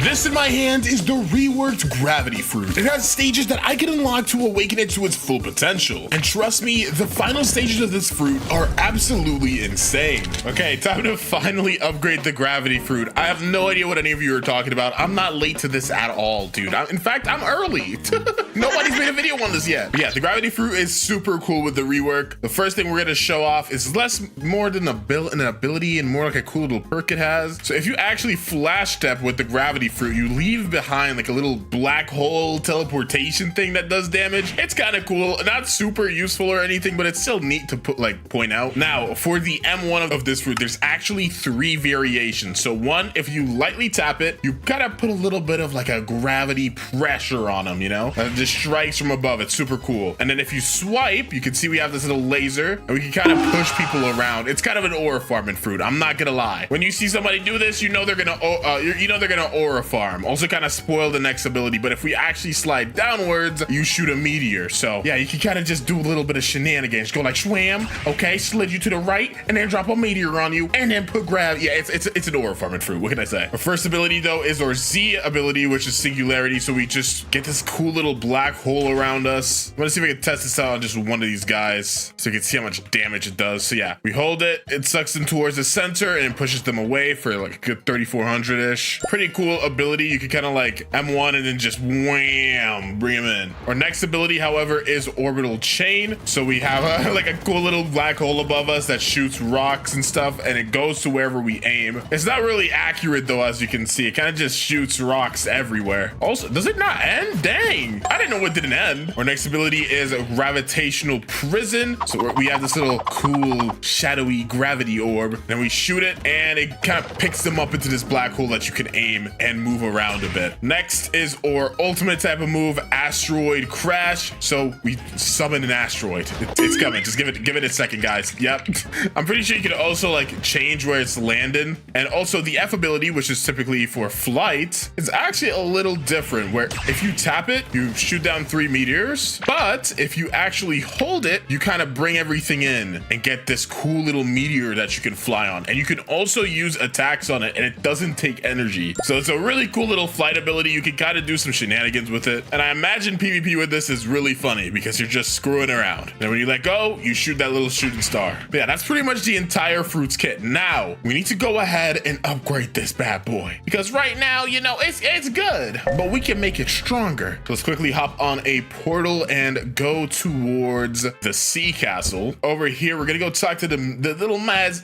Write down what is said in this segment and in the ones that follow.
This in my hand is the reworked gravity fruit. It has stages that I can unlock to awaken it to its full potential. And trust me, the final stages of this fruit are absolutely insane. Okay, time to finally upgrade the gravity fruit. I have no idea what any of you are talking about. I'm not late to this at all, dude. In fact, I'm early. Nobody's made a video on this yet. But yeah, the gravity fruit is super cool with the rework. The first thing we're gonna show off is more than an ability and more like a cool little perk it has. So if you actually flash step with the gravity fruit, you leave behind like a little black hole teleportation thing that does damage. It's kind of cool, not super useful or anything, but it's still neat to point out. Now for the M1 of this fruit, there's actually 3 variations. So one, if you lightly tap it, you gotta put a little bit of like a gravity pressure on them, you know, just strikes from above. It's super cool. And then if you swipe, you can see we have this little laser and we can kind of push people around. It's kind of an aura farming fruit, I'm not gonna lie. When you see somebody do this, you know they're gonna aura farm. Also kind of spoil the next ability, but if we actually slide downwards, you shoot a meteor. So yeah, you can kind of just do a little bit of shenanigans. Go like swam, okay, slid you to the right, and then drop a meteor on you, and then put grab. Yeah, it's an aura farming fruit. What can I say? Our first ability though is our Z ability, which is singularity. So we just get this cool little black hole around us. I'm gonna see if I can test this out on just one of these guys so you can see how much damage it does. So yeah, we hold it, it sucks them towards the center and pushes them away for like a good 3400-ish. Pretty cool ability. You can kind of like M1 and then just wham, bring them in. Our next ability, however, is orbital chain. So we have like a cool little black hole above us that shoots rocks and stuff, and it goes to wherever we aim. It's not really accurate though, as you can see. It kind of just shoots rocks everywhere. Also, does it not end? Dang, I didn't know it didn't end. Our next ability is a gravitational prison. So we have this little cool shadowy gravity orb. Then we shoot it and it kind of picks them up into this black hole that you can aim and move around a bit. Next is our ultimate type of move, asteroid crash. So we summon an asteroid. It's coming. Just give it a second, guys. Yep. I'm pretty sure you can also like change where it's landing. And also the F ability, which is typically for flight, is actually a little different, where if you tap it, you shoot down 3 meteors. But if you actually hold it, you kind of bring everything in and get this cool little meteor that you can fly on. And you can also use attacks on it, and it doesn't take energy. So it's a really cool little flight ability. You can kind of do some shenanigans with it. And I imagine PvP with this is really funny because you're just screwing around. And when you let go, you shoot that little shooting star. But yeah, that's pretty much the entire fruits kit. Now we need to go ahead and upgrade this bad boy, because right now, you know, it's good, but we can make it stronger. So let's quickly hop on a portal and go towards the sea castle. Over here, we're gonna go talk to the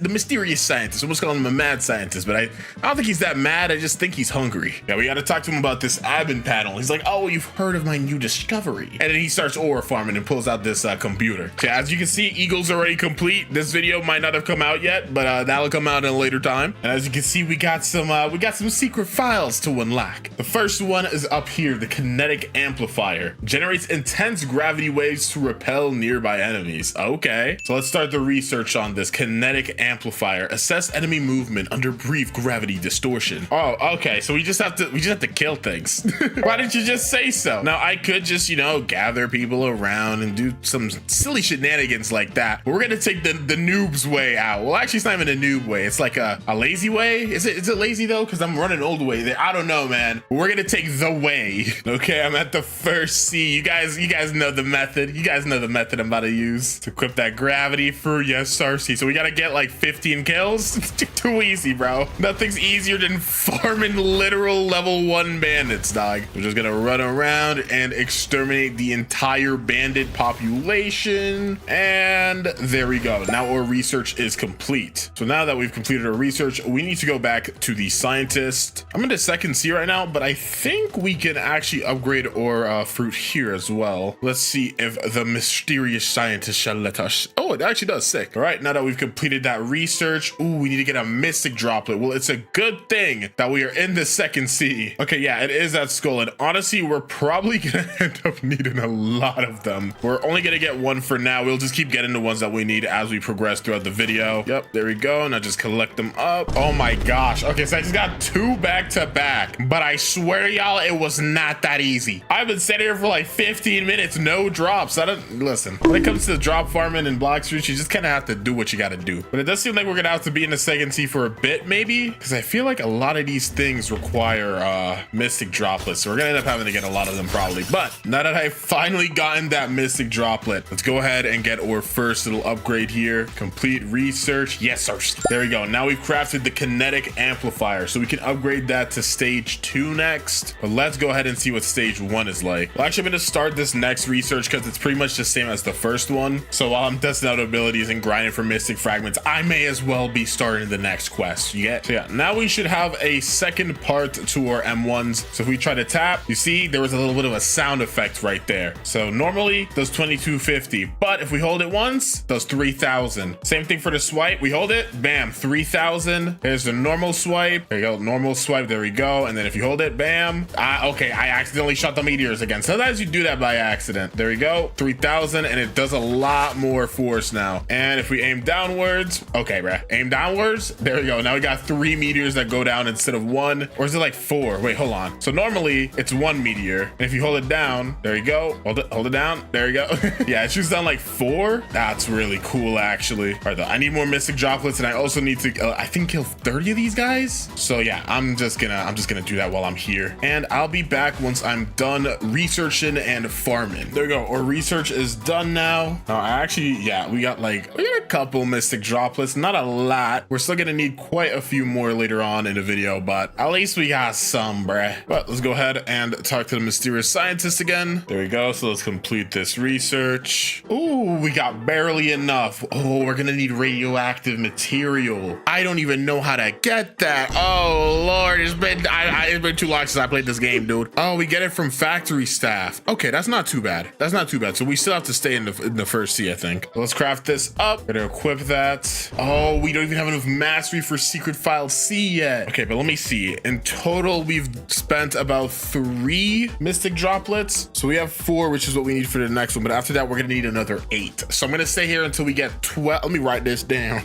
mysterious scientist. Almost calling him a mad scientist, but I don't think he's that mad. I just think he's hungry. Yeah, we gotta talk to him about this admin panel. He's like, oh, you've heard of my new discovery. And then he starts aura farming and pulls out this computer. So as you can see, Eagle's already complete. This video might not have come out yet, but that'll come out in a later time. And as you can see, we got some secret files to unlock. The first one is up here. The kinetic amplifier generates intense gravity waves to repel nearby enemies. Okay, so let's start the research on this kinetic amplifier. Assess enemy movement under brief gravity distortion. Oh, okay, so we just have to kill things. Why didn't you just say so? Now I could just, you know, gather people around and do some silly shenanigans like that, but we're gonna take the noob's way out. Well, actually, it's not even a noob way. It's like a lazy way. Is it lazy though? Because I'm running old way there. I don't know, man. We're gonna take the way. Okay, I'm at the first C. You guys know the method. You guys know the method I'm about to use to equip that gravity for yes, Cersei. So we gotta get like 15 kills. It's too easy, bro. Nothing's easier than farming literal level 1 bandits, dog. We're just gonna run around and exterminate the entire bandit population. And there we go. Now our research is complete. So now that we've completed our research, we need to go back to the scientist. I'm in the second C right now, but I think we can actually upgrade our fruit here as well. Let's see if the mysterious scientist shall let us. Oh, it actually does. Sick. All right, now that we've completed that research, ooh, we need to get a mystic droplet. Well, it's a good thing that we are in the second C. Okay, yeah, it is that skull, and honestly, we're probably gonna end up needing a lot of them. We're only gonna get one for now. We'll just keep getting the ones that we need as we progress throughout the video. Yep, there we go. Now just collect them up. Oh my gosh. Okay, so I just got 2 back to back, but I swear y'all, it was not that easy. I've been sitting here for like 15 minutes, no drops. I don't listen. When it comes to drop farming and Blox fruits, you just kind of have to do what you got to do. But it does seem like we're gonna have to be in the second C for a bit, maybe, because I feel like a lot of these things require require mystic droplets, so we're gonna end up having to get a lot of them probably. But now that I've finally gotten that mystic droplet, let's go ahead and get our first little upgrade here. Complete research. Yes, sir. There we go. Now we've crafted the kinetic amplifier, so we can upgrade that to stage 2 next. But let's go ahead and see what stage 1 is like. Well, actually, I'm gonna start this next research because it's pretty much the same as the first one. So while I'm testing out abilities and grinding for mystic fragments, I may as well be starting the next quest. You get? So yeah, now we should have a second part to our M1s. So if we try to tap, you see there was a little bit of a sound effect right there. So normally does 2250, but if we hold it once, does 3000. Same thing for the swipe. We hold it, bam, 3000. There's the normal swipe. There you go, normal swipe. There we go. And then if you hold it, bam. Okay, I accidentally shot the meteors again. Sometimes you do that by accident. There we go, 3000, and it does a lot more force now. And if we aim downwards, okay, bruh, aim downwards. There we go. Now we got 3 meteors that go down instead of 1, or is it like 4? Wait, hold on. So normally it's 1 meteor, and if you hold it down, there you go. Hold it down. There you go. Yeah, it shoots down like 4. That's really cool, actually. All right, though, I need more mystic droplets, and I also need to, I think, kill 30 of these guys. So yeah, I'm just gonna do that while I'm here, and I'll be back once I'm done researching and farming. There we go. Our research is done now. Yeah, we got a couple mystic droplets, not a lot. We're still gonna need quite a few more later on in the video, but at least we got some, bruh. But let's go ahead and talk to the mysterious scientist again. There we go. So let's complete this research. Ooh, we got barely enough. Oh, we're gonna need radioactive material. I don't even know how to get that. Oh Lord, it's been too long since I played this game, dude. Oh, we get it from factory staff. Okay, that's not too bad. That's not too bad. So we still have to stay in the first sea, I think. Let's craft this up. Gonna equip that. Oh, we don't even have enough mastery for secret file C yet. Okay, but let me see. In total, we've spent about 3 mystic droplets. So we have 4, which is what we need for the next one. But after that, we're gonna need another 8. So I'm gonna stay here until we get 12. Let me write this down.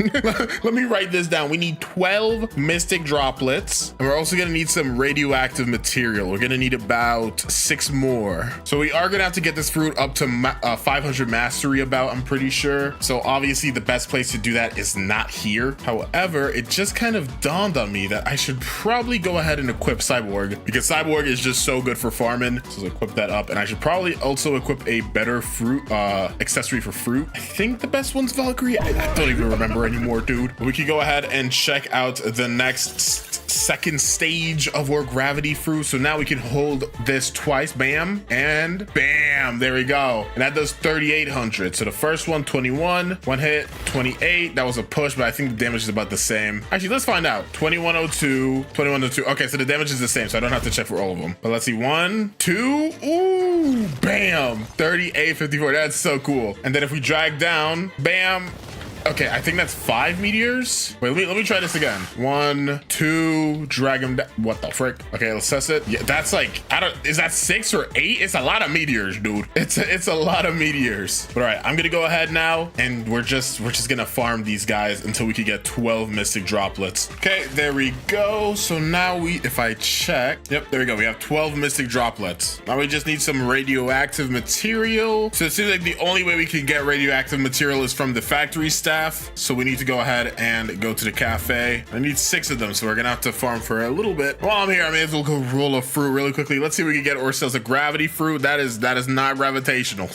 Let me write this down. We need 12 mystic droplets, and we're also gonna need some radioactive material. We're gonna need about 6 more. So we are gonna have to get this fruit up to 500 mastery about, I'm pretty sure. So obviously the best place to do that is not here. However, it just kind of dawned on me that I should probably go ahead and equip Cyborg, because Cyborg is just so good for farming. So let's equip that up, and I should probably also equip a better fruit accessory for fruit. I think the best one's Valkyrie. I don't even remember anymore, dude. We could go ahead and check out the next second stage of our gravity fruit. So now we can hold this twice, bam, and bam, there we go. And that does 3800. So the first one, 21, 1 hit, 28. That was a push, but I think the damage is about the same. Actually, let's find out. 2102, 2102. Okay, so the damage is the same, so I don't have to check for all of them. But let's see, 1, 2, ooh, bam, 3854. That's so cool. And then if we drag down, bam. Okay, I think that's 5 meteors. Wait, let me try this again. 1, 2, drag him down. What the frick? Okay, let's test it. Yeah, that's like, is that 6 or 8? It's a lot of meteors, dude. It's a lot of meteors. But all right, I'm gonna go ahead now, and we're just gonna farm these guys until we can get 12 mystic droplets. Okay, there we go. So now if I check, yep, there we go. We have 12 mystic droplets. Now we just need some radioactive material. So it seems like the only way we can get radioactive material is from the factory staff. So we need to go ahead and go to the cafe. I need 6 of them, so we're gonna have to farm for a little bit. While I'm here, I may as well go roll a fruit really quickly. Let's see if we can get ourselves a gravity fruit. That is not gravitational.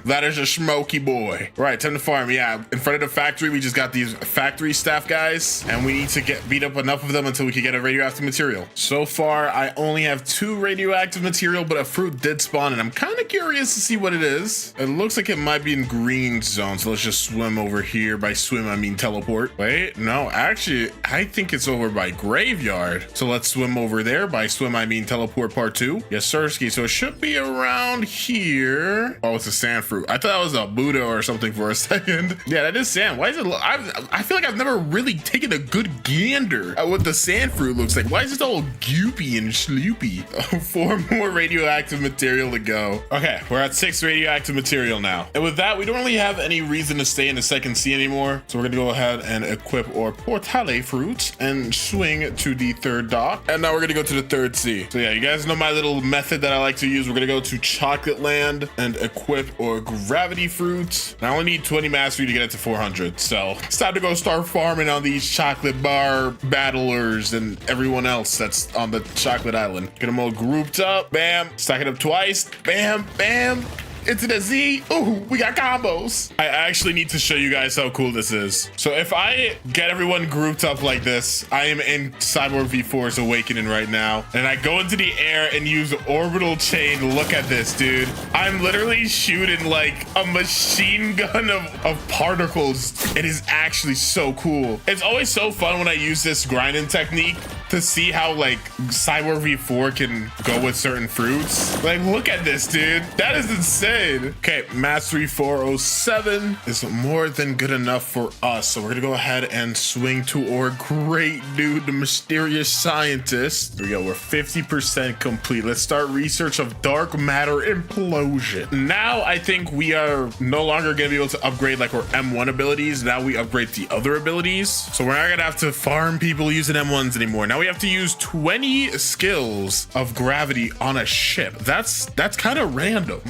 That is a smoky boy. All right, time to farm. Yeah, in front of the factory, we just got these factory staff guys, and we need to beat up enough of them until we can get a radioactive material. So far, I only have 2 radioactive material, but a fruit did spawn, and I'm kind of curious to see what it is. It looks like it might be in green zone, so let's just swim over here. By swim, I mean teleport. Wait, no, actually, I think it's over by graveyard. So let's swim over there. By swim, I mean teleport part 2. Yes, Sirski. So it should be around here. Oh, it's a sand fruit. I thought that was a Buddha or something for a second. Yeah, that is sand. Why is it? I feel like I've never really taken a good gander at what the sand fruit looks like. Why is it all goopy and sloopy? 4 more radioactive material to go. Okay, we're at 6 radioactive material now. And with that, we don't really have any reason to stay in the second couldn't see anymore. So we're gonna go ahead and equip our portale fruit and swing to the third dot. And now we're gonna go to the third C. So yeah, you guys know my little method that I like to use. We're gonna go to Chocolate Land and equip our gravity fruit. I only need 20 mastery to get it to 400. So it's time to go start farming on these chocolate bar battlers and everyone else that's on the chocolate island. Get them all grouped up. Bam. Stack it up twice. Bam, bam. Into the Z. Ooh, we got combos. I actually need to show you guys how cool this is. So if I get everyone grouped up like this, I am in Cyborg V4's Awakening right now. And I go into the air and use orbital chain. Look at this, dude. I'm literally shooting like a machine gun of particles. It is actually so cool. It's always so fun when I use this grinding technique to see how like Cyborg V4 can go with certain fruits. Like, look at this, dude. That is insane. Okay, mastery 407 is more than good enough for us. So we're gonna go ahead and swing to our great dude, the mysterious scientist. Here we go, we're 50% complete. Let's start research of dark matter implosion. Now I think we are no longer gonna be able to upgrade like our M1 abilities. Now we upgrade the other abilities. So we're not gonna have to farm people using M1s anymore. Now we have to use 20 skills of gravity on a ship. That's kind of random.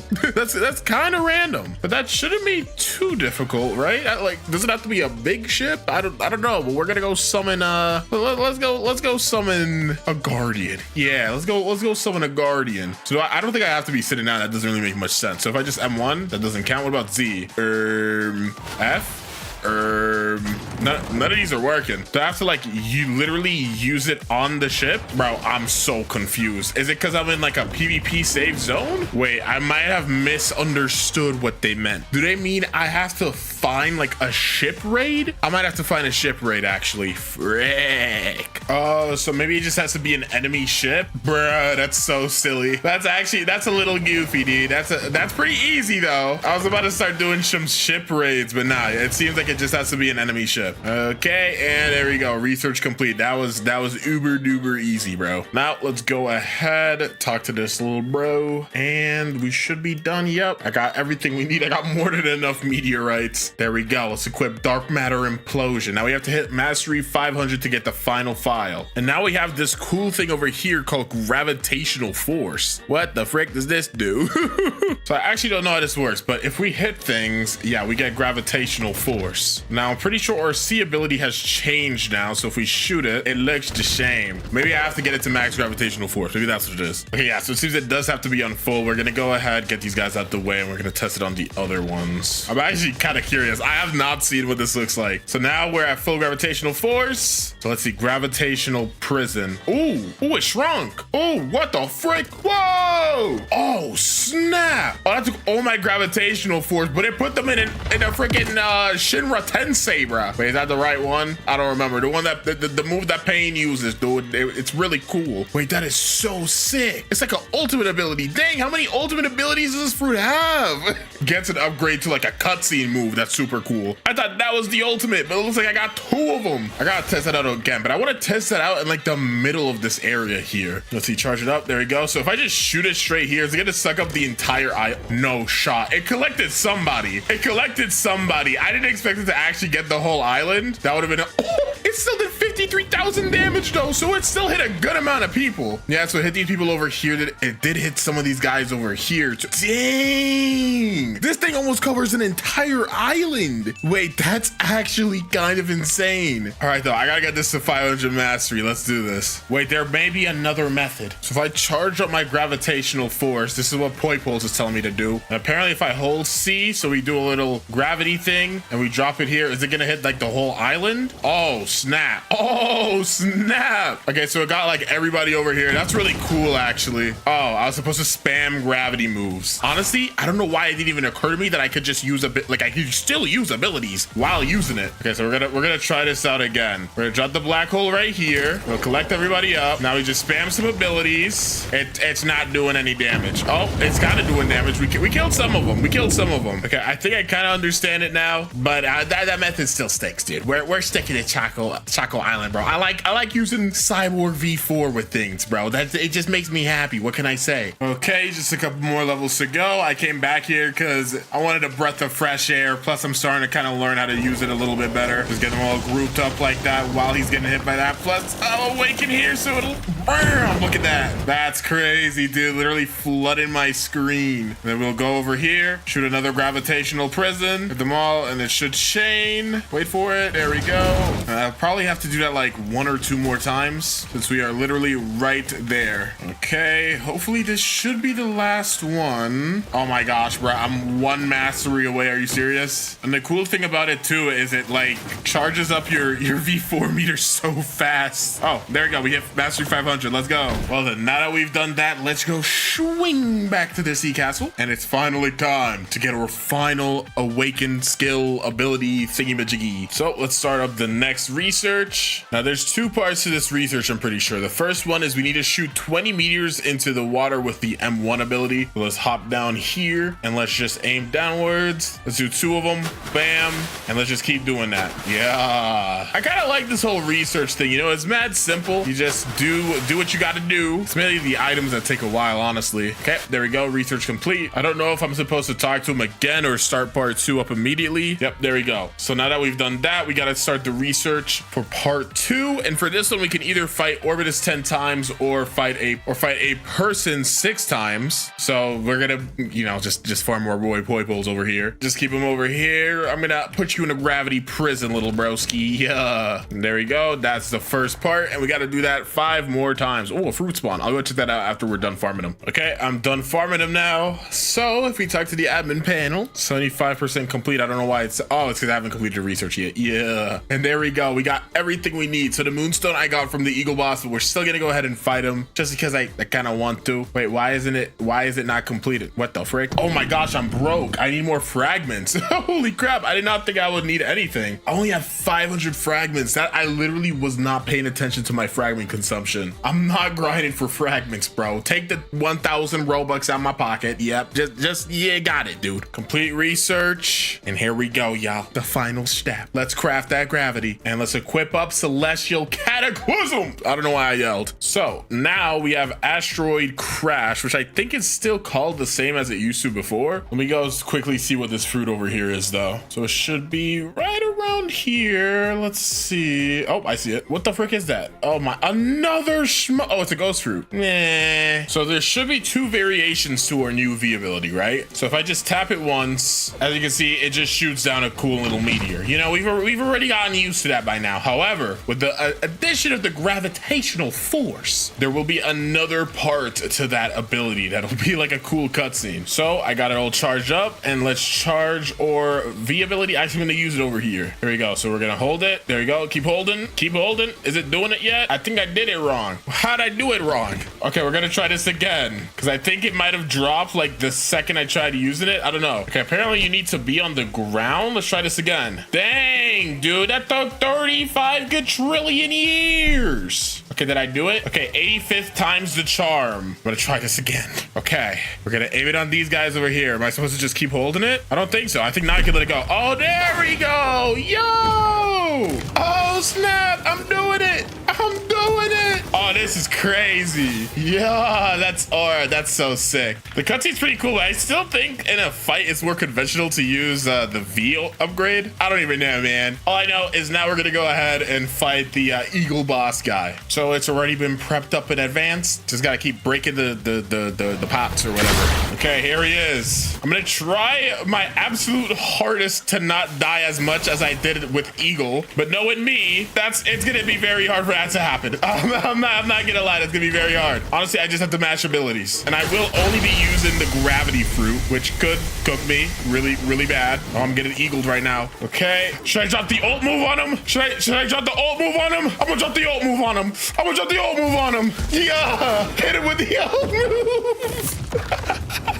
That's kind of random, but that shouldn't be too difficult, right? Like, does it have to be a big ship? I don't know, but we're gonna go summon let's go summon a guardian. Yeah, let's go summon a guardian. So I don't think I have to be sitting down. That doesn't really make much sense. So if I just M1, that doesn't count. What about Z? F? None of these are working. Do I have to like you literally use it on the ship? Bro, I'm so confused. Is it because I'm in like a PvP safe zone? Wait, I might have misunderstood what they meant. Do they mean I have to find like a ship raid? I might have to find a ship raid actually. Frick. Oh, so maybe it just has to be an enemy ship? Bruh, that's so silly. That's a little goofy, dude. That's pretty easy though. I was about to start doing some ship raids, but nah, it seems like it just has to be an enemy ship. Okay, and there we go. Research complete. That was uber duper easy, bro. Now let's go ahead, talk to this little bro, and we should be done. Yep, I got everything we need. I got more than enough meteorites. There we go. Let's equip dark matter implosion. Now we have to hit mastery 500 to get the final file. And now we have this cool thing over here called gravitational force. What the frick does this do? So I actually don't know how this works, but if we hit things, yeah, we get gravitational force. Now I'm pretty sure our C ability has changed now, so if we shoot it, it looks the same. Maybe I have to get it to max gravitational force. Maybe that's what it is. Okay, yeah, so it seems it does have to be on full. We're gonna go ahead, get these guys out the way, and we're gonna test it on the other ones. I'm actually kind of curious. I have not seen what this looks like. So now we're at full gravitational force. So let's see, gravitational prison. Ooh, it shrunk. Oh, what the frick? Whoa! Oh, snap. Oh, that took all my gravitational force, but it put them in a freaking Shinra Tensei, bro. Wait, is that the right one? I don't remember. The one that the move that Pain uses, dude. It's really cool. Wait, that is so sick. It's like an ultimate ability. Dang, how many ultimate abilities does this fruit have? Gets an upgrade to like a cutscene move. That's super cool. I thought that was the ultimate, but it looks like I got two of them. I gotta test that out again, but I want to test that out in like the middle of this area here. Let's see, charge it up. There we go. So if I just shoot it straight here, is it gonna suck up the entire eye? No shot. It collected somebody. It collected somebody. I didn't expect it to actually get the whole island. That would have been it still did 53,000 damage though, so it still hit a good amount of people. Yeah, so it hit these people over here. It did hit some of these guys over here too. Dang, this thing almost covers an entire island. Wait, that's actually kind of insane. All right though, I gotta get this to 500 mastery. Let's do this. Wait, there may be another method. So if I charge up my gravitational force, this is what Poi Pulse is telling me to do. And apparently if I hold C, so we do a little gravity thing and we drop it here, is it gonna hit like the whole island? Oh snap. Oh snap. Okay, so it got like everybody over here. That's really cool actually. Oh, I was supposed to spam gravity moves. Honestly, I don't know why it didn't even occur to me that I could just use a bit, like I could still use abilities while using it. Okay, so we're gonna try this out again. We're gonna drop the black hole right here. We'll collect everybody up. Now we just spam some abilities. It's not doing any damage. Oh, it's kind of doing damage. We killed some of them. We killed some of them. Okay, I think I kind of understand it now, but that method still sticks, dude. We're sticking to Choco Island on it, bro. I like using Cyborg V4 with things, bro. It just makes me happy. What can I say? Okay, just a couple more levels to go. I came back here because I wanted a breath of fresh air. Plus, I'm starting to kind of learn how to use it a little bit better. Just get them all grouped up like that while he's getting hit by that. Plus, I'll awaken here, so it'll... Bam! Look at that. That's crazy, dude. Literally flooding my screen. Then we'll go over here, shoot another gravitational prison, hit them all, and it should chain. Wait for it. There we go. I'll probably have to do that like 1 or 2 more times since we are literally right there. Okay, hopefully this should be the last one. Oh my gosh, bro. I'm 1 mastery away. Are you serious? And the cool thing about it too is it like charges up your V4 meter so fast. Oh, there we go. We hit mastery 500. Let's go. Well then, now that we've done that, let's go swing back to the sea castle. And it's finally time to get our final awakened skill ability thingy-majiggy. So let's start up the next research. Now there's 2 parts to this research, I'm pretty sure. The first one is we need to shoot 20 meters into the water with the M1 ability. So let's hop down here and let's just aim downwards. Let's do 2 of them. Bam. And let's just keep doing that. Yeah. I kind of like this whole research thing. You know, it's mad simple. You just do what you got to do. It's mainly the items that take a while, honestly. Okay, there we go. Research complete. I don't know if I'm supposed to talk to him again or start part 2 up immediately. Yep, there we go. So now that we've done that, we got to start the research for part 2. And for this one, we can either fight Orbitus 10 times or fight a person 6 times. So we're gonna, you know, just farm more Roy Poipoles over here. Just keep them over here. I'm gonna put you in a gravity prison, little broski. Yeah. And there we go. That's the first part, and we got to do that 5 more times. Oh, a fruit spawn. I'll go check that out after we're done farming them. Okay, I'm done farming them now. So if we talk to the admin panel, 75% complete. I don't know why it's because I haven't completed the research yet. Yeah. And there we go. We got everything we need. So the moonstone I got from the eagle boss, but we're still gonna go ahead and fight him just because I kind of want to. Wait, why is it not completed? What the frick? Oh my gosh, I'm broke. I need more fragments. Holy crap. I did not think I would need anything. I only have 500 fragments. That I literally was not paying attention to my fragment consumption. I'm not grinding for fragments, bro. Take the 1,000 Robux out of my pocket. Yep. Just yeah, got it, dude. Complete research. And here we go, y'all. The final step. Let's craft that gravity and let's equip up Celestial Cataclysm. I don't know why I yelled. So now we have Asteroid Crash, which I think is still called the same as it used to before. Let me go quickly see what this fruit over here is though. So it should be right around here. Let's see. Oh, I see it. What the frick is that? Oh my, another oh, it's a ghost fruit. Nah. So there should be 2 variations to our new V ability, right? So if I just tap it once, as you can see, it just shoots down a cool little meteor. You know, we've already gotten used to that by now. However, with the addition of the gravitational force, there will be another part to that ability that'll be like a cool cutscene. So I got it all charged up, and let's charge our V ability. Actually, I'm gonna use it over here. Here we go. So we're gonna hold it. There we go. Keep holding. Keep holding. Is it doing it yet? I think I did it wrong. How'd I do it wrong? Okay, we're gonna try this again because I think it might have dropped like the second I tried using it. I don't know. Okay, apparently you need to be on the ground. Let's try this again. Dang, dude, that took 35 quadrillion years. Okay, did I do it? Okay, 85th time's the charm. I'm gonna try this again. Okay, we're gonna aim it on these guys over here. Am I supposed to just keep holding it? I don't think so. I think now I can let it go. Oh, there we go. Yo! Oh, snap. I'm doing it. I'm doing it. Oh, this is crazy. Yeah, that's so sick. The cutscene's pretty cool. I still think in a fight it's more conventional to use the V upgrade. I don't even know, man. All I know is now we're gonna go ahead and fight the eagle boss guy. So it's already been prepped up in advance. Just gotta keep breaking the pots or whatever. Okay, here he is. I'm gonna try my absolute hardest to not die as much as I did with eagle, but knowing me, it's gonna be very hard for that to happen. I'm not gonna lie, it's gonna be very hard. Honestly, I just have to mash abilities, and I will only be using the gravity fruit, which could cook me really bad. Oh, I'm getting eagled right now. Okay, should I drop the ult move on him? Should I drop the ult move on him? I'm gonna drop the ult move on him. I'm gonna drop the ult move on him. Yeah, hit him with the ult move.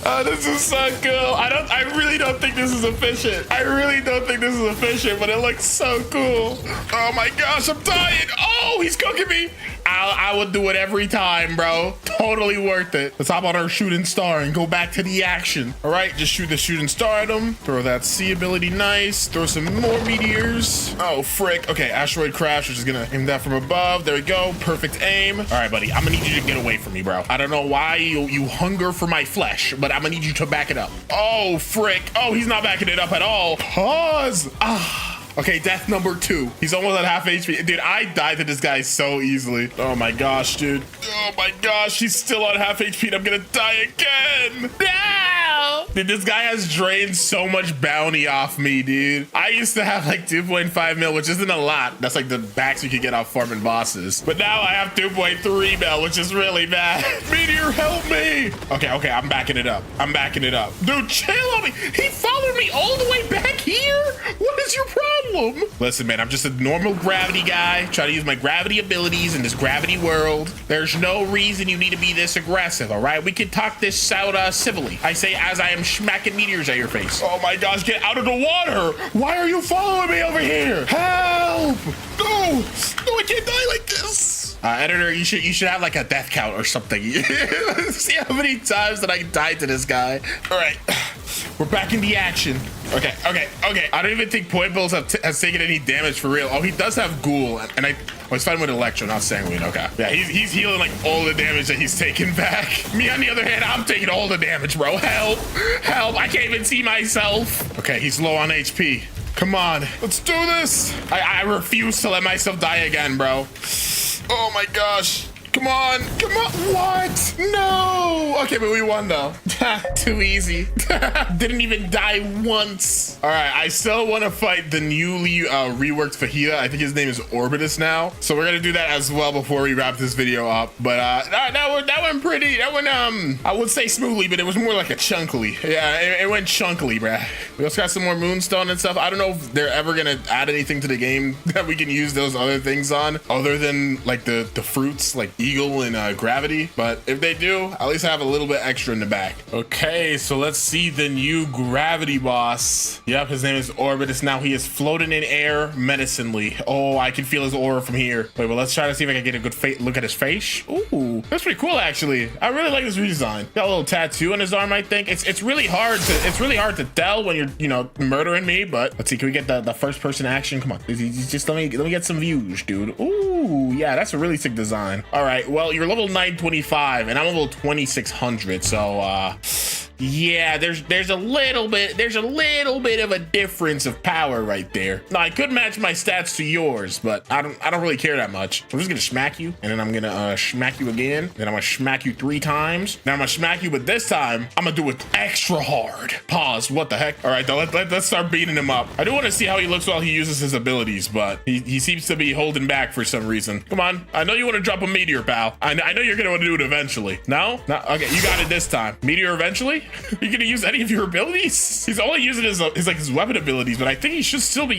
Oh, this is so cool. I really don't think this is efficient. I really don't think this is efficient, but it looks so cool. Oh my gosh, I'm dying. Oh, he's cooking me. I would do it every time, bro. Totally worth it. Let's hop on our shooting star and go back to the action. All right, just shoot the shooting star at him. Throw that C ability, nice. Throw some more meteors. Oh, frick. Okay, asteroid crash, which is gonna aim that from above. There we go, perfect aim. All right, buddy, I'm gonna need you to get away from me, bro. I don't know why you hunger for my flesh, but I'm gonna need you to back it up. Oh, frick. Oh, he's not backing it up at all. Pause. Ah. Okay, death number 2. He's almost at half HP. Dude, I died to this guy so easily. Oh my gosh, dude. Oh my gosh, he's still on half HP and I'm gonna die again. No! Dude, this guy has drained so much bounty off me, dude. I used to have like 2.5 mil, which isn't a lot. That's like the max you could get off farming bosses. But now I have 2.3 mil, which is really bad. Meteor, help me. Okay, I'm backing it up. I'm backing it up. Dude, chill on me. He followed me all the way back here? What is your problem? Listen, man, I'm just a normal gravity guy. Try to use my gravity abilities in this gravity world. There's no reason you need to be this aggressive, all right? We can talk this out civilly. I say as I am smacking meteors at your face. Oh my gosh, get out of the water. Why are you following me over here? Help! No, I can't die like this. Editor, you should have like a death count or something. See how many times that I died to this guy. All right, we're back in the action. Okay. I don't even think Point Bills has taken any damage for real. Oh, he does have Ghoul, and he's fighting with Electro, not Sanguine. Okay. Yeah, he's healing like all the damage that he's taken back. Me, on the other hand, I'm taking all the damage, bro. Help! I can't even see myself. Okay, he's low on HP. Come on, let's do this. I refuse to let myself die again, bro. Oh my gosh. Come on. What? No. Okay, but we won though. Too easy. Didn't even die once. All right, I still want to fight the newly reworked Fajita. I think his name is Orbitus now. So we're gonna do that as well before we wrap this video up. But that went pretty. That went I would say smoothly, but it was more like a chunkily. Yeah, it went chunkily, bruh. We also got some more Moonstone and stuff. I don't know if they're ever gonna add anything to the game that we can use those other things on, other than like the fruits, like Eagle and Gravity. But if they do, at least I have a little bit extra in the back. Okay, so let's see the new Gravity boss. Yep, his name is Orbitus. Now he is floating in air menacingly. Oh, I can feel his aura from here. Wait, well, let's try to see if I can get a good look at his face. Ooh, that's pretty cool, actually. I really like this redesign. Got a little tattoo on his arm, I think. It's really hard to tell when you're murdering me. But let's see, can we get the first person action? Come on, just let me get some views, dude. Ooh, yeah, that's a really sick design. All right, well, you're level 925 and I'm level 2600, so yeah, there's a little bit of a difference of power right there. Now I could match my stats to yours, but I don't really care that much. I'm just gonna smack you, and then I'm gonna smack you again, then I'm gonna smack you 3 times. Then I'm gonna smack you, but this time I'm gonna do it extra hard. Pause. What the heck? All right, though, let's start beating him up. I do want to see how he looks while he uses his abilities, but he seems to be holding back for some reason. Come on, I know you want to drop a meteor, pal. I know you're gonna want to do it eventually. No? Okay, you got it this time. Meteor eventually? You gonna use any of your abilities? He's only using his weapon abilities, but I think he should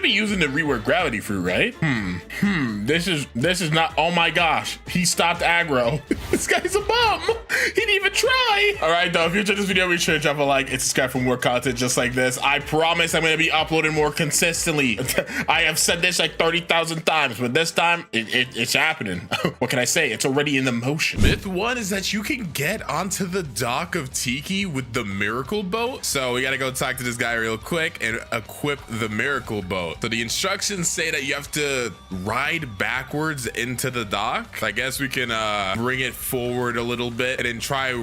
be using the rework gravity fruit, right? This is not. Oh my gosh, he stopped aggro. This guy's a bum. He didn't even try. All right, though, if you enjoyed this video, be sure to drop a like and subscribe for more content just like this. I promise I'm gonna be uploading more consistently. I have said this like 30,000 times, but this time it's happening. What can I say? It's already in the motion. Myth 1 is that you can get onto the dock of Tiki with the miracle boat. So we gotta go talk to this guy real quick and equip the miracle boat. So the instructions say that you have to ride backwards into the dock. So I guess we can bring it forward a little bit and then try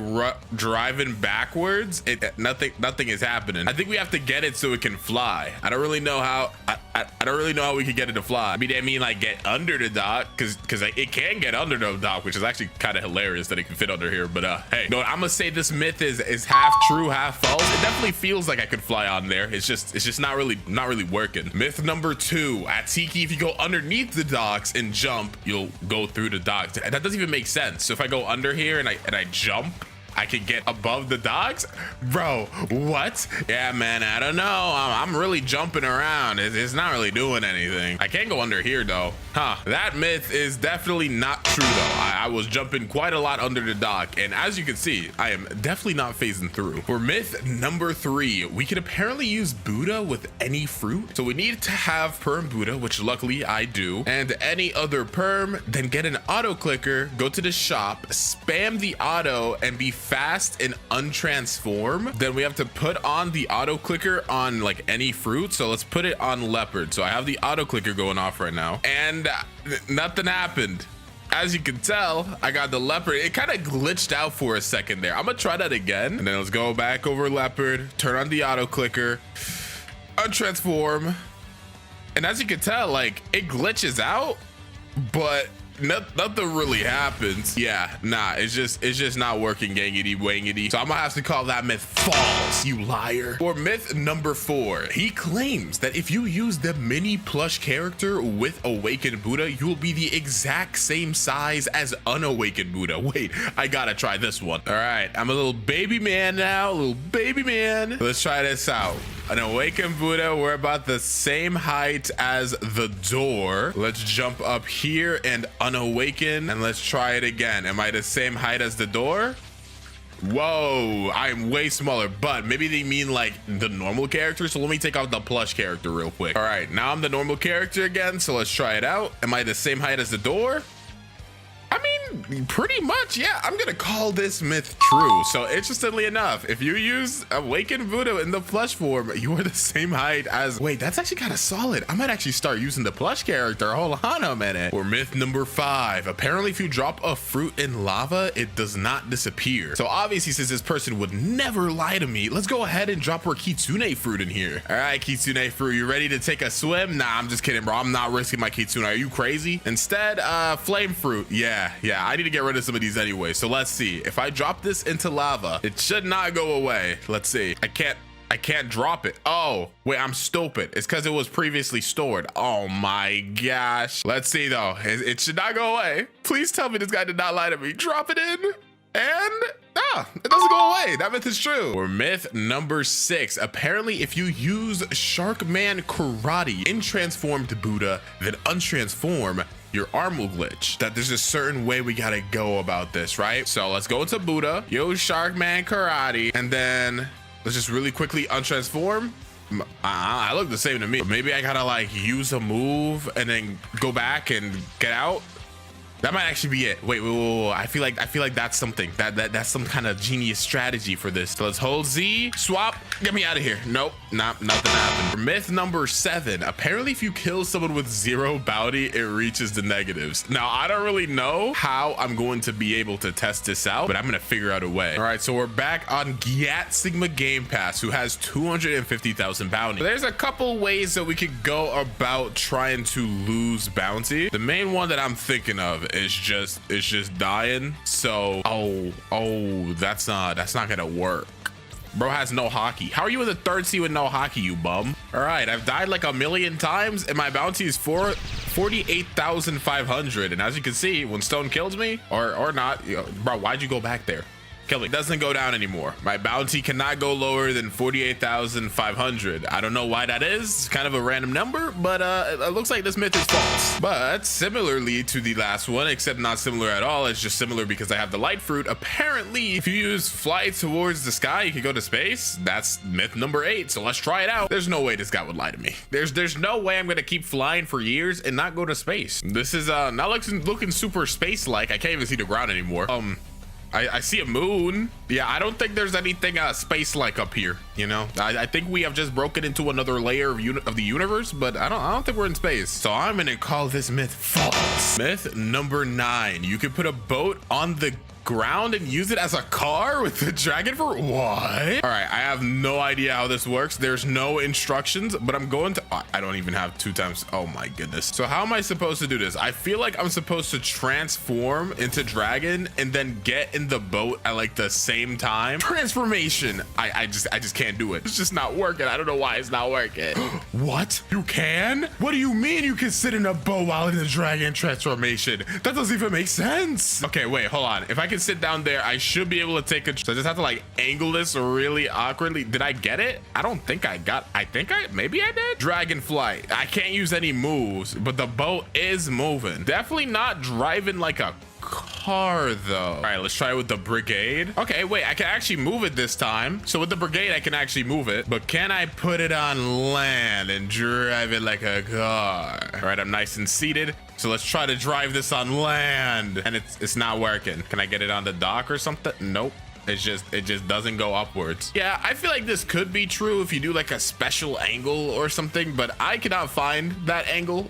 driving backwards. Nothing is happening. I think we have to get it so it can fly. I don't really know how. I don't really know how we can get it to fly. I mean like get under the dock, because it can get under the dock, which is actually kind of hilarious that it can fit under here. But hey, no, I'm gonna say this myth is half true, half false. It definitely feels like I could fly on there. It's just not really working. Myth number 2, at Tiki, if you go underneath the docks and jump, you'll go through the docks. That doesn't even make sense. So if I go under here and I jump, I could get above the docks? Bro, what? Yeah, man, I don't know. I'm really jumping around. It's not really doing anything. I can't go under here though. Huh, that myth is definitely not true though. I was jumping quite a lot under the dock, and as you can see, I am definitely not phasing through. For myth number 3, we can apparently use Buddha with any fruit. So we need to have perm Buddha, which luckily I do, and any other perm, then get an auto clicker, go to the shop, spam the auto, and be fast and untransform. Then we have to put on the auto clicker on like any fruit. So let's put it on leopard. So I have the auto clicker going off right now, and nothing happened. As you can tell, I got the leopard. It kind of glitched out for a second there. I'm gonna try that again, and then let's go back over leopard, turn on the auto clicker, untransform, and as you can tell, like, it glitches out, but nothing really happens. Yeah, nah, it's just not working, gangity wangity. So I'm gonna have to call that myth false, you liar. For myth number 4, he claims that if you use the mini plush character with awakened Buddha, you will be the exact same size as unawakened Buddha. Wait, I gotta try this one. All right, I'm a little baby man now, little baby man. Let's try this out. An awakened Buddha, we're about the same height as the door. Let's jump up here and unawaken, and let's try it again. Am I the same height as the door? Whoa, I'm way smaller, but maybe they mean like the normal character. So let me take out the plush character real quick. All right, now I'm the normal character again, so let's try it out. Am I the same height as the door? I mean, pretty much, yeah. I'm gonna call this myth true. So interestingly enough, if you use awakened Buddha in the plush form, you are the same height as, wait, that's actually kind of solid. I might actually start using the plush character. Hold on a minute. For myth number 5, apparently if you drop a fruit in lava, it does not disappear. So obviously, since this person would never lie to me, let's go ahead and drop our Kitsune fruit in here. All right, Kitsune fruit, you ready to take a swim? Nah, I'm just kidding, bro. I'm not risking my Kitsune. Are you crazy? Instead, flame fruit. Yeah, I need to get rid of some of these anyway. So let's see. If I drop this into lava, it should not go away. Let's see. I can't drop it. Oh, wait, I'm stupid. It's because it was previously stored. Oh my gosh. Let's see though. It should not go away. Please tell me this guy did not lie to me. Drop it in, and it doesn't go away. That myth is true. Or myth number 6. Apparently, if you use Sharkman Karate in transformed Buddha, then untransform, your arm will glitch. That there's a certain way we gotta go about this, right? So let's go into Buddha, use Sharkman Karate, and then let's just really quickly untransform. I look the same to me, but maybe I gotta like use a move and then go back and get out. That might actually be it. Wait. I feel like that's something. That's some kind of genius strategy for this. So let's hold Z, swap, get me out of here. Nope, nothing happened. For myth number 7, apparently if you kill someone with 0 bounty, it reaches the negatives. Now, I don't really know how I'm going to be able to test this out, but I'm gonna figure out a way. All right, so we're back on Gyat Sigma Game Pass, who has 250,000 bounty. So there's a couple ways that we could go about trying to lose bounty. The main one that I'm thinking of is just dying. So that's not gonna work. Bro has no hockey. How are you in the 3rd seed with no hockey, you bum? All right, I've died like a million times and my bounty is 48,500. And as you can see, when Stone kills me or not, bro, why'd you go back there? Kill it. Doesn't go down anymore. My bounty cannot go lower than 48,500. I don't know why that is. It's kind of a random number, but it looks like this myth is false. But similarly to the last one, except not similar at all, it's just similar because I have the light fruit. Apparently, if you use fly towards the sky, you can go to space. That's myth number 8. So let's try it out. There's no way this guy would lie to me. There's no way I'm gonna keep flying for years and not go to space. This is not looking super space-like. I can't even see the ground anymore. I see a moon. Yeah, I don't think there's anything space-like up here, you know? I think we have just broken into another layer of the universe, but I don't think we're in space. So I'm gonna call this myth false. Myth number 9. You can put a boat on the ground and use it as a car with the dragon for what? All right, I have no idea how this works. There's no instructions, but I'm going to, I don't even have 2 times. Oh my goodness. So how am I supposed to do this? I feel like I'm supposed to transform into dragon and then get in the boat at like the same time. Transformation. I just can't do it. It's just not working. I don't know why it's not working. What? You can? What do you mean you can sit in a boat while in the dragon transformation? That doesn't even make sense. Okay, wait, hold on. If I can sit down there, I should be able to take a, so I just have to like angle this really awkwardly. Did I get it? I don't think I got, maybe I did. Dragonfly. I can't use any moves, but the boat is moving. Definitely not driving like a car though. All right, let's try it with the brigade. Okay, wait, I can actually move it this time. So with the brigade, I can actually move it, but can I put it on land and drive it like a car? All right, I'm nice and seated. So let's try to drive this on land, and it's not working. Can I get it on the dock or something? Nope. It just doesn't go upwards. Yeah, I feel like this could be true if you do like a special angle or something, but I cannot find that angle.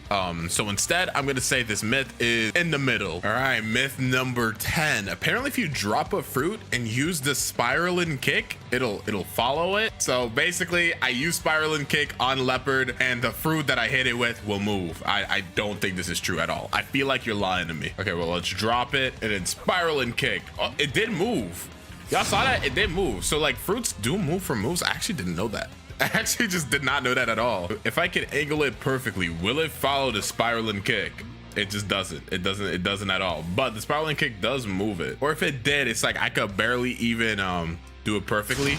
So instead, I'm gonna say this myth is in the middle. All right, myth number 10. Apparently, if you drop a fruit and use the spiral and kick, it'll follow it. So basically, I use spiral and kick on leopard, and the fruit that I hit it with will move. I don't think this is true at all. I feel like you're lying to me. Okay, well, let's drop it and then spiral and kick. Oh, it did move. Y'all saw that? It did move. So like fruits do move from moves. I actually didn't know that. I actually just did not know that at all. If I can angle it perfectly, will it follow the spiral and kick? It just doesn't. It doesn't at all. But the spiral and kick does move it. Or if it did, it's like I could barely even do it perfectly.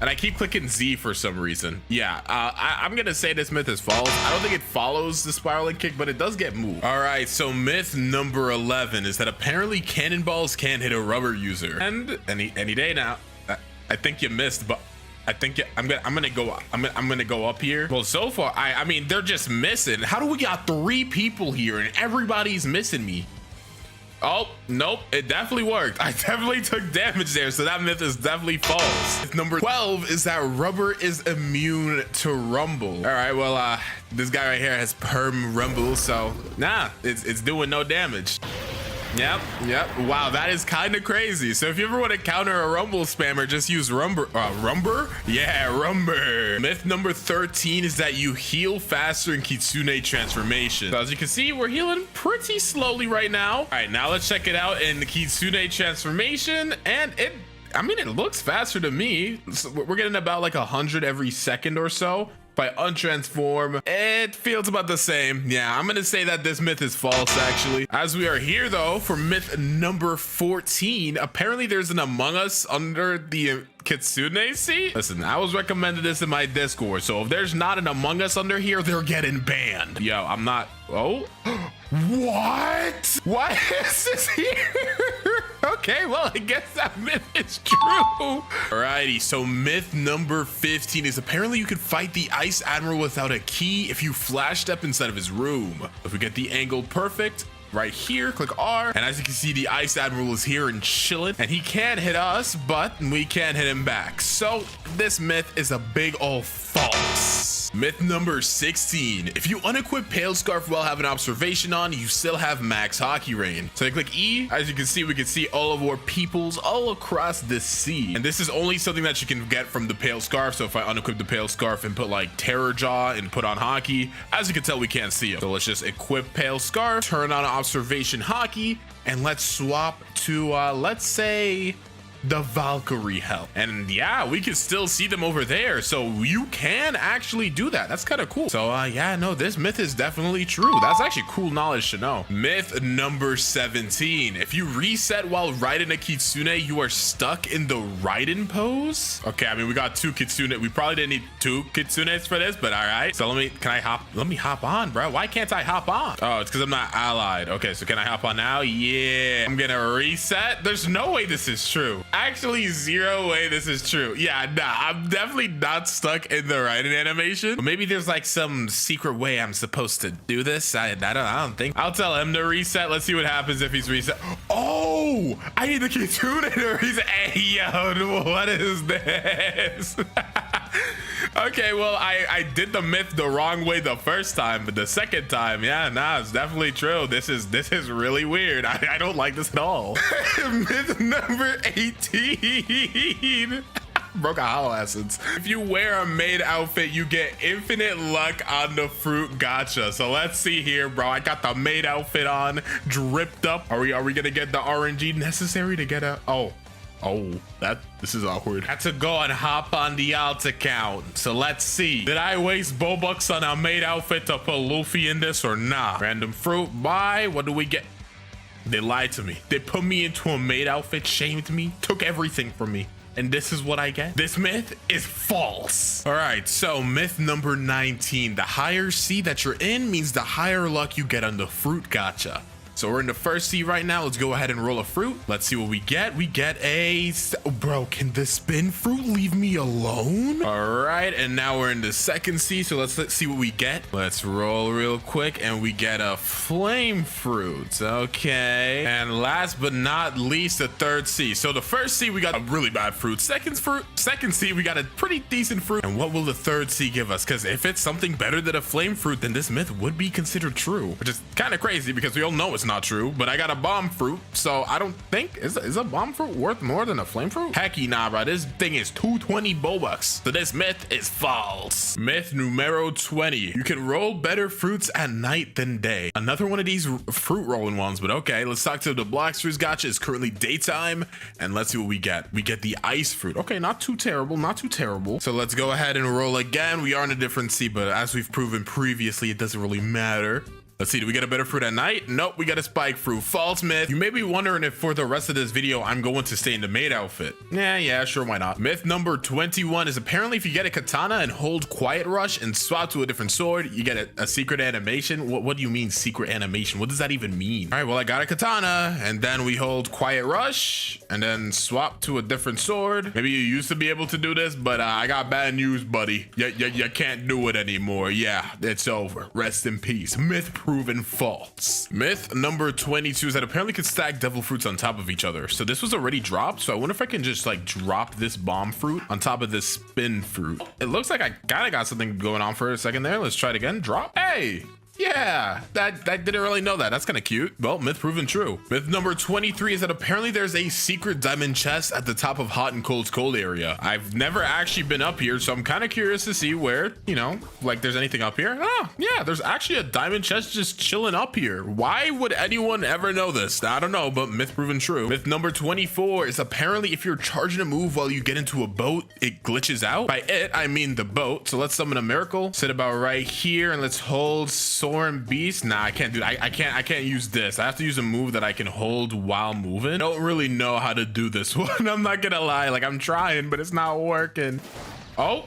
And I keep clicking Z for some reason. Yeah, I'm gonna say this myth is false. I don't think it follows the spiral and kick, but it does get moved. All right, so myth number 11 is that apparently cannonballs can't hit a rubber user. And any day now. I think you missed, but I think I'm gonna go up here. Well, so far, I mean, they're just missing. How do we got 3 people here and everybody's missing me? Oh, nope, it definitely worked. I definitely took damage there, so that myth is definitely false. Myth number 12 is that rubber is immune to rumble. All right, well, this guy right here has perm rumble, so nah, it's doing no damage. Yep. Wow, that is kind of crazy. So if you ever want to counter a rumble spammer, just use rumber. Yeah, rumber. Myth number 13 is that you heal faster in Kitsune transformation. So as you can see, we're healing pretty slowly right now. All right, now let's check it out in the Kitsune transformation, and it looks faster to me. So we're getting about like 100 every second or so. If I untransform, it feels about the same. Yeah, I'm gonna say that this myth is false, actually. As we are here, though, for myth number 14, apparently there's an Among Us under the Kitsune seat. Listen, I was recommended this in my Discord, so if there's not an Among Us under here, they're getting banned. Yo, I'm not. Oh, what? Why is this here? Okay, well, I guess that myth is true. Alrighty, so myth number 15 is apparently you can fight the Ice Admiral without a key if you flash step inside of his room. If we get the angle perfect, right here, click R, and as you can see, the Ice Admiral is here and chilling, and he can't hit us, but we can't hit him back. So this myth is a big ol' false. Myth number 16. If you unequip Pale Scarf while having observation on, you still have max hockey rain. So I click E. As you can see, we can see all of our peoples all across the sea. And this is only something that you can get from the Pale Scarf. So if I unequip the Pale Scarf and put like Terror Jaw and put on hockey, as you can tell, we can't see him. So let's just equip Pale Scarf, turn on observation hockey, and let's swap to, let's say, the Valkyrie help. And yeah, we can still see them over there, so you can actually do that. That's kind of cool. So yeah, no, this myth is definitely true. That's actually cool knowledge to know. Myth number 17. If you reset while riding a Kitsune, you are stuck in the Raiden pose. Okay, I mean, we got 2 Kitsune. We probably didn't need 2 Kitsunes for this, but all right. So let me hop on, bro. Why can't I hop on? Oh, it's because I'm not allied. Okay, so can I hop on now? Yeah, I'm gonna reset. There's no way this is true. Actually, 0 way this is true. Yeah, nah, I'm definitely not stuck in the Raiden animation. But maybe there's like some secret way I'm supposed to do this. I don't think. I'll tell him to reset. Let's see what happens if he's reset. Oh, I need the Kitsune to reset. Hey, yo, what is this? Okay, well, I did the myth the wrong way the first time, but the second time, yeah, nah, it's definitely true. This is really weird. I don't like this at all. Myth number 18. Broke a hollow essence. If you wear a maid outfit, you get infinite luck on the fruit gacha. So let's see here, bro. I got the maid outfit on, dripped up. Are we gonna get the RNG necessary to get a? Oh, this is awkward. I had to go and hop on the alt account. So let's see. Did I waste Bobucks on a maid outfit to put Luffy in this or not? Random fruit, buy. What do we get? They lied to me. They put me into a maid outfit, shamed me, took everything from me. And this is what I get. This myth is false. All right, so myth number 19. The higher C that you're in means the higher luck you get on the fruit gacha. So we're in the first C right now. Let's go ahead and roll a fruit. Let's see what we get. We get a... Bro, can the spin fruit leave me alone? All right, and now we're in the second C. So let's see what we get. Let's roll real quick, and we get a flame fruit. Okay. And last but not least, the third C. So the first C, we got a really bad fruit. Second C, we got a pretty decent fruit. And what will the third C give us? Because if it's something better than a flame fruit, then this myth would be considered true, which is kind of crazy because we all know it's not true, but I got a bomb fruit, so I don't think is a bomb fruit worth more than a flame fruit? Hecky nah, bro. This thing is 220 Robux. So this myth is false. Myth numero 20. You can roll better fruits at night than day. Another one of these fruit rolling ones, but okay. Let's talk to the Blox fruits gacha. It's currently daytime, and let's see what we get. We get the ice fruit. Okay, not too terrible, not too terrible. So let's go ahead and roll again. We are in a different C, but as we've proven previously, it doesn't really matter. Let's see, do we get a better fruit at night? Nope, we got a spike fruit. False myth. You may be wondering if for the rest of this video, I'm going to stay in the maid outfit. Yeah, sure, why not? Myth number 21 is apparently if you get a katana and hold quiet rush and swap to a different sword, you get a secret animation. What do you mean secret animation? What does that even mean? All right, well, I got a katana and then we hold quiet rush and then swap to a different sword. Maybe you used to be able to do this, but I got bad news, buddy. You can't do it anymore. Yeah, it's over. Rest in peace. Myth proven false. Myth number 22 is that apparently could stack devil fruits on top of each other. So this was already dropped. So I wonder if I can just like drop this bomb fruit on top of this spin fruit. It looks like I kind of got something going on for a second there. Let's try it again. Drop. Hey. Yeah, that didn't really know that. That's kind of cute. Well, myth proven true. Myth number 23 is that apparently there's a secret diamond chest at the top of Hot and Cold's cold area. I've never actually been up here, so I'm kind of curious to see where, you know, like there's anything up here. Oh, yeah, there's actually a diamond chest just chilling up here. Why would anyone ever know this? I don't know, but myth proven true. Myth number 24 is apparently if you're charging a move while you get into a boat, it glitches out. By it, I mean the boat. So let's summon a miracle. Sit about right here and let's hold Soaring Beast. Nah, I can't do that. I can't use this. I have to use a move that I can hold while moving. I don't really know how to do this one. I'm not gonna lie. Like I'm trying, but it's not working. Oh,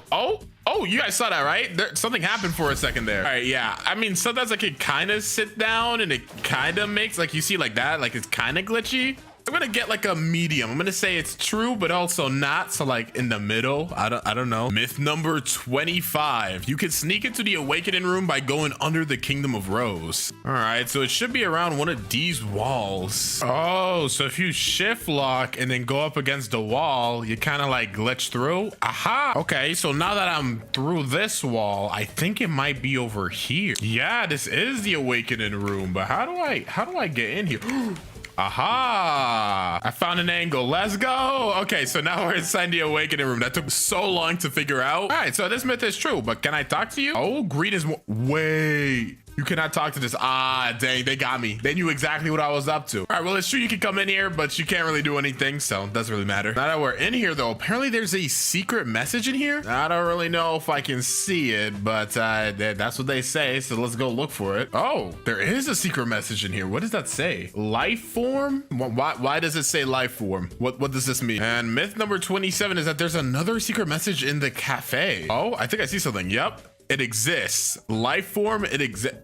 you guys saw that, right? Something happened for a second there. All right, yeah. I mean, sometimes I can kind of sit down and it kind of makes like you see like that, like it's kind of glitchy. I'm gonna get like a medium. I'm gonna say it's true, but also not. So like in the middle, I don't know. Myth number 25. You can sneak into the awakening room by going under the Kingdom of Rose. All right, so it should be around one of these walls. Oh, so if you shift lock and then go up against the wall, you kind of like glitch through. Aha. Okay, so now that I'm through this wall, I think it might be over here. Yeah, this is the awakening room, but how do I get in here? Aha! I found an angle. Let's go. Okay, so now we're inside the awakening room. That took so long to figure out. All right, so this myth is true, but can I talk to you? Oh, green is more. Wait. You cannot talk to this. Ah, dang, they got me. They knew exactly what I was up to. All right, well, it's true you can come in here, but you can't really do anything, so it doesn't really matter. Now that we're in here, though, apparently there's a secret message in here. I don't really know if I can see it, but that's what they say, so let's go look for it. Oh, there is a secret message in here. What does that say? Life form? Why does it say life form? What does this mean? And myth number 27 is that there's another secret message in the cafe. Oh, I think I see something. Yep. It exists. Life form, it exists.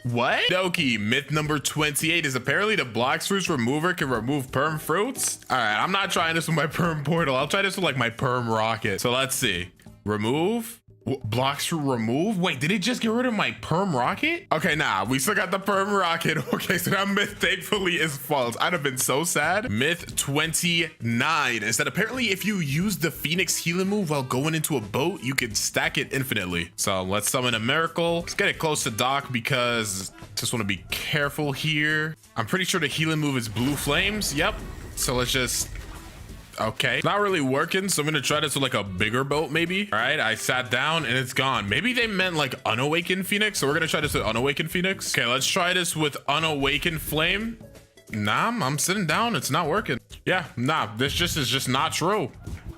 What? Doki, myth number 28 is apparently the Blox fruits remover can remove perm fruits. All right, I'm not trying this with my perm portal. I'll try this with like my perm rocket. So let's see. Remove. Blox fruit remove? Wait, did it just get rid of my perm rocket? Okay, nah, we still got the perm rocket. Okay, so that myth thankfully is false. I'd have been so sad. Myth 29 is that apparently if you use the Phoenix healing move while going into a boat, you can stack it infinitely. So let's summon a miracle. Let's get it close to Doc because just want to be careful here. I'm pretty sure the healing move is blue flames. Yep. So let's just... Okay, not really working, so I'm gonna try this with like a bigger boat maybe. All right, I sat down and it's gone. Maybe they meant like unawakened Phoenix, so we're gonna try this with unawakened Phoenix. Okay, let's try this with unawakened Flame. Nah, I'm sitting down, it's not working. Yeah, nah, this just is just not true.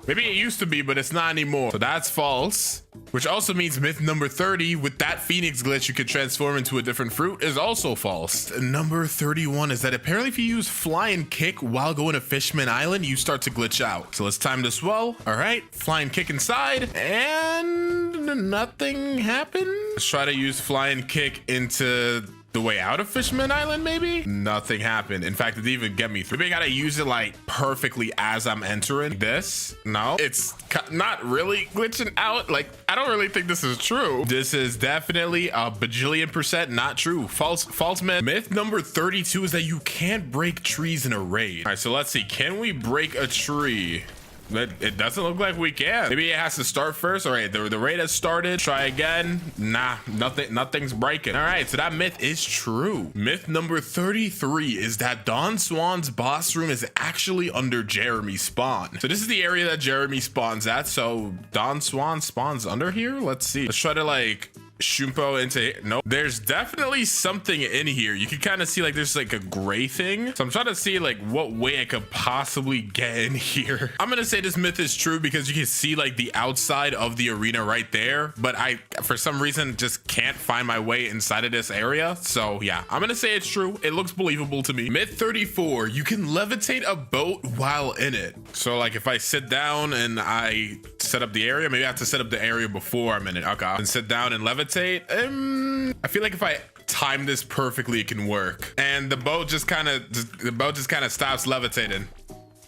Maybe it used to be, but it's not anymore. So that's false. Which also means myth number 30, with that Phoenix glitch, you could transform into a different fruit, is also false. And number 31 is that apparently if you use fly and kick while going to Fishman Island, you start to glitch out. So let's time this well. All right, fly and kick inside, and nothing happened. Let's try to use fly and kick into the way out of Fishman Island, maybe? Nothing happened. In fact, it didn't even get me through. Maybe I gotta use it like perfectly as I'm entering this. No, it's not really glitching out. Like, I don't really think this is true. This is definitely a bajillion% not true. False myth. Myth number 32 is that you can't break trees in a raid. All right, so let's see. Can we break a tree? It doesn't look like we can. Maybe it has to start first. All right, the raid has started. Try again. Nah, nothing's breaking. All right, so that myth is true. Myth number 33 is that Don Swan's boss room is actually under Jeremy's spawn. So this is the area that Jeremy spawns at. So Don Swan spawns under here. Let's see. Let's try to like Shumpo into no. There's definitely something in here. You can kind of see like there's like a gray thing. So I'm trying to see like what way I could possibly get in here. I'm gonna say this myth is true because you can see like the outside of the arena right there, but I for some reason just can't find my way inside of this area. So yeah, I'm gonna say it's true. It looks believable to me. Myth 34, you can levitate a boat while in it. So like if I sit down and I set up the area, maybe I have to set up the area before I'm in it. Okay, and sit down and levitate. I feel like if I time this perfectly, it can work. And the boat just kind of stops levitating.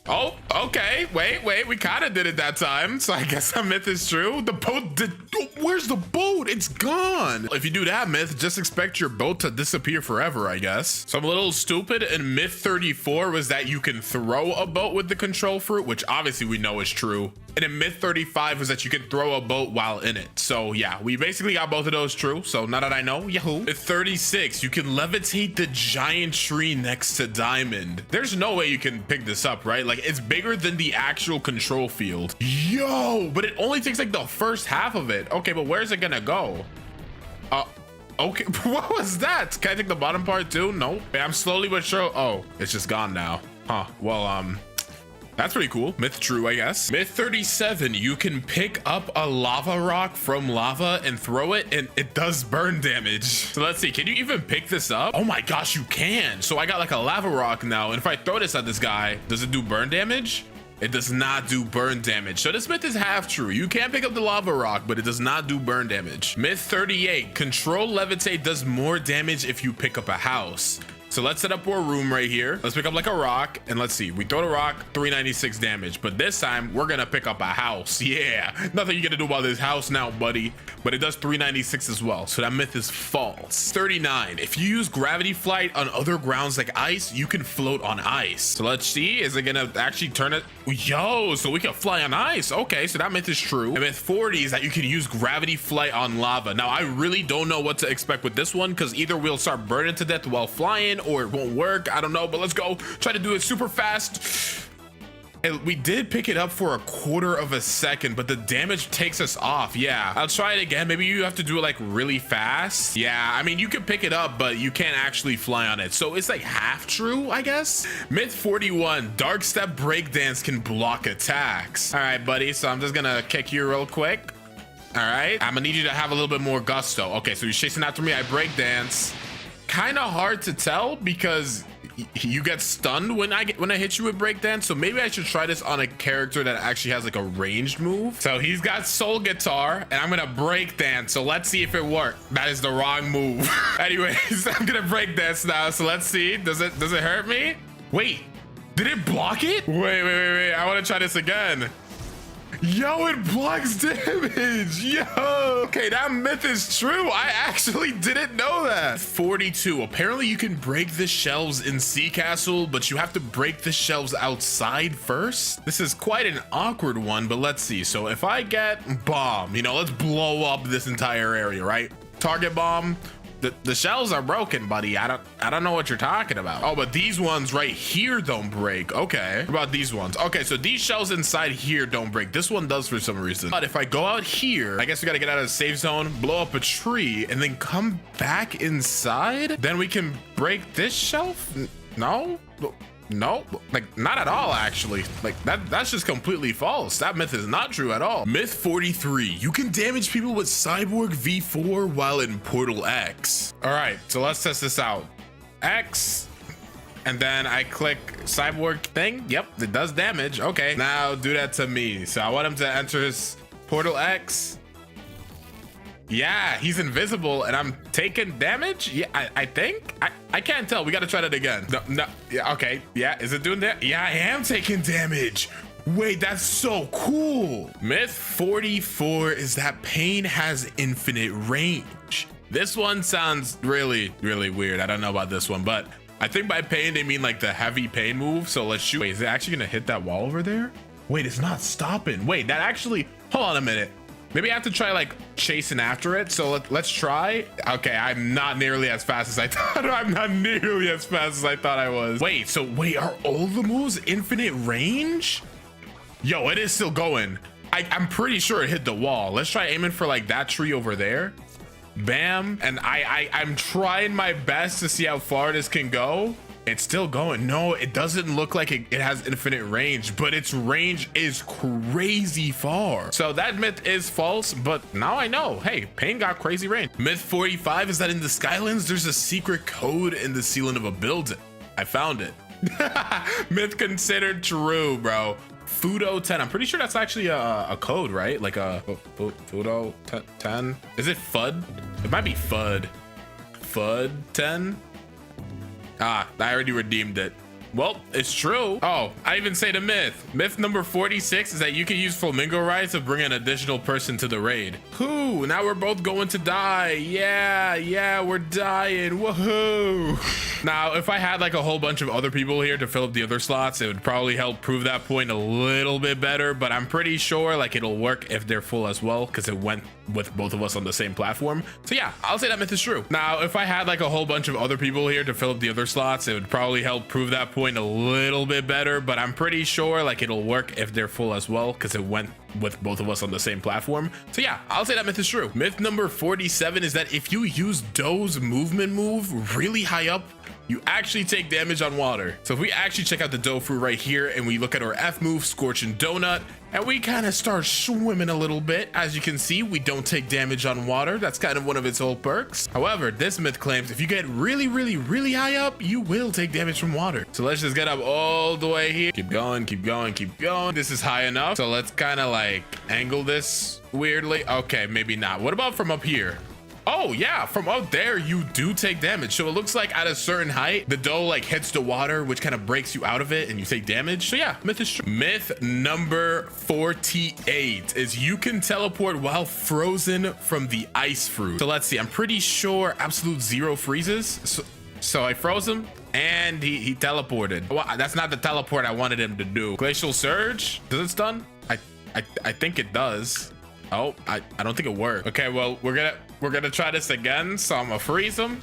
Oh, okay. Wait. We kind of did it that time. So I guess that myth is true. The boat did. Where's the boat? It's gone. If you do that myth, just expect your boat to disappear forever, I guess. So I'm a little stupid. And myth 34 was that you can throw a boat with the control fruit, which obviously we know is true. And then myth 35 was that you could throw a boat while in it. So yeah, we basically got both of those true. So now that I know, yahoo. Myth 36, you can levitate the giant tree next to Diamond. There's no way you can pick this up, right? Like it's bigger than the actual control field. Yo, but it only takes like the first half of it. Okay, but where's it gonna go? Okay, what was that? Can I take the bottom part too? No. I'm slowly but sure. Oh, it's just gone now. Huh, well, that's pretty cool. Myth true, I guess. Myth 37, you can pick up a lava rock from lava and throw it and it does burn damage. So let's see, can you even pick this up? Oh my gosh, you can. So I got like a lava rock now, and if I throw this at this guy, does it do burn damage? It does not do burn damage. So this myth is half true. You can pick up the lava rock, but it does not do burn damage. Myth 38, control levitate does more damage if you pick up a house. So let's set up our room right here. Let's pick up like a rock, and let's see. We throw the rock, 396 damage. But this time, we're gonna pick up a house. Yeah, nothing you gonna do about this house now, buddy. But it does 396 as well. So that myth is false. 39, if you use gravity flight on other grounds like ice, you can float on ice. So let's see, is it gonna actually turn it? Yo, so we can fly on ice. Okay, so that myth is true. And myth 40 is that you can use gravity flight on lava. Now, I really don't know what to expect with this one, because either we'll start burning to death while flying, or it won't work. I don't know, but let's go try to do it super fast. And we did pick it up for a quarter of a second, but the damage takes us off. Yeah, I'll try it again. Maybe you have to do it like really fast. Yeah, I mean, you can pick it up, but you can't actually fly on it. So it's like half true, I guess. Myth 41, dark step breakdance can block attacks. All right, buddy, so I'm just gonna kick you real quick. All right, I'm gonna need you to have a little bit more gusto. Okay, so you're chasing after me. I breakdance. Kind of hard to tell because you get stunned when I hit you with breakdance. So maybe I should try this on a character that actually has like a ranged move. So he's got soul guitar and I'm gonna breakdance. So let's see if it worked. That is the wrong move. Anyways, I'm gonna breakdance now. So let's see. Does it hurt me? Wait, did it block it? Wait. I want to try this again. Yo, it blocks damage. Yo, okay, that myth is true. I actually didn't know that. 42, apparently you can break the shelves in Sea Castle, but you have to break the shelves outside first. This is quite an awkward one, but let's see. So if I get bomb, let's blow up this entire area, right? Target bomb. The shells are broken, buddy. I don't know what you're talking about. Oh, but these ones right here don't break. Okay, what about these ones? Okay, so these shells inside here don't break. This one does for some reason. But if I go out here, I guess we gotta get out of the safe zone, blow up a tree, and then come back inside. Then we can break this shelf. No. Nope, like not at all actually. Like that's just completely false. That myth is not true at all. Myth 43, you can damage people with Cyborg V4 while in Portal X. All right, so let's test this out. X, and then I click Cyborg thing. Yep, it does damage. Okay, now do that to me. So I want him to enter his Portal X. Yeah, he's invisible and I'm taking damage. Yeah, I think I can't tell. We got to try that again. No, yeah, okay. Yeah, is it doing that? Yeah, I am taking damage. Wait, that's so cool. Myth 44 is that pain has infinite range. This one sounds really weird. I don't know about this one, but I think by pain they mean like the heavy pain move. So let's shoot. Wait, is it actually gonna hit that wall over there? Wait, it's not stopping. Wait, that actually, hold on a minute. Maybe I have to try like chasing after it. So let's try. Okay, I'm not nearly as fast as I thought. I'm not nearly as fast as I thought I was. Wait, so wait, are all the moves infinite range? Yo, it is still going. I'm pretty sure it hit the wall. Let's try aiming for like that tree over there. Bam. And I'm trying my best to see how far this can go. It's still going. No, it doesn't look like it has infinite range, but its range is crazy far. So that myth is false, but now I know. Hey, pain got crazy range. Myth 45 is that in the Skylands, there's a secret code in the ceiling of a building. I found it. Myth considered true, bro. Fudo 10. I'm pretty sure that's actually a code, right? Like a Fudo 10. Is it FUD? It might be FUD. FUD 10. Ah, I already redeemed it. Well, it's true. Oh, I even say the myth. Myth number 46 is that you can use flamingo rides to bring an additional person to the raid. Whoo, now we're both going to die. Yeah, we're dying. Woohoo. Now, if I had like a whole bunch of other people here to fill up the other slots, it would probably help prove that point a little bit better, but I'm pretty sure like it'll work if they're full as well, because it went with both of us on the same platform. So yeah, I'll say that myth is true. Now, if I had like a whole bunch of other people here to fill up the other slots, it would probably help prove that point a little bit better, but I'm pretty sure like it'll work if they're full as well, because it went with both of us on the same platform. So yeah, I'll say that myth is true. Myth number 47 is that if you use Doe's movement move really high up, you actually take damage on water. So if we actually check out the Doe fruit right here and we look at our F move, Scorching Donut, and we kind of start swimming a little bit, as you can see, we don't take damage on water. That's kind of one of its whole perks. However, this myth claims if you get really high up, you will take damage from water. So let's just get up all the way here. Keep going. This is high enough. So let's kind of like angle this weirdly. Okay, maybe not. What about from up here? Oh yeah, from up there you do take damage. So it looks like at a certain height the dough like hits the water, which kind of breaks you out of it and you take damage. So yeah, myth is true. Myth number 48 is you can teleport while frozen from the ice fruit. So let's see, I'm pretty sure Absolute Zero freezes. So I froze him and he teleported. Well, that's not the teleport I wanted him to do. Glacial Surge, does it stun? I think it does. Oh, I don't think it worked. Okay, well, we're gonna try this again. So I'm gonna freeze him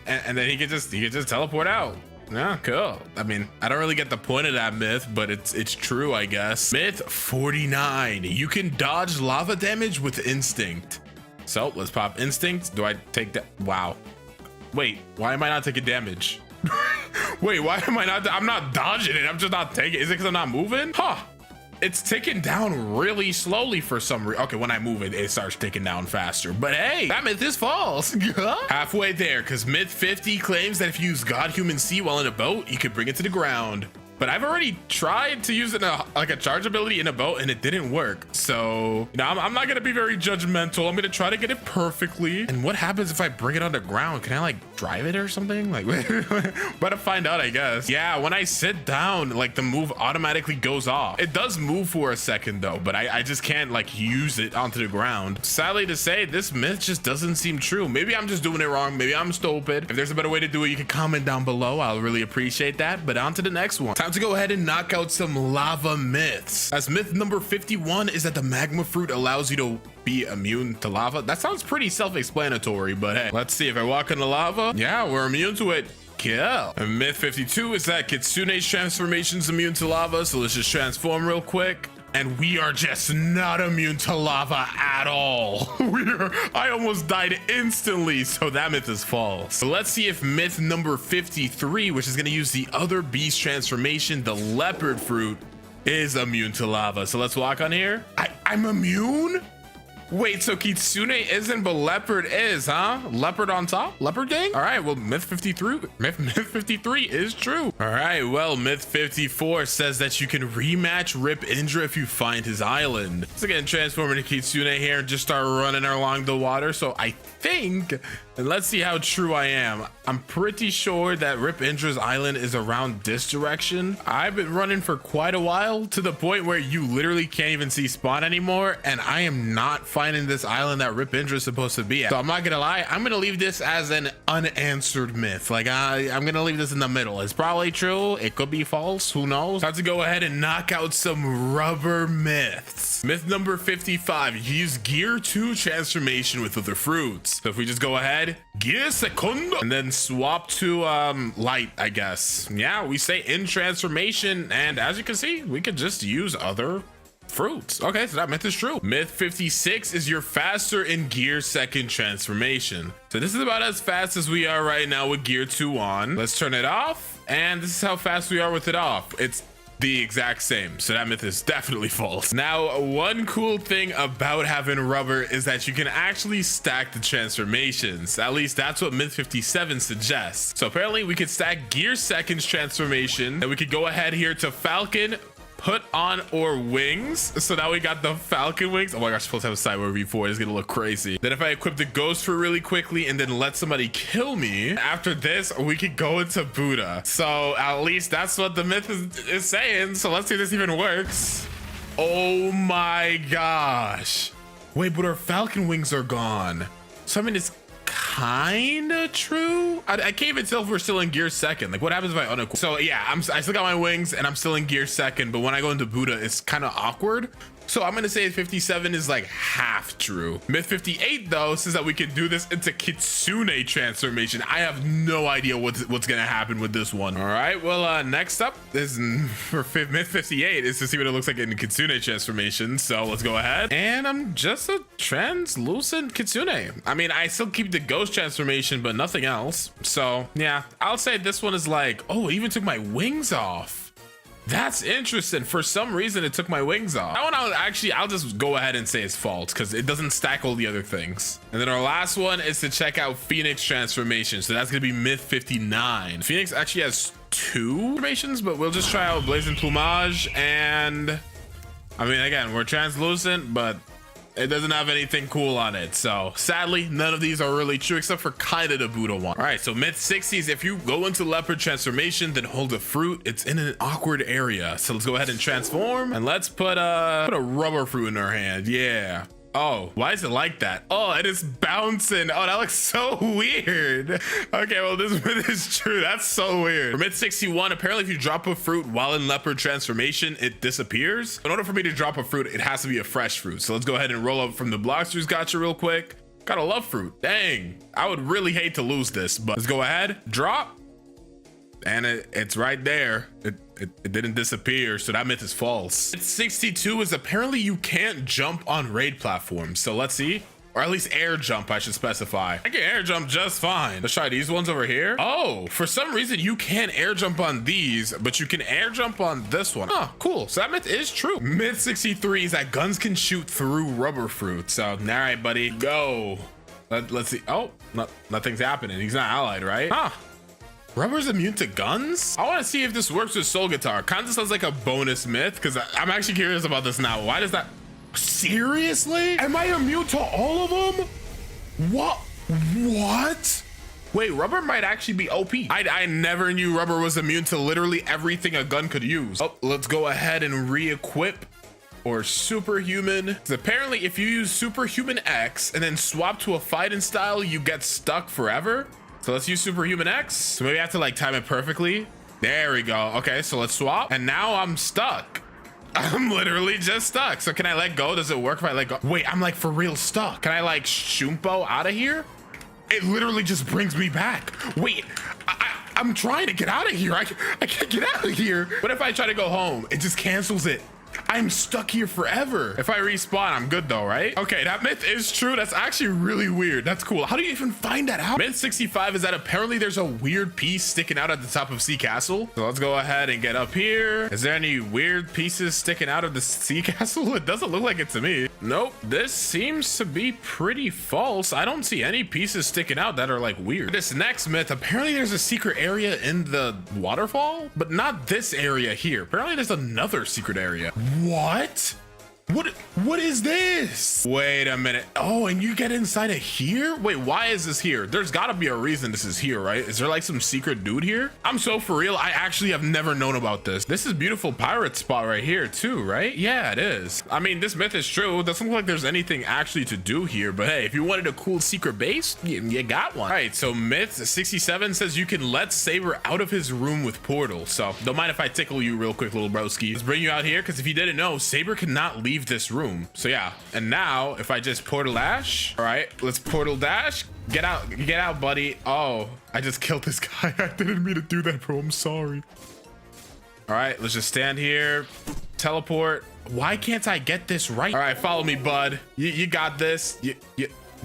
and then he can just teleport out. Yeah, cool. I mean, I don't really get the point of that myth, but it's true, I guess. Myth 49, you can dodge lava damage with instinct. So let's pop instinct. Do I take that? Wow. Wait, why am I not taking damage? Wait, why am I not? I'm not dodging it. I'm just not taking it. Is it because I'm not moving? Huh. It's ticking down really slowly for some reason. Okay, when I move it, it starts ticking down faster. But hey, that myth is false. Halfway there, because myth 50 claims that if you use Godhuman C while in a boat, you could bring it to the ground. But I've already tried to use it in like a charge ability in a boat and it didn't work. So, you know, I'm not going to be very judgmental. I'm going to try to get it perfectly. And what happens if I bring it on the ground? Can I like drive it or something? Like, but to find out, I guess. Yeah, when I sit down, like the move automatically goes off. It does move for a second though, but I just can't like use it onto the ground. Sadly to say, this myth just doesn't seem true. Maybe I'm just doing it wrong. Maybe I'm stupid. If there's a better way to do it, you can comment down below. I'll really appreciate that. But on to the next one. Time to go ahead and knock out some lava myths. As myth number 51 is that the magma fruit allows you to be immune to lava. That sounds pretty self-explanatory, but hey, let's see. If I walk in the lava, yeah, we're immune to it. Kill. And myth 52 is that Kitsune's transformation's immune to lava, so let's just transform real quick. And we are just not immune to lava at all. I almost died instantly, so that myth is false. So let's see if myth number 53, which is gonna use the other beast transformation, the leopard fruit, is immune to lava. So let's walk on here. I'm immune? Wait, so Kitsune isn't, but leopard is, huh? Leopard on top? Leopard gang? All right, well, myth 53 is true. All right, well, myth 54 says that you can rematch Rip Indra if you find his island. So again, transform into Kitsune here and just start running along the water. So I think, and let's see how true I am. I'm pretty sure that Rip Indra's island is around this direction. I've been running for quite a while, to the point where you literally can't even see spawn anymore, and I am not finding this island that Rip Indra is supposed to be at. So I'm not gonna lie, I'm gonna leave this as an unanswered myth. Like I'm gonna leave this in the middle. It's probably true, it could be false, who knows. Time to go ahead and knock out some rubber myths. Myth number 55, use gear 2 transformation with other fruits. So if we just go ahead, gear secondo, and then swap to light, I guess. Yeah, we say in transformation, and as you can see, we could just use other fruits. Okay, so that myth is true. Myth 56 is you're faster in gear 2nd transformation. So this is about as fast as we are right now with gear 2 on. Let's turn it off, and this is how fast we are with it off. It's the exact same, so that myth is definitely false. Now, one cool thing about having rubber is that you can actually stack the transformations. At least that's what myth 57 suggests. So apparently we could stack gear 2nd transformation, and we could go ahead here to Falcon, put on or wings. So now we got the Falcon wings. Oh my gosh, supposed to have a sideward V4. It's gonna look crazy. Then if I equip the ghost fruit really quickly and then let somebody kill me, after this, we could go into Buddha. So at least that's what the myth is saying. So let's see if this even works. Oh my gosh. Wait, but our Falcon wings are gone. So I mean, it's kinda true. I can't even tell if we're still in gear 2nd. Like, what happens if I unequip? So yeah, I still got my wings and I'm still in gear 2nd, but when I go into Buddha, it's kind of awkward. So I'm gonna say 57 is like half true. Myth 58 though says that we can do this into Kitsune transformation. I have no idea what's gonna happen with this one. All right, well, next up is for myth 58 is to see what it looks like in Kitsune transformation. So let's go ahead, and I'm just a translucent Kitsune. I mean, I still keep the ghost transformation, but nothing else. So yeah, I'll say this one is like, oh, it even took my wings off. That's interesting. For some reason, it took my wings off. That one, I'll just go ahead and say it's false because it doesn't stack all the other things. And then our last one is to check out Phoenix transformation. So that's gonna be myth 59. Phoenix actually has 2 transformations, but we'll just try out Blazing Plumage. And I mean, again, we're translucent, but it doesn't have anything cool on it. So sadly, none of these are really true except for kind of the Buddha one. All right, so myth 60 is if you go into leopard transformation, then hold a fruit, it's in an awkward area. So let's go ahead and transform, and let's put a rubber fruit in our hand. Yeah. Oh, why is it like that? Oh, it is bouncing. Oh, that looks so weird. Okay, well, this myth is true. That's so weird. For myth 61, apparently if you drop a fruit while in leopard transformation, it disappears. In order for me to drop a fruit, it has to be a fresh fruit. So let's go ahead and roll up from the Blox gotcha real quick. Gotta love fruit. Dang, I would really hate to lose this, but let's go ahead, drop. And it's right there. It didn't disappear, so that myth is false. Myth 62 is apparently you can't jump on raid platforms. So let's see, or at least air jump, I should specify. I can air jump just fine. Let's try these ones over here. Oh, for some reason you can't air jump on these, but you can air jump on this one. Oh, cool. So that myth is true. Myth 63 is that guns can shoot through rubber fruit. So all right, buddy, go. Let's see. Oh, nothing's happening. He's not allied, right? Huh. Rubber's immune to guns? I want to see if this works with soul guitar. Kind of sounds like a bonus myth, because I'm actually curious about this now. Why does that? Seriously? Am I immune to all of them? What? Wait, rubber might actually be OP. I never knew rubber was immune to literally everything a gun could use. Oh, let's go ahead and re-equip or Superhuman. So apparently if you use Superhuman X and then swap to a fighting style, you get stuck forever. So let's use Superhuman X. So maybe I have to like time it perfectly. There we go. Okay, so let's swap. And now I'm stuck. I'm literally just stuck. So can I let go? Does it work if I let go? Wait, I'm like for real stuck. Can I like Shumpo out of here? It literally just brings me back. Wait, I'm trying to get out of here. I can't get out of here. But if I try to go home, it just cancels it. I'm stuck here forever. If I respawn, I'm good though, right? Okay, that myth is true. That's actually really weird. That's cool. How do you even find that out? Myth 65 is that apparently there's a weird piece sticking out at the top of Sea Castle. So let's go ahead and get up here. Is there any weird pieces sticking out of the Sea Castle? It doesn't look like it to me. Nope. This seems to be pretty false. I don't see any pieces sticking out that are like weird. This next myth, apparently there's a secret area in the waterfall, but not this area here. Apparently there's another secret area. What? What is this? Wait a minute. Oh, and you get inside of here? Wait, why is this here? There's gotta be a reason this is here, right? Is there like some secret dude here? I'm so for real. I actually have never known about this. This is beautiful pirate spot right here too, right? Yeah, it is. I mean, this myth is true. It doesn't look like there's anything actually to do here, but hey, if you wanted a cool secret base, you got one. All right, so myth 67 says you can let Saber out of his room with portal. So don't mind if I tickle you real quick, little broski. Let's bring you out here, because if you didn't know, Saber cannot leave this room. So yeah, and now if I just portal dash, all right, let's portal dash. Get out, buddy. Oh, I just killed this guy. I didn't mean to do that, bro. I'm sorry. All right, let's just stand here, teleport. Why can't I get this right? All right, follow me, bud. You got this. You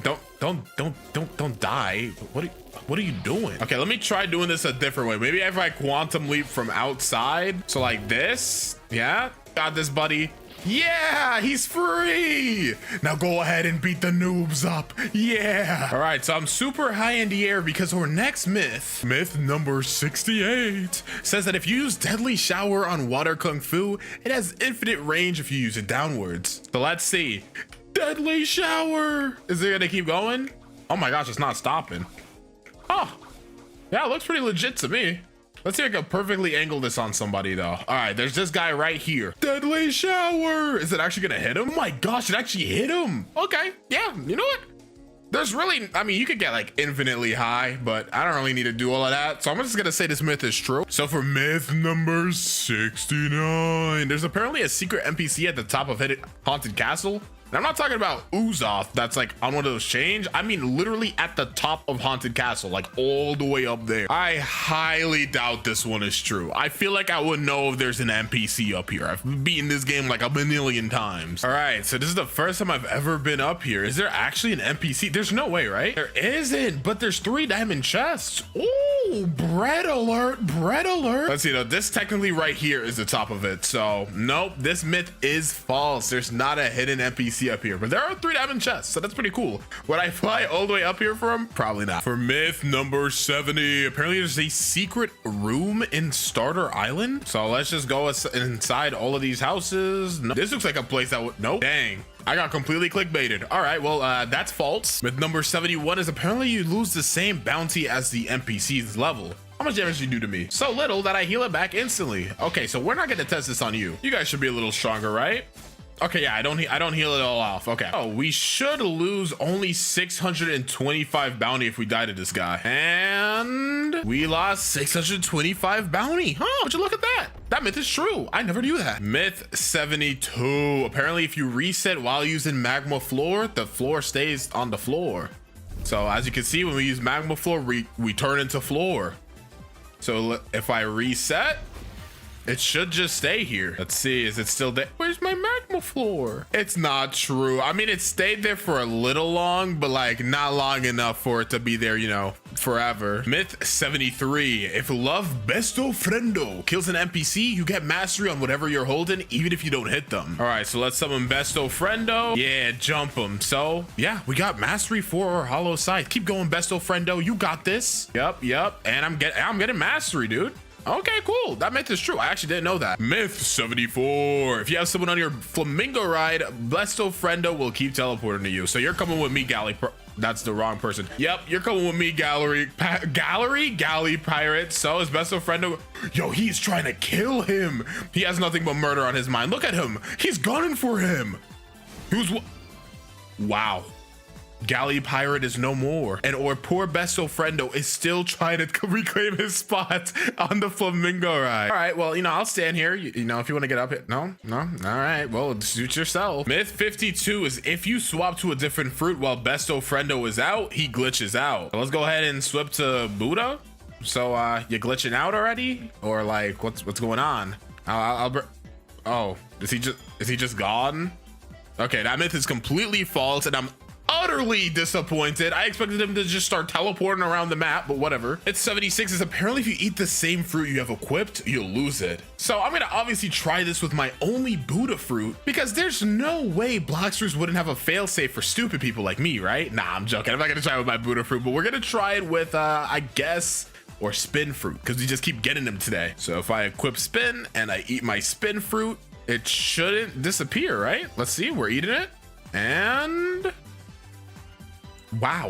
don't die. What are you doing? Okay, let me try doing this a different way. Maybe if I quantum leap from outside, so like this. Yeah, got this, buddy. Yeah, he's free. Now go ahead and beat the noobs up. Yeah. All right, so I'm super high in the air because our next myth number 68, says that if you use deadly shower on water kung fu, it has infinite range if you use it downwards. So let's see. Deadly shower. Is it gonna keep going? Oh my gosh, it's not stopping. Oh, yeah, it looks pretty legit to me. Let's see if I can perfectly angle this on somebody though. All right, there's this guy right here. Deadly shower. Is it actually gonna hit him? Oh my gosh, it actually hit him. Okay, yeah, you know what? There's really, I mean, you could get like infinitely high, but I don't really need to do all of that. So I'm just gonna say this myth is true. So for myth number 69, there's apparently a secret NPC at the top of Haunted Castle. And I'm not talking about Uzoth that's like on one of those chains. I mean literally at the top of Haunted Castle, like all the way up there. I highly doubt this one is true. I feel like I would know if there's an NPC up here. I've beaten this game like a million times. All right, so this is the first time I've ever been up here. Is there actually an NPC? There's no way, right? There isn't, but there's 3 diamond chests. Ooh, bread alert, bread alert. Let's see though, this technically right here is the top of it. So nope, this myth is false. There's not a hidden NPC up here, but there are 3 diamond chests, so that's pretty cool. Would I fly all the way up here for him? Probably not. For myth number 70, apparently there's a secret room in Starter Island. So let's just go inside all of these houses. No, this looks like a place that would, nope. Dang, I got completely clickbaited. All right, well, that's false. Myth number 71 is apparently you lose the same bounty as the NPC's level. How much damage do you do to me? So little that I heal it back instantly. Okay, so we're not gonna test this on you. You guys should be a little stronger, right? Okay, yeah, I don't heal it all off. Okay. Oh, we should lose only 625 bounty if we die to this guy. And we lost 625 bounty. Huh, would you look at that? That myth is true. I never knew that. Myth 72. Apparently, if you reset while using magma floor, the floor stays on the floor. So as you can see, when we use magma floor, we turn into floor. So if I reset, it should just stay here. Let's see, is it still there? Where's my magma floor? It's not true. I mean, it stayed there for a little long, but like not long enough for it to be there, you know, forever. Myth 73, if love besto friendo kills an NPC, you get mastery on whatever you're holding, even if you don't hit them. All right, so let's summon besto friendo. Yeah, jump them. So yeah, we got mastery for our hollow scythe. Keep going, besto friendo. You got this. Yep. And I'm getting mastery, dude. Okay, cool. That myth is true. I actually didn't know that. Myth 74. If you have someone on your flamingo ride, Besto Friendo will keep teleporting to you. So you're coming with me, Galley. That's the wrong person. Yep, you're coming with me, Galley Pirate. So is Besto Friendo. Yo, he's trying to kill him. He has nothing but murder on his mind. Look at him. He's gunning for him. He was. Wow. Galley Pirate is no more, and or poor Besto Friendo is still trying to reclaim his spot on the flamingo ride. All right, well, you know, I'll stand here. You know, if you want to get up here. No. All right, well, suit yourself. Myth 52 is if you swap to a different fruit while Besto Friendo is out, he glitches out. Let's go ahead and swap to Buddha. So you're glitching out already, or like what's going on? Oh, is he just gone? Okay, that myth is completely false, and I'm utterly disappointed. I expected him to just start teleporting around the map, but whatever. It's 76 is apparently if you eat the same fruit you have equipped, you'll lose it. So I'm gonna obviously try this with my only Buddha fruit, because there's no way Bloxers wouldn't have a failsafe for stupid people like me, right? Nah, I'm joking. I'm not gonna try it with my Buddha fruit, but we're gonna try it with, I guess, or spin fruit, because we just keep getting them today. So if I equip spin and I eat my spin fruit, it shouldn't disappear, right? Let's see, we're eating it, and wow.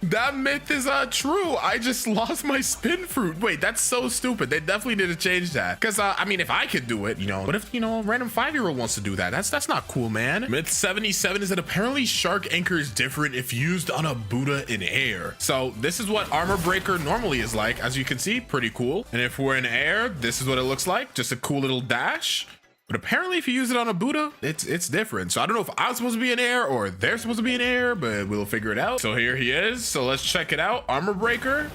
That myth is true. I just lost my spin fruit. Wait, that's so stupid. They definitely need to change that. Because I mean, if I could do it, you know, what if, you know, a random 5-year-old wants to do that? That's not cool, man. Myth 77 is that apparently shark anchor is different if used on a Buddha in air. So this is what armor breaker normally is like. As you can see, pretty cool. And if we're in air, this is what it looks like. Just a cool little dash. But apparently if you use it on a Buddha, it's different. So I don't know if I'm supposed to be in air or they're supposed to be in air, but we'll figure it out. So here he is. So let's check it out. Armor breaker.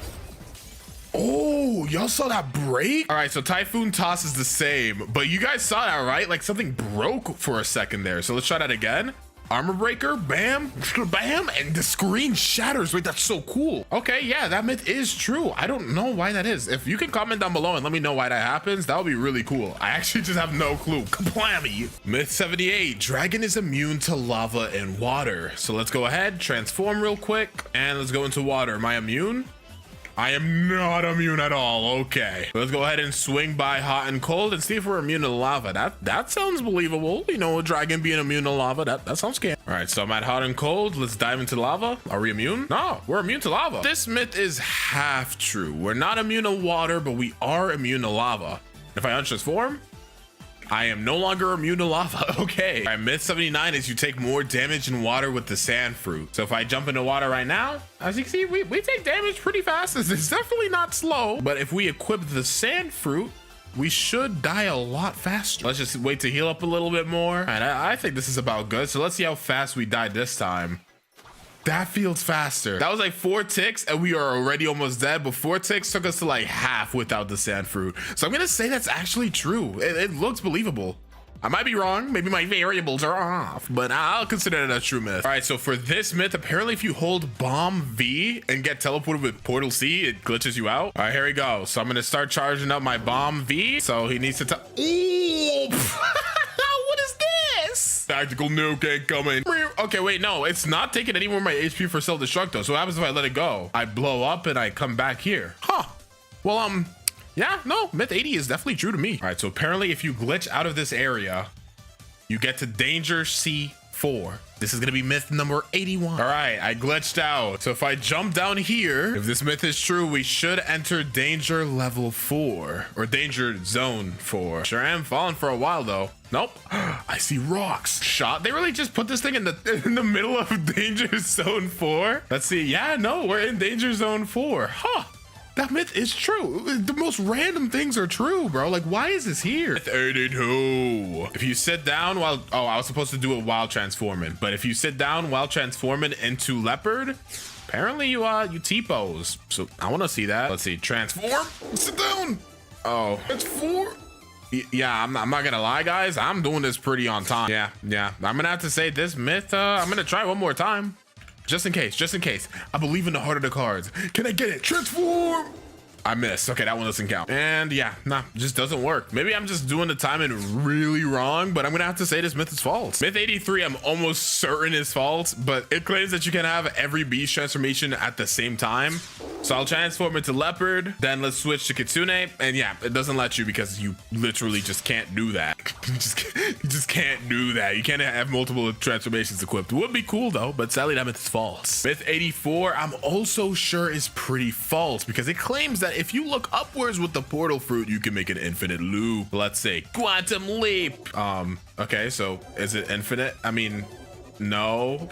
Oh, y'all saw that break? All right, so Typhoon Toss is the same, but you guys saw that, right? Like something broke for a second there. So let's try that again. Armor breaker, bam, bam, and the screen shatters. Wait, that's so cool. Okay, yeah, that myth is true. I don't know why that is. If you can comment down below and let me know why that happens, that would be really cool. I actually just have no clue. Kablammy. Myth 78, dragon is immune to lava and water. So let's go ahead, transform real quick, and let's go into water. Am I immune? I am not immune at all. Okay, let's go ahead and swing by hot and cold and see if we're immune to lava. That sounds believable. You know, a dragon being immune to lava, that sounds scary. All right, so I'm at hot and cold. Let's dive into lava. Are we immune? No, we're immune to lava. This myth is half true. We're not immune to water, but we are immune to lava. If I untransform, I am no longer immune to lava. Okay. All right, myth 79 is you take more damage in water with the sand fruit. So if I jump into water right now, as you can see, we take damage pretty fast. It's definitely not slow, but if we equip the sand fruit, we should die a lot faster. Let's just wait to heal up a little bit more. All right, I think this is about good. So let's see how fast we die this time. That feels faster. That was like 4 ticks and we are already almost dead, but 4 ticks took us to like half without the sand fruit. So I'm gonna say that's actually true. It looks believable. I might be wrong. Maybe my variables are off, but I'll consider it a true myth. All right, so for this myth, apparently if you hold bomb V and get teleported with portal C, it glitches you out. All right, here we go. So I'm gonna start charging up my bomb V. So he needs to ooh. What is this? Tactical nuke incoming. Okay, wait, no, it's not taking any more of my HP for self-destruct though. So what happens if I let it go? I blow up and I come back here. Huh. Well, yeah, no, myth 80 is definitely true to me. All right, so apparently if you glitch out of this area, you get to danger C4. This is gonna be myth number 81. All right, I glitched out. So if I jump down here, if this myth is true, we should enter danger level 4 or danger zone 4. Sure am falling for a while though. Nope. I see rocks. Shot. They really just put this thing in the middle of danger zone 4. Let's see. Yeah, no, we're in danger zone 4. Huh. That myth is true. The most random things are true, bro. Like, why is this here? Myth 82. If you sit down while, oh, I was supposed to do it while transforming, but if you sit down while transforming into leopard, apparently you T-pose. So I want to see that. Let's see. Transform. Sit down. Oh, it's 4. Yeah, I'm not gonna lie, guys. I'm doing this pretty on time. Yeah. I'm gonna have to say this myth. I'm gonna try one more time. Just in case. I believe in the heart of the cards. Can I get it? Transform! I missed. Okay, that one doesn't count. And yeah, nah, just doesn't work. Maybe I'm just doing the timing really wrong, but I'm gonna have to say this myth is false. Myth 83, I'm almost certain is false, but it claims that you can have every beast transformation at the same time. So I'll transform into leopard, then let's switch to kitsune, and yeah, it doesn't let you because you literally just can't do that. You just can't do that. You can't have multiple transformations equipped. Would be cool though, but sadly that myth is false. Myth 84, I'm also sure is pretty false because it claims that if you look upwards with the portal fruit, you can make an infinite loop. Let's say quantum leap. Okay, so is it infinite? I mean, no.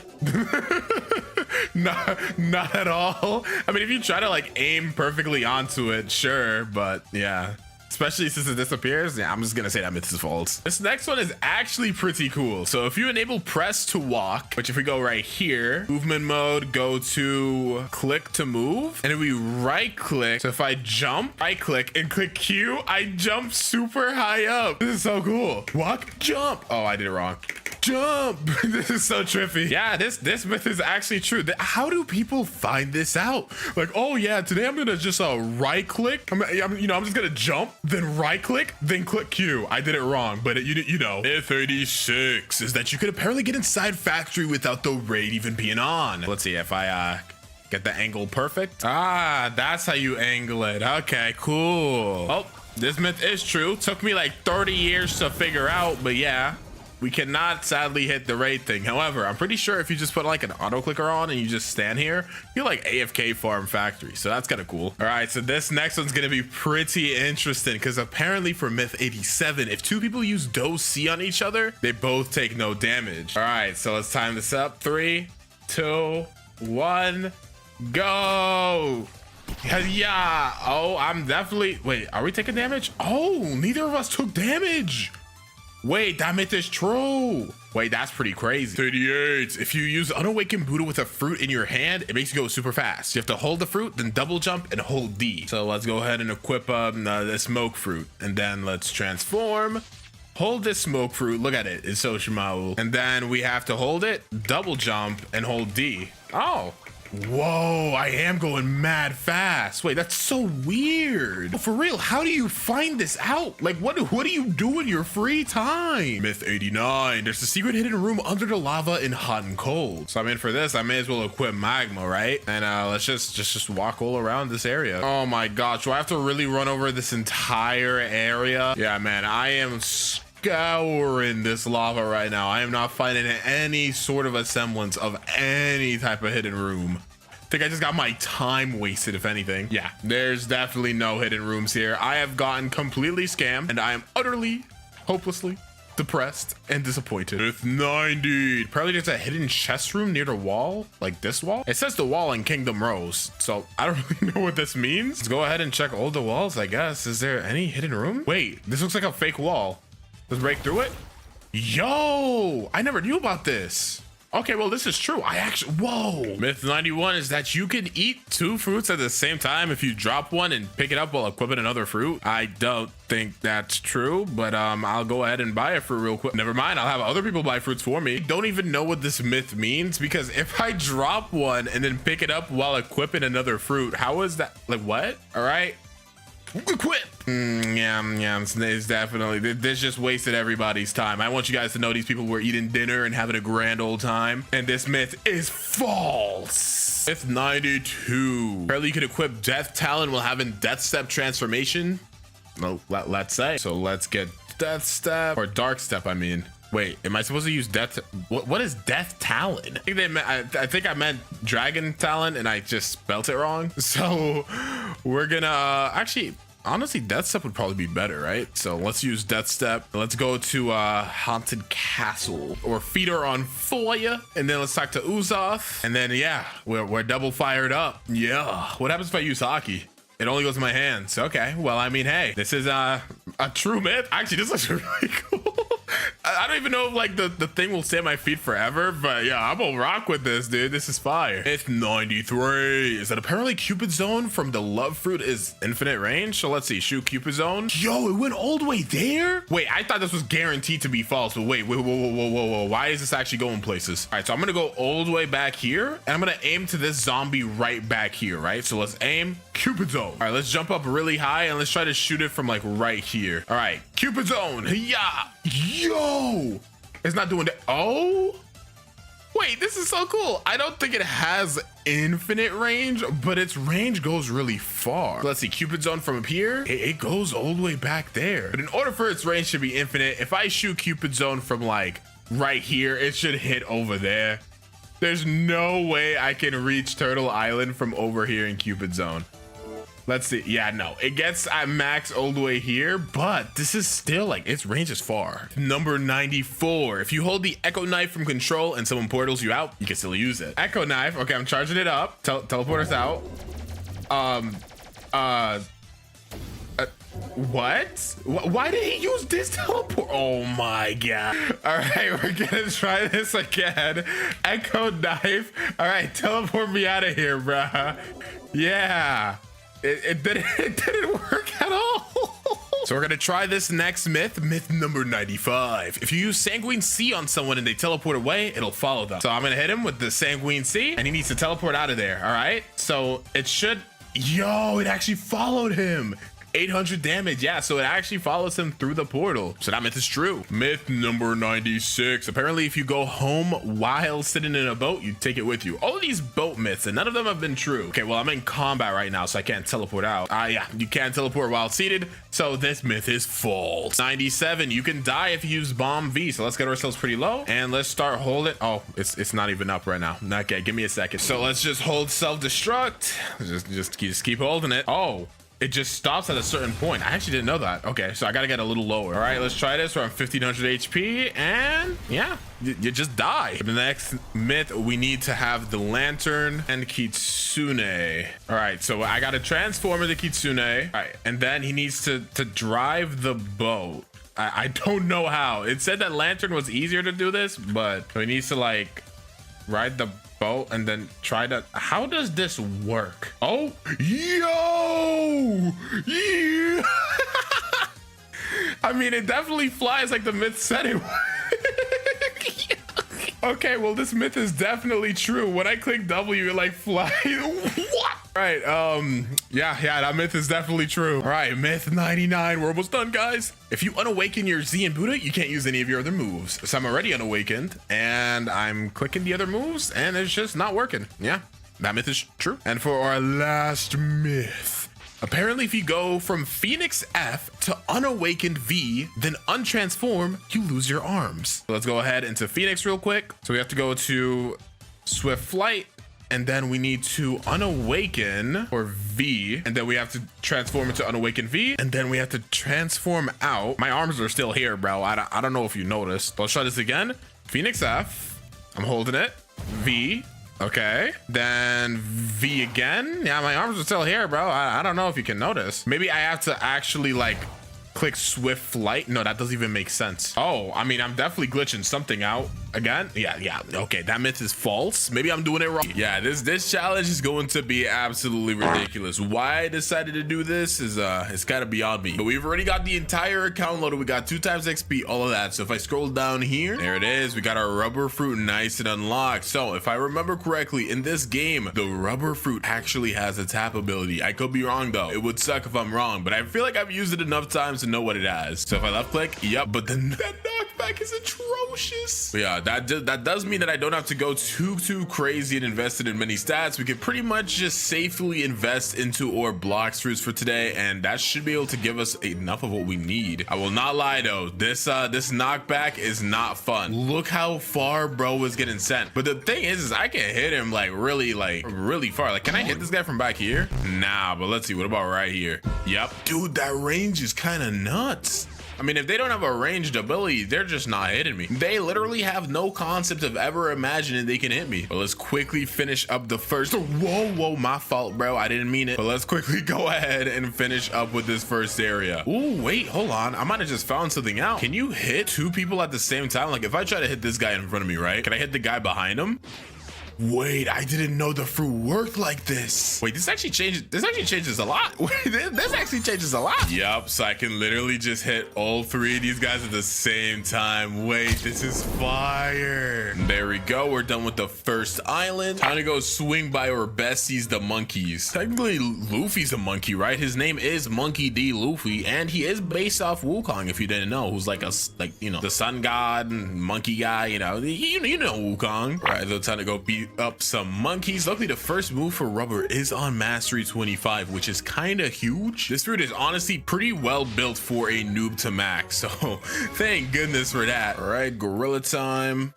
Not at all. I mean, if you try to like aim perfectly onto it, sure, but yeah. especially since it disappears. Yeah, I'm just gonna say that myth is false. This next one is actually pretty cool. So if you enable press to walk, which if we go right here, movement mode, go to click to move, and if we right click, so if I jump, right click and click Q, I jump super high up. This is so cool. Walk, jump. Oh, I did it wrong. Jump. This is so trippy. Yeah, this myth is actually true. How do people find this out? Like, oh yeah, today I'm gonna just right click. I'm just gonna jump, then right click, then click Q. I did it wrong, but you know. Myth 86 is that you could apparently get inside factory without the raid even being on. Let's see if I get the angle perfect. Ah, that's how you angle it. Okay, cool. Oh, this myth is true. Took me like 30 years to figure out, but yeah. We cannot sadly hit the raid thing. However, I'm pretty sure if you just put like an auto clicker on and you just stand here, you're like AFK farm factory. So that's kind of cool. All right, so this next one's gonna be pretty interesting because apparently for myth 87, if two people use dose C on each other, they both take no damage. All right, so let's time this up. 3, 2, 1, go. Yeah. Oh, I'm definitely. Wait, are we taking damage? Oh, neither of us took damage. Wait, that myth is true. Wait, that's pretty crazy. 38. If you use unawakened Buddha with a fruit in your hand, it makes you go super fast. You have to hold the fruit, then double jump and hold D. So let's go ahead and equip the smoke fruit, and then let's transform. Hold this smoke fruit. Look at it. It's so Shimau. And then we have to hold it, double jump, and hold D. Oh. Whoa, I am going mad fast. Wait, that's so weird. For real, how do you find this out? Like, what do you do in your free time? Myth 89, there's a secret hidden room under the lava in hot and cold. So I mean, for this, I may as well equip magma, right? And let's just walk all around this area. Oh my gosh, do I have to really run over this entire area? Yeah, man, I am scouring this lava right now. I am not finding any sort of a semblance of any type of hidden room. I think I just got my time wasted, if anything. Yeah, there's definitely no hidden rooms here. I have gotten completely scammed and I am utterly, hopelessly depressed and disappointed. Myth 90. Probably there's a hidden chest room near the wall, like this wall. It says the wall in Kingdom Rose, so I don't really know what this means. Let's go ahead and check all the walls, I guess. Is there any hidden room? Wait, this looks like a fake wall. Let's break through it. Yo, I never knew about this. Okay, well, this is true. Whoa. Myth 91 is that you can eat 2 fruits at the same time if you drop one and pick it up while equipping another fruit. I don't think that's true, but I'll go ahead and buy a fruit real quick. Never mind, I'll have other people buy fruits for me. I don't even know what this myth means because if I drop one and then pick it up while equipping another fruit, how is that? Like, what? All right. Equip. Yeah, it's definitely, this just wasted everybody's time. I want you guys to know these people were eating dinner and having a grand old time, and this myth is false. Myth 92. Apparently you can equip Death Talon while having Death Step transformation. No, let's say. So let's get Death Step, or Dark Step, I mean. Wait, am I supposed to use Death? What is Death Talon? I think I meant Dragon Talon and I just spelt it wrong. So we're gonna actually, honestly, Death Step would probably be better, right? So let's use Death Step. Let's go to Haunted Castle or Feeder on Foya, and then let's talk to Uzoth. And then yeah, we're double fired up. Yeah. What happens if I use Haki? It only goes in my hands. Okay. Well, I mean, hey, this is a true myth. Actually, this looks really cool. I don't even know if like the thing will stay on my feet forever, but yeah, I'm gonna rock with this, dude. This is fire. Myth 93 is that apparently Cupid Zone from the Love Fruit is infinite range. So let's see, shoot Cupid Zone. Yo, it went all the way there? Wait, I thought this was guaranteed to be false, but wait, whoa. Why is this actually going places? All right, so I'm gonna go all the way back here and I'm gonna aim to this zombie right back here, right? So let's aim Cupid Zone. All right, let's jump up really high and let's try to shoot it from like right here. All right, Cupid Zone. Yeah. Yo, it's not doing that. Oh, wait, this is so cool. I don't think it has infinite range, but its range goes really far. Let's see, Cupid Zone from up here, it goes all the way back there. But in order for its range to be infinite, if I shoot Cupid Zone from like right here, it should hit over there. There's no way I can reach Turtle Island from over here in Cupid Zone. Let's see. Yeah, no, it gets at max all the way here, but this is still like its range is far. Number 94. If you hold the Echo Knife from control and someone portals you out, you can still use it. Echo Knife. Okay, I'm charging it up. Teleport us out. What? Why did he use this teleport? Oh my god. All right, we're gonna try this again. Echo knife. All right, teleport me out of here, bruh. Yeah, it didn't work at all. So we're gonna try this next myth, myth number 95. If you use Sanguine Sea on someone and they teleport away, it'll follow them. So I'm gonna hit him with the Sanguine Sea and he needs to teleport out of there, all right? So it should, yo, it actually followed him. 800 damage, yeah, so it actually follows him through the portal. So that myth is true. Myth number 96. Apparently, if you go home while sitting in a boat, you take it with you. All of these boat myths, and none of them have been true. Okay, well, I'm in combat right now, so I can't teleport out. Yeah, you can't teleport while seated, so this myth is false. 97, you can die if you use Bomb V, so let's get ourselves pretty low, and let's start holding. Oh, it's not even up right now. Okay, give me a second. So let's just hold self-destruct. Just keep holding it. Oh. It just stops at a certain point. I actually didn't know that. Okay, so I gotta get a little lower. All right, let's try this. We're on 1500 HP, and yeah, you just die. For the next myth, we need to have the lantern and Kitsune. All right, so I gotta transform into Kitsune. All right, and then he needs to drive the boat. I don't know how. It said that lantern was easier to do this, but he needs to like ride the boat and then try to. How does this work? Oh, yo, yeah. I mean, it definitely flies like the myth said it would. Okay, well, this myth is definitely true. When I click W, it like flies. What? Right, yeah, that myth is definitely true. All right, myth 99, we're almost done, guys. If you unawaken your Z and Buddha, you can't use any of your other moves. So I'm already unawakened, and I'm clicking the other moves, and it's just not working. Yeah, that myth is true. And for our last myth, apparently if you go from Phoenix F to unawakened V, then untransform, you lose your arms. So let's go ahead into Phoenix real quick. So we have to go to Swift Flight, and then we need to unawaken or V, and then we have to transform into unawakened V, and then we have to transform out. My arms are still here, bro. I don't know if you noticed. Let's try this again. Phoenix F, I'm holding it. V, okay, then V again. Yeah, my arms are still here, bro. I don't know if you can notice. Maybe I have to actually like click Swift Flight. No, that doesn't even make sense. Oh, I mean, I'm definitely glitching something out again. Yeah, okay, that myth is false. Maybe I'm doing it wrong. Yeah, this challenge is going to be absolutely ridiculous. Why I decided to do this is it's kind of beyond me, but we've already got the entire account loaded. We got 2 times XP, all of that. So if I scroll down here, there it is. We got our rubber fruit nice and unlocked. So if I remember correctly, in this game, the rubber fruit actually has a tap ability. I could be wrong though. It would suck if I'm wrong, but I feel like I've used it enough times to know what it has. So if I left click, yep, but then that knockback is atrocious. But yeah, that does mean that I don't have to go too crazy and invested in many stats. We could pretty much just safely invest into our Blox fruits for today, and that should be able to give us enough of what we need. I will not lie though, this knockback is not fun. Look how far bro was getting sent. But the thing is I can hit him like really far. Like, can I hit this guy from back here? Nah, but let's see. What about right here? Yep, dude, that range is kind of nuts. I mean, if they don't have a ranged ability, they're just not hitting me. They literally have no concept of ever imagining they can hit me. But let's quickly finish up the first. Whoa, my fault, bro. I didn't mean it. But let's quickly go ahead and finish up with this first area. Ooh, wait, hold on. I might have just found something out. Can you hit 2 people at the same time? Like, if I try to hit this guy in front of me, right? Can I hit the guy behind him? Wait, I didn't know the fruit worked like this. Wait, this actually changes a lot. Wait, this actually changes a lot. Yup, so I can literally just hit all 3 of these guys at the same time. Wait, this is fire. There we go. We're done with the first island. Time to go swing by our besties, the monkeys. Technically, Luffy's a monkey, right? His name is Monkey D. Luffy, and he is based off Wukong, if you didn't know, who's like the sun god and monkey guy, you know Wukong. All right, so time to go beat up some monkeys. Luckily, the first move for rubber is on mastery 25, which is kind of huge. This fruit is honestly pretty well built for a noob to max, so thank goodness for that. All right, gorilla time.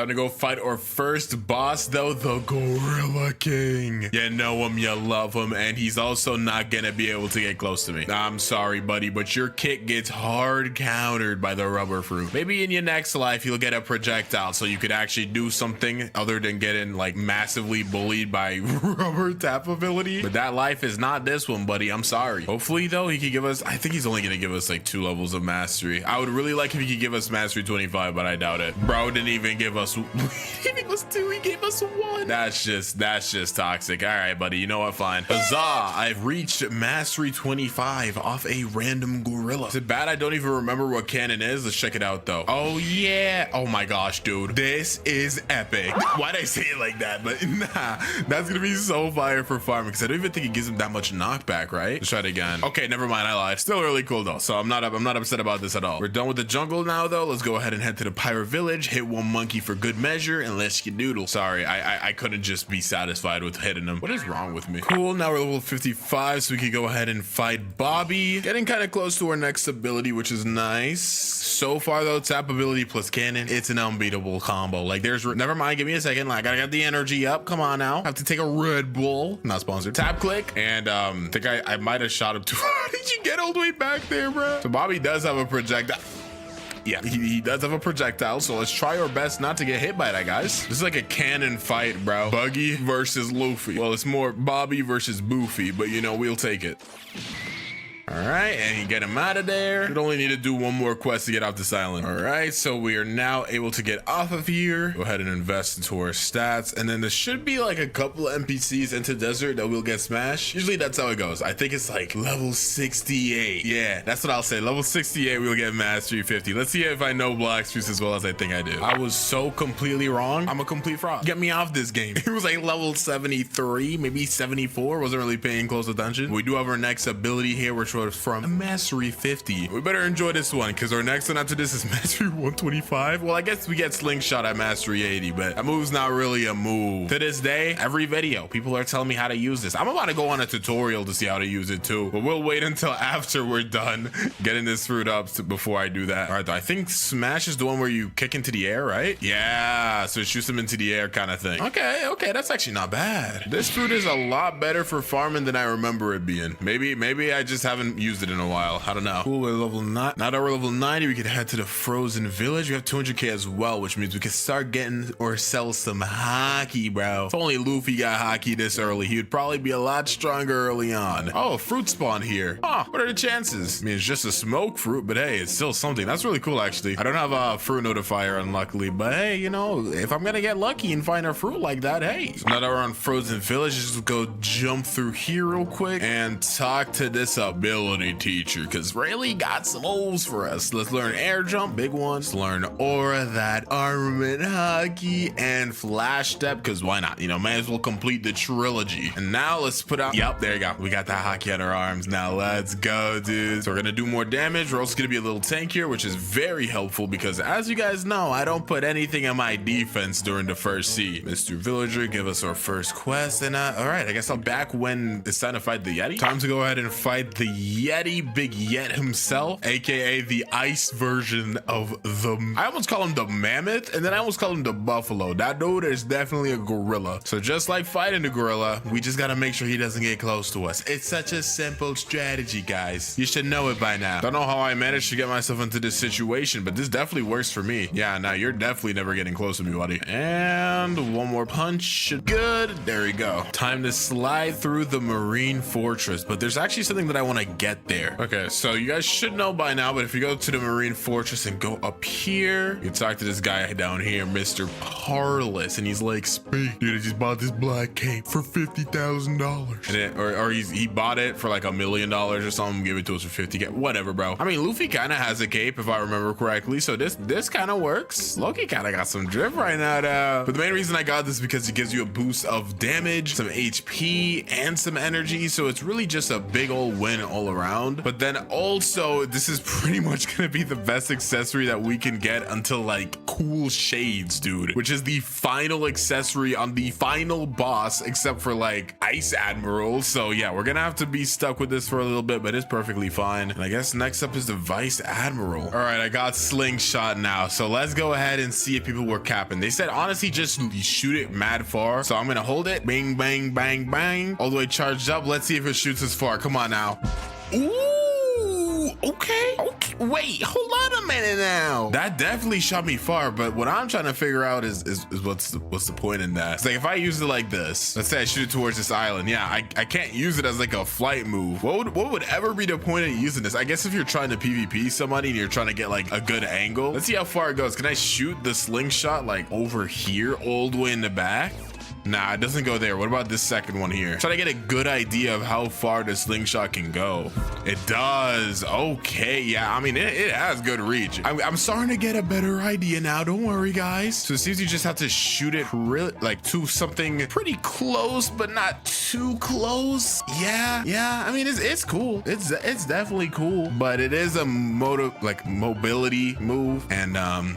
Time to go fight our first boss, though, the Gorilla King. You know him, you love him, and he's also not gonna be able to get close to me. I'm sorry, buddy, but your kick gets hard countered by the rubber fruit. Maybe in your next life, you'll get a projectile so you could actually do something other than getting like massively bullied by rubber tap ability. But that life is not this one, buddy. I'm sorry. Hopefully, though, he could give us, I think he's only gonna give us like 2 levels of mastery. I would really like if he could give us mastery 25, but I doubt it. Bro didn't even give us, he gave us 2, he gave us 1. That's just toxic. All right, buddy, you know what? Fine. Huzzah, I've reached mastery 25 off a random gorilla. Is it bad I don't even remember what cannon is? Let's check it out, though. Oh, yeah. Oh, my gosh, dude. This is epic. Why'd I say it like that? But nah, that's gonna be so fire for farming because I don't even think it gives him that much knockback, right? Let's try it again. Okay, never mind. I lied. Still really cool, though, so I'm not upset about this at all. We're done with the jungle now, though. Let's go ahead and head to the pirate village, hit 1 monkey for good measure, and let's skedoodle. Sorry, I couldn't just be satisfied with hitting him. What is wrong with me? Cool, now we're level 55, so we can go ahead and fight Bobby. Getting kind of close to our next ability, which is nice. So far, though, tap ability plus cannon, it's an unbeatable combo. Like, never mind, give me a second. Like, I gotta get the energy up. Come on now. I have to take a Red Bull. Not sponsored. Tap click, and I think I might have shot him too far. Did you get all the way back there, bro? So Bobby does have a projectile. Yeah, he does have a projectile, so let's try our best not to get hit by that, guys. This is like a cannon fight, bro. Buggy versus Luffy. Well, it's more Bobby versus Boofy, but you know, we'll take it. All right, and you get him out of there. We'd only need to do 1 more quest to get off this island. All right, so we are now able to get off of here. Go ahead and invest into our stats. And then there should be like a couple of NPCs into desert that will get smashed. Usually that's how it goes. I think it's like level 68. Yeah, that's what I'll say. Level 68, we'll get mastery 50. Let's see if I know Blox as well as I think I do. I was so completely wrong. I'm a complete fraud. Get me off this game. It was like level 73, maybe 74. Wasn't really paying close attention. We do have our next ability here, which from mastery 50. We better enjoy this one because our next one after this is mastery 125. Well, I guess we get slingshot at mastery 80, but that move's not really a move. To this day, every video, people are telling me how to use this. I'm about to go on a tutorial to see how to use it too, but we'll wait until after we're done getting this fruit up before I do that. All right, though, I think smash is the one where you kick into the air, right? Yeah, so it shoots them into the air kind of thing. Okay, that's actually not bad. This fruit is a lot better for farming than I remember it being. Maybe I just haven't used it in a while. I don't know. Cool, we're level 9. Now that we're level 90, we can head to the frozen village. We have 200k as well, which means we can start getting or sell some hockey, bro. If only Luffy got hockey this early, he would probably be a lot stronger early on. Oh, a fruit spawn here. Oh, what are the chances? I mean, it's just a smoke fruit, but hey, it's still something. That's really cool, actually. I don't have a fruit notifier, unluckily, but hey, you know, if I'm gonna get lucky and find a fruit like that, hey. So now that we're on frozen village, just go jump through here real quick and talk to this ability teacher, because Rayleigh got some moves for us. Let's learn air jump, big ones. Learn aura, that armament hockey, and flash step, because why not? You know, may as well complete the trilogy. And now let's put out, yep, there you go. We got that hockey on our arms. Now let's go, dude. So we're gonna do more damage. We're also gonna be a little tankier, which is very helpful because as you guys know, I don't put anything on my defense during the first sea. Mr. Villager, give us our first quest. And all right, I guess I'm back when it's time to fight the Yeti. Time to go ahead and fight the Yeti, Big Yet himself, aka the ice version of the, I almost call him the mammoth, and then I almost call him the buffalo. That dude is definitely a gorilla. So just like fighting the gorilla, we just gotta make sure he doesn't get close to us. It's such a simple strategy, guys. You should know it by now. Don't know how I managed to get myself into this situation, but this definitely works for me. Yeah, now you're definitely never getting close to me, buddy. And one more punch. Good. There we go. Time to slide through the marine fortress, but there's actually something that I want to get there. Okay, so you guys should know by now, but if you go to the marine fortress and go up here, you talk to this guy down here, Mr. Parlous, and he's like, "Speak, dude, I just bought this black cape for $50,000." Or he bought it for like $1 million or something, give it to us for 50k, whatever, bro. I mean, Luffy kind of has a cape if I remember correctly, so this kind of works. Loki kind of got some drip right now, though. But the main reason I got this is because it gives you a boost of damage, some HP, and some energy, so it's really just a big old win all all around. But then also, this is pretty much gonna be the best accessory that we can get until like cool shades, dude, which is the final accessory on the final boss, except for like Ice Admiral. So yeah, we're gonna have to be stuck with this for a little bit, but it's perfectly fine. And I guess next up is the Vice Admiral. All right, I got Slingshot now, so let's go ahead and see if people were capping. They said honestly just shoot it mad far, so I'm gonna hold it, bang bang bang bang, all the way charged up. Let's see if it shoots as far. Come on now. Ooh, okay. Wait, hold on a minute now. That definitely shot me far, but what I'm trying to figure out is what's the point in that? It's like if I use it like this, let's say I shoot it towards this island. Yeah, I can't use it as like a flight move. What would ever be the point of using this? I guess if you're trying to PvP somebody and you're trying to get like a good angle. Let's see how far it goes. Can I shoot the slingshot like over here, all the way in the back? Nah, it doesn't go there. What about this second one here? Try to get a good idea of how far the slingshot can go. It does. Okay, yeah, I mean, it has good reach. I'm starting to get a better idea now. Don't worry, guys. So it seems you just have to shoot it really like to something pretty close, but not too close. Yeah. I mean, it's cool. It's definitely cool, but it is a mobility move. And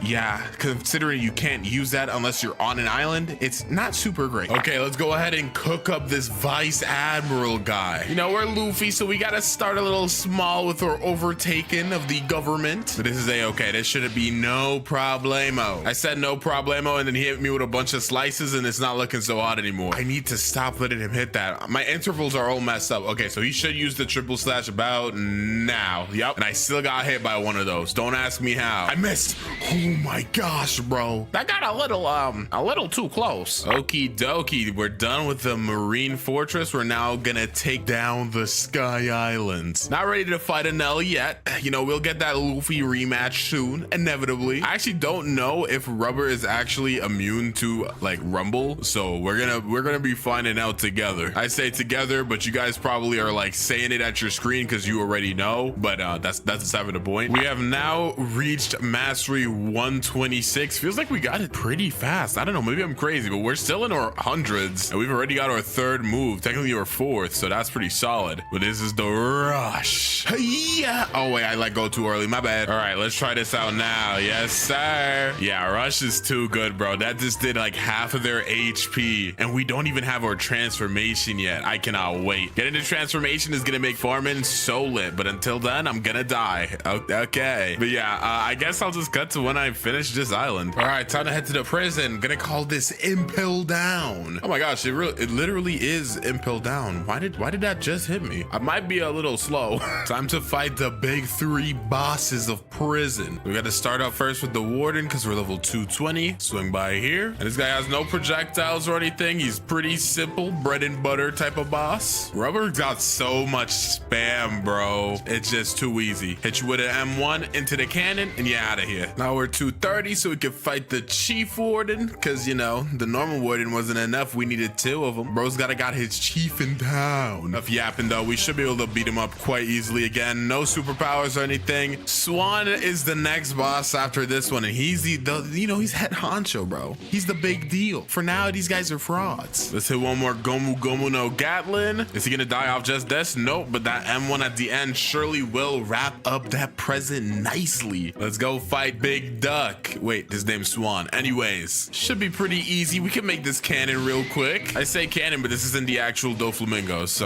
yeah, considering you can't use that unless you're on an island, it's not super great. Okay, let's go ahead and cook up this Vice Admiral guy. You know, we're Luffy, so we gotta start a little small with our overtaking of the government. But this is a-okay. This shouldn't be no problemo. I said no problemo, and then he hit me with a bunch of slices, and it's not looking so hot anymore. I need to stop letting him hit that. My intervals are all messed up. Okay, so he should use the triple slash about now. Yep, and I still got hit by one of those. Don't ask me how. I missed. Oh my gosh, bro. That got a little too close. Okie dokie, we're done with the Marine Fortress. We're now gonna take down the Sky Islands. Not ready to fight Anel yet. You know, we'll get that Luffy rematch soon, inevitably. I actually don't know if Rubber is actually immune to like Rumble, so we're gonna be finding out together. I say together, but you guys probably are like saying it at your screen because you already know. But that's beside the point. We have now reached Mastery 126. Feels like we got it pretty fast. I don't know, maybe I'm crazy, but we're still in our hundreds, and we've already got our third move, technically our fourth, so that's pretty solid. But this is the rush. Yeah. Oh wait, I let go too early, my bad. All right, let's try this out now. Yes sir. Yeah, rush is too good, bro. That just did like half of their HP, and we don't even have our transformation yet. I cannot wait. Getting the transformation is gonna make farming so lit, but until then I'm gonna die. Okay, but yeah, I guess I'll just cut to when I finish this island. All right, time to head to the prison. Gonna call this Impel Down. Oh my gosh, it literally is Impel Down. Why did that just hit me? I might be a little slow. Time to fight the big three bosses of prison. We got to start out first with the Warden because we're level 220. Swing by here, and this guy has no projectiles or anything. He's pretty simple, bread and butter type of boss. Rubber got so much spam, bro. It's just too easy. Hit you with an M1 into the cannon, and you're out of here. Now we're 230, so we can fight the Chief Warden because, you know, the normal Warden wasn't enough. We needed two of them. Bro's got his chief in town. Enough yapping though. We should be able to beat him up quite easily again. No superpowers or anything. Swan is the next boss after this one, and he's the you know, he's head honcho, bro. He's the big deal. For now, these guys are frauds. Let's hit one more Gomu Gomu no Gatlin. Is he gonna die off just this? Nope, but that M1 at the end surely will wrap up that present nicely. Let's go fight Big Duck. Wait, his name's Swan. Anyways, should be pretty easy. We can make this cannon real quick. I say cannon, but this isn't the actual Doflamingo, so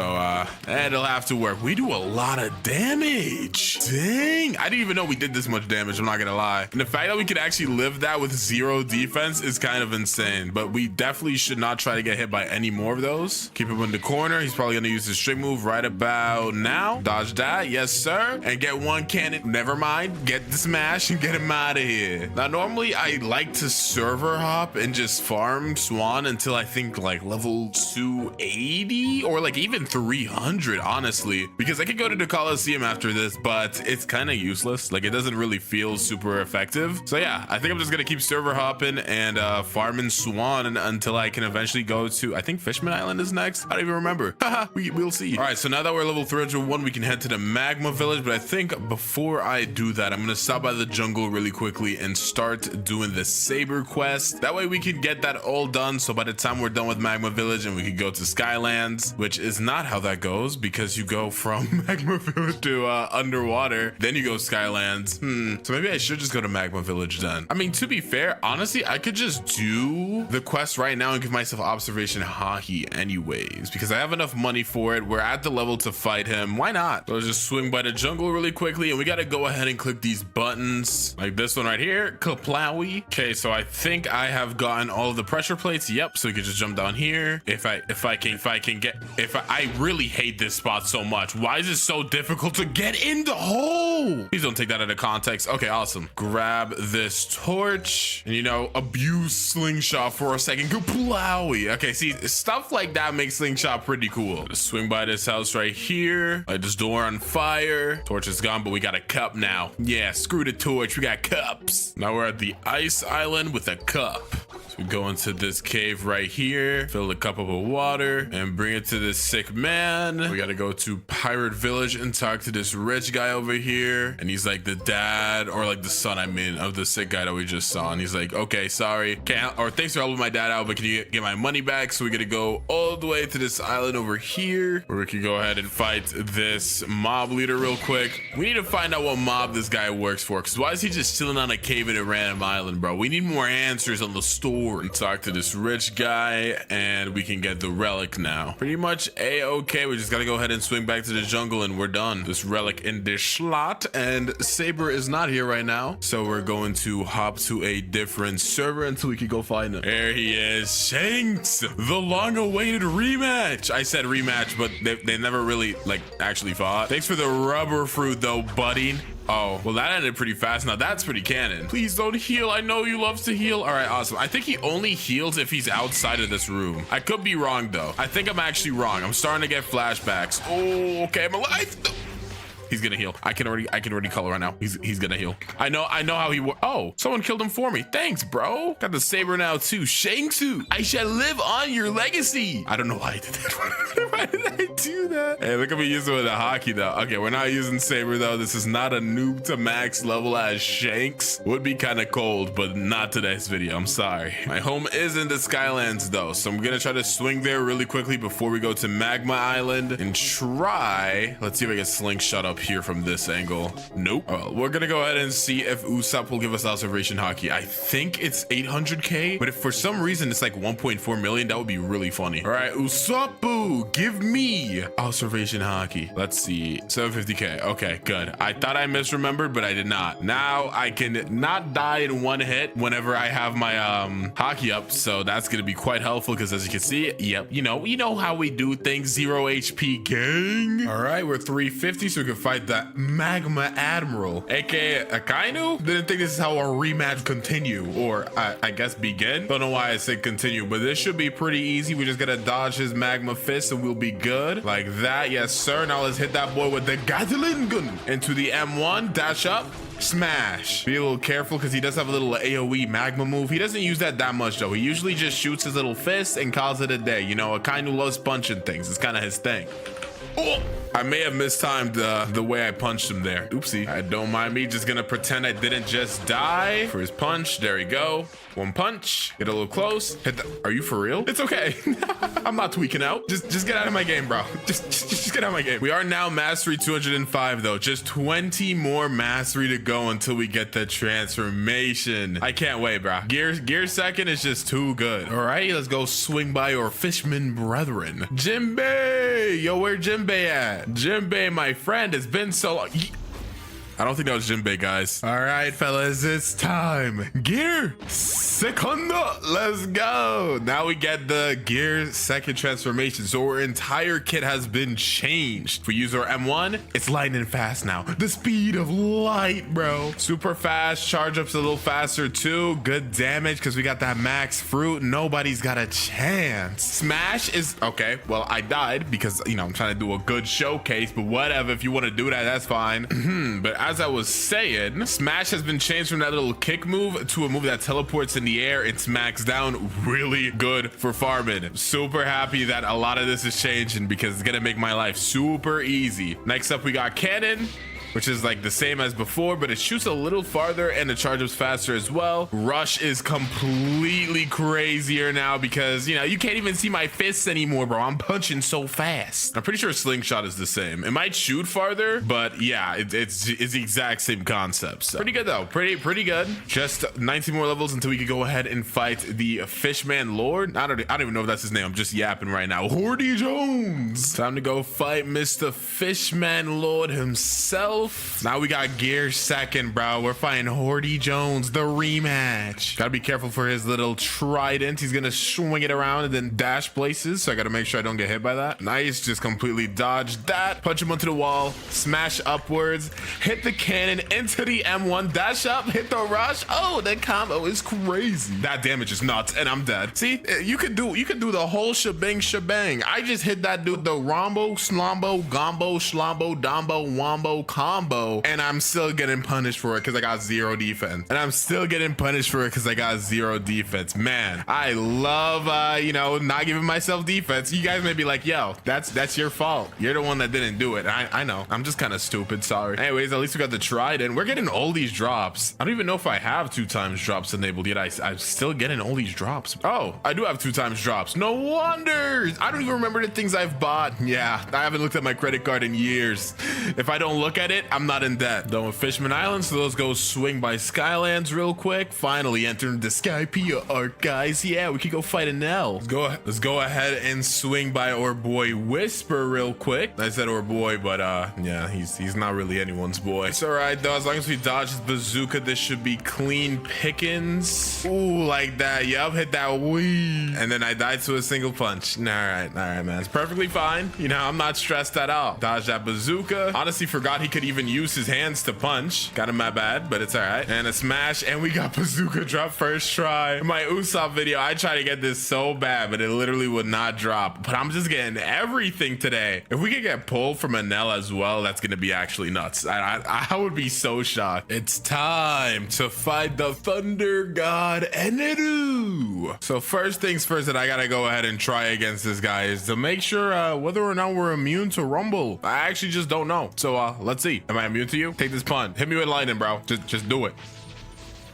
it'll have to work. We do a lot of damage. Dang, I didn't even know we did this much damage, I'm not gonna lie. And the fact that we could actually live that with 0 defense is kind of insane, but we definitely should not try to get hit by any more of those. Keep him in the corner. He's probably gonna use his string move right about now. Dodge that, yes sir, and get one cannon. Never mind, get the smash and get him out of here. Now normally I like to server hop and just farm Swan until I think like level 280 or like even 300, honestly, because I could go to the Coliseum after this, but it's kind of useless. Like, it doesn't really feel super effective. So yeah, I think I'm just gonna keep server hopping and farming Swan until I can eventually go to, I think Fishman Island is next. I don't even remember. We'll see. All right, so now that we're level 301, we can head to the Magma Village, but I think before I do that, I'm gonna stop by the jungle really quickly and start doing the Saber quest. That way we can get that all done, so by the time we're done with Magma Village and we could go to Skylands, which is not how that goes because you go from Magma Village to underwater, then you go Skylands. So maybe I should just go to Magma Village then. I mean, to be fair, honestly, I could just do the quest right now and give myself observation hockey anyways, because I have enough money for it. We're at the level to fight him. Why not? Let's just swing by the jungle really quickly, and we got to go ahead and click these buttons like this one right here, Kaplowy. Okay, so I think I have gotten all of the pressure plates. Yep, so we can just jump down here. I really hate this spot so much. Why is it so difficult to get in the hole? Please don't take that out of context. Okay, awesome. Grab this torch and, you know, abuse slingshot for a second. Kaplowy. Okay, see, stuff like that makes slingshot pretty cool. Just swing by this house right here. Light this door on fire. Torch is gone, but we got a cup now. Yeah, screw the torch. We got cups. Now we're at the ice island with a cup. We go into this cave right here, fill the cup up with water, and bring it to this sick man. We gotta go to Pirate Village and talk to this rich guy over here. And he's like the dad, or like the son, I mean, of the sick guy that we just saw. And he's like, okay, sorry. Thanks for helping my dad out, but can you get my money back? So we gotta go all the way to this island over here, where we can go ahead and fight this mob leader real quick. We need to find out what mob this guy works for, because why is he just chilling on a cave in a random island, bro? We need more answers on the story. And talk to this rich guy, and we can get the relic now. Pretty much a-okay. We just gotta go ahead and swing back to the jungle, and we're done. This relic in this slot, and Saber is not here right now, so we're going to hop to a different server until we can go find him. There he is, Shanks, the long-awaited rematch. I said rematch, but they never really like actually fought. Thanks for the rubber fruit though, buddy. Oh, well, that ended pretty fast. Now that's pretty canon. Please don't heal. I know you loves to heal. All right, awesome. I think he only heals if he's outside of this room. I could be wrong though. I think I'm actually wrong. I'm starting to get flashbacks. Oh, okay, I'm alive. He's gonna heal. I can already color right now. He's gonna heal. I know how he works. Oh, someone killed him for me. Thanks, bro. Got the saber now too. Shangsu, I shall live on your legacy. I don't know why I did that. Why did I do that? Hey, look at me using it with a hockey though. Okay, we're not using saber though. This is not a noob to max level as Shanks. Would be kind of cold, but not today's video. I'm sorry. My home is in the Skylands though, so I'm gonna try to swing there really quickly before we go to Magma Island and try. Let's see if I can slingshot up here from this angle. Nope. Well, we're gonna go ahead and see if Usopp will give us observation hockey. I think it's 800k, but if for some reason it's like 1.4 million, that would be really funny. All right, Usopp, give me observation hockey. Let's see, 750k. Okay, good. I thought I misremembered, but I did not. Now I can not die in one hit whenever I have my hockey up, so that's gonna be quite helpful because as you can see, yep, you know how we do things. 0 HP gang. All right, we're 350, so we can fight that Magma Admiral, aka Akainu. Didn't think this is how our rematch continue, or I guess begin. Don't know why I said continue, but this should be pretty easy. We just gotta dodge his magma fist and we'll be good. Like that, yes sir. Now let's hit that boy with the Godhuman gun into the M1, dash up, smash. Be a little careful because he does have a little AoE magma move. He doesn't use that much though. He usually just shoots his little fist and calls it a day. You know, Akainu loves punching things. It's kind of his thing. Oh, I may have mistimed the way I punched him there. Oopsie. Don't mind me. Just gonna pretend I didn't just die for his punch. There we go. One punch. Get a little close. Hit the. Are you for real? It's okay. I'm not tweaking out. Just get out of my game, bro. Just get out of my game. We are now mastery 205 though. Just 20 more mastery to go until we get the transformation. I can't wait, bro. Gear second is just too good. All right, let's go swing by your fishman brethren. Jinbei, yo, where Jinbei at? Jinbei, my friend, it's been so long. I don't think that was Jinbei, guys. All right, fellas, it's time. Gear second, let's go. Now we get the gear second transformation. So our entire kit has been changed. If we use our M1, it's lightning fast now. The speed of light, bro. Super fast, charge up's a little faster too. Good damage because we got that max fruit. Nobody's got a chance. Smash is, okay, well, I died because, you know, I'm trying to do a good showcase, but whatever. If you want to do that, that's fine. But as I was saying, Smash has been changed from that little kick move to a move that teleports in the air and smacks down. Really good for farming. Super happy that a lot of this is changing because it's gonna make my life super easy. Next up, we got Cannon. which is like the same as before, but it shoots a little farther and the charge ups faster as well. Rush is completely crazier now because, you know, you can't even see my fists anymore, bro. I'm punching so fast. I'm pretty sure slingshot is the same. It might shoot farther, but yeah, it's the exact same concept. So pretty good though. Pretty good. Just 19 more levels until we could go ahead and fight the Fishman Lord. I don't even know if that's his name. I'm just yapping right now. Hordy Jones. Time to go fight Mr. Fishman Lord himself. Now we got gear second, bro. We're fighting Hordy Jones, the rematch. Gotta be careful for his little trident. He's gonna swing it around and then dash places, so I gotta make sure I don't get hit by that. Nice, just completely dodged that. Punch him onto the wall, smash upwards, hit the cannon into the M1, dash up, hit the rush. Oh, that combo is crazy. That damage is nuts, and I'm dead. See, you could do the whole shebang. I just hit that dude the rombo, slombo, gombo, shlombo, dombo, wombo combo, and I'm still getting punished for it because I got 0 defense. Man, I love you know, not giving myself defense. You guys may be like, yo, that's your fault. You're the one that didn't do it. I know. I'm just kind of stupid. Sorry. Anyways, at least we got the trident. We're getting all these drops. I don't even know if I have 2x drops enabled yet. I'm still getting all these drops. Oh, I do have 2x drops. No wonder. I don't even remember the things I've bought. Yeah, I haven't looked at my credit card in years. If I don't look at it, I'm not in debt. Done with Fishman Island, so let's go swing by Skylands real quick. Finally entering the Skypea arc, guys. Yeah, we can go fight an L. Let's go ahead and swing by our boy Whisper real quick. I said our boy, but yeah, he's not really anyone's boy. It's all right though, as long as we dodge his bazooka, this should be clean pickings. Ooh, like that. Yup, hit that wee, and then I died to a single punch. All right, man, it's perfectly fine. You know, I'm not stressed at all. Dodge that bazooka. Honestly, forgot he could even use his hands to punch. Got him, my bad, but it's all right. And a smash, and we got bazooka drop first try. In my Usopp video, I tried to get this so bad, but it literally would not drop. But I'm just getting everything today. If we could get pulled from an L as well, that's gonna be actually nuts. I would be so shocked. It's time to fight the Thunder God Eneru. So first things first that I gotta go ahead and try against this guy is to make sure whether or not we're immune to Rumble. I actually just don't know. So let's see. Am I immune to you? Take this pun. Hit me with lightning, bro. Just do it.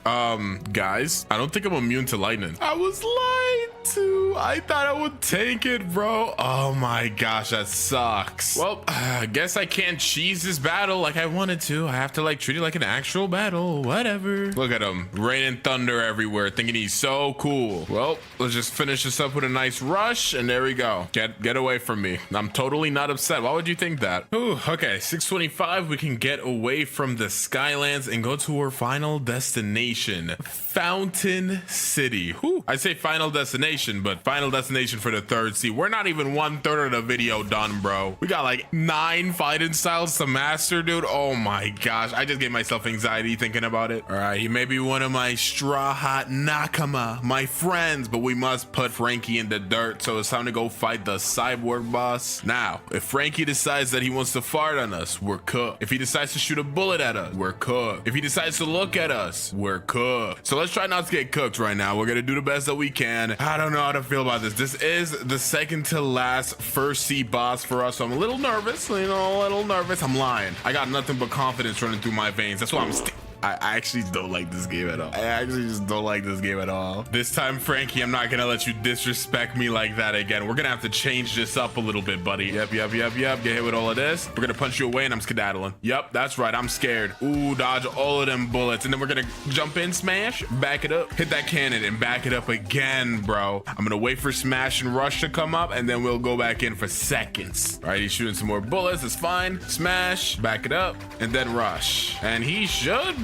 Guys, I don't think I'm immune to lightning. I was lied to. I thought I would take it, bro. Oh my gosh, that sucks. Well, I guess I can't cheese this battle like I wanted to. I have to like treat it like an actual battle. Whatever. Look at him, raining thunder everywhere, thinking he's so cool. Well, let's just finish this up with a nice rush, and there we go. Get away from me. I'm totally not upset. Why would you think that? Ooh, okay, 625. We can get away from the Skylands and go to our final destination, Fountain City. Whew. I say final destination, but final destination for the third sea. We're not even 1/3 of the video done, bro. We got like 9 fighting styles to master, dude. Oh my gosh, I just gave myself anxiety thinking about it. All right, he may be one of my straw hat nakama, my friends, but we must put Frankie in the dirt. So it's time to go fight the cyborg boss. Now, if Frankie decides that he wants to fart on us, we're cooked. If he decides to shoot a bullet at us, we're cooked. If he decides to look at us, we're cooked. So let's try not to get cooked right now. We're gonna do the best that we can. I don't know how to feel about this. This is the second to last first sea boss for us, so I'm a little nervous. You know, a little nervous. I'm lying. I got nothing but confidence running through my veins. That's why I'm I actually don't like this game at all. I actually just don't like this game at all. This time, Frankie, I'm not gonna let you disrespect me like that again. We're gonna have to change this up a little bit, buddy. Yep. Get hit with all of this. We're gonna punch you away and I'm skedaddling. Yep, that's right, I'm scared. Ooh, dodge all of them bullets. And then we're gonna jump in, smash, back it up, hit that cannon and back it up again, bro. I'm gonna wait for smash and rush to come up and then we'll go back in for seconds. All right, he's shooting some more bullets, it's fine. Smash, back it up, and then rush. And he should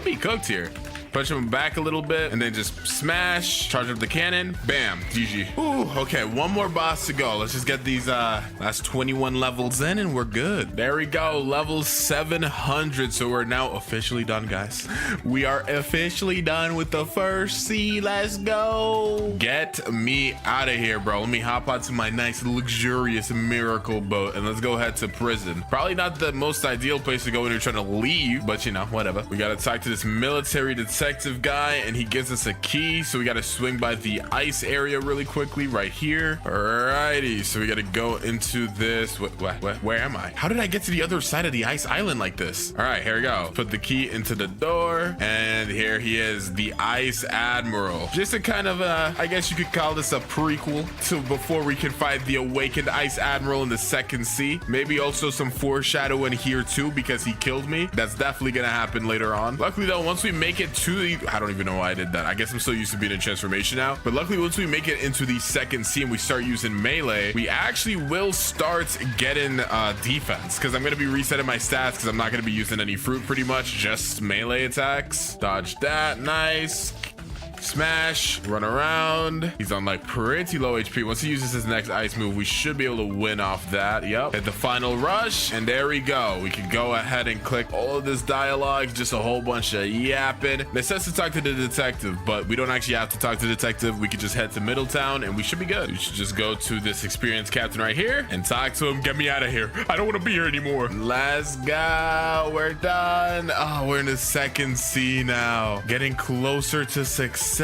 be cooked here. Punch him back a little bit and then just smash, charge up the cannon, bam, GG. Ooh, okay, one more boss to go. Let's just get these last 21 levels in and we're good. There we go, level 700. So we're now officially done, guys. We are officially done with the first sea. Let's go. Get me out of here, bro. Let me hop onto my nice luxurious miracle boat and let's go head to prison. Probably not the most ideal place to go when you're trying to leave, but you know, whatever. We gotta talk to this military detective detective guy, and he gives us a key. So we got to swing by the ice area really quickly right here. Alrighty, so we got to go into this. Where am I? How did I get to the other side of the ice island like this? All right, here we go. Put the key into the door, and here he is, the Ice Admiral. Just a kind of I guess you could call this a prequel to before we can fight the awakened Ice Admiral in the second sea. Maybe also some foreshadowing here too, because he killed me. That's definitely gonna happen later on. Luckily though, once we make it to the, I don't even know why I did that. I guess I'm so used to being in transformation now, but luckily once we make it into the second sea and we start using melee, we actually will start getting defense, because I'm gonna be resetting my stats, because I'm not gonna be using any fruit, pretty much just melee attacks. Dodge that, nice. Smash, run around. He's on like pretty low HP. Once he uses his next ice move, we should be able to win off that. Yep. Hit the final rush, and there we go. We can go ahead and click all of this dialogue, just a whole bunch of yapping. It says to talk to the detective, but we don't actually have to talk to the detective. We could just head to Middletown and we should be good. We should just go to this experienced captain right here and talk to him. Get me out of here. I don't want to be here anymore. Let's go. We're done. Oh, we're in the second sea now. Getting closer to success.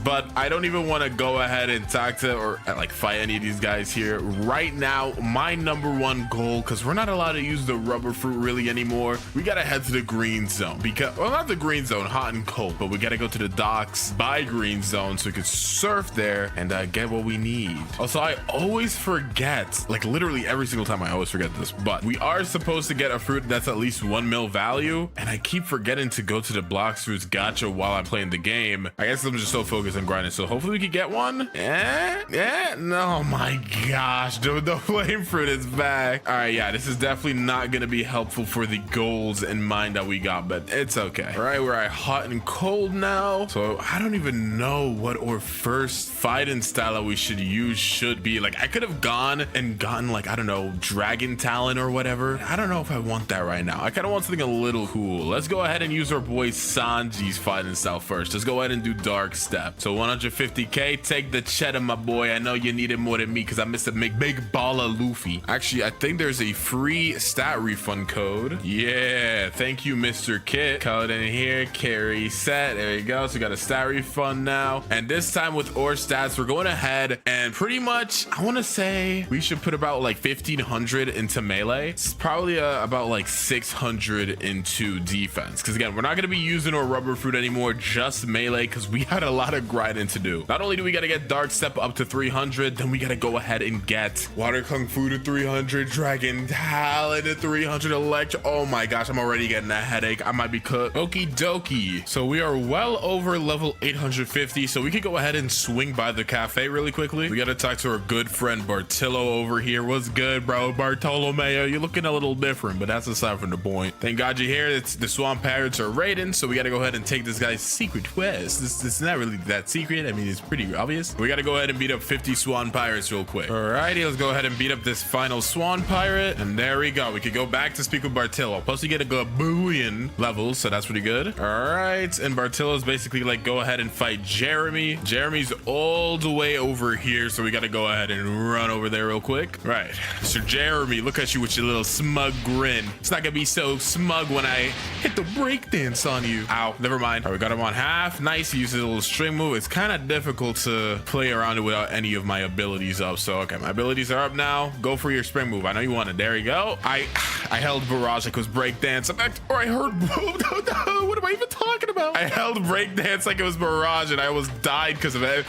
But I don't even want to go ahead and talk to or like fight any of these guys here right now. My number one goal, because we're not allowed to use the rubber fruit really anymore, we gotta head to the green zone, because, well, not the green zone, hot and cold, but we gotta go to the docks by green zone so we could surf there and get what we need. Also, I always forget, like literally every single time I always forget this, but we are supposed to get a fruit that's at least 1 mil value, and I keep forgetting to go to the Blox fruits gacha while I'm playing the game. I guess I'm just so focused on grinding, so hopefully we could get one. No, my gosh, dude, the flame fruit is back. All right, yeah, this is definitely not gonna be helpful for the goals in mind that we got, but it's okay. All right, we're at hot and cold now, so I don't even know what our first fighting style that we should use should be. Like, I could have gone and gotten, like, I don't know, dragon talent or whatever. I don't know if I want that right now. I kind of want something a little cool. Let's go ahead and use our boy Sanji's fighting style first. Let's go ahead and do dark step. So 150k, take the cheddar, my boy. I know you need it more than me, because I missed a big ball of Luffy. Actually, I think there's a free stat refund code. Yeah, thank you, Mr. Kit. Code in here, carry set. There you go. So we got a stat refund now, and this time with our stats, we're going ahead and pretty much, I want to say we should put about like 1500 into melee. It's probably about like 600 into defense, because again, we're not going to be using our rubber fruit anymore, just melee, because we had a lot of grinding to do. Not only do we got to get dark step up to 300, then we got to go ahead and get water kung fu to 300, dragon talent to 300, electro. Oh my gosh, I'm already getting a headache. I might be cooked. Okie dokie. So we are well over level 850, so we could go ahead and swing by the cafe really quickly. We got to talk to our good friend Bartillo over here. What's good, bro? Bartolomeo, you're looking a little different, but that's aside from the point. Thank God you're here. It's the swamp pirates are raiding, so we got to go ahead and take this guy's secret quest. This is not really that secret. I mean, it's pretty obvious. We got to go ahead and beat up 50 swan pirates real quick. Alrighty, let's go ahead and beat up this final swan pirate, and there we go. We could go back to speak with Bartillo. Plus we get a Godhuman level, so that's pretty good. All right, and Bartillo's basically like, go ahead and fight Jeremy. Jeremy's all the way over here, so we got to go ahead and run over there real quick. Right, Sir Jeremy, look at you with your little smug grin. It's not gonna be so smug when I hit the breakdance on you. Ow, never mind. All right, we got him on half. Nice. He uses a little string move. It's kind of difficult to play around it without any of my abilities up. So okay, my abilities are up now. Go for your spring move. I know you want it. There you go. I held barrage like it was breakdance. Or I heard what am I even talking about? I held breakdance like it was barrage, and I almost died because of it.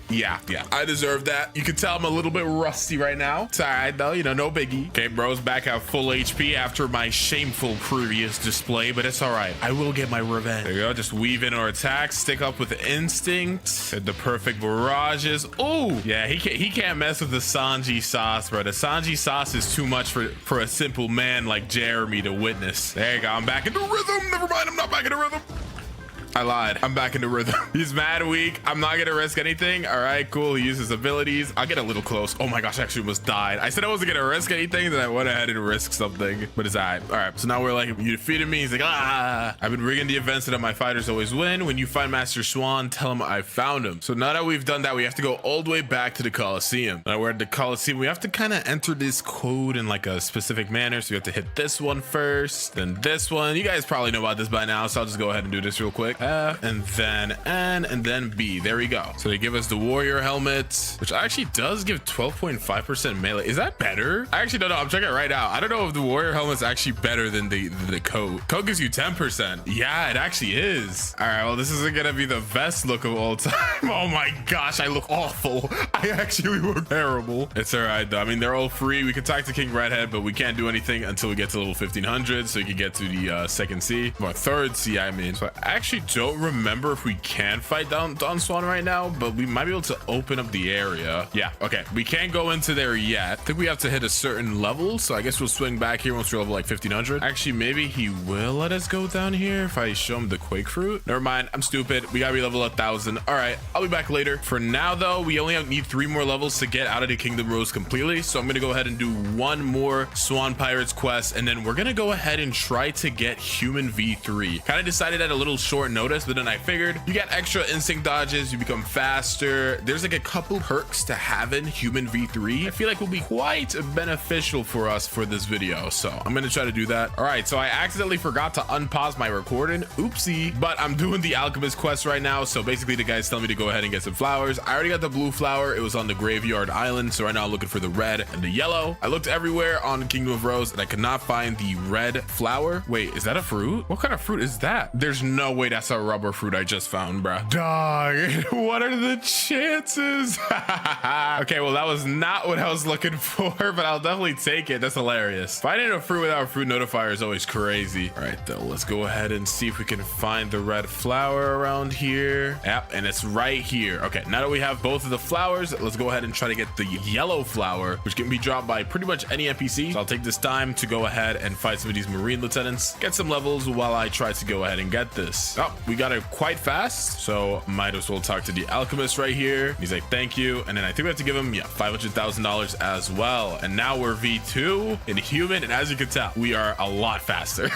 Yeah, I deserve that. You can tell I'm a little bit rusty right now. It's all right though, you know, no biggie. Okay, bro's back at full HP after my shameful previous display, but it's all right. I will get my revenge. There you go. Just weave in our attacks, stick up with instinct, the perfect barrages. Oh, yeah, he can't mess with the Sanji sauce, bro. The Sanji sauce is too much for a simple man like Jeremy to witness. There you go. I'm back into rhythm. Never mind, I'm not back into rhythm. I lied. I'm back into rhythm. He's mad weak. I'm not gonna risk anything. All right, cool. He uses abilities. I'll get a little close. Oh my gosh, I actually almost died. I said I wasn't gonna risk anything, then I went ahead and risked something, but it's all right. All right, so now we're like, you defeated me. He's like, ah. I've been rigging the events so that my fighters always win. When you find Master Swan, tell him I found him. So now that we've done that, we have to go all the way back to the Coliseum. Now we're at the Coliseum. We have to kind of enter this code in like a specific manner. So we have to hit this one first, then this one. You guys probably know about this by now, so I'll just go ahead and do this real quick. F and then N and then B. There we go. So they give us the warrior helmet, which actually does give 12.5% melee. Is that better? I actually don't know. I'm checking it right now. I don't know if the warrior helmet's actually better than the coat. Coat gives you 10%. Yeah, it actually is. All right, well, this isn't gonna be the best look of all time. Oh my gosh, I look awful. I actually look terrible. It's all right though. I mean, they're all free. We can talk to King Redhead, but we can't do anything until we get to level 1500, so you can get to the second sea, or third sea, I mean. So I actually don't remember if we can fight down Don Swan right now, but we might be able to open up the area. Yeah, okay. We can't go into there yet. I think we have to hit a certain level, so I guess we'll swing back here once we're level like 1500. Actually, maybe he will let us go down here if I show him the Quake Fruit. Never mind, I'm stupid. We gotta be level 1000. All right, I'll be back later. For now though, we only need 3 more levels to get out of the Kingdom Rose completely, so I'm gonna go ahead and do 1 more Swan Pirates quest, and then we're gonna go ahead and try to get Human V3. Kind of decided at a little short notice, but then I figured you get extra instinct dodges, you become faster. There's like a couple perks to having Human V3. I feel like will be quite beneficial for us for this video, so I'm gonna try to do that. All right, so I accidentally forgot to unpause my recording. Oopsie. But I'm doing the alchemist quest right now, so basically the guy's telling me to go ahead and get some flowers. I already got the blue flower. It was on the graveyard island, so right now I'm looking for the red and the yellow. I looked everywhere on Kingdom of Rose and I could not find the red flower. Wait, is that a fruit? What kind of fruit is that? There's no way that's a rubber fruit I just found, bruh. Dog, what are the chances? Okay, well, that was not what I was looking for, but I'll definitely take it. That's hilarious. Finding a fruit without a fruit notifier is always crazy. All right, though, let's go ahead and see if we can find the red flower around here. Yep, and it's right here. Okay, now that we have both of the flowers, let's go ahead and try to get the yellow flower, which can be dropped by pretty much any NPC. So I'll take this time to go ahead and fight some of these marine lieutenants, get some levels while I try to go ahead and get this. Oh, we got it quite fast, so might as well talk to the alchemist right here. He's like, thank you. And then I think we have to give him, yeah, $500,000 as well. And now we're V2 in human, and as you can tell, we are a lot faster.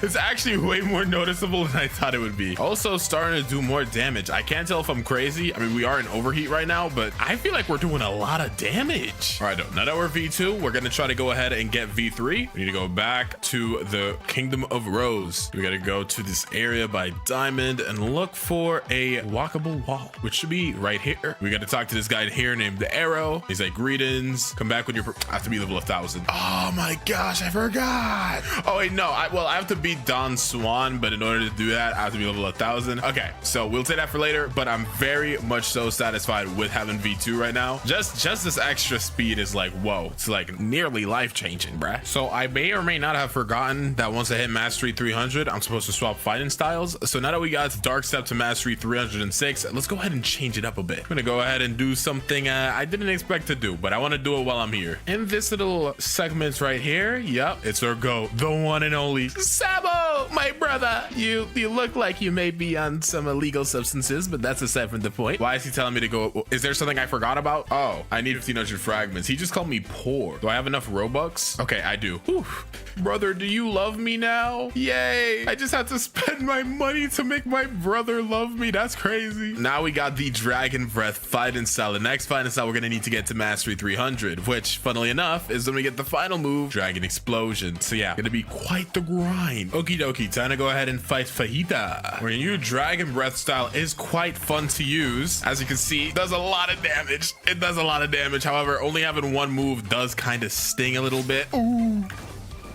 It's actually way more noticeable than I thought it would be. Also starting to do more damage. I can't tell if I'm crazy. I mean, we are in overheat right now, but I feel like we're doing a lot of damage. All right, now that we're V2, we're gonna try to go ahead and get V3. We need to go back to the Kingdom of Rose. We gotta go to this area by Diamond and look for a walkable wall, which should be right here. We gotta talk to this guy here named the Arrow. He's like, greetings, come back when you're I have to be level 1000. Oh my gosh, I forgot. Oh wait, no, I have to beat Don Swan, but in order to do that, I have to be level 1000. Okay, so we'll take that for later, but I'm very much so satisfied with having V2 right now. Just this extra speed is like, whoa, it's like nearly life-changing, bruh. So I may or may not have forgotten that once I hit Mastery 300, I'm supposed to swap fighting styles. So now that we got Dark Step to Mastery 306, let's go ahead and change it up a bit. I'm gonna go ahead and do something I didn't expect to do, but I want to do it while I'm here. In this little segment right here, yep, it's our go, the one and only Sabo, my brother. You look like you may be on some illegal substances, but that's aside from the point. Why is he telling me to go? Is there something I forgot about? Oh, I need 1500 fragments. He just called me poor. Do I have enough Robux? Okay, I do. Whew. Brother, do you love me now? Yay. I just had to spend my money to make my brother love me. That's crazy. Now we got the Dragon Breath fighting style. The next fighting style we're gonna need to get to Mastery 300, which funnily enough is when we get the final move, Dragon Explosion. So yeah, gonna be quite the grind. Okie dokie, time to go ahead and fight Fajita. Our new Dragon Breath style is quite fun to use. As you can see, it does a lot of damage. It does a lot of damage. However, only having one move does kind of sting a little bit. Ooh.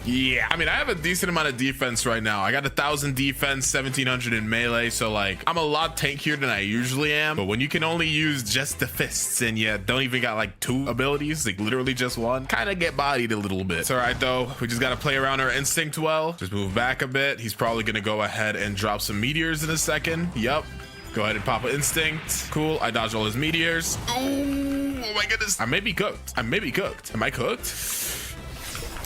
Yeah, I mean, I have a decent amount of defense right now. I got 1000 defense, 1700 in melee, so like I'm a lot tankier than I usually am. But when you can only use just the fists and you don't even got like 2 abilities, like literally just one, kind of get bodied a little bit. It's all right though. We just got to play around our instinct well. Just move back a bit. He's probably gonna go ahead and drop some meteors in a second. Yup. Go ahead and pop an instinct. Cool. I dodged all his meteors. Oh my goodness. I may be cooked. I may be cooked. Am I cooked?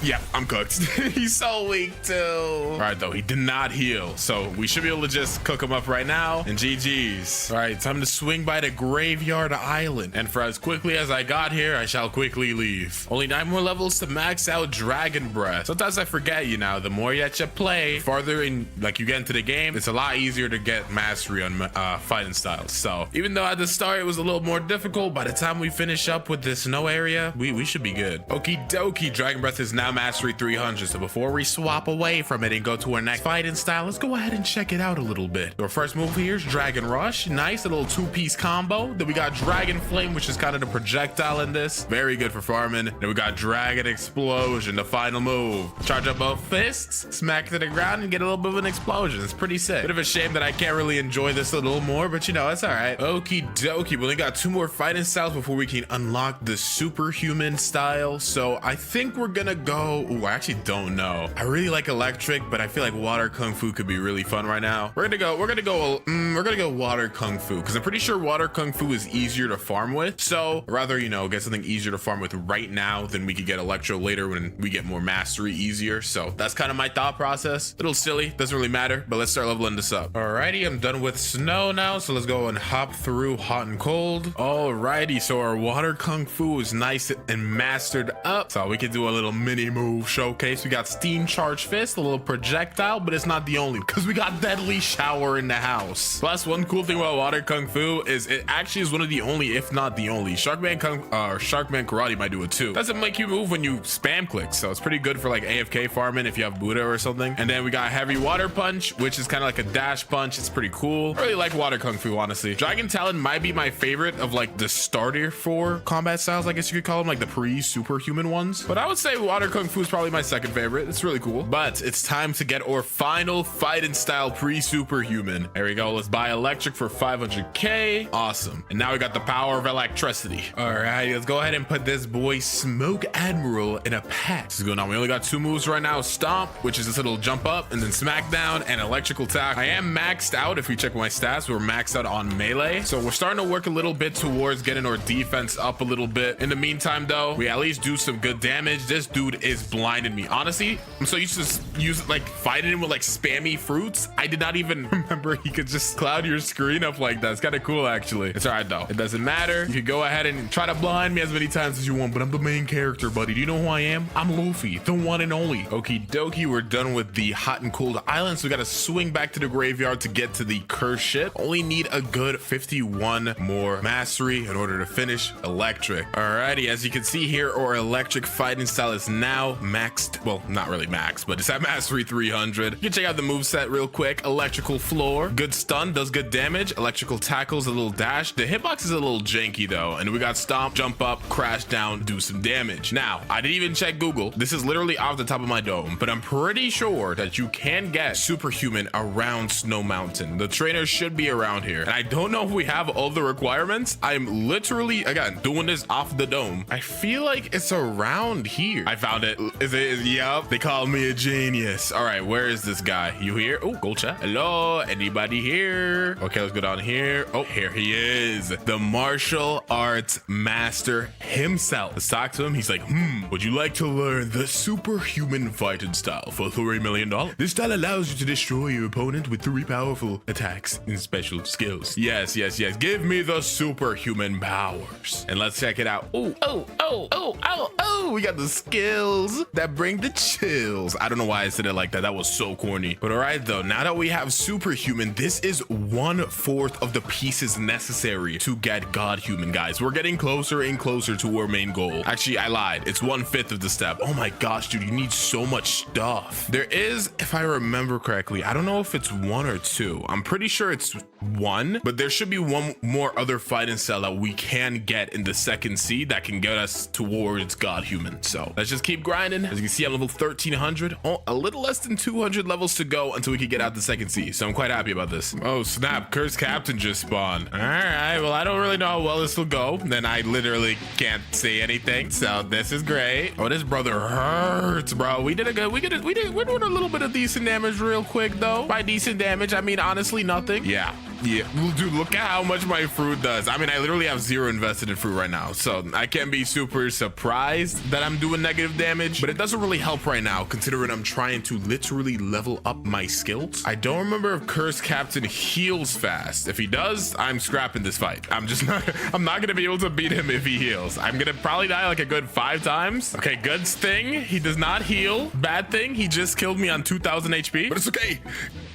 Yeah, I'm cooked. He's so weak too. All right, though, he did not heal, so we should be able to just cook him up right now. And GG's. All right, time to swing by the graveyard island. And for as quickly as I got here, I shall quickly leave. Only 9 more levels to max out Dragon Breath. Sometimes I forget, you know, the more that you play, farther in, like you get into the game, it's a lot easier to get mastery on fighting styles. So even though at the start it was a little more difficult, by the time we finish up with this snow area, we should be good. Okie dokie, Dragon Breath is now got mastery 300. So before we swap away from it and go to our next fighting style, let's go ahead and check it out a little bit. Our first move here is Dragon Rush. Nice, a little two-piece combo. Then we got Dragon Flame, which is kind of the projectile in this. Very good for farming. Then we got Dragon Explosion, the final move. Charge up both fists, smack to the ground, and get a little bit of an explosion. It's pretty sick. Bit of a shame that I can't really enjoy this a little more, but you know, it's all right. Okie dokie. We only got 2 more fighting styles before we can unlock the Superhuman style. So I think we're gonna go. Ooh, I actually don't know. I really like electric, but I feel like water kung fu could be really fun right now. We're gonna go water kung fu, because I'm pretty sure water kung fu is easier to farm with. So rather, you know, get something easier to farm with right now than we could get electro later when we get more mastery easier. So that's kind of my thought process. A little silly, doesn't really matter, but let's start leveling this up. Alrighty, I'm done with snow now, so let's go and hop through hot and cold. Alrighty, so our water kung fu is nice and mastered up, so we can do a little mini move showcase. We got steam charge fist, a little projectile, but it's not the only, because we got deadly shower in the house. Plus, one cool thing about water kung fu is it actually is one of the only, if not the only, Sharkman karate might do it too. Doesn't make you move when you spam click, so it's pretty good for like AFK farming if you have Buddha or something. And then we got heavy water punch, which is kind of like a dash punch. It's pretty cool. I really like water kung fu, honestly. Dragon Talon might be my favorite of like the starter for combat styles, I guess you could call them, like the pre-superhuman ones. But I would say water kung fu is probably my second favorite. It's really cool. But it's time to get our final fighting style pre-superhuman. There we go. Let's buy electric for 500k. Awesome. And now we got the power of electricity. All right, let's go ahead and put this boy Smoke Admiral in a pack. This is going on. We only got 2 moves right now. Stomp, which is this little jump up, and then smackdown and electrical attack. I am maxed out. If we check my stats, we're maxed out on melee. So we're starting to work a little bit towards getting our defense up a little bit. In the meantime, though, we at least do some good damage. This dude is blinding me. Honestly, I'm so used to use like fighting him with like spammy fruits. I did not even remember he could just cloud your screen up like that. It's kind of cool, actually. It's all right, though. It doesn't matter. You can go ahead and try to blind me as many times as you want, but I'm the main character, buddy. Do you know who I am? I'm Luffy, the one and only. Okie dokie, we're done with the hot and cold islands. So we got to swing back to the graveyard to get to the cursed ship. Only need a good 51 more mastery in order to finish electric. Alrighty, as you can see here, our electric fighting style is now maxed. Well, not really maxed, but it's at mastery 300. You can check out the moveset real quick. Electrical floor, good stun, does good damage. Electrical tackles, a little dash. The hitbox is a little janky though. And we got stomp, jump up, crash down, do some damage. Now, I didn't even check Google. This is literally off the top of my dome, but I'm pretty sure that you can get Superhuman around Snow Mountain. The trainer should be around here. And I don't know if we have all the requirements. I'm literally, again, doing this off the dome. I feel like it's around here. I found it. Yup. They call me a genius. All right, where is this guy? You here? Oh, gold chat. Hello, anybody here? Okay, let's go down here. Oh, here he is. The martial arts master himself. Let's talk to him. He's like, would you like to learn the Superhuman fighting style for $3 million? This style allows you to destroy your opponent with 3 powerful attacks and special skills. Yes. Give me the Superhuman powers. And let's check it out. Oh, we got the skills that bring the chills. I don't know why I said it like that. That was so corny. But all right, though, now that we have Superhuman, this is 1/4 of the pieces necessary to get Godhuman, guys. We're getting closer and closer to our main goal. Actually, I lied. It's 1/5 of the step. Oh my gosh, dude, you need so much stuff. There is, if I remember correctly, I don't know if it's 1 or 2. I'm pretty sure it's 1, but there should be 1 more other fighting style that we can get in the second seed that can get us towards Godhuman. So let's just keep grinding. As you can see, I'm level 1300. Oh, a little less than 200 levels to go until we can get out the second seed. So I'm quite happy about this. Oh snap, Cursed Captain just spawned. All right, well, I don't really know how well this will go. Then I literally can't say anything. So this is great. Oh, this brother hurts, bro. We're doing a little bit of decent damage real quick though. By decent damage, I mean honestly nothing. Yeah, dude, look at how much my fruit does. I mean, I literally have 0 invested in fruit right now, so I can't be super surprised that I'm doing negative damage, but it doesn't really help right now considering I'm trying to literally level up my skills. I don't remember if Cursed Captain heals fast. If he does, I'm scrapping this fight. I'm not gonna be able to beat him if he heals. I'm gonna probably die like a good 5 times. Okay, good thing he does not heal. Bad thing, he just killed me on 2000 HP, but it's okay.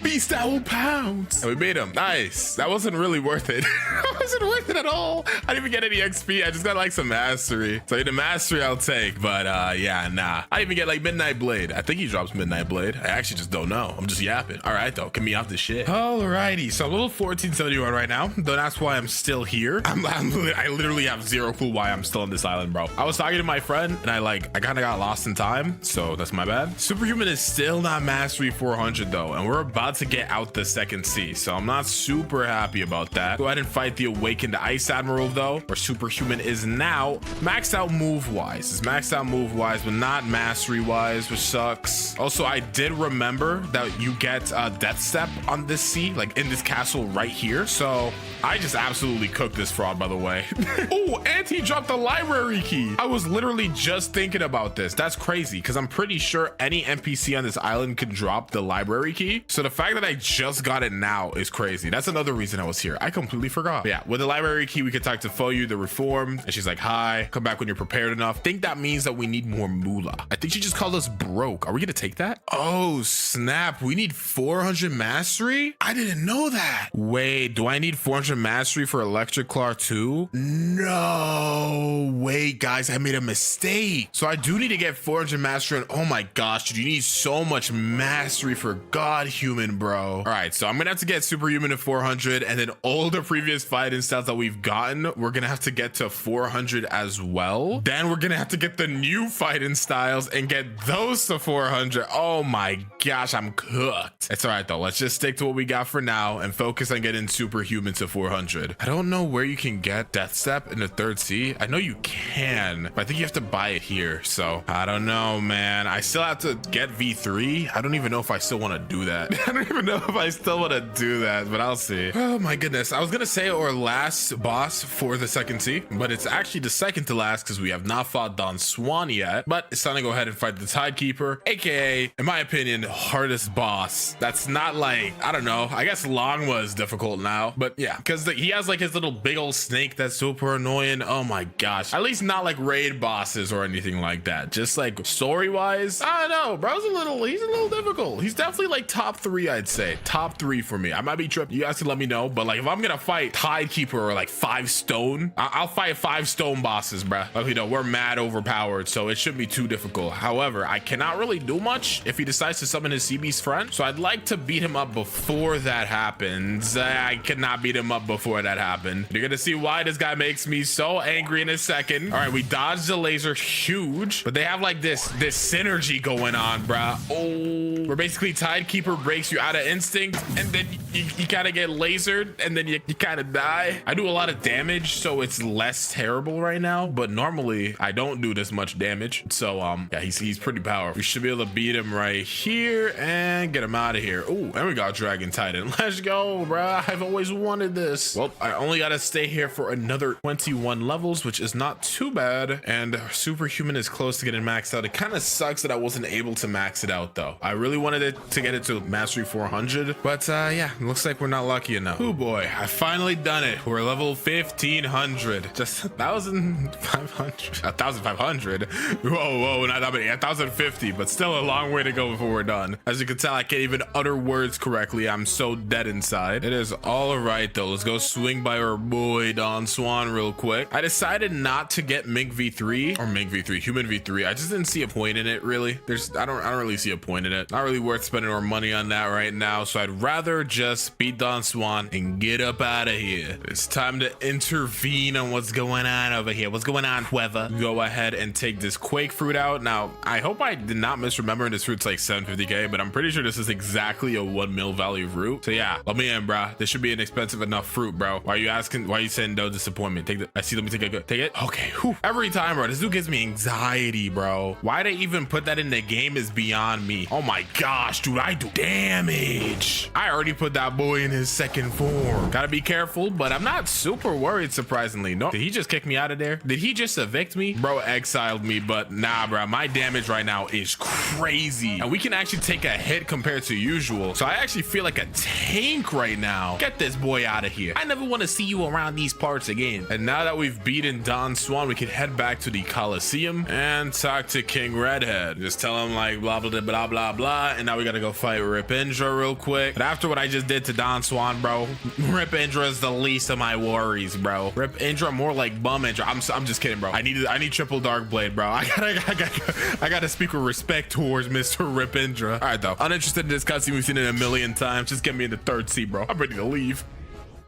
Beast Owl pounds. And we made him. Nice. That wasn't really worth it. That wasn't worth it at all. I didn't even get any XP. I just got like some mastery. So the mastery I'll take, but yeah, nah. I didn't even get like Midnight Blade. I think he drops Midnight Blade. I actually just don't know. I'm just yapping. All right, though. Get me off this shit. Alrighty. So I'm level 1471 right now. Don't ask why I'm still here. I literally have zero clue why I'm still on this island, bro. I was talking to my friend and I kind of got lost in time. So that's my bad. Superhuman is still not mastery 400 though. And we're about to get out the second sea. So I'm not super happy about that. Go ahead and fight the awakened Ice Admiral though, where Superhuman is now maxed out move wise. It's maxed out move wise, but not mastery wise, which sucks. Also, I did remember that you get Death Step on this sea, like in this castle right here. So I just absolutely cooked this fraud, by the way. Oh, and he dropped the library key. I was literally just thinking about this. That's crazy because I'm pretty sure any NPC on this island can drop the library key. So the fact that I just got it now is crazy. That's another reason I was here. I completely forgot. But yeah, with the library key, we could talk to Foyu, the Reformed, and she's like, hi, come back when you're prepared enough. I think that means that we need more moolah. I think she just called us broke. Are we gonna take that? Oh, snap. We need 400 mastery? I didn't know that. Wait, do I need 400 mastery for Electric Claw too? No. Wait, guys, I made a mistake. So I do need to get 400 mastery. And oh my gosh, dude, you need so much mastery for Godhuman, bro. All right, so I'm gonna have to get Superhuman to 400, and then all the previous fighting styles that we've gotten, we're gonna have to get to 400 as well. Then we're gonna have to get the new fighting styles and get those to 400. Oh my gosh, I'm cooked. It's all right though. Let's just stick to what we got for now and focus on getting Superhuman to 400. I don't know where you can get Death Step in the third sea. I know you can, but I think you have to buy it here. So I don't know, man. I still have to get V3. I don't even know if I still want to do that. I don't even know if I still want to do that, but I'll see. Oh my goodness. I was gonna say our last boss for the second sea, but it's actually the second to last because we have not fought Don Swan yet. But it's time to go ahead and fight the Tidekeeper, aka, in my opinion, hardest boss. That's not like, I don't know. I guess Long was difficult now, but yeah, because he has like his little big old snake that's super annoying. Oh my gosh. At least not like raid bosses or anything like that. Just like story wise, I don't know, bro's he's a little difficult. He's definitely like top 3, I'd say. Top 3 for me. I might be tripping. You guys can let me know, but like if I'm gonna fight Tidekeeper or like 5 stone, I'll fight 5 stone bosses, bruh. Like, you know, we're mad overpowered, so it shouldn't be too difficult. However, I cannot really do much if he decides to summon his CB's friend, so I'd like to beat him up before that happens. I cannot beat him up before that happened. You're gonna see why this guy makes me so angry in a second. All right, we dodged the laser, huge, but they have like this synergy going on, bruh. Oh, where basically Tidekeeper breaks you out of instinct, and then you kind of get lasered, and then you kind of die. I do a lot of damage, so it's less terrible right now, but normally I don't do this much damage. So yeah, he's pretty powerful. We should be able to beat him right here and get him out of here. Oh, and we got Dragon Titan. Let's go, bruh. I've always wanted this. Well, I only gotta stay here for another 21 levels, which is not too bad, and Superhuman is close to getting maxed out. It kind of sucks that I wasn't able to max it out though. I really wanted it to get it to mastery 400, but yeah, it looks like we're not lucky enough. Oh boy, I finally done it. We're level 1500, just 1,500. Whoa, not that many. 1,050, but still a long way to go before we're done. As you can tell, I can't even utter words correctly. I'm so dead inside. It is all right though. Let's go swing by our boy Don Swan real quick. I decided not to get Human V3. I just didn't see a point in it really. I don't really see a point in it. Not really worth spending our money on that right now. So I'd rather just beat Don Swan and get up out of here. It's time to intervene on what's going on over here. What's going on, Hueva? Go ahead and take this Quake fruit out. Now, I hope I did not misremember this fruit's like 750k, but I'm pretty sure this is exactly a 1 mil value fruit. So yeah, let me in, bro. This should be an expensive enough fruit, bro. Why are you asking? Why are you saying no disappointment? Take it. I see. Let me take it. Take it. Okay. Whew. Every time, bro. This dude gives me anxiety, bro. Why they even put that in the game is beyond me. Oh my gosh, dude. I do damage. I already put that boy in his second form. Gotta be careful, but I'm not super worried, surprisingly. No, did he just kick me out of there? Did he just evict me? Bro exiled me, but nah, bro. My damage right now is crazy. And we can actually take a hit compared to usual. So I actually feel like a tank right now. Get this boy out of here. I never want to see you around these parts again. And now that we've beaten Don Swan, we can head back to the Coliseum and talk to King Redhead. Just tell him like blah, blah, blah, blah, blah. And now we gotta go fight Rip Indra real quick. But after what I just did to Don Swan, bro, Rip Indra is the least of my worries, bro. Rip Indra more like Bum Indra. I'm just kidding, bro. I need triple Dark Blade, bro. I gotta speak with respect towards Mr. Rip Indra. All right, though. Uninterested in this cutscene. We've seen it a million times. Just get me in the third seat, bro. I'm ready to leave.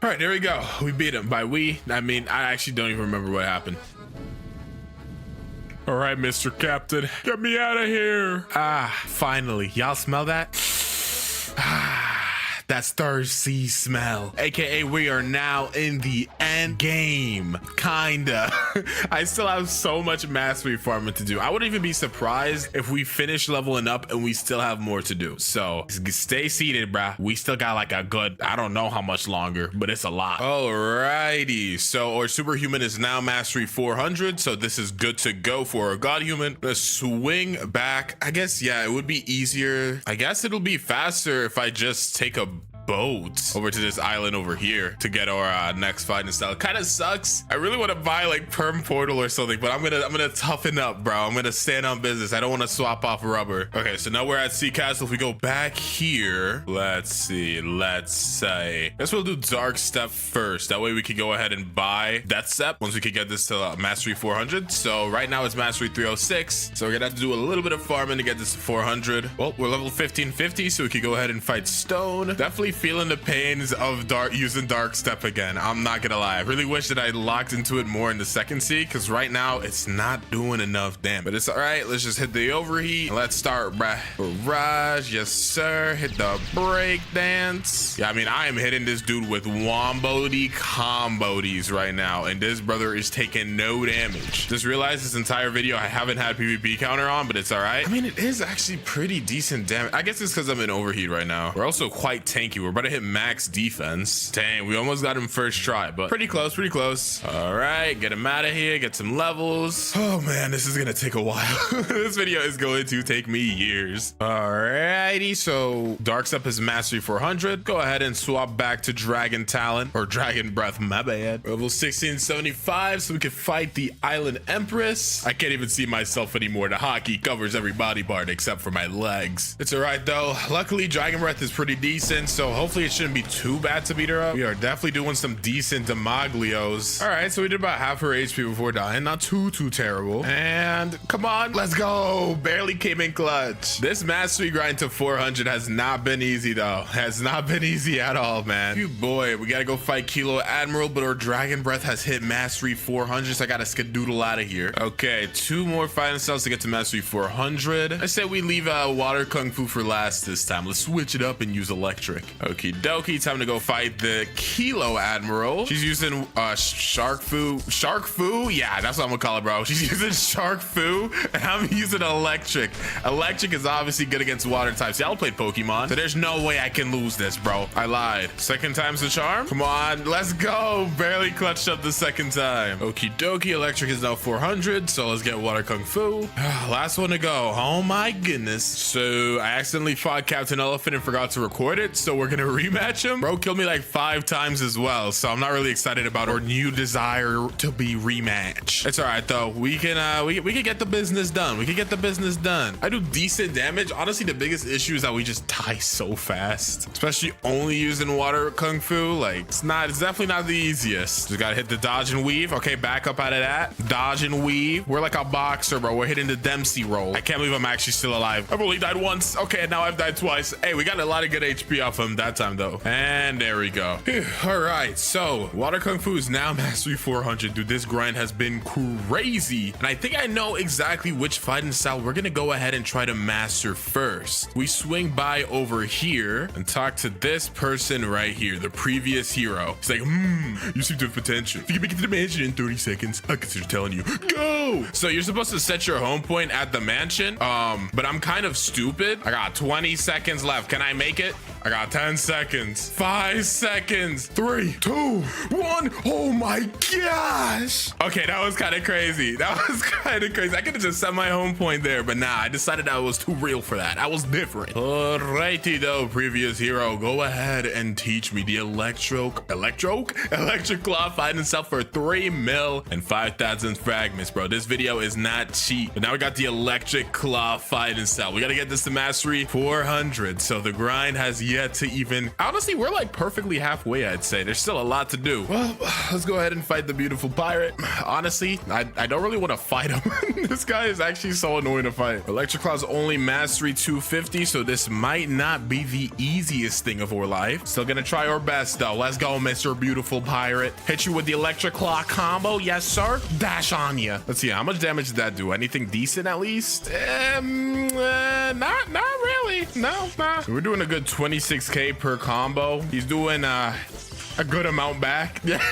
All right, there we go. We beat him. By we, I mean, I actually don't even remember what happened. All right, Mr. Captain, get me out of here. Ah, finally. Y'all smell that? That's third sea smell, aka we are now in the end game, kinda. I still have so much mastery farming to do. I wouldn't even be surprised if we finish leveling up and we still have more to do. So stay seated, bruh. We still got like a good, I don't know how much longer, but it's a lot. Alrighty, so our Superhuman is now mastery 400, so this is good to go for our Godhuman. Let's swing back. I guess, yeah, it would be easier. I guess it'll be faster if I just take a boat over to this island over here to get our next fighting style. Kind of sucks. I really want to buy like perm portal or something, but I'm gonna toughen up, bro. I'm gonna stand on business. I don't want to swap off rubber. Okay, so now we're at Sea Castle. If we go back here, let's see, let's say, I guess we'll do Dark Step first. That way we can go ahead and buy Death Step once we can get this to mastery 400. So right now it's mastery 306. So we're gonna have to do a little bit of farming to get this to 400. Well, we're level 1550, so we can go ahead and fight Stone. Definitely feeling the pains of using Dark Step again. I'm not gonna lie. I really wish that I locked into it more in the second sea, because right now it's not doing enough damage. But it's all right. Let's just hit the overheat. Let's start, bruh. Barrage, yes sir. Hit the break dance. Yeah, I mean, I am hitting this dude with wombody combodies right now, and this brother is taking no damage. Just realized this entire video I haven't had PvP counter on, but it's all right. I mean, it is actually pretty decent damage. I guess it's because I'm in overheat right now. We're also quite tanky. We're about to hit max defense. Dang, we almost got him first try, but pretty close, pretty close. All right, get him out of here, get some levels. Oh man, this is gonna take a while. This video is going to take me years. Alrighty, so Dark Step is mastery 400. Go ahead and swap back to Dragon Talent, or Dragon Breath, my bad. Level 1675, so we can fight the Island Empress. I can't even see myself anymore. The hockey covers every body part except for my legs. It's all right though. Luckily, Dragon Breath is pretty decent, so hopefully it shouldn't be too bad to beat her up. We are definitely doing some decent demaglios. All right, so we did about half her HP before dying. Not too terrible. And come on, let's go. Barely came in clutch. This mastery grind to 400 has not been easy though. Has not been easy at all, man. You boy, we gotta go fight Kilo Admiral, but our Dragon Breath has hit mastery 400, so I gotta skedoodle out of here. Okay, 2 more fighting styles to get to mastery 400. I say we leave water kung fu for last this time. Let's switch it up and use electric. Okie dokie, time to go fight the Kilo Admiral. She's using shark fu. Yeah, that's what I'm gonna call it, bro. She's using shark fu, and I'm using electric. Electric is obviously good against water types. Y'all played Pokemon, so there's no way I can lose this, bro. I lied. Second time's the charm. Come on, let's go. Barely clutched up the second time. Okie dokie, electric is now 400, so let's get water kung fu. Last one to go. Oh my goodness. So I accidentally fought Captain Elephant and forgot to record it, so we're gonna rematch him. Bro killed me like 5 times as well, so I'm not really excited about our new desire to be rematch. It's all right though. We can get the business done. We can get the business done. I do decent damage. Honestly, the biggest issue is that we just die so fast, especially only using water kung fu. Like it's definitely not the easiest. Just gotta hit the dodge and weave. Okay, back up out of that. Dodge and weave. We're like a boxer, bro. We're hitting the Dempsey roll. I can't believe I'm actually still alive. I've only died once. Okay, now I've died twice. Hey, we got a lot of good HP off him that time though. And there we go. All right, so water kung fu is now mastery 400. Dude, this grind has been crazy, and I think I know exactly which fighting style we're gonna go ahead and try to master first. We swing by over here and talk to this person right here, the previous hero. He's like, you seem to have potential. If you can make it to the mansion in 30 seconds, I consider telling you, go. So you're supposed to set your home point at the mansion, but I'm kind of stupid. I got 20 seconds left. Can I make it? I got 10 seconds. 5 seconds. 3, 2, 1. Oh my gosh. Okay, that was kind of crazy. That was kind of crazy. I could have just set my home point there, but nah, I decided I was too real for that. I was different. Alrighty though, previous hero, go ahead and teach me the electric claw fighting itself for 3 mil and 5,000 fragments, bro. This video is not cheap. But now we got the electric claw fighting style. We got to get this to mastery 400. So the grind has yet to even, honestly, we're like perfectly halfway, I'd say. There's still a lot to do. Well, let's go ahead and fight the beautiful pirate. Honestly, I don't really want to fight him. This guy is actually so annoying to fight. Electric claw's only mastery 250, so this might not be the easiest thing of our life. Still gonna try our best though. Let's go, Mr. Beautiful Pirate. Hit you with the electric claw combo. Yes, sir. Dash on ya. Let's see, how much damage did that do? Anything decent at least? Not really. No, nah. We're doing a good 26k per combo. He's doing a good amount back. Yeah.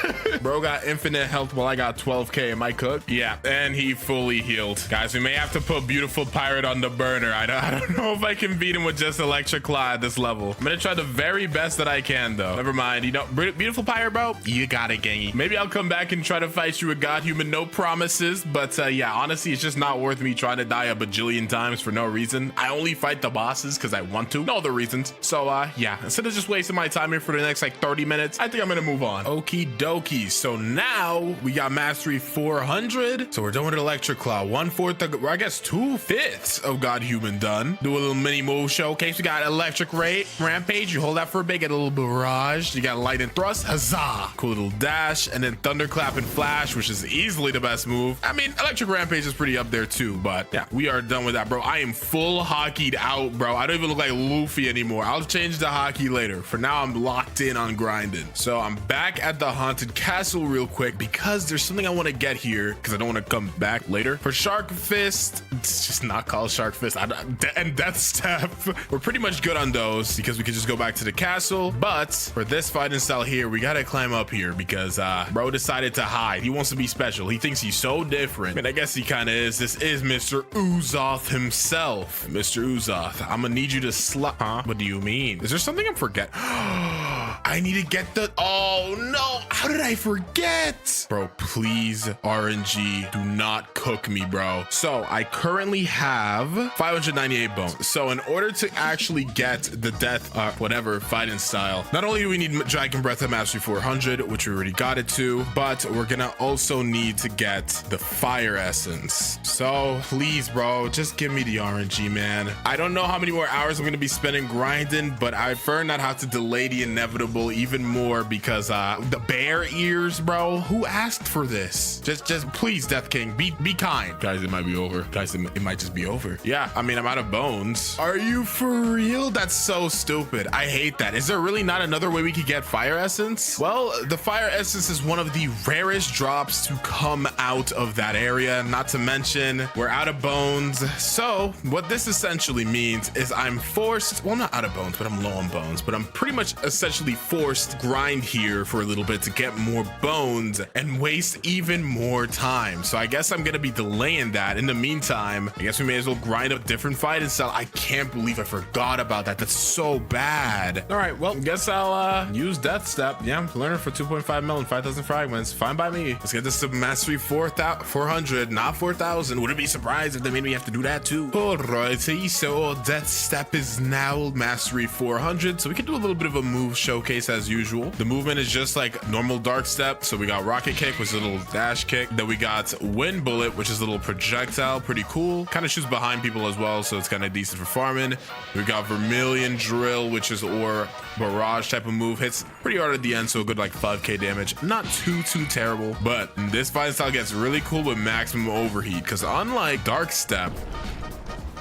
Bro got infinite health while I got 12k. Am I cooked? Yeah, and he fully healed. Guys, we may have to put Beautiful Pirate on the burner. I don't know if I can beat him with just electric claw at this level. I'm gonna try the very best that I can though. Never mind, you know, Beautiful Pirate, bro, you got it, gangy. Maybe I'll come back and try to fight you with Godhuman. No promises, but yeah, honestly, it's just not worth me trying to die a bajillion times for no reason. I only fight the bosses because I want to. No other reasons. So yeah, instead of just wasting my time here for the next like 30 minutes, I think I'm gonna move on. Okie dokie. So now we got mastery 400. So we're done with electric claw. 1/4, I guess 2/5 of Godhuman done. Do a little mini move showcase. We got electric rampage. You hold that for a bit, get a little barrage. You got lightning thrust, huzzah. Cool little dash, and then thunderclap and flash, which is easily the best move. I mean, electric rampage is pretty up there too, but yeah, we are done with that, bro. I am full hockeyed out, bro. I don't even look like Luffy anymore. I'll change the hockey later. For now, I'm locked in on grinding. So I'm back at the haunted castle real quick because there's something I want to get here because I don't want to come back later. For Shark Fist, it's just not called Shark Fist, and Death Step. We're pretty much good on those because we can just go back to the castle. But for this fighting style here, we got to climb up here because bro decided to hide. He wants to be special. He thinks he's so different. And I guess he kind of is. This is Mr. Uzoth himself. Mr. Uzoth, I'm gonna need you to huh? What do you mean? Is there something I'm forgetting? I need to get the, oh no, how did I forget? Bro, please, RNG, do not cook me, bro. So I currently have 598 bones. So in order to actually get the death, whatever fighting style, not only do we need Dragon Breath of Mastery 400, which we already got it to, but we're gonna also need to get the fire essence. So please, bro, just give me the RNG, man. I don't know how many more hours I'm gonna be spending grinding, but I prefer not have to delay the inevitable even more because the bear ears, bro, who asked for this? Just please, Death King, be kind. Guys, it might be over. Guys, it might just be over. Yeah, I mean, I'm out of bones. Are you for real? That's so stupid. I hate that. Is there really not another way we could get fire essence? Well, the fire essence is one of the rarest drops to come out of that area. Not to mention, we're out of bones. So what this essentially means is I'm forced, well, not out of bones, but I'm low on bones, but I'm pretty much essentially forced to grind here for a little bit to get more bones and waste even more time. So I guess I'm gonna be delaying that. In the meantime, I guess we may as well grind up different fighting style. I can't believe I forgot about that. That's so bad. All right, well, I guess I'll use Death Step. Yeah, learner for 2.5 mil and 5,000 fragments. Fine by me. Let's get this to mastery 400, not 4,000. Wouldn't be surprised if they made me have to do that too. Alrighty, so Death Step is now mastery 400. So we can do a little bit of a move showcase as usual. The movement is just like normal Dark Step. So we got Rocket Kick, which is a little dash kick. Then we got Wind Bullet, which is a little projectile. Pretty cool. Kind of shoots behind people as well, so it's kind of decent for farming. We got Vermilion Drill, which is or barrage type of move. Hits pretty hard at the end, so a good like 5k damage. Not too terrible, but this fighting style gets really cool with maximum overheat because unlike Dark Step,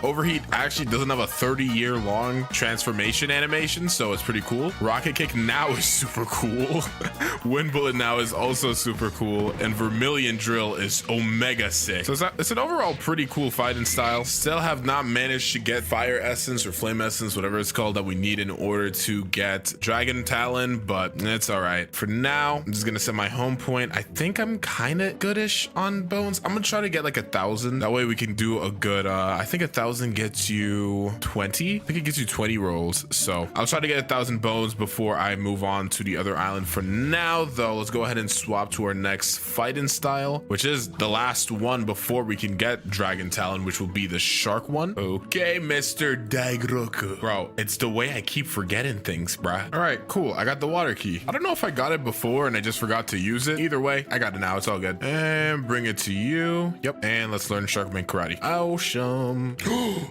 Overheat actually doesn't have a 30-year long transformation animation, so it's pretty cool. Rocket Kick now is super cool. Wind Bullet now is also super cool, and Vermilion Drill is omega sick. So it's an overall pretty cool fighting style. Still have not managed to get Fire Essence or Flame Essence, whatever it's called, that we need in order to get Dragon Talon, but it's all right. For now, I'm just gonna set my home point. I think I'm kind of goodish on bones. I'm gonna try to get like 1,000. That way we can do a good, I think 1,000 1,000 gets you 20. I think it gets you 20 rolls. So I'll try to get 1,000 bones before I move on to the other island. For now, though, let's go ahead and swap to our next fighting style, which is the last one before we can get Dragon Talon, which will be the shark one. Okay, Mr. Dagroku. Bro, it's the way I keep forgetting things, bruh. All right, cool. I got the water key. I don't know if I got it before and I just forgot to use it. Either way, I got it now. It's all good. And bring it to you. Yep. And let's learn Sharkman Karate. Awesome.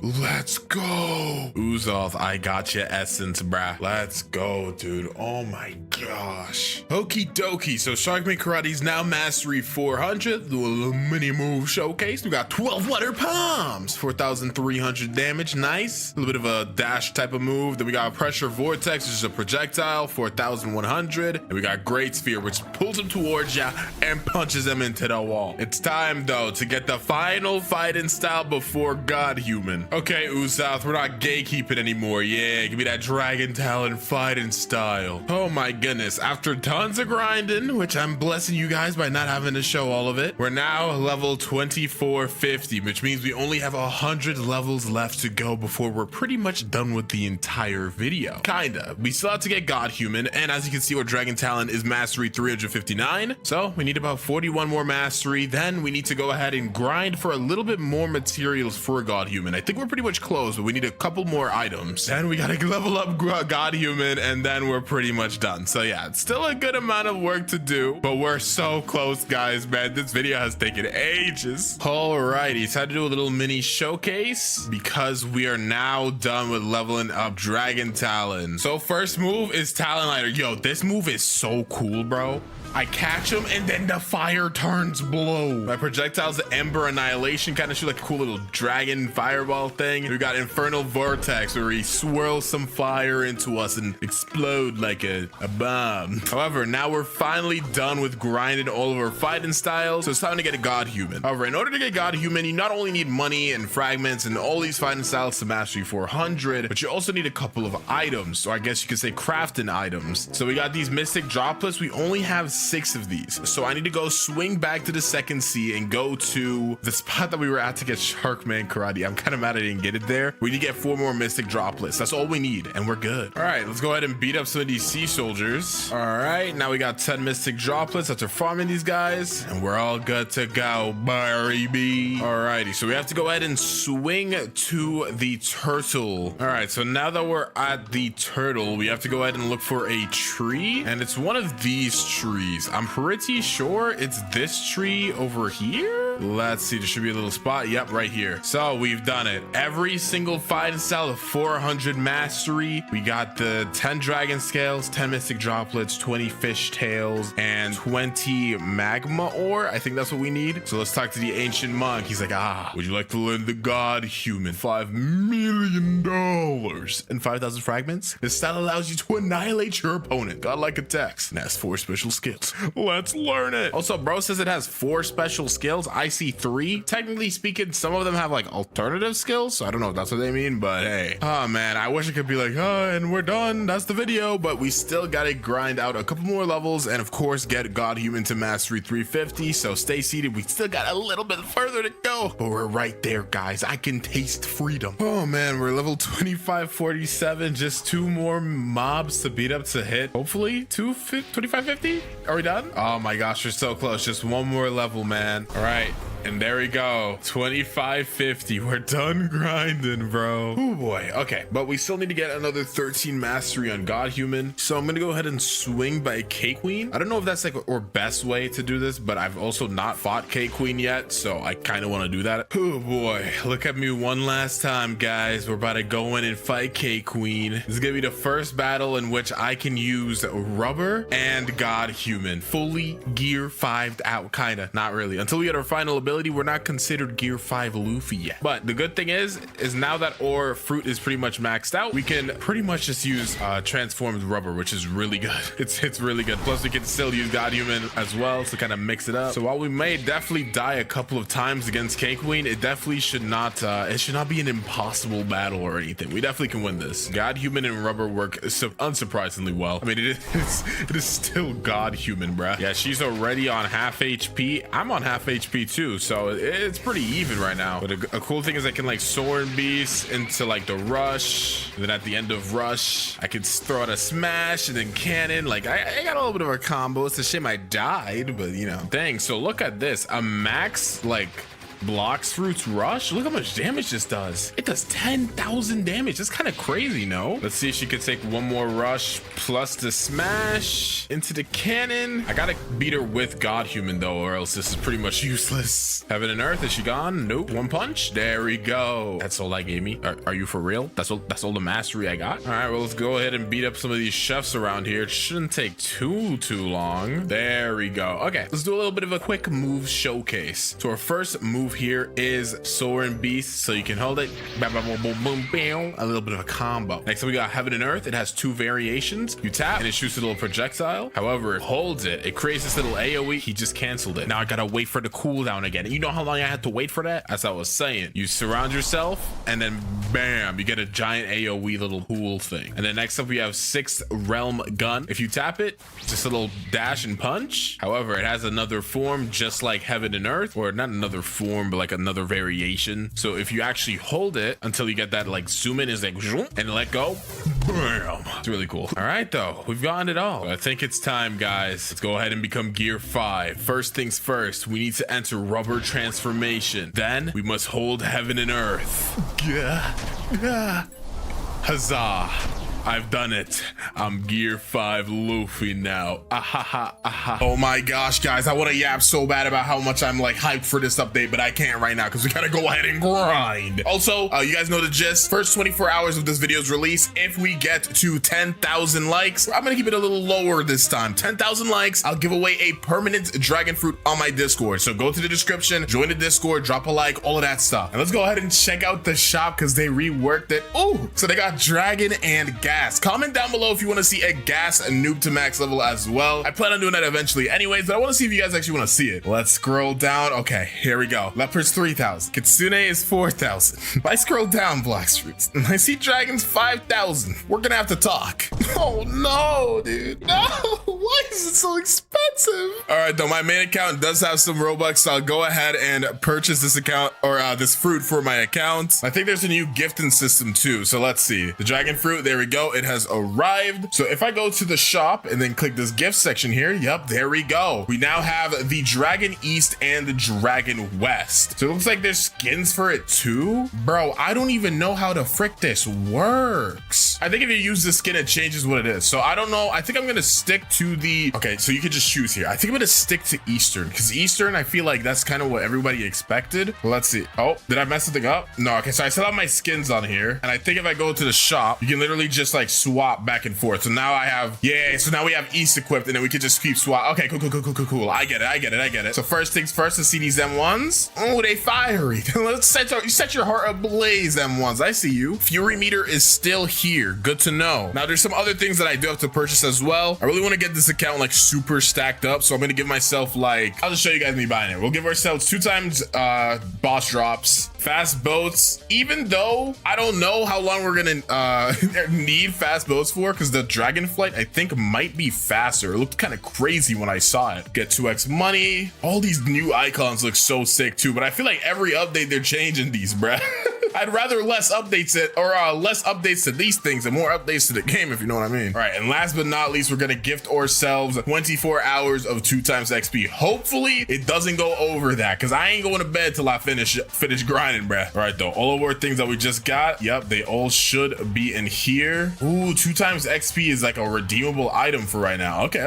Let's go. Uzoth, I got your essence, bruh. Let's go, dude. Oh my gosh. Okie dokie. So Sharkman Karate is now mastery 400. Do a little mini move showcase. We got 12 water palms. 4,300 damage. Nice. A little bit of a dash type of move. Then we got pressure vortex, which is a projectile. 4,100. And we got great sphere, which pulls him towards ya and punches him into the wall. It's time though to get the final fighting style before Godhuman. Okay, Uzoth, we're not gatekeeping anymore. Yeah, give me that Dragon Talon fighting style. Oh my goodness. After tons of grinding, which I'm blessing you guys by not having to show all of it, we're now level 2450, which means we only have 100 levels left to go before we're pretty much done with the entire video. Kinda. We still have to get Godhuman, and as you can see, our Dragon Talon is mastery 359. So we need about 41 more mastery. Then we need to go ahead and grind for a little bit more materials for Godhuman. I think we're pretty much close, but we need a couple more items. Then we gotta level up Godhuman, and then we're pretty much done. So yeah, it's still a good amount of work to do, but we're so close, guys, man. This video has taken ages. Alrighty, time to do a little mini showcase because we are now done with leveling up Dragon Talon. So first move is Talon Lighter. Yo, this move is so cool, bro. I catch him and then the fire turns blue. My projectile's the Ember Annihilation, kind of shoot like a cool little dragon fireball thing. We got Infernal Vortex where he swirls some fire into us and explode like a bomb. However, now we're finally done with grinding all of our fighting styles, so it's time to get a Godhuman. However, in order to get Godhuman, you not only need money and fragments and all these fighting styles to mastery 400, but you also need a couple of items, or I guess you could say crafting items. So we got these Mystic Droplets. We only have 6 of these, so I need to go swing back to the second sea and go to the spot that we were at to get Sharkman Karate. I'm kind of mad I didn't get it there. We need to get 4 more Mystic Droplets. That's all we need, and we're good. All right, let's go ahead and beat up some of these sea soldiers. All right, now we got 10 Mystic Droplets after farming these guys, and we're all good to go, baby. Alrighty, so we have to go ahead and swing to the turtle. All right, so now that we're at the turtle, we have to go ahead and look for a tree, and it's one of these trees. I'm pretty sure it's this tree over here. Let's see, there should be a little spot. Yep, right here. So we've done it. Every single fighting style of 400 mastery. We got the 10 dragon scales, 10 mystic droplets, 20 fish tails, and 20 magma ore. I think that's what we need. So let's talk to the ancient monk. He's like, would you like to learn the Godhuman? $5 million and 5,000 fragments. This style allows you to annihilate your opponent. Godlike attacks and has 4 special skills. Let's learn it. Also, bro says it has 4 special skills. I see 3. Technically speaking, some of them have like alternative skills, so I don't know if that's what they mean, but hey. Oh man, I wish I could be like, and we're done, that's the video, but we still gotta grind out a couple more levels and of course get Godhuman to mastery 350. So stay seated, we still got a little bit further to go, but we're right there, guys. I can taste freedom. Oh man, we're level 2547, just 2 more mobs to beat up to hit hopefully 2550. Are we done? Oh my gosh, we're so close. Just 1 more level, man. All right, and there we go. 2550. We're done grinding, bro. Oh boy. Okay, but we still need to get another 13 mastery on Godhuman. So I'm gonna go ahead and swing by K-Queen. I don't know if that's like our best way to do this, but I've also not fought K-Queen yet, so I kind of want to do that. Oh boy, look at me one last time, guys. We're about to go in and fight K-Queen. This is gonna be the first battle in which I can use rubber and Godhuman. Fully gear 5'd out, kinda. Not really. Until we get our final ability, we're not considered gear 5 Luffy yet. But the good thing is now that our fruit is pretty much maxed out, we can pretty much just use transformed rubber, which is really good. It's really good. Plus we can still use Godhuman as well to kind of mix it up. So while we may definitely die a couple of times against K-Queen, it definitely should not be an impossible battle or anything. We definitely can win this. Godhuman and rubber work unsurprisingly well. I mean, it is still Godhuman, bruh. Yeah, she's already on half HP. I'm on half HP too, too, so it's pretty even right now. But a cool thing is I can like Soaring Beast into like the rush, and then at the end of rush I could throw out a smash and then cannon. Like I got a little bit of a combo. It's a shame I died, but you know. Dang, so look at this, a max like Blox Fruits Rush. Look how much damage this does. It does 10,000 damage. That's kind of crazy, no? Let's see if she could take one more rush plus the smash into the cannon. I gotta beat her with Godhuman though, or else this is pretty much useless. Heaven and Earth, is she gone? Nope. One punch. There we go. That's all I gave me. Are you for real? That's all the mastery I got. All right, well, let's go ahead and beat up some of these chefs around here. It shouldn't take too long. There we go. Okay, let's do a little bit of a quick move showcase. So our first move here is Soaring Beast, so you can hold it, bam, bam, boom, boom, boom, bam, a little bit of a combo. Next up we got Heaven and Earth. It has two variations. You tap and it shoots a little projectile. However, it holds it creates this little AoE. He just canceled it. Now I gotta wait for the cooldown again, and you know how long I had to wait for that? As I was saying, you surround yourself and then bam, you get a giant AoE little pool thing. And then next up we have Sixth Realm Gun. If you tap it, just a little dash and punch. However, it has another form just like Heaven and Earth, or not another form, but like another variation. So if you actually hold it until you get that like zoom in, is like and let go, bam. It's really cool. All right though, we've gotten it all. So I think it's time, guys. Let's go ahead and become gear 5. First things first, we need to enter rubber transformation. Then we must hold Heaven and Earth. Huzzah, I've done it. I'm gear 5 Luffy now. Oh my gosh, guys, I want to yap so bad about how much I'm like hyped for this update, but I can't right now because we gotta go ahead and grind. Also, you guys know the gist. First 24 hours of this video's release, if we get to 10,000 likes, I'm gonna keep it a little lower this time. 10,000 likes, I'll give away a permanent dragon fruit on my Discord. So go to the description, join the Discord, drop a like, all of that stuff. And let's go ahead and check out the shop because they reworked it. Oh, so they got dragon and gas. Comment down below if you want to see a gas noob to max level as well. I plan on doing that eventually anyways, but I want to see if you guys actually want to see it. Let's scroll down. Okay, here we go. Leopard's 3,000. Kitsune is 4,000. If I scroll down, Blox Fruits, and I see dragons 5,000. We're gonna have to talk. Oh no, dude. No, why is it so expensive? All right, though, my main account does have some Robux, so I'll go ahead and purchase this account or this fruit for my account. I think there's a new gifting system too, so let's see. The dragon fruit, there we go. It has arrived. So if I go to the shop and then click this gift section here, yep, there we go. We now have the Dragon East and the Dragon West. So it looks like there's skins for it too. Bro, I don't even know how the frick this works. I think if you use the skin, it changes what it is. So I don't know. I think I'm gonna stick to the, okay, so you could just choose here. I think I'm gonna stick to Eastern because Eastern, I feel like that's kind of what everybody expected. Let's see. Oh, did I mess something up? No, okay, so I still have my skins on here. And I think if I go to the shop, you can literally just like swap back and forth. So now I have, yeah, so now we have East equipped and then we can just keep swap. Okay, cool. I get it. So first things first, let's see these M1s. Oh, they fiery. Let's set your heart ablaze, M1s. I see you. Fury meter is still here. Good to know. Now there's some other things that I do have to purchase as well. I really want to get this account like super stacked up. So I'm going to give myself like, I'll just show you guys me buying it. We'll give ourselves 2 times boss drops, fast boats, even though I don't know how long we're going to need fast boats for, because the Dragonflight I think might be faster. It looked kind of crazy when I saw it. Get 2x money. All these new icons look so sick too, but I feel like every update they're changing these, bruh. I'd rather less updates less updates to these things and more updates to the game, if you know what I mean. All right, and last but not least, we're gonna gift ourselves 24 hours of 2 times XP. Hopefully it doesn't go over that, because I ain't going to bed till I finish grinding, bruh. All right though, all of our things that we just got, yep, they all should be in here. Ooh, 2 times XP is like a redeemable item for right now. Okay.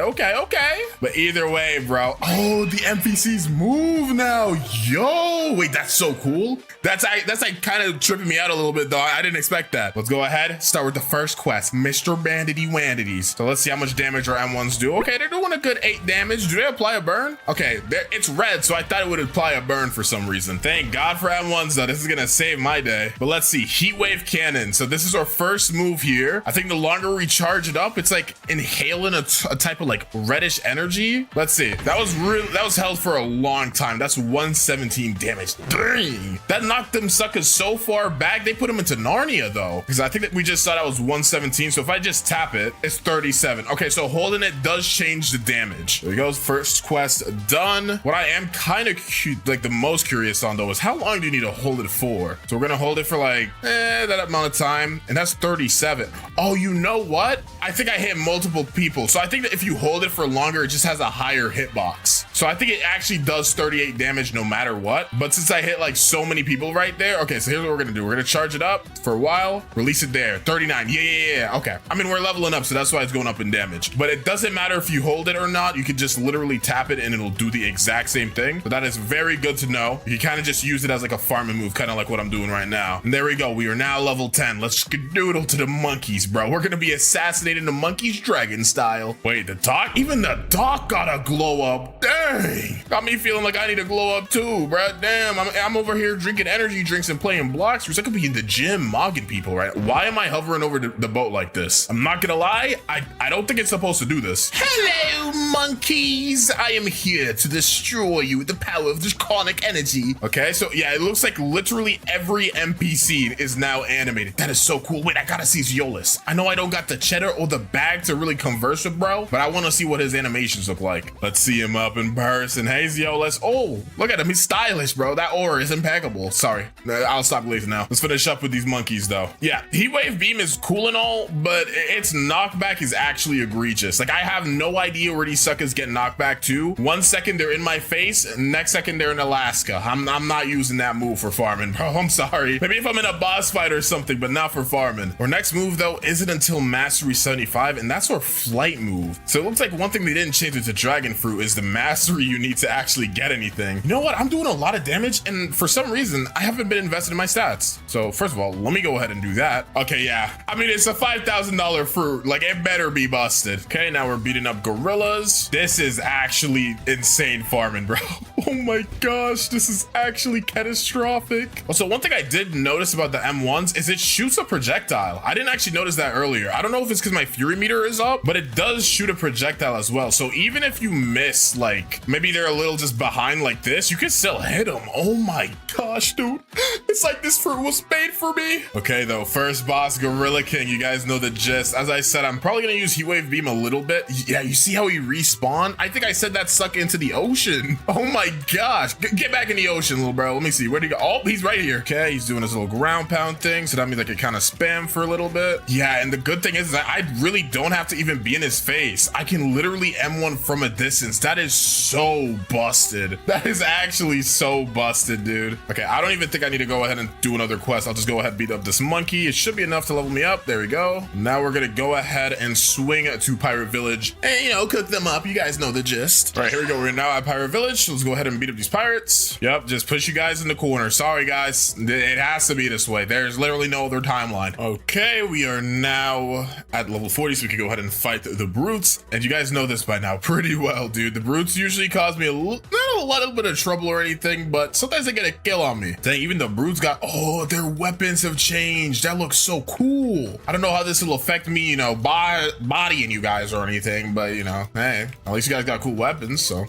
But either way, bro. Oh, the NPCs move now. Yo, wait, that's so cool. That's like kind of tripping me out a little bit though. I didn't expect that. Let's go ahead, start with the first quest, Mr. Bandity Wandities. So let's see how much damage our M1s do. Okay, they're doing a good 8 damage. Do they apply a burn? Okay, it's red, so I thought it would apply a burn for some reason. Thank God for M1s though. This is gonna save my day. But let's see, Heat Wave Cannon. So this is our first move here. I think the longer we charge it up, it's like inhaling a type of like reddish energy. Let's see. That was held for a long time. That's 117 damage. Dang, that knocked them suckers so far back. They put him into Narnia though, because I think that we just saw that was 117. So if I just tap it, it's 37. Okay, so holding it does change the damage. There he goes. First quest done. What I am kind of like the most curious on though is how long do you need to hold it for? So we're gonna hold it for like that amount of time, and that's 37. Oh, you know what? I think I hit multiple people. So I think that if you hold it for longer, it just has a higher hitbox. So I think it actually does 38 damage no matter what. But since I hit like so many people right there, okay, so here's what we're gonna do. We're gonna charge it up for a while, release it there. 39. Yeah. Okay. I mean, we're leveling up, so that's why it's going up in damage. But it doesn't matter if you hold it or not. You can just literally tap it and it'll do the exact same thing. So that is very good to know. You can kind of just use it as like a farming move, kind of like what I'm doing right now. And there we go. We are now level 10. Let's skedoodle to the monkeys, bro. We're gonna be assassinating the monkeys dragon style. Wait, the doc? Even the doc got a glow up. Dang. Got me feeling like I need to glow up too, bro. Damn, I'm over here drinking energy drinks and playing Blox. I could be in the gym mogging people, right? Why am I hovering over the boat like this? I'm not gonna lie, I don't think it's supposed to do this. Hello, monkeys. I am here to destroy you with the power of draconic energy. Okay, so yeah, it looks like literally every NPC is now animated. That is so cool. Wait, I gotta see Ziolis. I know I don't got the cheddar or the bag to really converse with bro, but I want to see what his animations look like. Let's see him up in person. Hey, Ziolis. Oh, look at him. He's stylish, bro. That aura is impeccable. Sorry, I'll stop later now. Let's finish up with these monkeys though. Yeah, Heat Wave Beam is cool and all, but its knockback is actually egregious. Like, I have no idea where these suckers get knocked back to. 1 second they're in my face, next second they're in Alaska. I'm not using that move for farming, bro. I'm sorry. Maybe if I'm in a boss fight or something, but not for farming. Our next move though isn't until Mastery 75, and that's our flight move. So it looks like one thing they didn't change it to Dragon Fruit is the mastery you need to actually get anything. You know what? I'm doing a lot of damage, and for some reason I haven't been invested in my stats. So first of all, let me go ahead and do that. Okay, yeah. I mean, it's a $5,000 fruit. Like, it better be busted. Okay, now we're beating up gorillas. This is actually insane farming, bro. Oh my gosh, this is actually catastrophic. Also, one thing I did notice about the M1s is it shoots a projectile. I didn't actually notice that earlier. I don't know if it's because my fury meter is up, but it does shoot a projectile as well. So even if you miss, like, maybe they're a little just behind like this, you can still hit them. Oh my gosh, dude. It's like this fruit was made for me. Okay, though, first boss, Gorilla King. You guys know the gist. As I said, I'm probably gonna use Heat Wave Beam a little bit. Yeah, you see how he respawned? I think I said that suck into the ocean. Oh my gosh. Get back in the ocean, little bro. Let me see. Where'd he go? Oh, he's right here. Okay, he's doing his little ground pound thing. So that means I can kind of spam for a little bit. Yeah, and the good thing is that I really don't have to even be in his face. I can literally M1 from a distance. That is so busted. That is actually so busted, dude. Okay, I don't even think I need to go ahead and do another quest. I'll just go ahead and beat up this monkey. It should be enough to level me up. There we go. Now we're gonna go ahead and swing to Pirate Village and, you know, cook them up. You guys know the gist. All right, here we go. We're now at Pirate Village. Let's go ahead and beat up these pirates. Yep, just push you guys in the corner. Sorry, guys. It has to be this way. There's literally no other timeline. Okay, we are now at level 40, so we can go ahead and fight the brutes. And you guys know this by now pretty well, dude. The brutes usually cause me not a little bit of trouble or anything, but sometimes they get a kill on me. Dang, even the brutes got, oh, their weapons have changed. That looks so cool. I don't know how this will affect me, you know, bodying you guys or anything, but, you know, hey, at least you guys got cool weapons, so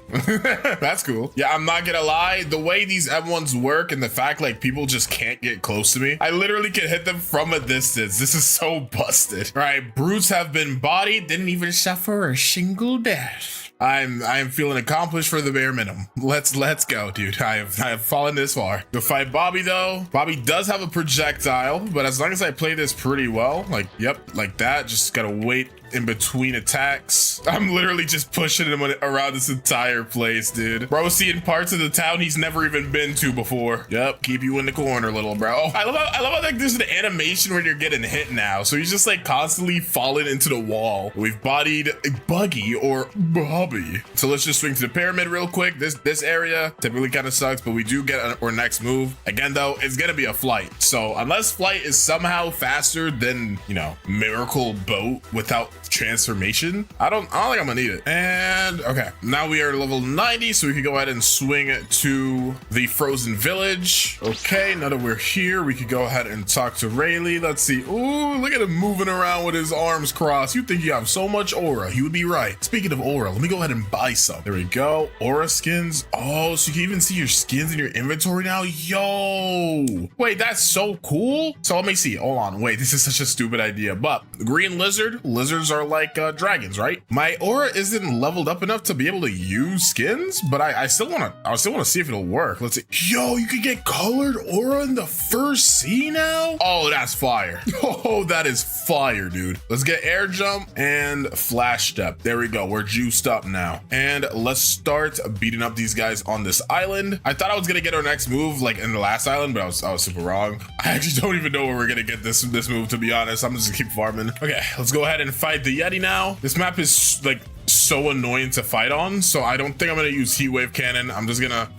that's cool. Yeah, I'm not gonna lie, the way these M1s work and the fact like people just can't get close to me, I literally can hit them from a distance. This is so busted. All right, brutes have been bodied, didn't even suffer a single death. I am feeling accomplished for the bare minimum. Let's go, dude. I have fallen this far. To fight Bobby though, Bobby does have a projectile, but as long as I play this pretty well, like, yep, like that, just gotta wait in between attacks. I'm literally just pushing him around this entire place, dude. Bro's seeing parts of the town he's never even been to before. Yep, keep you in the corner, little bro. Oh, I love how like there's an animation where you're getting hit now. So he's just like constantly falling into the wall. We've bodied Buggy or Bobby. So let's just swing to the pyramid real quick. This area typically kind of sucks, but we do get our next move. Again, though, it's gonna be a flight. So unless flight is somehow faster than, you know, Miracle Boat without transformation. I don't think I'm gonna need it. And okay, now we are level 90, so we can go ahead and swing to the frozen village. Okay, now that we're here, we could go ahead and talk to Rayleigh. Let's see. Ooh, look at him moving around with his arms crossed. You think you have so much aura. You would be right. Speaking of aura, let me go ahead and buy some. There we go. Aura skins. Oh, so you can even see your skins in your inventory now. Yo, wait, that's so cool. So let me see. Hold on. Wait, this is such a stupid idea, but green lizards are like dragons, right? My aura isn't leveled up enough to be able to use skins, but I still want to see if it'll work. Let's see. Yo, you can get colored aura in the first sea now. Oh, that's fire. Oh, that is fire, dude. Let's get air jump and flash step. There we go. We're juiced up now. And let's start beating up these guys on this island. I thought I was gonna get our next move like in the last island, but I was super wrong. I actually don't even know where we're gonna get this move, to be honest. I'm just gonna keep farming. Okay, let's go ahead and fight the Yeti now. This map is like so annoying to fight on, so I don't think I'm gonna use heat wave cannon. I'm just gonna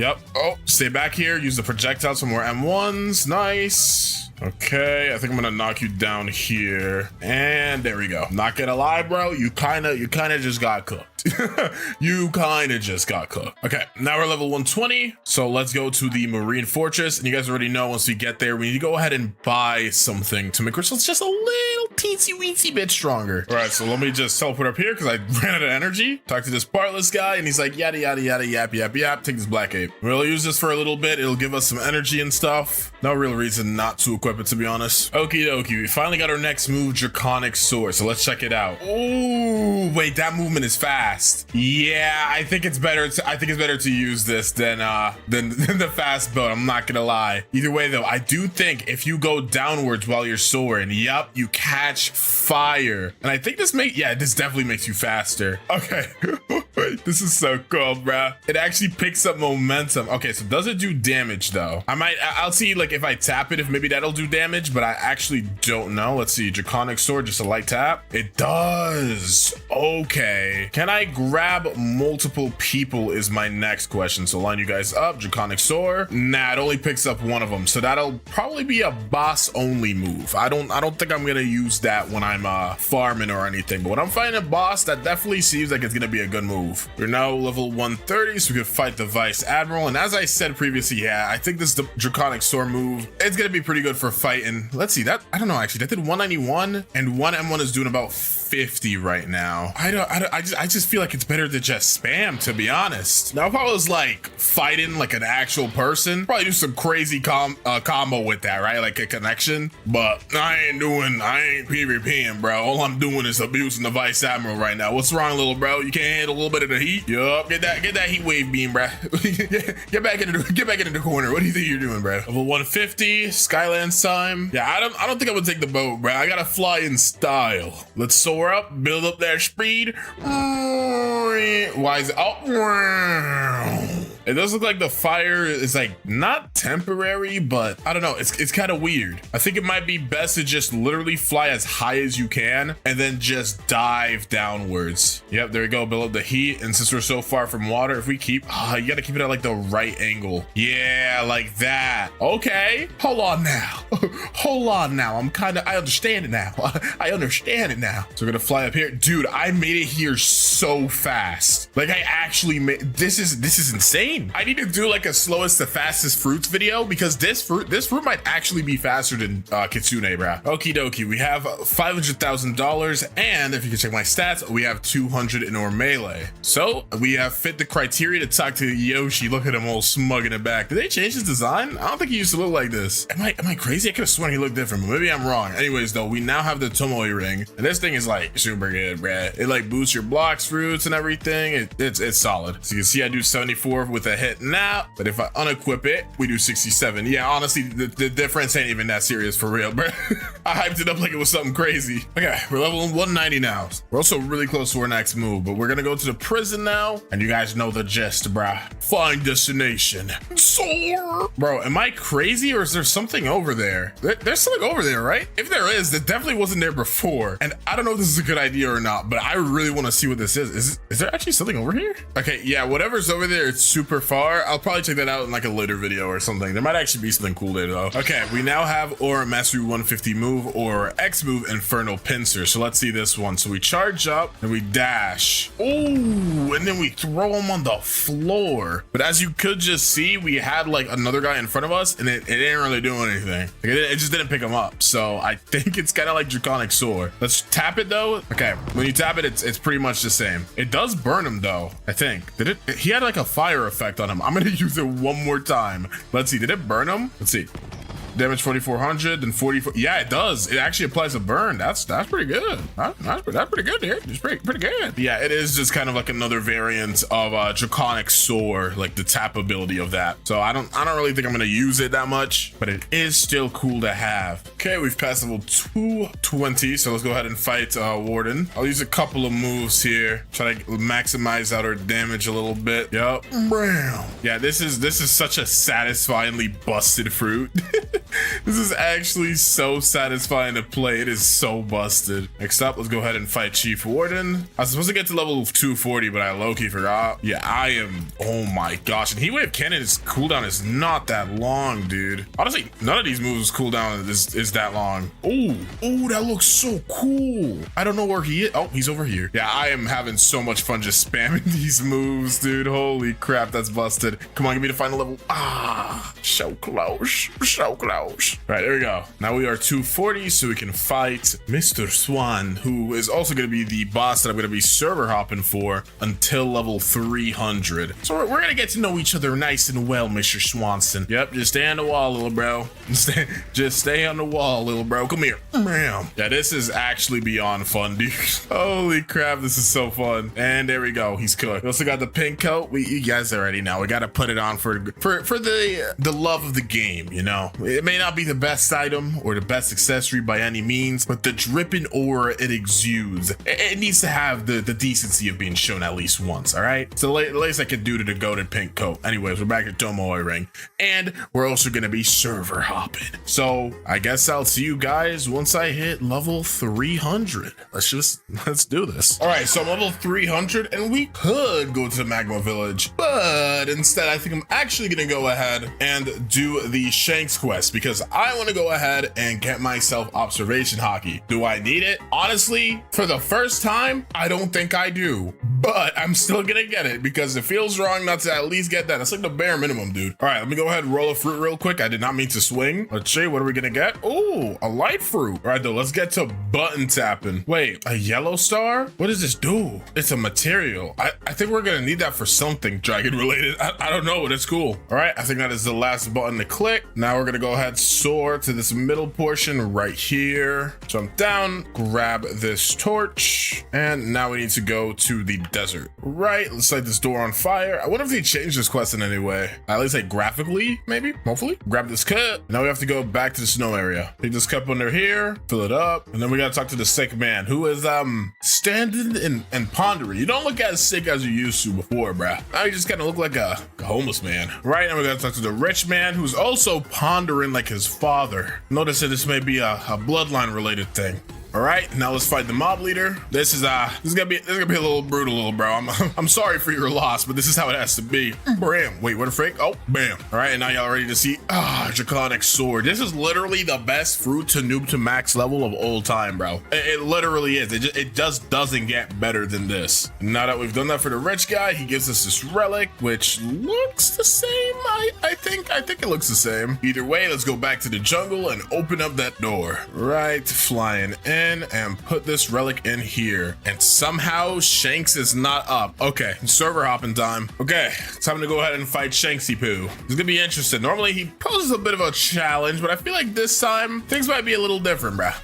stay back here, use the projectiles for more M1s. Nice. Okay, I think I'm gonna knock you down here, and there we go. Not gonna lie, bro, you kind of just got cooked. You kind of just got cooked. Okay, now we're level 120, so let's go to the Marine Fortress, and you guys already know once we get there, we need to go ahead and buy something to make ourselves just a little teensy-weensy bit stronger. All right, so let me just teleport up here because I ran out of energy. Talk to this partless guy, and he's like, yada, yada, yada, yap, yap, yap. Take this black ape. We'll use this for a little bit. It'll give us some energy and stuff. No real reason not to equip it, to be honest. Okie dokie, we finally got our next move, Draconic Sword, so let's check it out. Oh, wait, that movement is fast. Yeah, I think it's better to use this than the fast build. I'm not gonna lie. Either way though, I do think if you go downwards while you're soaring, yep, you catch fire. And I think this definitely makes you faster. Okay. Wait, this is so cool, bruh. It actually picks up momentum. Okay, so does it do damage though? I'll see like if I tap it, if maybe that'll do damage, but I actually don't know. Let's see, Draconic Sword, just a light tap. It does. Okay. Can I grab multiple people is my next question. So line you guys up, Draconic Sword. Nah, it only picks up one of them. So that'll probably be a boss only move. I don't think I'm gonna use that when I'm farming or anything. But when I'm fighting a boss, that definitely seems like it's gonna be a good move. We're now level 130, so we can fight the Vice Admiral. And as I said previously, yeah, I think this Draconic Sword move, it's gonna be pretty good for fighting. Let's see, that I don't know actually. That did 191, and one M1 is doing about 50 right now. I just feel like it's better to just spam, to be honest. Now if I was like fighting like an actual person, probably do some crazy combo with that, right? Like a connection. But I ain't PvPing, bro. All I'm doing is abusing the Vice Admiral right now. What's wrong, little bro? You can't handle a little bit of the heat? Yup, get that heat wave beam, bro. get back into the corner. What do you think you're doing, bro? Level 150, Skylands time. Yeah, I don't think I would take the boat, bro. I gotta fly in style. Let's soar up, build up that speed. Why is it? Oh, it does look like the fire is like not temporary, but I don't know. It's kind of weird. I think it might be best to just literally fly as high as you can and then just dive downwards. Yep, there we go. Build up the heat. And since we're so far from water, if we keep, you gotta keep it at like the right angle. Yeah, like that. Okay. Hold on now. Hold on now. I understand it now. I understand it now. So we're gonna fly up here. Dude, I made it here so fast. Like I actually made, this is insane. I need to do like a slowest to fastest fruits video because this fruit might actually be faster than Kitsune, bruh. Okie dokie, we have $500,000, and if you can check my stats, we have 200 in our melee. So we have fit the criteria to talk to Yoshi. Look at him all smug in the back. Did they change his design? I don't think he used to look like this. Am I crazy? I could have sworn he looked different, but maybe I'm wrong. Anyways though, we now have the Tomoe ring, and this thing is like super good, bruh. It like boosts your Blox fruits and everything. It's solid. So you can see I do 74 with a hit now, but if I unequip it, we do 67. Yeah, honestly, the difference ain't even that serious for real, bro. I hyped it up like it was something crazy. Okay, we're level 190 now. We're also really close to our next move, but we're gonna go to the prison now, and you guys know the gist, bruh. Find destination. Soar! Bro, am I crazy or is there something over there? There's something over there, right? If there is, that definitely wasn't there before. And I don't know if this is a good idea or not, but I really want to see what this is. Is there actually something over here? Okay, yeah, whatever's over there, it's super super far. I'll probably check that out in like a later video or something. There might actually be something cool there though. Okay, we now have Aura Mastery 150 move or X move Infernal Pincer. So let's see this one. So we charge up and we dash. Ooh, and then we throw him on the floor. But as you could just see, we had like another guy in front of us and it didn't really do anything. Like, it just didn't pick him up. So I think it's kind of like Draconic Sword. Let's tap it though. Okay, when you tap it, it's pretty much the same. It does burn him though, I think. Did it? He had like a fire effect on him. I'm gonna use it one more time. Let's see, did it burn him? Let's see. Damage 4,400, then 44. Yeah, it does. It actually applies a burn. That's pretty good. That's pretty good, dude. It's pretty good. Yeah, it is just kind of like another variant of Draconic Sword, like the tap ability of that. So I don't really think I'm gonna use it that much, but it is still cool to have. Okay, we've passed level 220, so let's go ahead and fight Warden. I'll use a couple of moves here, try to maximize out our damage a little bit. Yup. Yeah, this is such a satisfyingly busted fruit. This is actually so satisfying to play. It is so busted. Next up, let's go ahead and fight Chief Warden. I was supposed to get to level 240, but I low-key forgot. Yeah, I am. Oh my gosh. And Heat Wave Cannon's cooldown is not that long, dude. Honestly, none of these moves cooldown is that long. Oh, that looks so cool. I don't know where he is. Oh, he's over here. Yeah, I am having so much fun just spamming these moves, dude. Holy crap, that's busted. Come on, give me the final level. So close. So close. All right, there we go. Now we are 240, so we can fight Mr. Swan, who is also going to be the boss that I'm going to be server hopping for until level 300. So we're going to get to know each other nice and well, Mr. Swanson. Yep, just stay on the wall, little bro. Just stay on the wall, little bro. Come here. Yeah, this is actually beyond fun, dude. Holy crap, this is so fun. And there we go. He's cooked. We also got the pink coat. You guys already know. We got to put it on for the love of the game, you know? It may not be the best item or the best accessory by any means, but the dripping aura it exudes, it needs to have the decency of being shown at least once, all right? So the least I can do to the goated pink coat. Anyways, we're back at Tomoe Ring, and we're also going to be server hopping. So I guess I'll see you guys once I hit level 300. Let's do this. All right, so I'm level 300, and we could go to the Magma Village, but instead I think I'm actually going to go ahead and do the Shanks quest, because I want to go ahead and get myself observation hockey. Do I need it? Honestly, for the first time, I don't think I do, but I'm still gonna get it because it feels wrong not to at least get that. That's like the bare minimum, dude. All right, let me go ahead and roll a fruit real quick. I did not mean to swing. Let's see, what are we gonna get? Oh, a light fruit. All right, though, let's get to button tapping. Wait, a yellow star? What does this do? It's a material. I think we're gonna need that for something dragon related. I don't know, but it's cool. All right, I think that is the last button to click. Now we're gonna go ahead, soar to this middle portion right here. Jump down, grab this torch, and now we need to go to the desert. Right, let's light this door on fire. I wonder if they changed this quest in any way. At least like graphically, maybe, hopefully. Grab this cup. Now we have to go back to the snow area. Take this cup under here, fill it up, and then we gotta talk to the sick man who is standing and pondering. You don't look as sick as you used to before, bruh. Now you just kind of look like a homeless man. Right, now we gotta talk to the rich man who's also pondering like his father. Notice that this may be a bloodline related thing. All right, now let's fight the mob leader. This is gonna be a little brutal, little bro. I'm sorry for your loss, but this is how it has to be. Bam. Wait, what a freak? Oh, bam. All right, and now y'all ready to see Draconic Sword. This is literally the best fruit to noob to max level of all time, bro. It literally is. It just doesn't get better than this. Now that we've done that for the rich guy, he gives us this relic, which looks the same. I think it looks the same. Either way, let's go back to the jungle and open up that door. Right, flying in. And put this relic in here, and somehow Shanks is not up. Okay, server hopping time. Okay, time to go ahead and fight Shanksy Poo. He's gonna be interesting. Normally he poses a bit of a challenge, but I feel like this time things might be a little different, bruh.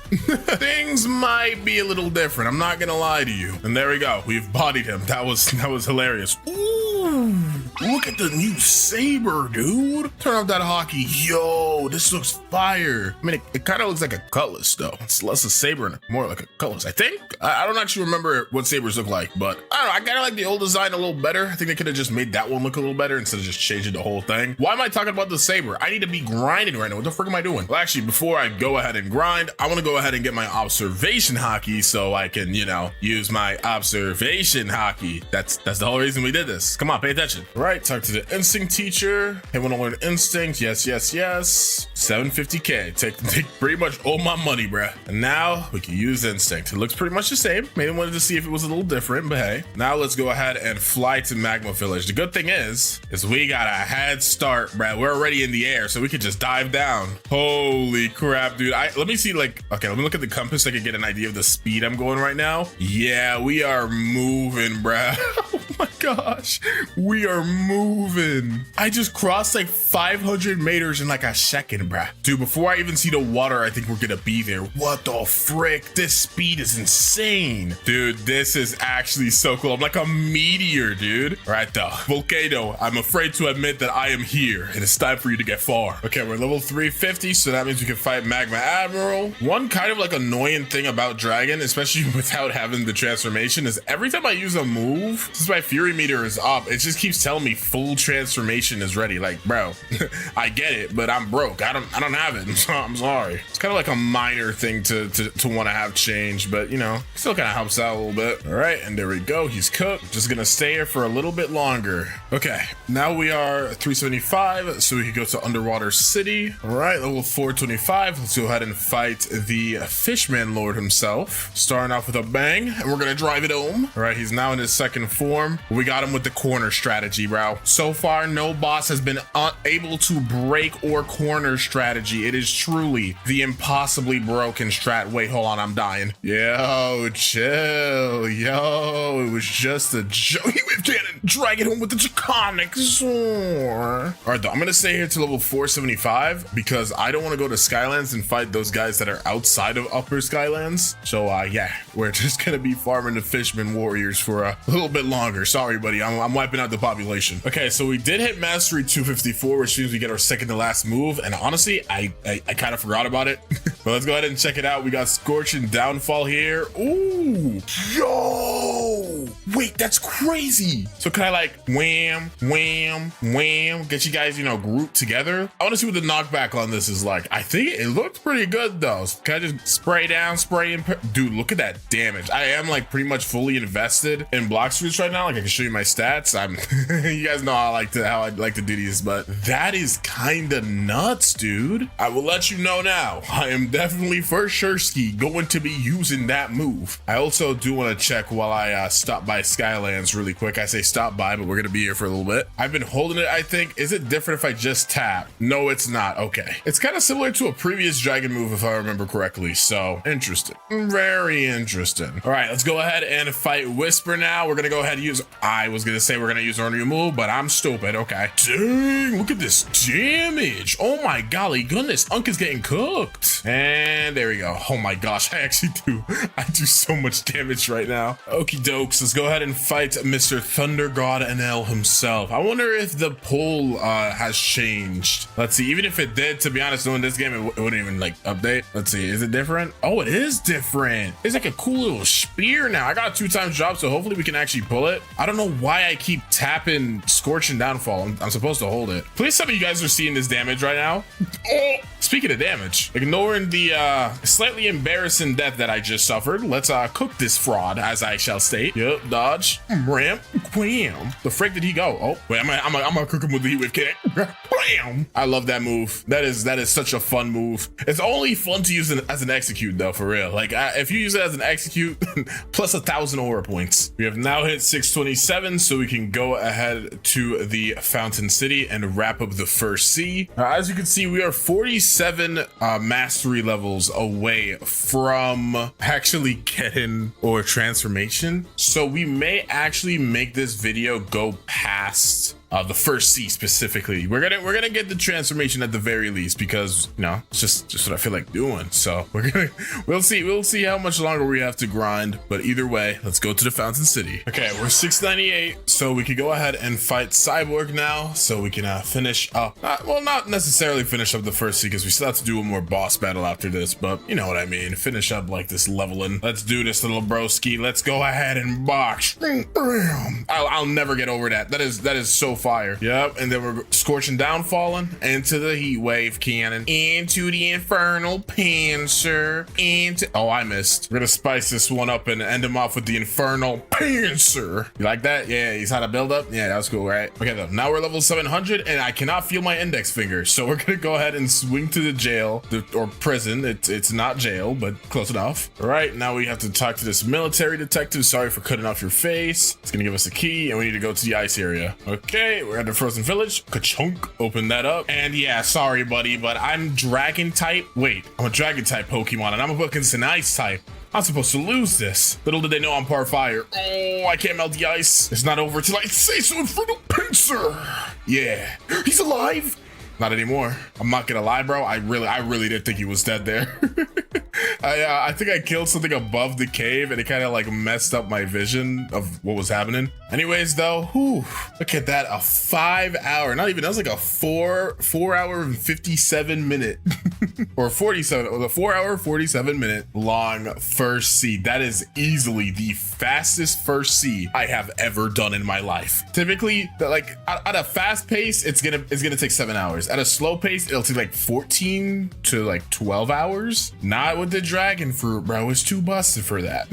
Things might be a little different. I'm not gonna lie to you. And there we go. We've bodied him. That was hilarious. Ooh, look at the new saber, dude. Turn off that hockey. Yo, this looks fire. I mean, it kind of looks like a cutlass though. It's less a saber and more like a cutlass, I think. I don't actually remember what sabers look like, but I don't know. I kind of like the old design a little better. I think they could have just made that one look a little better instead of just changing the whole thing. Why am I talking about the saber? I need to be grinding right now. What the frick am I doing? Well, actually, before I go ahead and grind, I want to go ahead and get my observation hockey so I can, use my observation hockey. That's the whole reason we did this. Come on, pay attention. All right, talk to the instinct teacher. Hey, want to learn instinct? Yes, yes, yes. 750k. Take pretty much all my money, bruh. And now we can use instinct. It looks pretty much the same. Maybe wanted to see if it was a little different, but hey. Now let's go ahead and fly to Magma Village. The good thing is we got a head start, bruh. We're already in the air, so we could just dive down. Holy crap, dude. Let me see, like, okay, let me look at the compass so I can get an idea of the speed I'm going right now. Yeah, we are moving, bruh. Oh my gosh, we are moving. I just crossed like 500 meters in like a second, bruh. Dude, before I even see the water, I think we're gonna be there. What the frick? This speed is insane. Dude, this is actually so cool. I'm like a meteor, dude. All right, the volcano. I'm afraid to admit that I am here, and it's time for you to get far. Okay, we're level 350, so that means we can fight Magma Admiral. One kind of like annoying thing about Dragon, especially without having the transformation, is every time I use a move, since my Fury meter is up, it just keeps telling me full transformation is ready. Like, bro, I get it, but I'm broke. I don't have it. I'm sorry. It's kind of like a minor thing to want to have change, but you know, still kind of helps out a little bit. All right, and there we go. He's cooked. Just gonna stay here for a little bit longer. Okay, now we are 375, so we can go to Underwater City. All right, level 425. Let's go ahead and fight the Fishman Lord himself. Starting off with a bang, and we're gonna drive it home. All right, he's now in his second form. We got him with the corner strategy, bro. So far, no boss has been unable to break or corner strategy. It is truly the impossibly broken strat. Wait, hold on, I'm dying. Yo, chill. Yo, it was just a joke. He was gonna drag it home with the draconic sword. All right, though, I'm gonna stay here to level 475 because I don't want to go to Skylands and fight those guys that are outside of Upper Skylands. So, yeah, we're just gonna be farming the Fishman Warriors for a little bit longer. Sorry, buddy, I'm wiping out the population. Okay, so we did hit Mastery 254, which means we get our second to last move. And honestly, I kind of forgot about it. But let's go ahead and check it out. We got Scorching Downfall here. Ooh, yo, wait, that's crazy. So can I like wham, wham, wham, get you guys, you know, grouped together? I want to see what the knockback on this is like. I think it looks pretty good though. Can I just spray down, spray in? Dude, look at that damage. I am like pretty much fully invested in Blox fruits right now. Like I can show you my stats. You guys know how I like to do these, but that is kind of nuts, dude. I will let you know now. I am definitely for sure going to be using that move. I also do want to check while I stop by Skylands really quick. I say stop by, but we're gonna be here for a little bit. I've been holding it, I think. Is it different if I just tap? No, it's not. Okay. It's kind of similar to a previous dragon move if I remember correctly. So interesting. Very interesting. All right, let's go ahead and fight Whisper now. We're gonna go ahead and use, I was gonna say we're gonna use our new move, but I'm stupid. Okay. Dang, look at this damage. Oh my golly goodness. Unk is getting cooked. And there we go. Oh my gosh, I do so much damage right now. Okie dokes, let's go ahead and fight Mr. Thunder God NL himself. I wonder if the pull has changed. Let's see, even if it did, to be honest, knowing this game, it wouldn't even like update. Let's see, is it different? Oh, it is different. It's like a cool little spear now. I got a 2-time drop, so hopefully we can actually pull it. I don't know why I keep tapping Scorching Downfall. I'm supposed to hold it. Please tell me you guys are seeing this damage right now. Oh, speaking of damage, ignoring the slightly embarrassing death that I just suffered, let's cook this fraud, as I shall state. Yep, dodge, ramp, wham. The frick did he go? Oh, wait, I'm gonna cook him with the heat wave kick. Bam! I love that move. That is such a fun move. It's only fun to use as an execute though, for real. Like if you use it as an execute, plus 1,000 aura points. We have now hit 627, so we can go ahead to the Fountain City and wrap up the first sea. As you can see, we are 47 mastery levels away from actually getting or transformation. So we may actually make this video go past the first sea specifically. We're gonna get the transformation at the very least, because you know it's just what I feel like doing. So we'll see how much longer we have to grind, but either way, let's go to the Fountain City. Okay, we're 698, so we can go ahead and fight Cyborg now, so we can finish up, well, not necessarily finish up the first sea, because we still have to do one more boss battle after this, but you know what I mean, finish up like this leveling. Let's do this, little broski. Let's go ahead and box. I'll never get over that. That is so fire. Yep, and then we're scorching downfalling into the heat wave cannon, into the infernal pincer, into... Oh, I missed. We're gonna spice this one up and end him off with the infernal pincer. You like that? Yeah, he's had a build up. Yeah, that was cool, right? Okay, though. Now we're level 700 and I cannot feel my index finger. So we're gonna go ahead and swing to the jail or prison. It's not jail, but close enough. All right, now we have to talk to this military detective. Sorry for cutting off your face. It's gonna give us a key and we need to go to the ice area. Okay, we're at the frozen village. Ka-chunk. Open that up. And yeah, sorry, buddy, but I'm dragon type. Wait, I'm a dragon type Pokemon and I'm up against an ice type. I'm supposed to lose this. Little did they know I'm par fire. Oh, I can't melt the ice. It's not over till I say so, infernal pincer. Yeah, he's alive. Not anymore. I'm not gonna lie, bro. I really did think he was dead there. I think I killed something above the cave and it kind of like messed up my vision of what was happening. Anyways, though, whew, look at that. A 5 hour, not even, that was like a 4 hour and 57 minute or 47, or the 4 hour, 47 minute long first seed. That is easily the fastest first seed I have ever done in my life. Typically, like at a fast pace, it's gonna take 7 hours. At a slow pace, it'll take like 14 to like 12 hours. Not with the dragon fruit, bro. It's too busted for that.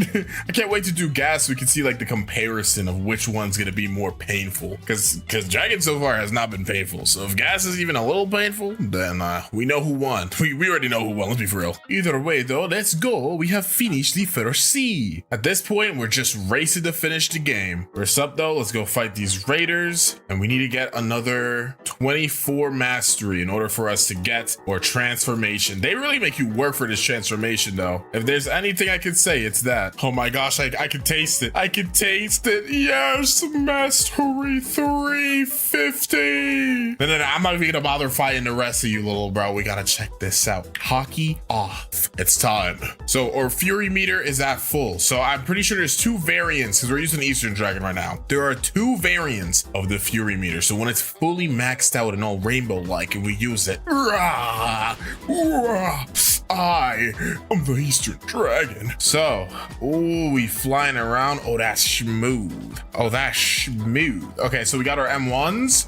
I can't wait to do gas so we can see like the comparison of which one's gonna be more painful. Because dragon so far has not been painful. So if gas is even a little painful, then we know who won. We already know who won, let's be for real. Either way though, let's go. We have finished the first sea. At this point, we're just racing to finish the game. First up though, let's go fight these raiders. And we need to get another 24 mastery in order for us to get our transformation. They really make you work for this transformation though. If there's anything I could say, it's that. Oh my gosh, I can taste it. I can taste it. Yes, mastery 350. No, I'm not even gonna bother fighting the rest of you, little bro. We gotta check this out. Hockey off. It's time. So our fury meter is at full. So I'm pretty sure there's two variants because we're using Eastern Dragon right now. There are two variants of the fury meter. So when it's fully maxed out and all rainbow-like and we use it, rah, rah, I am the Eastern Dragon. So, oh, we flying around. Oh, that's smooth. Oh, that's smooth. Okay, so we got our M1s.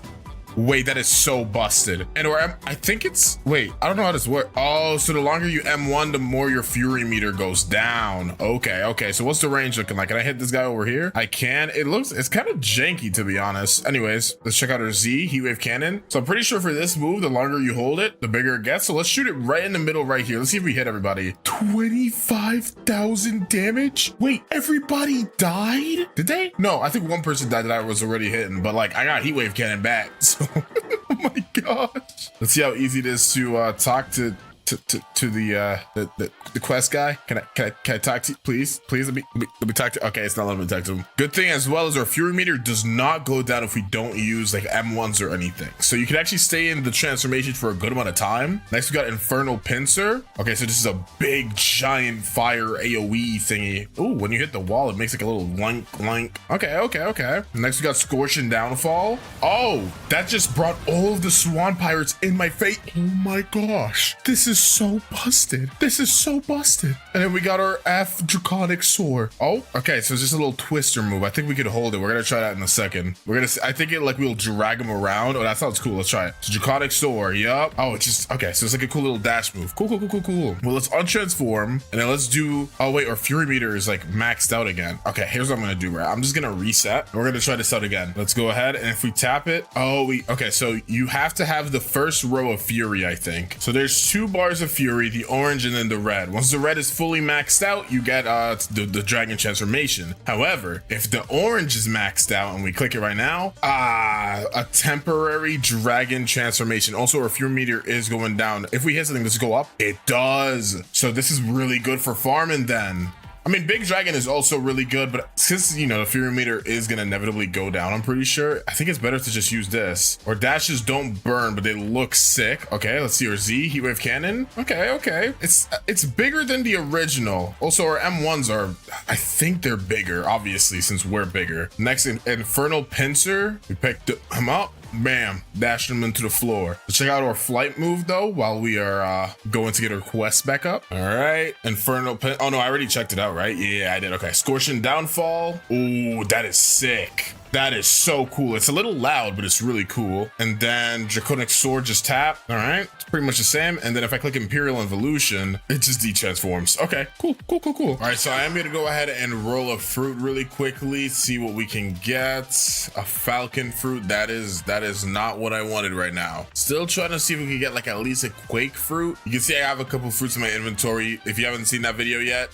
Wait, that is so busted. And I think it's, wait, I don't know how this works. Oh, so the longer you M1, the more your fury meter goes down. Okay. So what's the range looking like? Can I hit this guy over here? I can. It's kind of janky, to be honest. Anyways, let's check out our Z, heat wave cannon. So I'm pretty sure for this move, the longer you hold it, the bigger it gets. So let's shoot it right in the middle right here. Let's see if we hit everybody. 25,000 damage? Wait, everybody died? Did they? No, I think one person died that I was already hitting, but like I got heat wave cannon back. So oh my gosh. Let's see how easy it is to talk to the quest guy. Can I talk to you? Please let me talk to. Okay, it's not letting me talk to him. Good thing as well as our fury meter does not go down if we don't use like M1s or anything. So you can actually stay in the transformation for a good amount of time. Next we got infernal pincer. Okay, so this is a big giant fire AoE thingy. Oh, when you hit the wall, it makes like a little link. Okay. Next we got scorching downfall. Oh, that just brought all of the swan pirates in my face. Oh my gosh, this is so busted. And then we got our F draconic soar. Oh, okay, so it's just a little twister move. I think we could hold it. We're gonna try that in a second. I think it like we'll drag him around. Oh, that sounds cool. Let's try it. So draconic soar. Yup. Oh, it's just okay. So it's like a cool little dash move. Cool. Well, let's untransform and then let's do. Oh wait, our fury meter is like maxed out again. Okay, here's what I'm gonna do. Right, I'm just gonna reset. And we're gonna try this out again. Let's go ahead and if we tap it. Oh, okay. So you have to have the first row of fury. I think so. There's two bars of fury, the orange and then the red. Once the red is fully maxed out, you get the dragon transformation. However, if the orange is maxed out and we click it right now, a temporary dragon transformation. Also, our fury meter is going down. If we hit something, does it go up? It does. So this is really good for farming then. I mean, Big Dragon is also really good, but since, you know, the fury meter is going to inevitably go down, I'm pretty sure, I think it's better to just use this. Or dashes don't burn, but they look sick. Okay, let's see our Z, heat wave cannon. Okay. It's bigger than the original. Also, our M1s are, I think they're bigger, obviously, since we're bigger. Next, infernal pincer. We picked him up. Bam, dashed him into the floor. Let's check out our flight move though while we are going to get our quest back up. All right, infernal oh no, I already checked it out, right? Yeah, I did. Okay, scorching downfall. Ooh, that is sick. That is so cool. It's a little loud, but it's really cool. And then Draconic Sword, just tap. All right, it's pretty much the same. And then if I click Imperial Evolution, it just de-transforms. Okay, cool. All right, so I am gonna go ahead and roll a fruit really quickly, see what we can get. A Falcon fruit. That is not what I wanted right now. Still trying to see if we can get like at least a Quake fruit. You can see I have a couple fruits in my inventory. If you haven't seen that video yet,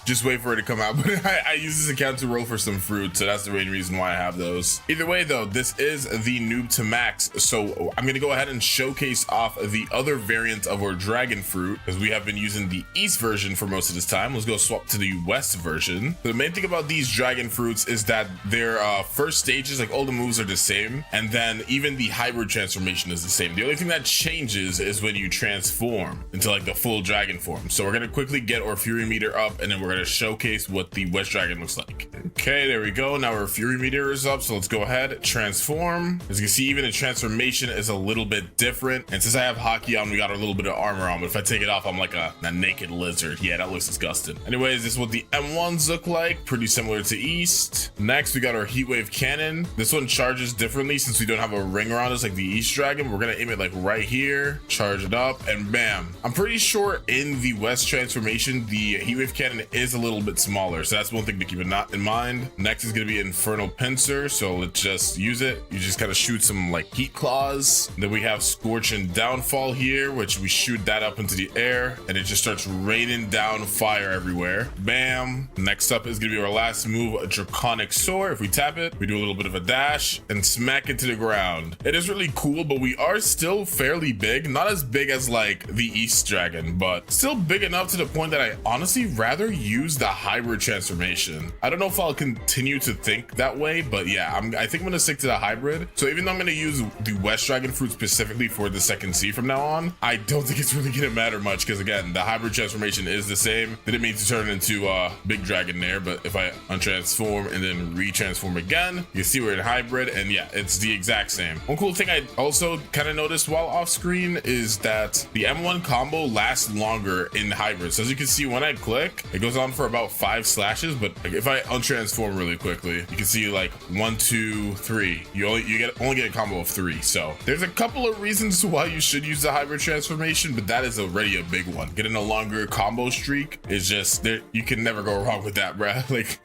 just wait for it to come out. But I use this account to roll for some fruit, so that's the main reason why I have those. Either way though, this is the noob to max, so I'm gonna go ahead and showcase off the other variant of our dragon fruit, because we have been using the east version for most of this time. Let's go swap to the west version. The main thing about these dragon fruits is that their first stages, like all the moves are the same, and then even the hybrid transformation is the same. The only thing that changes is when you transform into like the full dragon form. So we're gonna quickly get our fury meter up, and then we're gonna showcase what the west dragon looks like. Okay, there we go. Now our fury meter is up, so let's go ahead, transform. As you can see, even the transformation is a little bit different, and since I have hockey on, we got a little bit of armor on, but if I take it off, I'm like a naked lizard. Yeah, that looks disgusting. Anyways, this is what the M1s look like, pretty similar to east. Next, we got our heatwave cannon. This one charges differently since we don't have a ring around us like the east dragon. We're gonna aim it like right here, charge it up, and bam. I'm pretty sure in the west transformation, the heatwave cannon is a little bit smaller, so that's one thing to keep in mind. Next is gonna be infernal pincer, so let's just use it. You just kind of shoot some like heat claws. Then we have scorch and downfall here, which we shoot that up into the air, and it just starts raining down fire everywhere. Bam. Next up is gonna be our last move, draconic sword. If we tap it, we do a little bit of a dash and smack it to the ground. It is really cool, but we are still fairly big. Not as big as like the east dragon, but still big enough to the point that I honestly rather use the hybrid transformation. I don't know if I'll continue to think that way, but yeah, I think I'm gonna stick to the hybrid. So even though I'm gonna use the west dragon fruit specifically for the second C from now on, I don't think it's really gonna matter much, because again, the hybrid transformation is the same. Didn't mean to turn into a big dragon there, but if I untransform and then retransform again, you can see we're in hybrid, and yeah, it's the exact same. One cool thing I also kind of noticed while off screen is that the M1 combo lasts longer in hybrid. So as you can see, when I click, it goes on for about 5 slashes, but if I untransform really quickly, you can see like 1, 2, 3. You only get a combo of 3. So there's a couple of reasons why you should use the hybrid transformation, but that is already a big one. Getting a longer combo streak is just there. You can never go wrong with that, bruh. Like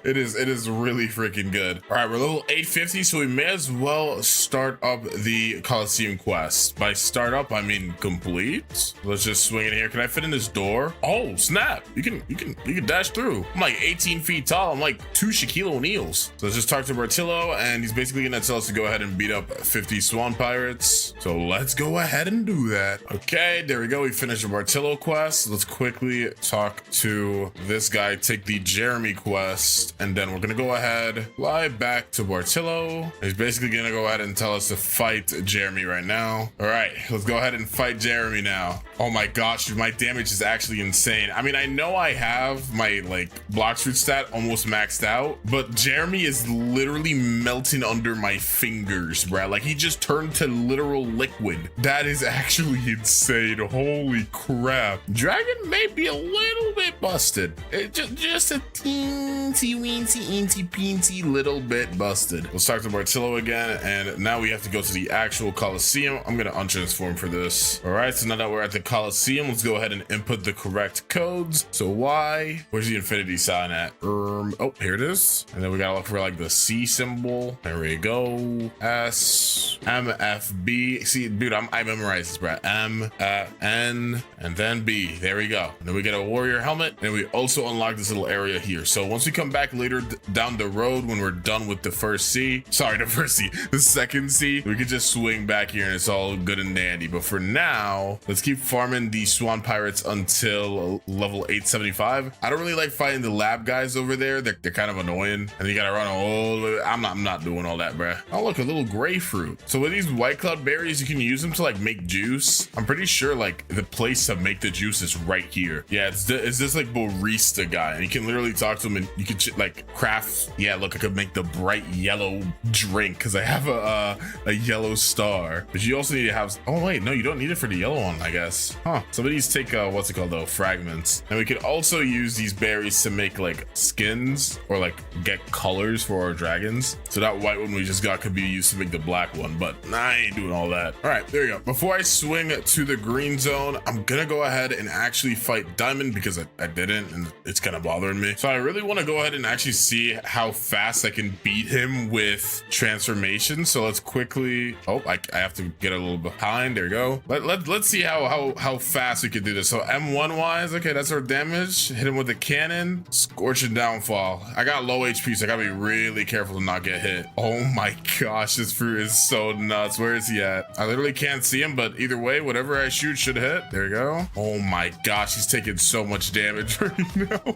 it is really freaking good. All right, we're level 850, so we may as well start up the Coliseum quest. By start up, I mean complete. Let's just swing in here. Can I fit in this door? Oh snap! You can dash through. I'm like 18 feet tall. I'm like 2 Shaquille O'Neals. So let's just talk to Bartillo, and he's basically gonna tell us to go ahead and beat up 50 swan pirates. So let's go ahead and do that. Okay, there we go. We finished the Bartillo quest. Let's quickly talk to this guy, take the Jeremy quest, and then we're gonna go ahead, fly back to Bartillo. He's basically gonna go ahead and tell us to fight Jeremy right now. All right, let's go ahead and fight Jeremy now. Oh my gosh, my damage is actually insane. I mean, I know I have my like Blox root stat almost maxed out, but Jeremy is literally melting under my fingers, bruh. Like he just turned to literal liquid. That is actually insane. Holy crap. Dragon may be a little bit busted. It just a teensy weensy eensy peensy little bit busted. Let's talk to Bartillo again, and now we have to go to the actual Coliseum. I'm gonna untransform for this. All right, so now that we're at the Coliseum, let's go ahead and input the correct codes. So Y, where's the infinity sign at? Oh, here it is. And then we gotta look for like the C symbol. There we go. S, M, F, B. See, dude, I memorized this, bro. M, N, and then B. There we go. And then we get a warrior helmet, and we also unlock this little area here. So once we come back later down the road, when we're done with the first C, sorry, the second C, we could just swing back here and it's all good and dandy. But for now, let's keep farming the swan pirates until level 875. I don't really like fighting the lab guys over there. They're kind of annoying, and you gotta run all the way. I'm not doing all that, bruh. Oh look, a little grapefruit. So with these white cloud berries, you can use them to like make juice. I'm pretty sure like the place to make the juice is right here. Yeah, it's this like barista guy, and you can literally talk to him, and you can like craft. Yeah, look, I could make the bright yellow drink because I have a yellow star. But you also need to have, oh wait, no, you don't need it for the yellow one, I guess. Huh, some of these take what's it called though, fragments. And we could also use these berries to make like skins or like get colors for our dragons. So that white one we just got could be used to make the black one, but I ain't doing all that. All right, there you go. Before I swing to the green zone, I'm gonna go ahead and actually fight Diamond because I didn't, and it's kind of bothering me. So I really want to go ahead and actually see how fast I can beat him with transformation. So let's quickly, oh, I have to get a little behind. There you go. Let's see how fast we can do this. So M1 wise, okay, that's our damage. Hit him with the cannon, scorching downfall. I got low HP, so I gotta be really careful to not get hit. Oh my gosh, this fruit is so nuts. Where is he at? I literally can't see him, but either way, whatever I shoot should hit. There you go. Oh my gosh, he's taking so much damage right now.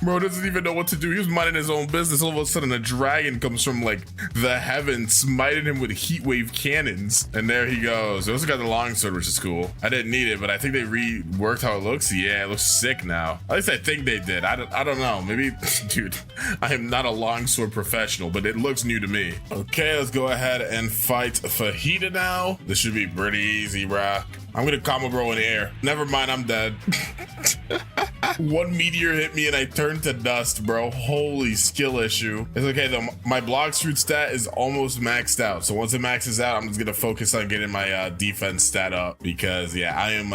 Bro doesn't even know what to do. He was minding his own business. All of a sudden, a dragon comes from like the heavens, smiting him with heat wave cannons. And there he goes. They also got the longsword, which is cool. I didn't need it, but I think they reworked how it looks. Yeah, it looks sick now. At least I think they did. I don't know. Maybe, dude, I am not a longsword professional, but it looks new to me. Okay, let's go ahead and fight Fajita now. This should be pretty easy, bruh. I'm gonna combo bro in the air. Never mind, I'm dead. One meteor hit me and I turned to dust, bro. Holy skill issue. It's okay though. My Blox fruit stat is almost maxed out. So once it maxes out, I'm just gonna focus on getting my defense stat up because yeah, I'm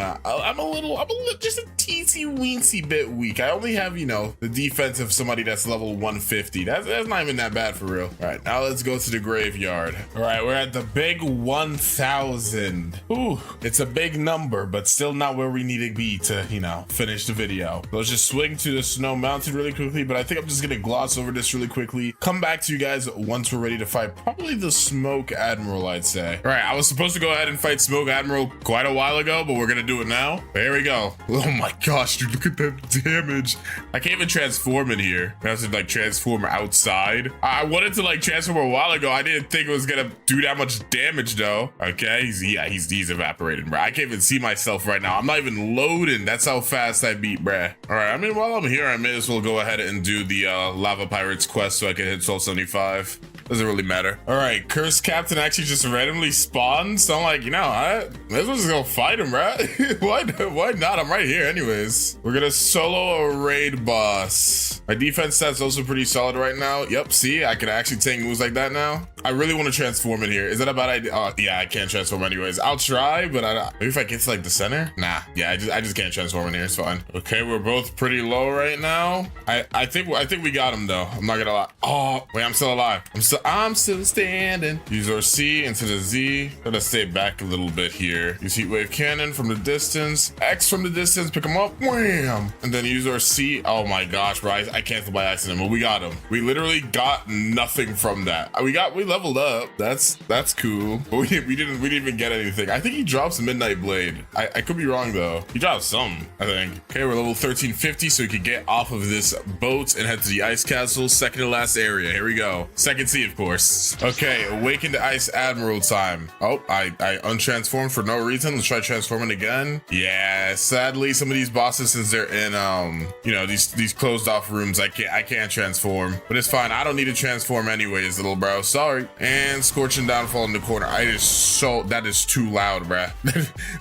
a little just a teensy weensy bit weak. I only have, you know, the defense of somebody that's level 150. That's not even that bad for real. All right, now let's go to the graveyard. All right, we're at the big 1000. Ooh, it's a big number, but still not where we need to be to, you know, finish the video. Let's just swing to the Snow Mountain really quickly, but I think I'm just gonna gloss over this really quickly. Come back to you guys once we're ready to fight probably the Smoke Admiral, I'd say. All right, I was supposed to go ahead and fight Smoke Admiral quite a while ago, but we're gonna do it now. Here we go. Oh my gosh, dude, look at that damage. I can't even transform in here. I have to like transform outside. I wanted to like transform a while ago. I didn't think it was gonna do that much damage though. Okay, he's evaporating, bro. I can't even see myself right now. I'm not even loading. That's how fast I beat, bruh. All right, I mean, while I'm here, I may as well go ahead and do the Lava Pirates quest so I can hit 1275. Doesn't really matter. All right, Cursed Captain actually just randomly spawned. So I'm like, you know, I may as well just go fight him, right? Why not? I'm right here anyways. We're gonna solo a raid boss. My defense stat's also pretty solid right now. Yep, see, I can actually take moves like that now. I really want to transform in here. Is that a bad idea? Oh, yeah, I can't transform anyways. I'll try, but maybe if I get to like the center? Nah, yeah, I just can't transform in here. It's fine. Okay, we're both pretty low right now. I think we got him though. I'm not gonna lie. Oh, wait, I'm still alive. I'm still standing. Use our C into the Z. Gotta stay back a little bit here. Use Heat Wave Cannon from the distance. X from the distance, pick him up. Wham! And then use our C. Oh my gosh, bro. I canceled by accident, but we got him. We literally got nothing from that. We leveled up. That's cool. But we didn't even get anything. I think he drops Midnight Blade. I could be wrong though. He dropped some, I think. Okay, we're level 1350, so we could get off of this boat and head to the Ice Castle. Second to last area. Here we go. Second C, of course. Okay, Awaken to Ice Admiral time. Oh, I untransformed for no reason. Let's try transforming again. Yeah, sadly, some of these bosses, since they're in you know, these closed off rooms, I can't transform. But it's fine. I don't need to transform anyways, little bro. Sorry. And Scorching Downfall in the corner. That is too loud, bruh.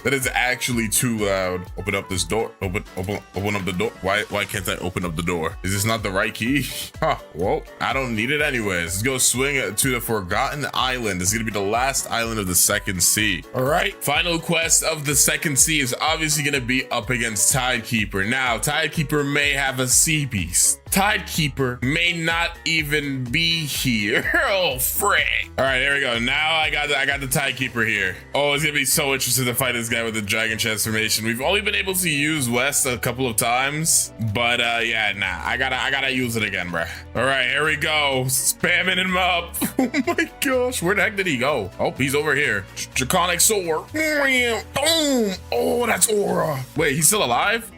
That is actually too loud. Open up this door. Open up the door. Why can't I open up the door? Is this not the right key? Huh, well, I don't need it anyways. Let's go swing to the Forgotten Island. This is gonna be the last island of the second sea. All right, final quest of the second sea is obviously gonna be up against Tidekeeper. Now, Tidekeeper may have a sea beast. Tidekeeper may not even be here. Oh, frick. All right, here we go. Now I got the Tidekeeper here. Oh, it's gonna be so interesting to fight this guy with the dragon transformation. We've only been able to use West a couple of times, but yeah, nah, I gotta use it again, bruh. All right, here we go. Spamming him up. Oh my gosh, where the heck did he go? Oh, he's over here. Draconic Sword. Boom. Oh, that's Aura. Wait, he's still alive?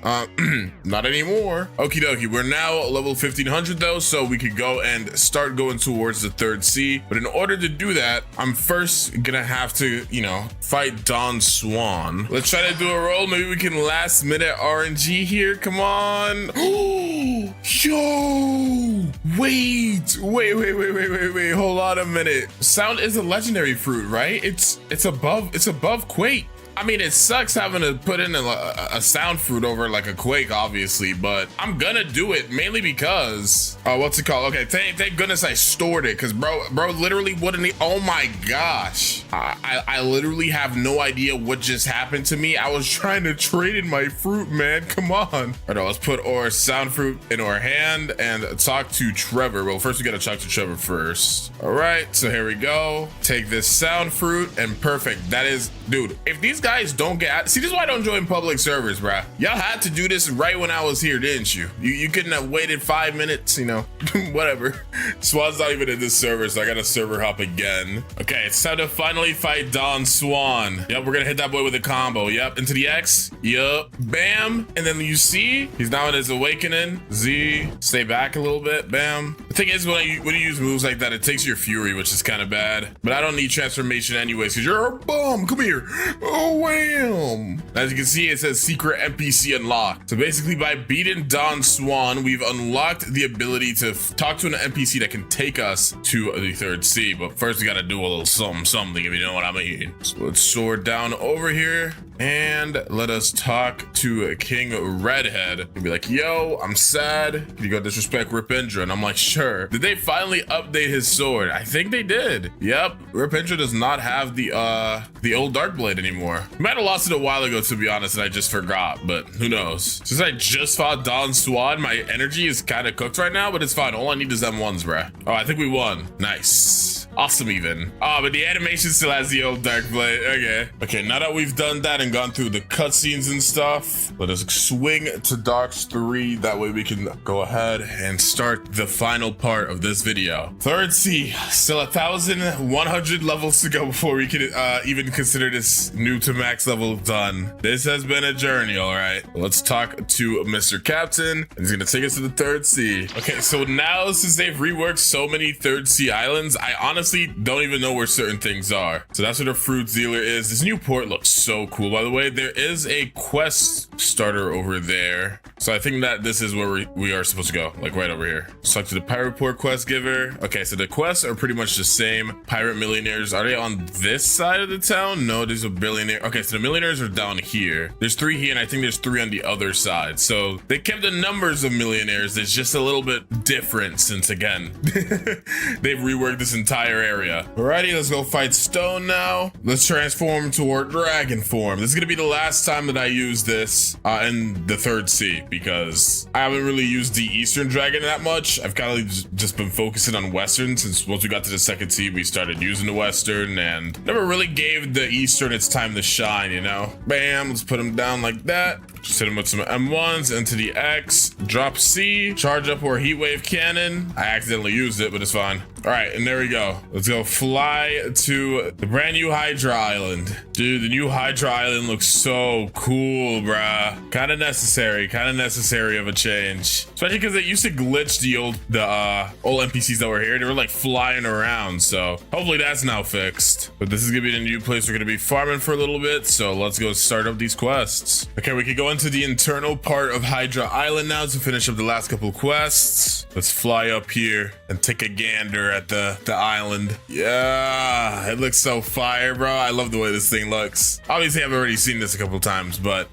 Not anymore. Okie dokie, we're now level 1500 though, so we could go and start going towards the third sea. But in order to do that, I'm first gonna have to, you know, fight Don Swan. Let's try to do a roll. Maybe we can last minute RNG here. Come on. Yo, wait, hold on a minute. Sound is a legendary fruit, right? It's above Quake. I mean, it sucks having to put in a sound fruit over like a Quake, obviously, but I'm gonna do it mainly because, what's it called? Okay, thank goodness I stored it, because bro literally wouldn't, oh my gosh. I literally have no idea what just happened to me. I was trying to trade in my fruit, man, come on. All right, let's put our sound fruit in our hand and talk to Trevor. Well, first we gotta talk to Trevor first. All right, so here we go. Take this sound fruit and perfect. That is, dude, if these guys don't get, see, this is why I don't join public servers, bruh. Y'all had to do this right when I was here, didn't you? You couldn't have waited 5 minutes, you know, whatever. Swan's not even in this server, so I gotta server hop again. Okay, it's time to finally fight Don Swan. Yep, we're gonna hit that boy with a combo. Yep, into the X. Yup, bam. And then you see, he's now in his awakening. Z, stay back a little bit, bam. The thing is, when you use moves like that, it takes your fury, which is kind of bad. But I don't need transformation anyways, because you're a bum. Come here. Oh, wham. As you can see, it says secret NPC unlocked. So basically, by beating Don Swan, we've unlocked the ability to talk to an NPC that can take us to the third sea. But first, we gotta do a little something, if you know what I mean. So let's soar down over here and let us talk to King Redhead and be like, yo, I'm sad. Can you go disrespect Ripindra? And I'm like, sure. Did they finally update his sword? I think they did. Yep, Ripindra does not have the old dark blade anymore. Might have lost it a while ago, to be honest, and I just forgot, but who knows? Since I just fought Don Swan, my energy is kind of cooked right now, but it's fine. All I need is them ones, bruh. Oh, I think we won. Nice. Awesome even. Oh, but the animation still has the old dark blade. Okay, now that we've done that and gone through the cutscenes and stuff, let us swing to Docks 3. That way we can go ahead and start the final part of this video. Third sea, still 1,100 levels to go before we can even consider this new to max level done. This has been a journey, all right. Let's talk to Mr. Captain, and he's gonna take us to the third sea. Okay, so now since they've reworked so many third sea islands, I honestly don't even know where certain things are. So that's where the fruit dealer is. This new port looks so cool, by the way. There is a quest starter over there. So I think that this is where we are supposed to go, like right over here. Let's talk to the pirate port quest giver. Okay, so the quests are pretty much the same. Pirate millionaires, are they on this side of the town? No, there's a billionaire. Okay, so the millionaires are down here. There's 3 here, and I think there's 3 on the other side. So they kept the numbers of millionaires. It's just a little bit different since, again, they've reworked this entire area. Alrighty, let's go fight Stone now. Let's transform to our dragon form. This is gonna be the last time that I use this in the third sea, because I haven't really used the Eastern Dragon that much. I've kind of just been focusing on Western, since once we got to the second sea, we started using the Western and never really gave the Eastern its time to shine, you know? Bam, let's put him down like that. Just hit him with some M1s into the X, drop C, charge up our heat wave cannon. I accidentally used it, but it's fine. All right, and there we go. Let's go fly to the brand new Hydra Island. Dude, the new Hydra Island looks so cool, bruh. Kind of necessary of a change. Especially because it used to glitch the old NPCs that were here. They were like flying around, so hopefully that's now fixed. But this is gonna be the new place we're gonna be farming for a little bit, so let's go start up these quests. Okay, we could go into the internal part of Hydra Island now to finish up the last couple quests. Let's fly up here and take a gander at the island. Yeah, it looks so fire, bro. I love the way this thing looks. Obviously, I've already seen this a couple times, but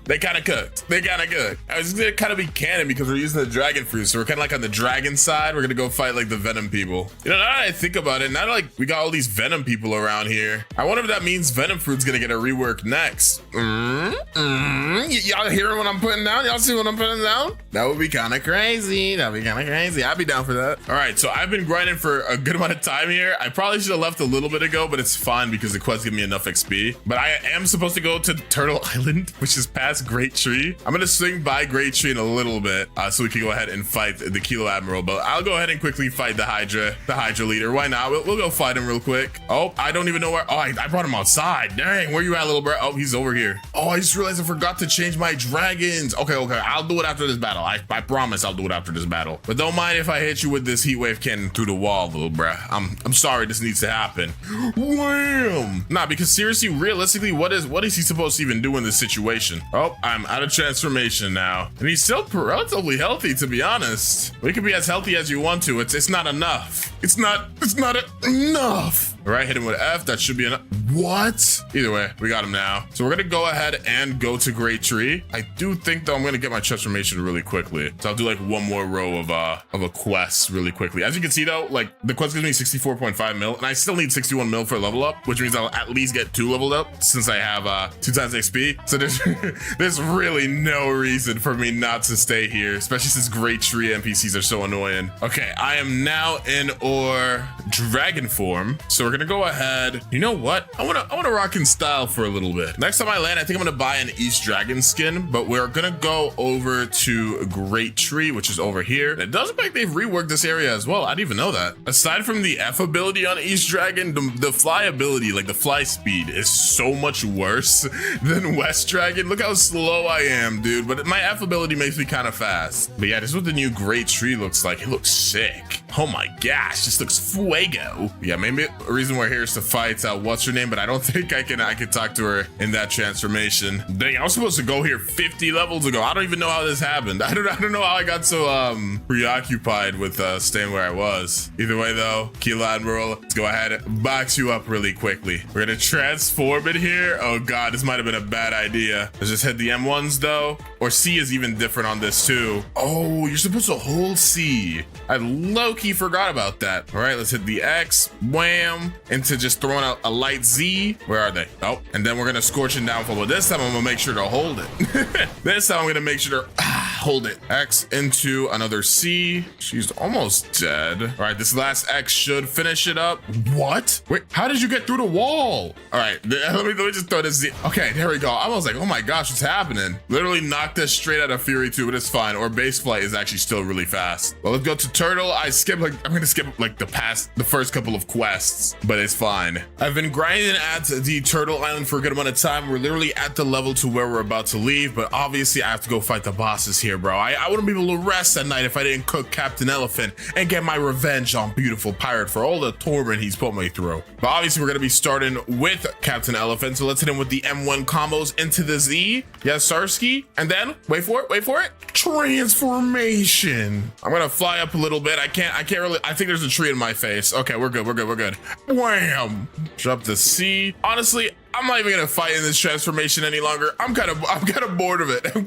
they kind of cooked. They kind of good. I was gonna kind of be canon because we're using the dragon fruit, so we're kind of like on the dragon side. We're gonna go fight like the venom people. You know, now that I think about it, now that like we got all these venom people around here, I wonder if that means venom fruit's gonna get a rework next. Y'all hearing what I'm putting down? Y'all see what I'm putting down? That would be kind of crazy. That'd be kind of crazy. I'd be down for that. All right, so I've been grinding for a good amount of time here. I probably should have left a little bit ago, but it's fine because the quest give me enough XP. But I am supposed to go to Turtle Island, which is past Great Tree. I'm gonna swing by Great Tree in a little bit so we can go ahead and fight the Kilo Admiral. But I'll go ahead and quickly fight the Hydra leader. Why not? We'll go fight him real quick. Oh, I don't even know where. Oh, I brought him outside. Dang, where you at, little bro? Oh, he's over here. Oh, I just realized I forgot to change my dragons. Okay. I'll do it after this battle. I promise I'll do it after this battle. But don't mind if I hit you with this heat wave cannon through the wall, little bruh. I'm sorry this needs to happen. Wham! Nah, because seriously, realistically, what is he supposed to even do in this situation? transformation. Oh, I'm out of transformation now. And he's still relatively healthy, to be honest. We can be as healthy as you want to. It's not enough. It's not enough. All right, hit him with F. That should be enough. What? Either way, we got him now. So we're gonna go ahead and go to Great Tree. I do think though I'm gonna get my transformation really quickly. So I'll do like one more row of a quest really quickly. As you can see though, like the quest gives me 64.5 mil, and I still need 61 mil for a level up, which means I'll at least get 2 leveled up since I have 2 times XP. So there's really no reason for me not to stay here, especially since Great Tree NPCs are so annoying. Okay, I am now in dragon form. So we're gonna go ahead. You know what? I wanna rock in style for a little bit. Next time I land, I think I'm gonna buy an East Dragon skin, but we're gonna go over to Great Tree, which is over here. And it does look like they've reworked this area as well. I didn't even know that. Aside from the F ability on East Dragon, the fly ability, like the fly speed, is so much worse than West Dragon. Look how slow I am, dude. But my F ability makes me kind of fast. But yeah, this is what the new Great Tree looks like. It looks sick. Oh my gosh, this looks fuego. Yeah, maybe a reason we're here is to fight what's her name, but I don't think I can talk to her in that transformation. Dang, I was supposed to go here 50 levels ago. I don't even know how this happened. I don't know how I got so preoccupied with staying where I was. Either way though, Kilo Admiral, let's go ahead and box you up really quickly. We're gonna transform it here. Oh god, this might have been a bad idea. Let's just hit the M1s though. Or C is even different on this too. Oh, you're supposed to hold C. I low-key forgot about that. All right, let's hit the X, wham, into just throwing out a light Z. Where are they? Oh, and then we're gonna scorch and downfall, but this time I'm gonna make sure to hold it. This time I'm gonna make sure to hold it. X into another C. She's almost dead. All right, this last X should finish it up. What? Wait, how did you get through the wall? All right, let me just throw this Z. Okay, there we go. I was like, oh my gosh, what's happening? Literally knocked us straight out of Fury 2, but it's fine. Or base flight is actually still really fast. Well, let's go to Turtle. I'm gonna skip like the first couple of quests, but it's fine. I've been grinding at the Turtle Island for a good amount of time. We're literally at the level to where we're about to leave, but obviously I have to go fight the bosses here, bro. I wouldn't be able to rest at night if I didn't cook Captain Elephant and get my revenge on Beautiful Pirate for all the torment he's put me through. But obviously we're gonna be starting with Captain Elephant, so let's hit him with the M1 combos into the Z. Yes, Sarsky, and then wait for it. Transformation. I'm gonna fly up a little bit. I can't really. I think there's a tree in my face. Okay, we're good. Wham! Drop the C. Honestly, I'm not even gonna fight in this transformation any longer. I'm kind of bored of it. I'm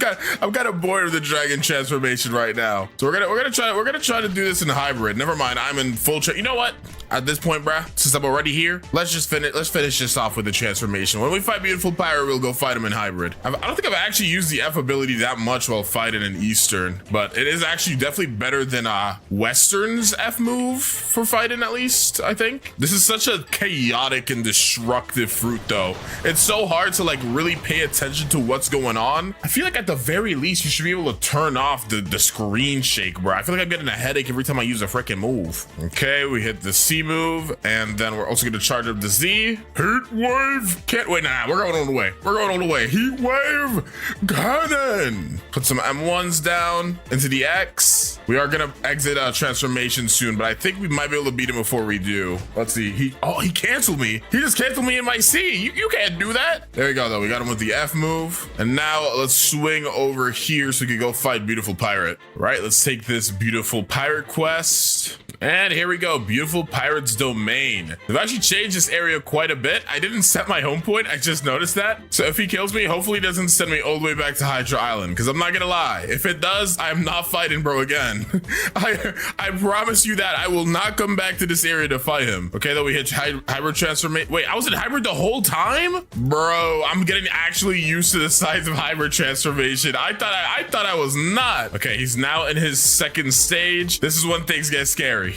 kind of bored of the dragon transformation right now. So we're gonna try to do this in hybrid. Never mind. I'm in full. You know what? At this point, bruh, since I'm already here, let's finish this off with the transformation. When we fight Beautiful Pirate, we'll go fight him in hybrid. I don't think I've actually used the F ability that much while fighting in Eastern, but it is actually definitely better than Western's F move for fighting, at least, I think. This is such a chaotic and destructive fruit though. It's so hard to like really pay attention to what's going on. I feel like at the very least, you should be able to turn off the screen shake, bro. I feel like I'm getting a headache every time I use a freaking move. Okay, we hit the C move, and then we're also going to charge up the Z. Heat wave. Can't wait. Nah, we're going all the way. Heat wave cannon. Put some M1s down into the X. We are going to exit transformation soon, but I think we might be able to beat him before we do. Let's see. He canceled me. He just canceled me in my C. You can't do that. There we go, though. We got him with the F move. And now let's swing over here so we can go fight Beautiful Pirate. Right, let's take this Beautiful Pirate quest. And here we go, Beautiful Pirate's Domain. They've actually changed this area quite a bit. I didn't set my home point, I just noticed that. So if he kills me, hopefully he doesn't send me all the way back to Hydra Island, because I'm not gonna lie. If it does, I'm not fighting bro again. I promise you that I will not come back to this area to fight him. Okay, though we hit hybrid transformation. Wait, I was in hybrid the whole time? Bro, I'm getting actually used to the size of hybrid transformation. I thought I was not. Okay, he's now in his second stage. This is when things get scary.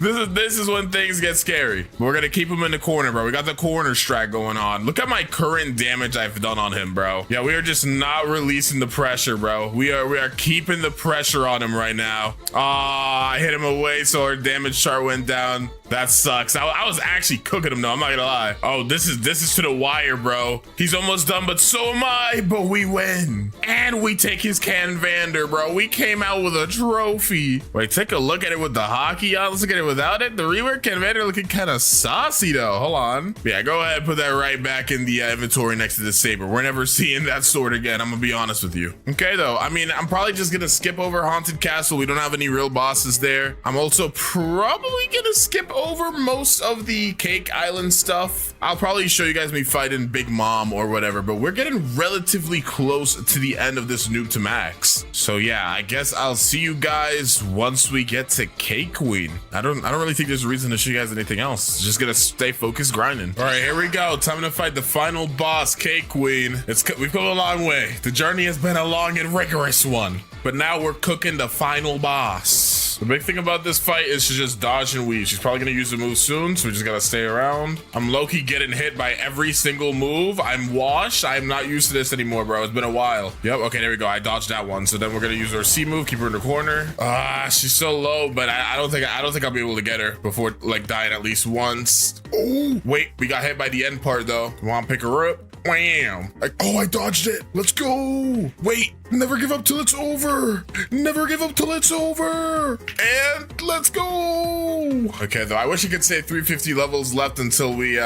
This is when things get scary. We're gonna keep him in the corner, bro. We got the corner strat going on. Look at my current damage I've done on him, bro. Yeah, we are just not releasing the pressure, bro. We are keeping the pressure on him right now. I hit him away, so our damage chart went down. That sucks. I was actually cooking him though, I'm not gonna lie. Oh, this is to the wire, bro. He's almost done, but so am I. But we win. And we take his Canvander, bro. We came out with a trophy. Wait, take a look at it with the hockey on. Let's look at it without it. The rework Canvander looking kind of saucy though. Hold on. Yeah, go ahead, put that right back in the inventory next to the saber. We're never seeing that sword again. I'm gonna be honest with you. Okay, though. I mean, I'm probably just gonna skip over Haunted Castle. We don't have any real bosses there. I'm also probably gonna skip over most of the Cake Island stuff. I'll probably show you guys me fighting Big Mom or whatever, but we're getting relatively close to the end of this noob to max. So yeah, I guess I'll see you guys once we get to Cake Queen. I don't really think there's a reason to show you guys anything else. Just gonna stay focused grinding. All right, here we go. Time to fight the final boss, Cake Queen. We've come a long way. The journey has been a long and rigorous one, but now we're cooking the final boss. The big thing about this fight is to just dodge and weave. She's probably gonna use the move soon, so we just gotta stay around. I'm low-key getting hit by every single move. I'm washed. I'm not used to this anymore, bro. It's been a while. Yep, okay, there we go. I dodged that one. So then we're gonna use our C move, keep her in the corner. She's so low, but I don't think I'll be able to get her before like dying at least once. Oh, wait, we got hit by the end part though. Come on, pick her up. Wham! I dodged it. Let's go. Wait, never give up till it's over. Never give up till it's over. And let's go. Okay, though, I wish I could say 350 levels left until we,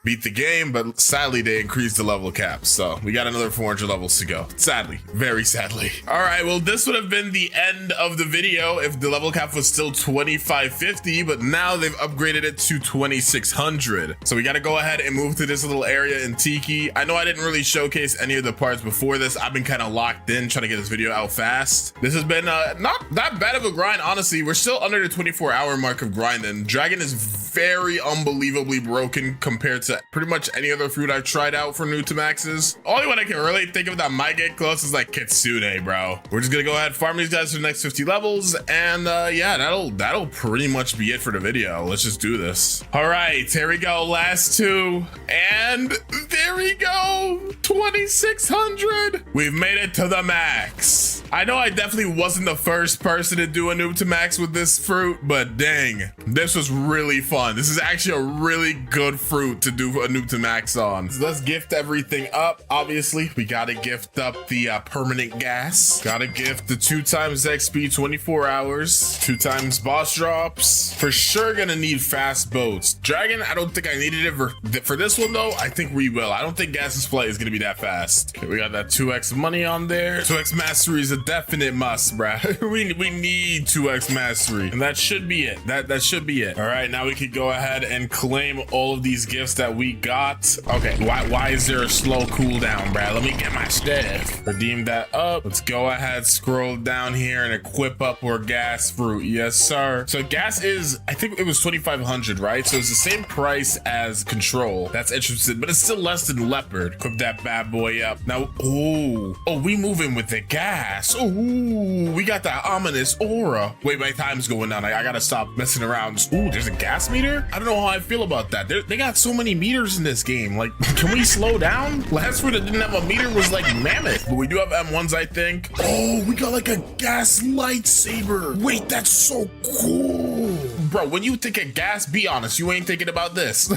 beat the game, but sadly they increased the level cap. So we got another 400 levels to go. Sadly, very sadly. All right, well, this would have been the end of the video if the level cap was still 2550, but now they've upgraded it to 2600. So we got to go ahead and move to this little area in Tiki. I know I didn't really showcase any of the parts before this. I've been kind of locked in trying to get this video out fast. This has been not that bad of a grind, honestly. We're still under the 24-hour mark of grinding. Dragon is very unbelievably broken compared to pretty much any other fruit I've tried out for new to maxes. Only one I can really think of that might get close is like Kitsune, bro. We're just gonna go ahead and farm these guys for the next 50 levels, and yeah, that'll pretty much be it for the video. Let's just do this. All right, here we go, last two, and there we go, 2600. We've made it to the max. I know I definitely wasn't the first person to do a noob to max with this fruit, but dang, this was really fun. This is actually a really good fruit to do a noob to max on. So let's gift everything up. Obviously, we gotta gift up the permanent gas. Gotta gift the 2x XP 24 hours, 2x boss drops. For sure gonna need fast boats. Dragon, I don't think I needed it for this one though. I think we will. I don't think gas display is gonna be that fast. Okay, we got that 2x money on there. 2x mastery is a definite must, bruh. we need 2x mastery, and that should be it. That should be it. All right, now we could go ahead and claim all of these gifts that we got. Okay, why is there a slow cooldown, bruh? Let me get my stuff. Redeem that up. Let's go ahead, scroll down here and equip up our gas fruit. Yes, sir. So gas is, I think it was 2500, right? So it's the same price as control. That's interesting, but it's still less than leopard. Equip that bad boy up. Now, oh, we moving with the gas. Oh, we got that ominous aura. Wait, my time's going down. I gotta stop messing around. Ooh, there's a gas meter? I don't know how I feel about that. They got so many meters in this game. Like, can we slow down? Last fruit that didn't have a meter was like mammoth, but we do have M1s, I think. Oh, we got like a gas lightsaber. Wait, that's so cool. Bro, when you think of gas, be honest, you ain't thinking about this.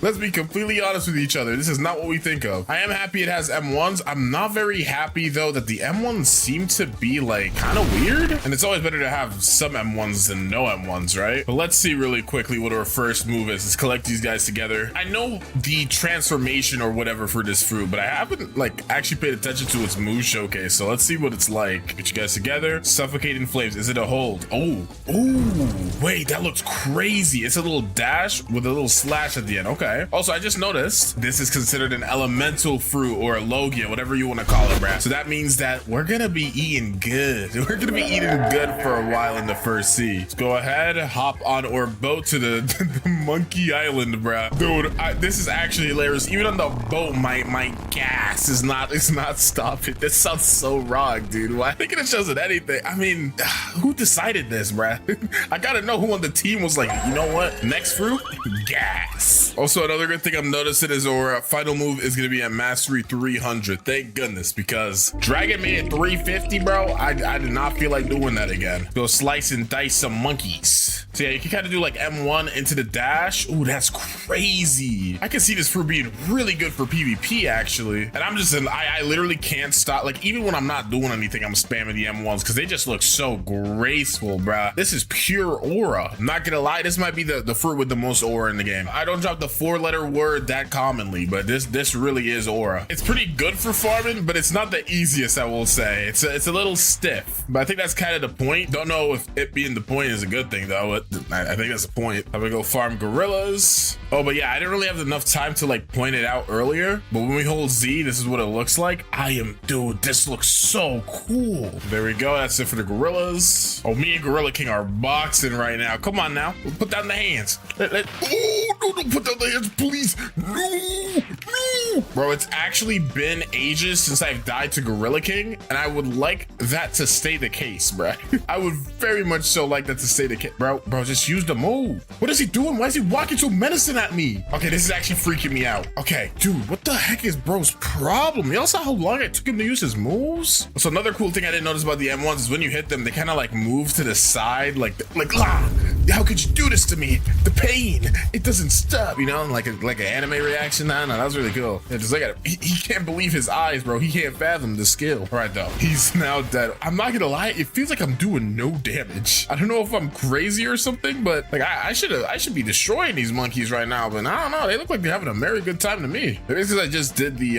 Let's be completely honest with each other. This is not what we think of. I am happy it has M1s. I'm not very happy though that the M1s seem to be like kind of weird. And it's always better to have some M1s than no M1s, right? But let's see really quickly what our first move is. Let's collect these guys together. I know the transformation or whatever for this fruit, but I haven't like actually paid attention to its move showcase. So let's see what it's like. Get you guys together. Suffocating flames. Is it a hold? Oh, wait, that looks crazy. It's a little dash with a little slash at the end. Okay. Also, I just noticed this is considered an elemental fruit or a Logia, whatever you want to call it, bruh. So that means that we're gonna be eating good. We're gonna be eating good for a while in the first sea. Let's go ahead, hop on our boat to the Monkey Island, bruh. Dude, this is actually hilarious. Even on the boat, my gas is not stopping. This sounds so wrong, dude. Why think it shows it anything? I mean, who decided this, bruh? I gotta know who on the team was like, you know what? Next fruit, gas. Also, another good thing I'm noticing is our final move is gonna be at mastery 300. Thank goodness, because Dragon made it 350, bro. I did not feel like doing that again. Go slice and dice some monkeys. So yeah, you can kind of do like M1 into the dash. Ooh, that's crazy. I can see this fruit being really good for PvP actually. And I'm just, I literally can't stop. Like even when I'm not doing anything, I'm spamming the M1s because they just look so graceful, bruh. This is pure aura. I'm not gonna lie, this might be the fruit with the most aura in the game. I don't drop the 4-letter word that commonly, but this really is aura. It's pretty good for farming, but it's not the easiest, I will say. It's a little stiff, but I think that's kind of the point. Don't know if it being the point is a good thing though. I think that's the point. I'm gonna go farm gorillas. Oh, but yeah, I didn't really have enough time to like point it out earlier, but when we hold Z, this is what it looks like. Dude, this looks so cool. There we go. That's it for the gorillas. Oh, me and Gorilla King are boxing right now. Come on now. Put down the hands. Oh, no, don't put down the hands, please. No. Bro, it's actually been ages since I've died to Gorilla King, and I would like that to stay the case, bro. I would very much so like that to stay the case. Bro, just use the move. What is he doing? Why is he walking so menacing at me? Okay, this is actually freaking me out. Okay, dude, what the heck is bro's problem? Y'all saw how long it took him to use his moves? So another cool thing I didn't notice about the M1s is when you hit them, they kind of like move to the side, like how could you do this to me? The pain, it doesn't stop, you know, like an anime reaction. I don't know, that was really cool. Yeah, just look at it. He can't believe his eyes, bro. He can't fathom the skill. All right, though, he's now dead. I'm not gonna lie, it feels like I'm doing no damage. I don't know if I'm crazy or something, but like I should be destroying these monkeys right now, but I don't know. They look like they're having a very good time to me. Maybe it's because I just did the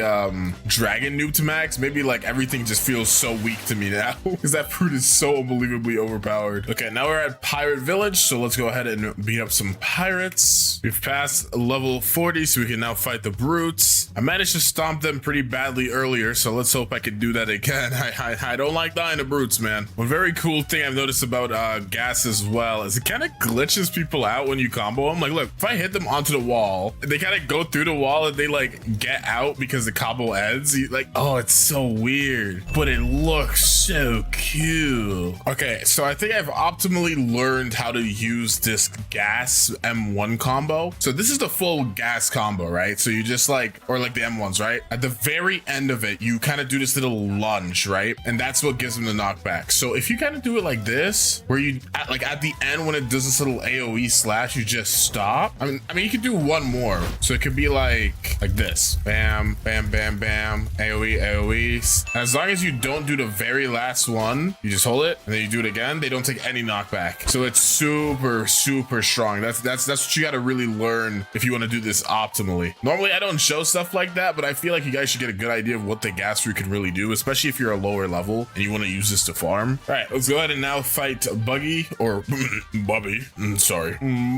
dragon noob to max. Maybe like everything just feels so weak to me now because that fruit is so unbelievably overpowered. Okay, now we're at Pirate Village, so let's go ahead and beat up some pirates. We've passed level 40, so we can now fight the brutes. I managed to stomp them pretty badly earlier, so let's hope I can do that again. I don't like dying to brutes, man. One very cool thing I've noticed about gas as well is it kind of glitches people out when you combo them. Like, look, if I hit them onto the wall, they kind of go through the wall and they like get out because the combo ends. Like, oh, it's so weird, but it looks so cool. Okay, so I think I've optimally learned how to use this gas M1 combo. So this is the full gas combo, right? So you just like, or like the M1s, right? At the very end of it, you kind of do this little lunge, right? And that's what gives them the knockback. So if you kind of do it like this, where you at the end when it does this little AoE slash, you just stop. I mean you could do one more. So it could be like this. Bam, bam, bam, bam. AoE, AoE. As long as you don't do the very last one, you just hold it and then you do it again. They don't take any knockback. So it's super strong. That's what you got to really learn if you want to do this optimally. Normally I don't show stuff like that, but I feel like you guys should get a good idea of what the gas fruit can really do, especially if you're a lower level and you want to use this to farm. All right, let's go ahead and now fight Buggy or Bubby. Sorry,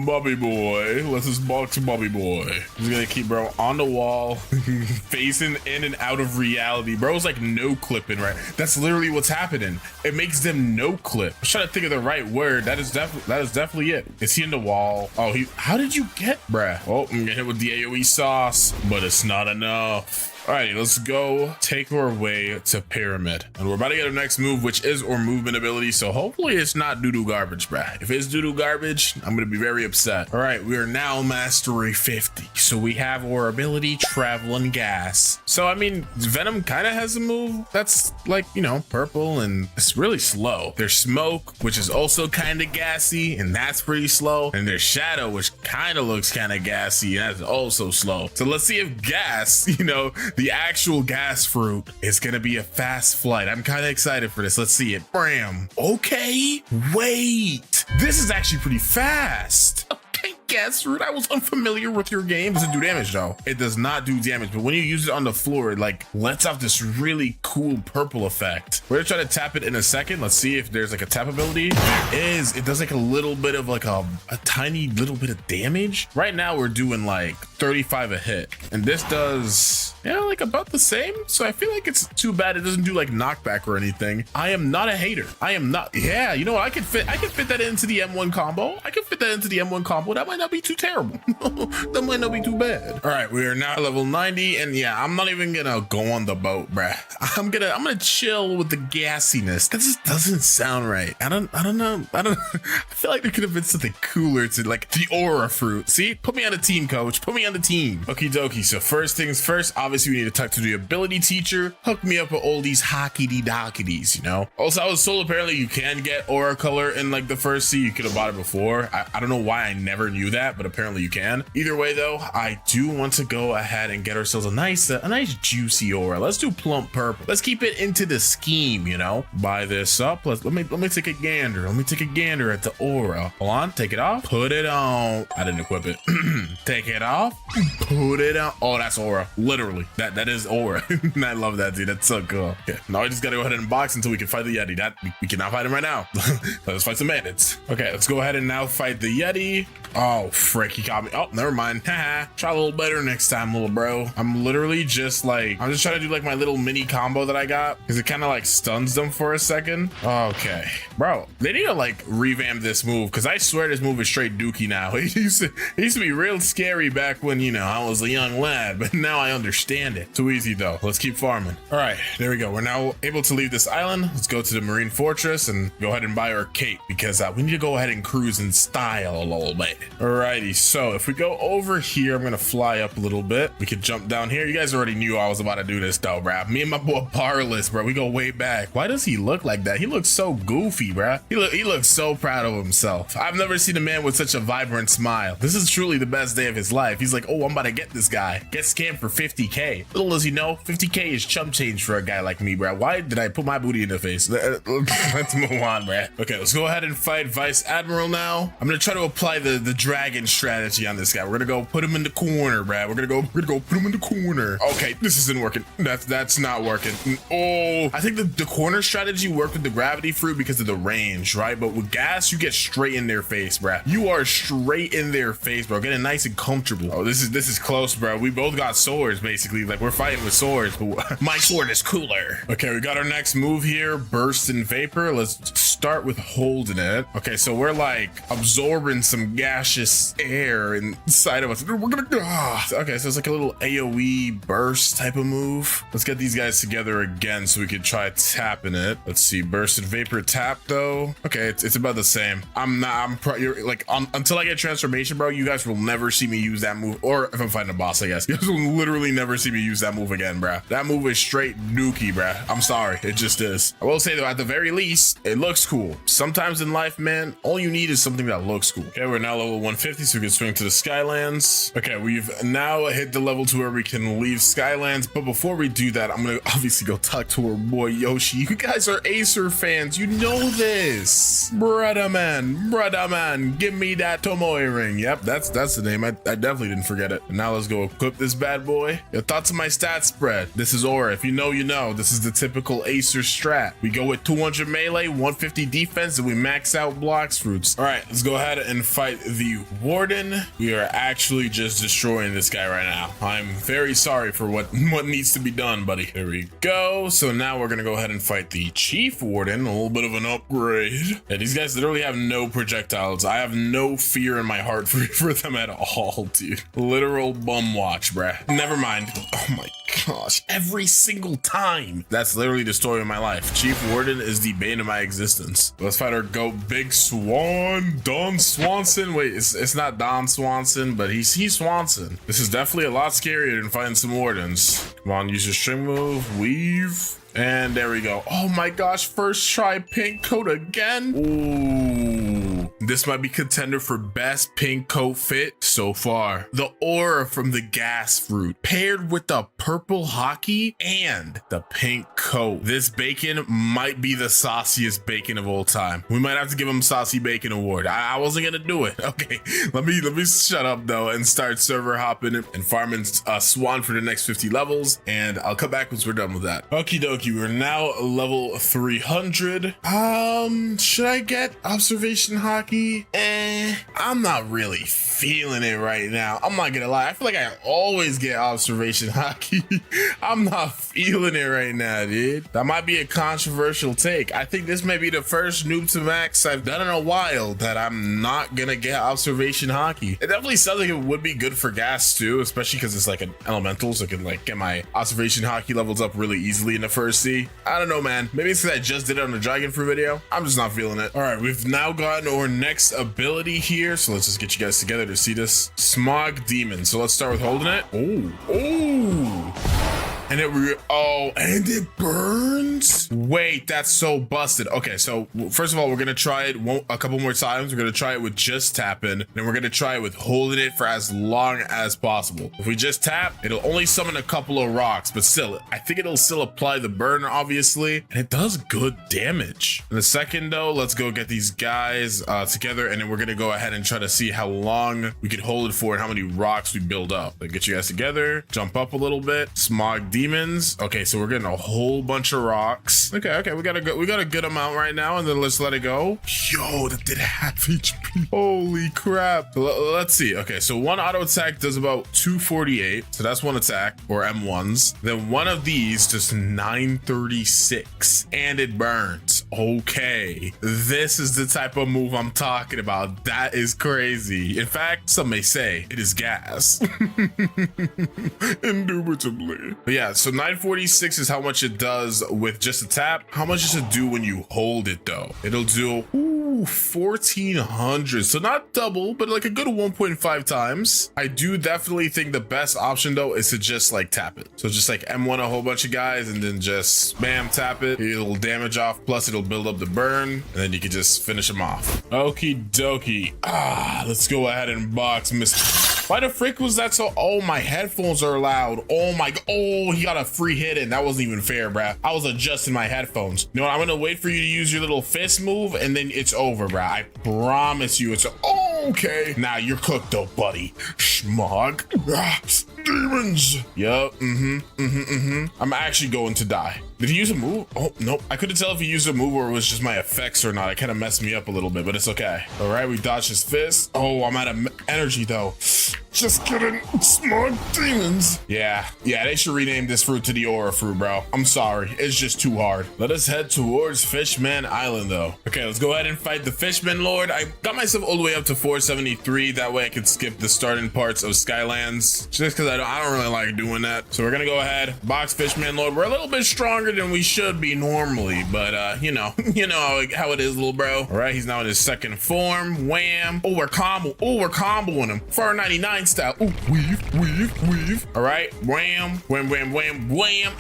Bubby boy. Let's just box Bubby boy. He's gonna keep bro on the wall, facing in and out of reality. Bro's like no clipping, right? That's literally what's happening. It makes them no clip. I'm trying to think of the right word. That is definitely it. Is he in the wall? Oh, how did you get, bruh? Oh, I'm gonna hit with the AoE sauce, but it's not enough. Alrighty, let's go take our way to Pyramid. And we're about to get our next move, which is our movement ability. So hopefully it's not doo-doo garbage, bruh. If it's doo-doo garbage, I'm gonna be very upset. All right, we are now mastery 50. So we have our ability, Traveling Gas. So, I mean, Venom kind of has a move that's like, you know, purple and it's really slow. There's Smoke, which is also kind of gassy and that's pretty slow. And there's Shadow, which kind of looks kind of gassy and that's also slow. So let's see if Gas, you know, the actual gas fruit is gonna be a fast flight. I'm kind of excited for this. Let's see it. Bam. Okay, wait, this is actually pretty fast. Okay, gas fruit, I was unfamiliar with your game. Does it do damage though? It does not do damage, but when you use it on the floor, it like lets off this really cool purple effect. We're gonna try to tap it in a second. Let's see if there's like a tap ability. There is. It does like a little bit of like a tiny little bit of damage. Right now we're doing like 35 a hit, and this does, yeah, like about the same. So I feel like it's too bad it doesn't do like knockback or anything. I am not a hater. I am not. Yeah, you know what? I can fit that into the M1 combo. I can fit that into the M1 combo. That might not be too terrible. That might not be too bad. All right, we are now at level 90, and yeah, I'm not even gonna go on the boat, bruh. I'm gonna chill with the gassiness. That just doesn't sound right. I don't know. I feel like there could have been something cooler to like the aura fruit. See, put me on a team, coach. Put me on on the team. Okie dokie. So first things first, obviously we need to talk to the ability teacher. Hook me up with all these hockey dockities, you know? Also, I was told apparently you can get aura color in like the first sea. You could have bought it before. I don't know why I never knew that, but apparently you can. Either way though, I do want to go ahead and get ourselves a nice juicy aura. Let's do plump purple. Let's keep it into the scheme, you know? Buy this up. Let me take a gander. Let me take a gander at the aura. Hold on, take it off. Put it on. I didn't equip it. Take it off. Put it on. Oh, that's aura. Literally. That is aura. I love that, dude. That's so cool. Okay, now I just gotta go ahead and box until we can fight the Yeti. We cannot fight him right now. Let's fight some bandits. Okay, let's go ahead and now fight the Yeti. Oh, frick, he got me. Oh, never mind. Haha. Try a little better next time, little bro. I'm literally just like, I'm just trying to do like my little mini combo that I got because it kind of like stuns them for a second. Okay, bro, they need to like revamp this move because I swear this move is straight dookie now. It used to be real scary back when, you know, I was a young lad, but now I understand it. Too easy though. Let's keep farming. All right, there we go. We're now able to leave this island. Let's go to the Marine Fortress and go ahead and buy our cape because we need to go ahead and cruise in style a little bit. Alrighty, so if we go over here, I'm gonna fly up a little bit. We could jump down here. You guys already knew I was about to do this though, bruh. Me and my boy Parless, bro, we go way back. Why does he look like that? He looks so goofy, bruh. He looks so proud of himself. I've never seen a man with such a vibrant smile. This is truly the best day of his life. He's like, oh, I'm about to get this guy. Get scammed for 50K. Little does he know, 50K is chump change for a guy like me, bruh. Why did I put my booty in the face? Let's move on, bruh. Okay, let's go ahead and fight Vice Admiral now. I'm gonna try to apply the dragon strategy on this guy. We're gonna go put him in the corner, bruh. We're gonna go put him in the corner. Okay, this isn't working. That's not working. Oh, I think the corner strategy worked with the gravity fruit because of the range, right? But with gas, you get straight in their face, bruh. You are straight in their face, bro. Getting nice and comfortable. Oh, this is close, bro. We both got swords, basically. Like, we're fighting with swords, but my sword is cooler. Okay, we got our next move here. Burst in vapor. Let's start with holding it. Okay, so we're like absorbing some gaseous air inside of us. We're gonna okay, so it's like a little AoE burst type of move. Let's get these guys together again so we can try tapping it. Let's see, burst and vapor tap though. Okay, it's about the same. You're like until I get transformation, bro, you guys will never see me use that move. Or if I'm fighting a boss, I guess you guys will literally never see me use that move again, bro. That move is straight dookie, bro. I'm sorry, it just is. I will say though, at the very least, it looks cool. Sometimes in life, man, all you need is something that looks cool. Okay, we're now level 150, so we can swing to the Skylands. Okay, we've now hit the level to where we can leave Skylands, but before we do that, I'm gonna obviously go talk to our boy Yoshi. You guys are Acer fans, you know this. Brother man, give me that Tomoe ring. Yep, that's the name. I definitely didn't forget it. And now let's go equip this bad boy. Your thoughts on my stat spread. This is aura. If you know, you know. This is the typical Acer strat. We go with 200 melee, 150 defense, and we max out Blox fruits. All right, let's go ahead and fight the Warden. We are actually just destroying this guy right now. I'm very sorry for what needs to be done, buddy. There we go. So now we're gonna go ahead and fight the Chief Warden. A little bit of an upgrade. Yeah, these guys literally have no projectiles. I have no fear in my heart for them at all, dude. Literal bum watch, bruh. Never mind. Oh my gosh, every single time. That's literally the story of my life. Chief Warden is the bane of my existence. Let's fight our goat, Big Swan, Don Swanson. Wait, it's not Don Swanson, but he's Swanson. This is definitely a lot scarier than fighting some wardens. Come on, use your string move, weave. And there we go. Oh my gosh, first try pink coat again. Ooh, this might be contender for best pink coat fit so far. The aura from the gas fruit paired with the purple hockey and the pink coat. This bacon might be the sauciest bacon of all time. We might have to give him Saucy Bacon Award. I wasn't gonna do it. Okay, let me shut up though and start server hopping and farming Swan for the next 50 levels. And I'll come back once we're done with that. Okie dokie. We're now level 300. Should I get observation hockey? I'm not really feeling it right now. I'm not gonna lie. I feel like I always get observation hockey. I'm not feeling it right now, dude. That might be a controversial take. I think this may be the first noob to max I've done in a while that I'm not gonna get observation hockey. It definitely sounds like it would be good for gas too, especially because it's like an elemental, so I can like get my observation hockey levels up really easily in the first sea. I don't know, man. Maybe it's because I just did it on the dragon fruit video. I'm just not feeling it. All right, we've now gotten our next ability here. So let's just get you guys together to see this. Smog Demon. So let's start with holding it. Oh. And and it burns. Wait, that's so busted. Okay, so first of all, we're gonna try it a couple more times. We're gonna try it with just tapping, then we're gonna try it with holding it for as long as possible. If we just tap, it'll only summon a couple of rocks, but still, I think it'll still apply the burn, obviously, and it does good damage. In a second though, let's go get these guys together, and then we're gonna go ahead and try to see how long we can hold it for and how many rocks we build up. Like, get you guys together, jump up a little bit, smog demons. Okay, so we're getting a whole bunch of rocks. Okay, we got a good amount right now, and then let's let it go. Yo, that did half HP. Holy crap. Let's see. Okay, so one auto attack does about 248, so that's one attack, or M1s. Then one of these just 936, and it burns. Okay, this is the type of move I'm talking about. That is crazy. In fact, some may say it is gas. Indubitably. But yeah, so 946 is how much it does with just a tap. How much does it do when you hold it though? It'll do 1400, so not double, but like a good 1.5 times. I do definitely think the best option though is to just like tap it. So just like M1 a whole bunch of guys and then just spam tap it. It'll damage off, plus it'll build up the burn, and then you can just finish them off. Okie dokie. Let's go ahead and box miss. Why the frick was that so? Oh, my headphones are loud. Oh my, oh, he got a free hit in. That wasn't even fair, bruh. I was adjusting my headphones. You know what? I'm gonna wait for you to use your little fist move, and then it's over, bruh. I promise you it's okay. Now you're cooked though, buddy. Schmog. Demons. Yup. I'm actually going to die. Did he use a move? Oh, nope. I couldn't tell if he used a move or it was just my effects or not. It kind of messed me up a little bit, but it's okay. All right, we dodged his fist. Oh, I'm out of energy though. Just kidding. Smog demons. Yeah, they should rename this fruit to the aura fruit, bro. I'm sorry. It's just too hard. Let us head towards Fishman Island though. Okay, let's go ahead and fight the Fishman Lord. I got myself all the way up to 473. That way I could skip the starting parts of Skylands, just because I don't really like doing that. So we're gonna go ahead, box Fishman Lord. We're a little bit stronger than we should be normally, but you know how it is, little bro. All right, he's now in his second form. Wham. Oh, we're comboing him. 499 style. Ooh, weave. All right, wham, wham, and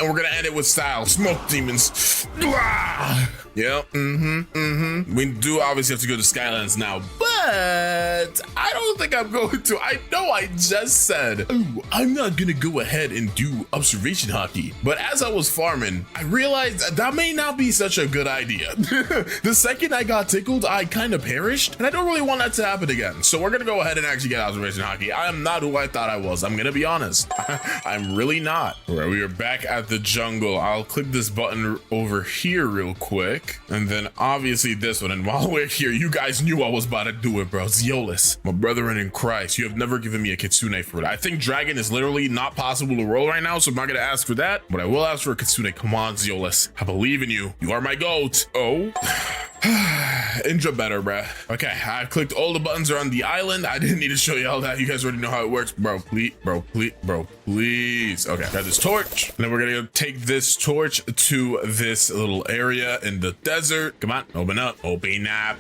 we're gonna end it with style. Smoke demons. Blah! Yep. We do obviously have to go to Skylands now, but I don't think I'm going to. I know I just said, oh, I'm not gonna go ahead and do observation hockey, but as I was farming, I realized that may not be such a good idea. The second I got tickled, I kind of perished, and I don't really want that to happen again. So we're gonna go ahead and actually get observation hockey. I am not who I thought I was. I'm gonna be honest. I'm really not. All right, we are back at the jungle. I'll click this button over here real quick. And then obviously this one. And while we're here, you guys knew I was about to do it, bro. Zeolus, my brethren in Christ, you have never given me a kitsune fruit. I think dragon is literally not possible to roll right now, so I'm not gonna ask for that, but I will ask for a kitsune. Come on, Zeolus, I believe in you. You are my goat. Oh. Indra better, bruh. Okay, I clicked all the buttons around the island. I didn't need to show y'all that. You guys already know how it works. Bro, please. Okay, got this torch. And then we're gonna take this torch to this little area in the desert. Come on, open up.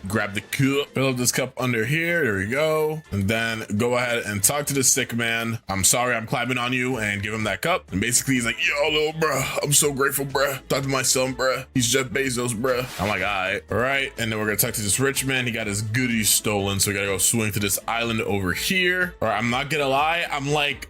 Grab the cup. Fill up this cup under here. There we go. And then go ahead and talk to the sick man. I'm sorry I'm climbing on you, and give him that cup. And basically he's like, yo, little bruh, I'm so grateful, bruh. Talk to my son, bruh. He's Jeff Bezos, bruh. I'm like, all right. And then we're gonna talk to this rich man. He got his goodies stolen, so we gotta go swing to this island over here. All right, I'm not gonna lie, I'm like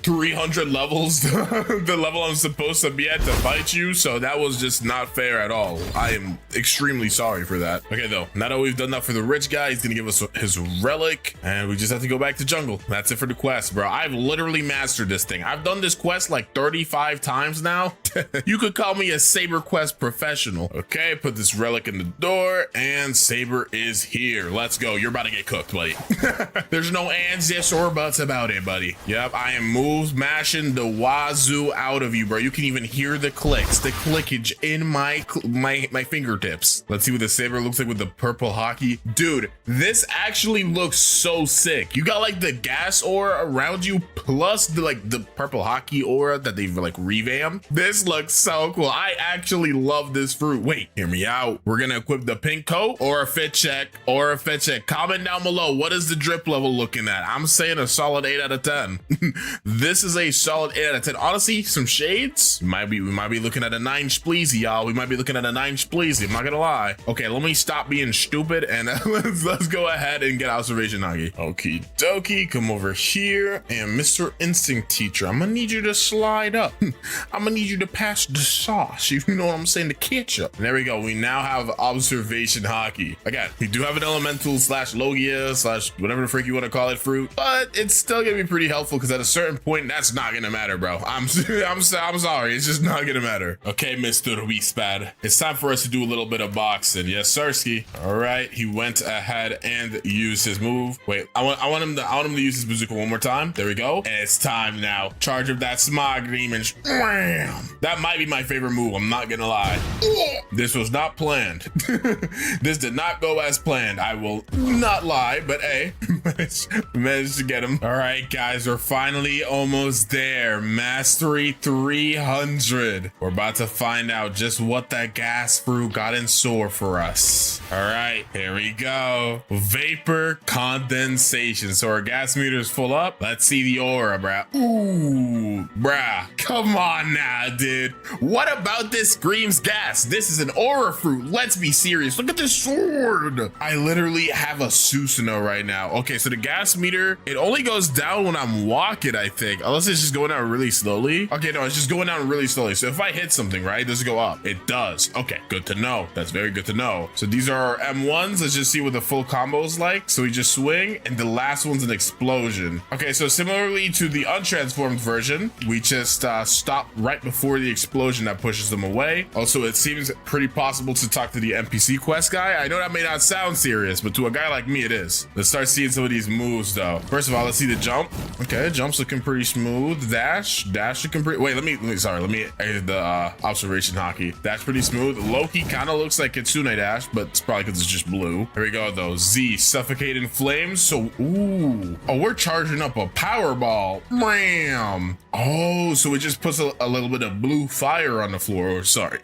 300 levels the level I'm supposed to be at to fight you, so that was just not fair at all. I am extremely sorry for that. Okay though, now that we've done that for the rich guy, he's gonna give us his relic, and we just have to go back to jungle. That's it for the quest, bro. I've literally mastered this thing. I've done this quest like 35 times now. You could call me a Saber quest professional. Okay, put this relic in the door, and Saber is here. Let's go. You're about to get cooked, buddy. There's no ands, ifs, or buts about it, buddy. Yep, I am mashing the wazoo out of you, bro. You can even hear the clicks, the clickage in my fingertips. Let's see what the Saber looks like with the purple hockey. Dude, this actually looks so sick. You got like the gas aura around you, plus the purple hockey aura that they've like revamped. This This looks so cool. I actually love this fruit. Wait, hear me out. We're gonna equip the pink coat or a fit check or a fit check. Comment down below. What is the drip level looking at? I'm saying a solid 8 out of 10. This is a solid 8 out of 10. Honestly, some shades. We might be looking at a 9 spleezy, y'all. We might be looking at a 9 spleezy. I'm not gonna lie. Okay, let me stop being stupid and let's go ahead and get observation Nagi. Okie dokie, come over here. And Mr. Instinct Teacher, I'm gonna need you to slide up. I'm gonna need you to pass the sauce. You know what I'm saying? The ketchup. And there we go. We now have observation hockey. Again, we do have an elemental slash logia slash whatever the freak you want to call it fruit, but it's still gonna be pretty helpful because at a certain point, that's not gonna matter, bro. I'm sorry. It's just not gonna matter. Okay, Mr. Weespad. It's time for us to do a little bit of boxing. Yes, Sirski. All right. He went ahead and used his move. Wait, I want him to use his bazooka one more time. There we go. And it's time now. Charge of that smog demon. That might be my favorite move. I'm not gonna lie. This was not planned. This did not go as planned. I will not lie, but hey, managed to get him. All right, guys, we're finally almost there. Mastery 300. We're about to find out just what that gas fruit got in store for us. All right, here we go. Vapor condensation. So our gas meter is full up. Let's see the aura, bruh. Ooh, bruh. Come on now, dude. What about this screams gas? This is an aura fruit. Let's be serious. Look at this sword. I literally have a Susanoo right now. Okay, so the gas meter, it only goes down when I'm walking, I think. Unless it's just going down really slowly. Okay, no, it's just going down really slowly. So if I hit something, right, does it go up? It does. Okay, good to know. That's very good to know. So these are our M1s. Let's just see what the full combo is like. So we just swing, and the last one's an explosion. Okay, so similarly to the untransformed version, we just stop right before the explosion that pushes them away. Also, it seems pretty possible to talk to the NPC quest guy. I know that may not sound serious, but to a guy like me, it is. Let's start seeing some of these moves, though. First of all, let's see the jump. Okay, jump's looking pretty smooth. Dash looking pretty. Wait, let me edit the observation hockey. Dash pretty smooth. Loki kind of looks like Kitsune Dash, but it's probably because it's just blue. Here we go, though. Z, suffocate in flames. So, ooh. Oh, we're charging up a power ball. Bam. Oh, so it just puts a little bit of blue fire on the floor. Or sorry,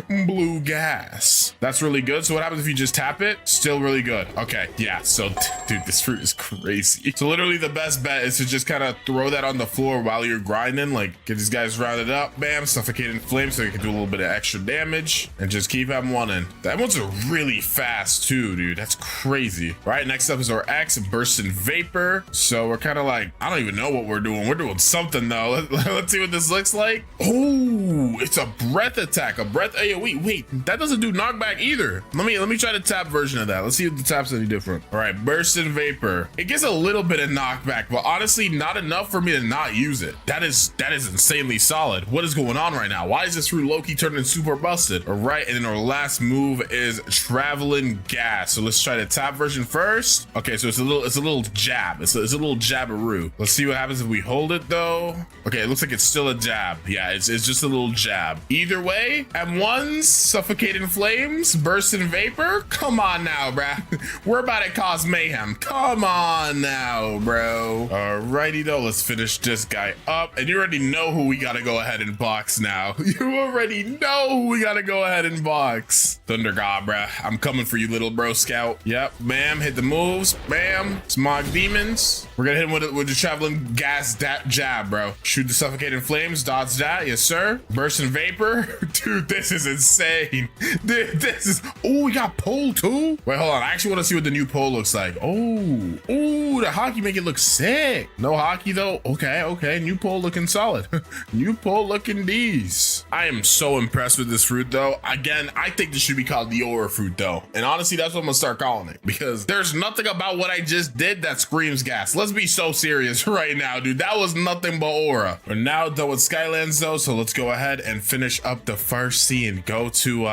blue gas. That's really good. So what happens if you just tap it? Still really good. Okay, yeah. So, dude, this fruit is crazy. So literally the best bet is to just kind of throw that on the floor while you're grinding. Like, get these guys rounded up. Bam, suffocate in flames so you can do a little bit of extra damage and just keep them running. That one's really fast too, dude. That's crazy. All right, next up is our X, burst in vapor. So we're kind of like, I don't even know what we're doing. We're doing something though. Let's see what this looks like. Oh, it's a breath attack, a breath AoE. Wait, that doesn't do knockback either. Let me try the tap version of that. Let's see if the tap's any different. All right, burst in vapor. It gets a little bit of knockback, but honestly, not enough for me to not use it. That is insanely solid. What is going on right now? Why is this fruit low-key turning super busted? All right, and then our last move is traveling gas. So let's try the tap version first. Okay, so it's a little jab. It's a little jabberoo. Let's see what happens if we hold it though. Okay, it looks like it's still a jab. Yeah, it's just a little jab. Either way, M1s, suffocating flames, burst in vapor. Come on now, bruh. We're about to cause mayhem. Come on now, bro. Alrighty though, let's finish this guy up. And you already know who we gotta go ahead and box now. You already know who we gotta go ahead and box. Thunder God, bruh. I'm coming for you, little bro scout. Yep, bam, hit the moves. Bam, smog demons. We're gonna hit him with the traveling gas jab, bro. Shoot the suffocating flames, dodge that, yes sir. Burst in vapor. Dude, this is insane. Dude, this is, oh, we got pole too? Wait, hold on, I actually want to see what the new pole looks like. Oh, the hockey make it look sick. No hockey though. Okay, new pole looking solid. New pole looking D's. I am so impressed with this fruit though. Again, I think this should be called the aura fruit though. And honestly, that's what I'm gonna start calling it because there's nothing about what I just did that screams gas. Let's be so serious right now, dude. That was nothing but aura. We're now done with Skylands though, so let's go ahead and finish up the first scene and go to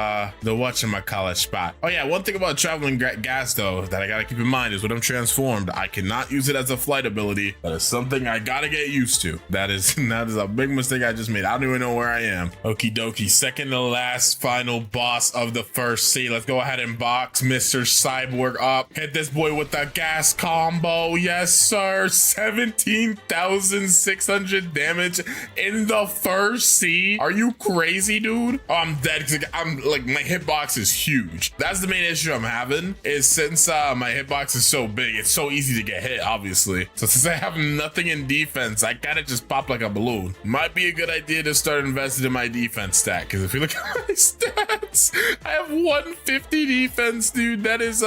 the whatchamacallit spot. Oh yeah, one thing about traveling gas though that I gotta keep in mind is when I'm transformed, I cannot use it as a flight ability. That is something I gotta get used to. That is a big mistake I just made. I don't even know where I am. Okie dokie, second to last final boss of the first scene. Let's go ahead and box Mr. Cyborg up. Hit this boy with the gas combo. Yes sir, 17,600 damage in the first scene. Are you crazy, dude? Oh, I'm dead because I'm like, my hitbox is huge. That's the main issue I'm having, is since my hitbox is so big, it's so easy to get hit, obviously. So since I have nothing in defense, I gotta just pop like a balloon. Might be a good idea to start investing in my defense stat, because if you look at my stats, I have 150 defense, dude. That is,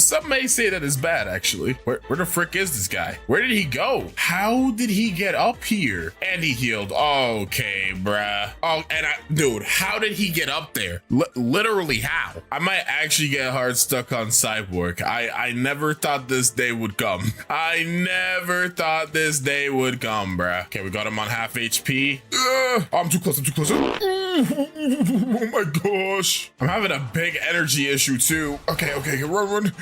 some may say that is bad, actually. Where the frick is this guy? Where did he go? How did he get up here? And he healed. Okay, bruh. Oh, and dude, how did he get up there? Literally how? I might actually get hard stuck on Cyborg. I never thought this day would come. I never thought this day would come, bruh. Okay, we got him on half HP. I'm too close, I'm too close. Oh my gosh. I'm having a big energy issue too. Okay, run.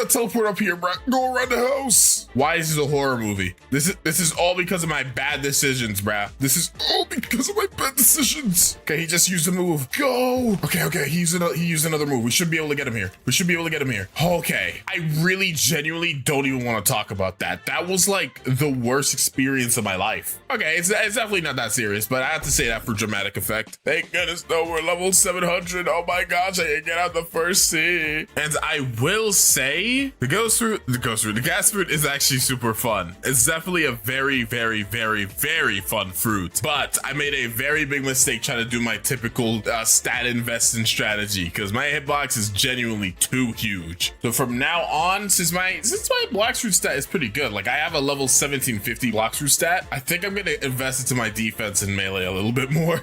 Teleport up here, bruh. Go around the house. Why is this a horror movie? This is all because of my bad decisions, bruh. This is all because of my bad decisions. Okay, he just used a move. Go. Okay, he used another move. We should be able to get him here. Okay, I really genuinely don't even want to talk about that. That was like the worst experience of my life. Okay, it's definitely not that serious, but I have to say that for dramatic effect. Thank goodness, though, we're level 700. Oh my gosh, I can get out the first sea. And I will say, the gas fruit is actually super fun. It's definitely a very, very, very, very fun fruit. But I made a very big mistake trying to do my typical stat investing strategy, because my hitbox is genuinely too huge. So from now on, since my Blox fruit stat is pretty good, like I have a level 1750 Blox fruit stat, I think I'm gonna invest into my defense and melee a little bit more.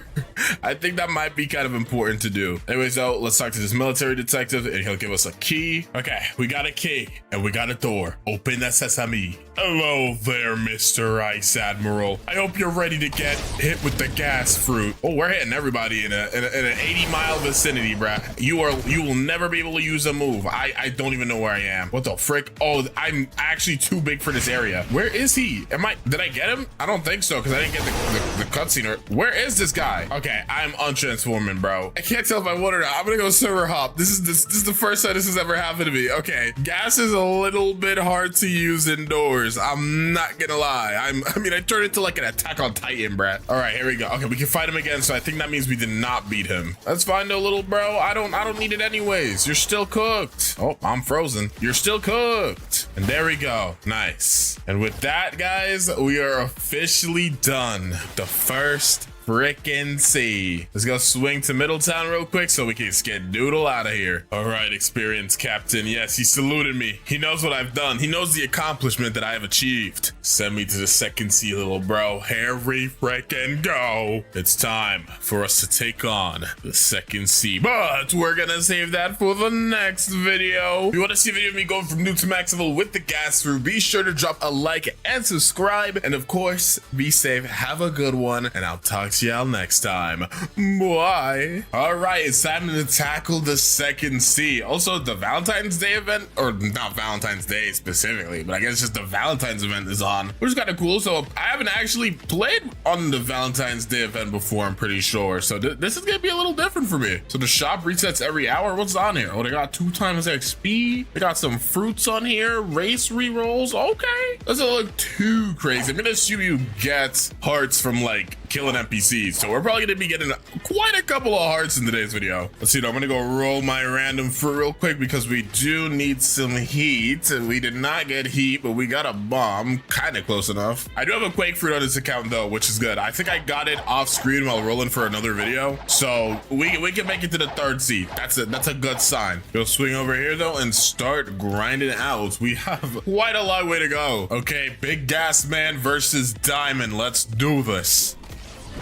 I think that might be kind of important to do. Anyways, though, let's talk to this military detective and he'll give us a key. Okay, we got a key and we got a door. Open the sesame. Hello there, Mr. Ice Admiral. I hope you're ready to get hit with the gas fruit. Oh, we're hitting everybody in an 80-mile vicinity, bruh. You will never be able to use a move. I don't even know where I am. What the frick? Oh, I'm actually too big for this area. Where is he? Did I get him? I don't think so, because I didn't get the cutscene. Where is this guy? Okay, I'm untransforming, bro. I can't tell if I want or not. I'm gonna go server hop. This is the first time this has ever happened to me. Okay, gas is a little bit hard to use indoors. I'm not gonna lie. I turned into like an Attack on Titan, bruh. All right, here we go. Okay, we can fight him again, so I think that means we did not beat him. That's fine though, little bro. I don't need it anyways. You're still cooked. Oh, I'm frozen. You're still cooked. And there we go. Nice. And with that, guys, we are officially done. The first frickin' sea. Let's go swing to Middletown real quick so we can get Doodle out of here. All right, experienced captain. Yes, he saluted me. He knows what I've done. He knows the accomplishment that I have achieved. Send me to the second sea, little bro. Here we frickin' go. It's time for us to take on the second sea, but we're gonna save that for the next video. If you want to see a video of me going from noob to max level with the gas fruit, be sure to drop a like and subscribe. And of course, be safe. Have a good one, and I'll talk to y'all next time. Bye. All right, it's time to tackle the second sea. Also, the Valentine's Day event, or not Valentine's Day specifically, but I guess just the Valentine's event is on, which is kind of cool. So I haven't actually played on the Valentine's Day event before, I'm pretty sure. So this is gonna be a little different for me. So the shop resets every hour. What's on here? Oh, they got 2 times XP. They got some fruits on here. Race rerolls. Okay, doesn't look too crazy. I'm gonna assume you get hearts from like killing NPCs. So we're probably gonna be getting quite a couple of hearts in today's video. Let's see, I'm gonna go roll my random fruit real quick because we do need some heat. We did not get heat, but we got a bomb, kind of close enough. I do have a quake fruit on this account though, which is good. I think I got it off screen while rolling for another video. So we can make it to the third seed. That's a good sign. Go swing over here though and start grinding out. We have quite a long way to go. Okay, Big Gas Man versus Diamond. Let's do this.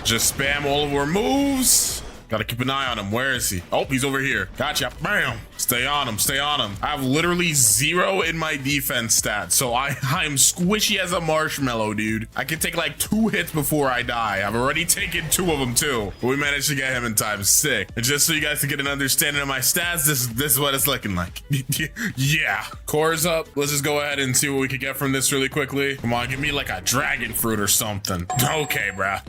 Just spam all of our moves. Gotta keep an eye on him. Where is he? Oh, he's over here. Gotcha. Bam. Stay on him. Stay on him. I have literally 0 in my defense stats, so I'm squishy as a marshmallow, dude. I can take like 2 hits before I die. I've already taken 2 of them too, but we managed to get him in time. Sick. And just so you guys can get an understanding of my stats, this is what it's looking like. Yeah. Core's up. Let's just go ahead and see what we can get from this really quickly. Come on, give me like a dragon fruit or something. Okay, bruh.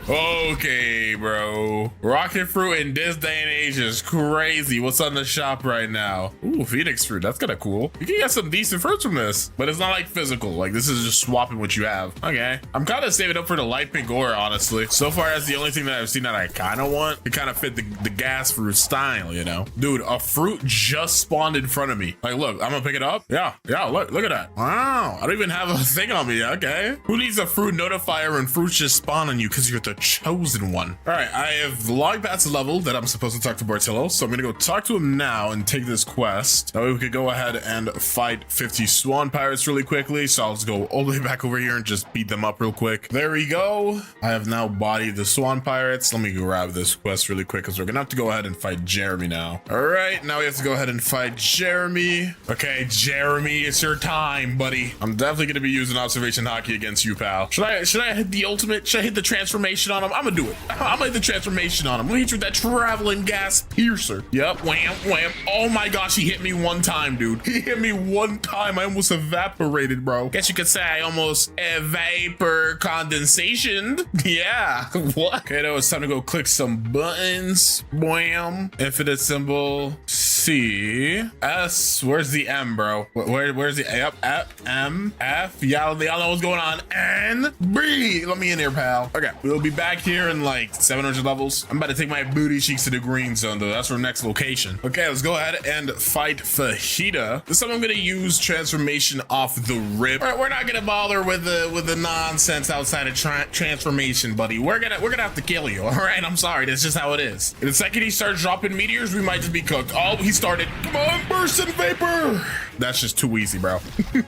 Okay, bro. Rocket fruit in this day and age is crazy. What's on the shop right now? Ooh, Phoenix fruit. That's kind of cool. You can get some decent fruits from this, but it's not like physical. Like this is just swapping what you have. Okay. I'm kind of saving up for the light pink ore, honestly. So far, that's the only thing that I've seen that I kind of want. It kind of fit the gas fruit style, you know? Dude, a fruit just spawned in front of me. Like, look, I'm gonna pick it up. Yeah, look at that. Wow, I don't even have a thing on me. Okay. Who needs a fruit notifier when fruits just spawn on you because you're the chosen one? All right, I have logged past the level that I'm supposed to talk to Bartillo, so I'm gonna go talk to him now and take this quest. That way we could go ahead and fight 50 swan pirates really quickly. So I'll just go all the way back over here and just beat them up real quick. There we go. I have now bodied the swan pirates. Let me grab this quest really quick because we're gonna have to go ahead and fight Jeremy now. All right, now we have to go ahead and fight Jeremy. Okay, Jeremy, it's your time, buddy. I'm definitely gonna be using observation hockey against you, pal. Should I hit the ultimate? Should I hit the transformation on him? I'm gonna do it. I'm gonna hit the transformation on him. Let me hit you with that traveling gas piercer. Yep, wham, wham. Oh my gosh, he hit me one time, dude. He hit me one time. I almost evaporated, bro. Guess you could say I almost vapor condensation. Yeah. What? Okay, now it's time to go click some buttons. Wham. Infinite symbol. C. S. Where's the M, bro? Where's the Yep. F. M. F. Y'all know what's going on. N. B. Let me in here, pal. Okay, we'll be back here in like 700 levels. I'm about to take my booty cheeks to the green zone, though. That's our next location. Okay, let's go ahead and fight Fajita. This time I'm gonna use transformation off the rip. All right, we're not gonna bother with the nonsense outside of transformation, buddy. We're gonna have to kill you. All right, I'm sorry. That's just how it is. The second he starts dropping meteors, we might just be cooked. Oh, he started. Come on, burst in vapor. That's just too easy, bro.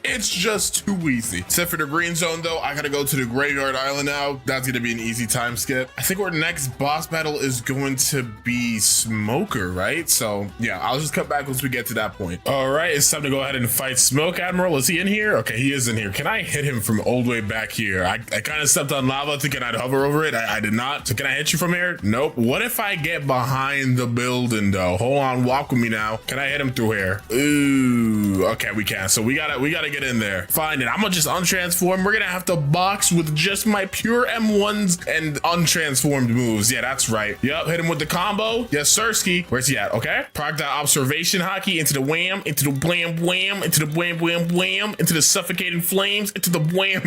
It's just too easy. Except for the green zone, though, I gotta go to the graveyard island now. That's gonna be an easy time skip. I think our next boss battle is going to be Smoker, right? So yeah, I'll just cut back once we get to that point. All right, it's time to go ahead and fight Smoke Admiral. Is he in here? Okay, he is in here. Can I hit him from all the way back here? I kind of stepped on lava thinking I'd hover over it. I did not. So can I hit you from here? Nope. What if I get behind the building, though? Hold on, walk with me now. Can I hit him through here? Ooh. Okay, we can. So we gotta get in there. Fine, and I'm gonna just untransform. We're gonna have to box with just my pure M1s and untransformed moves. Yeah, that's right. Yep, hit him with the combo. Yes, Sirski. Where's he at? Okay. Proc that observation hockey into the wham, into the wham wham, into the wham wham wham, into the suffocating flames, into the wham.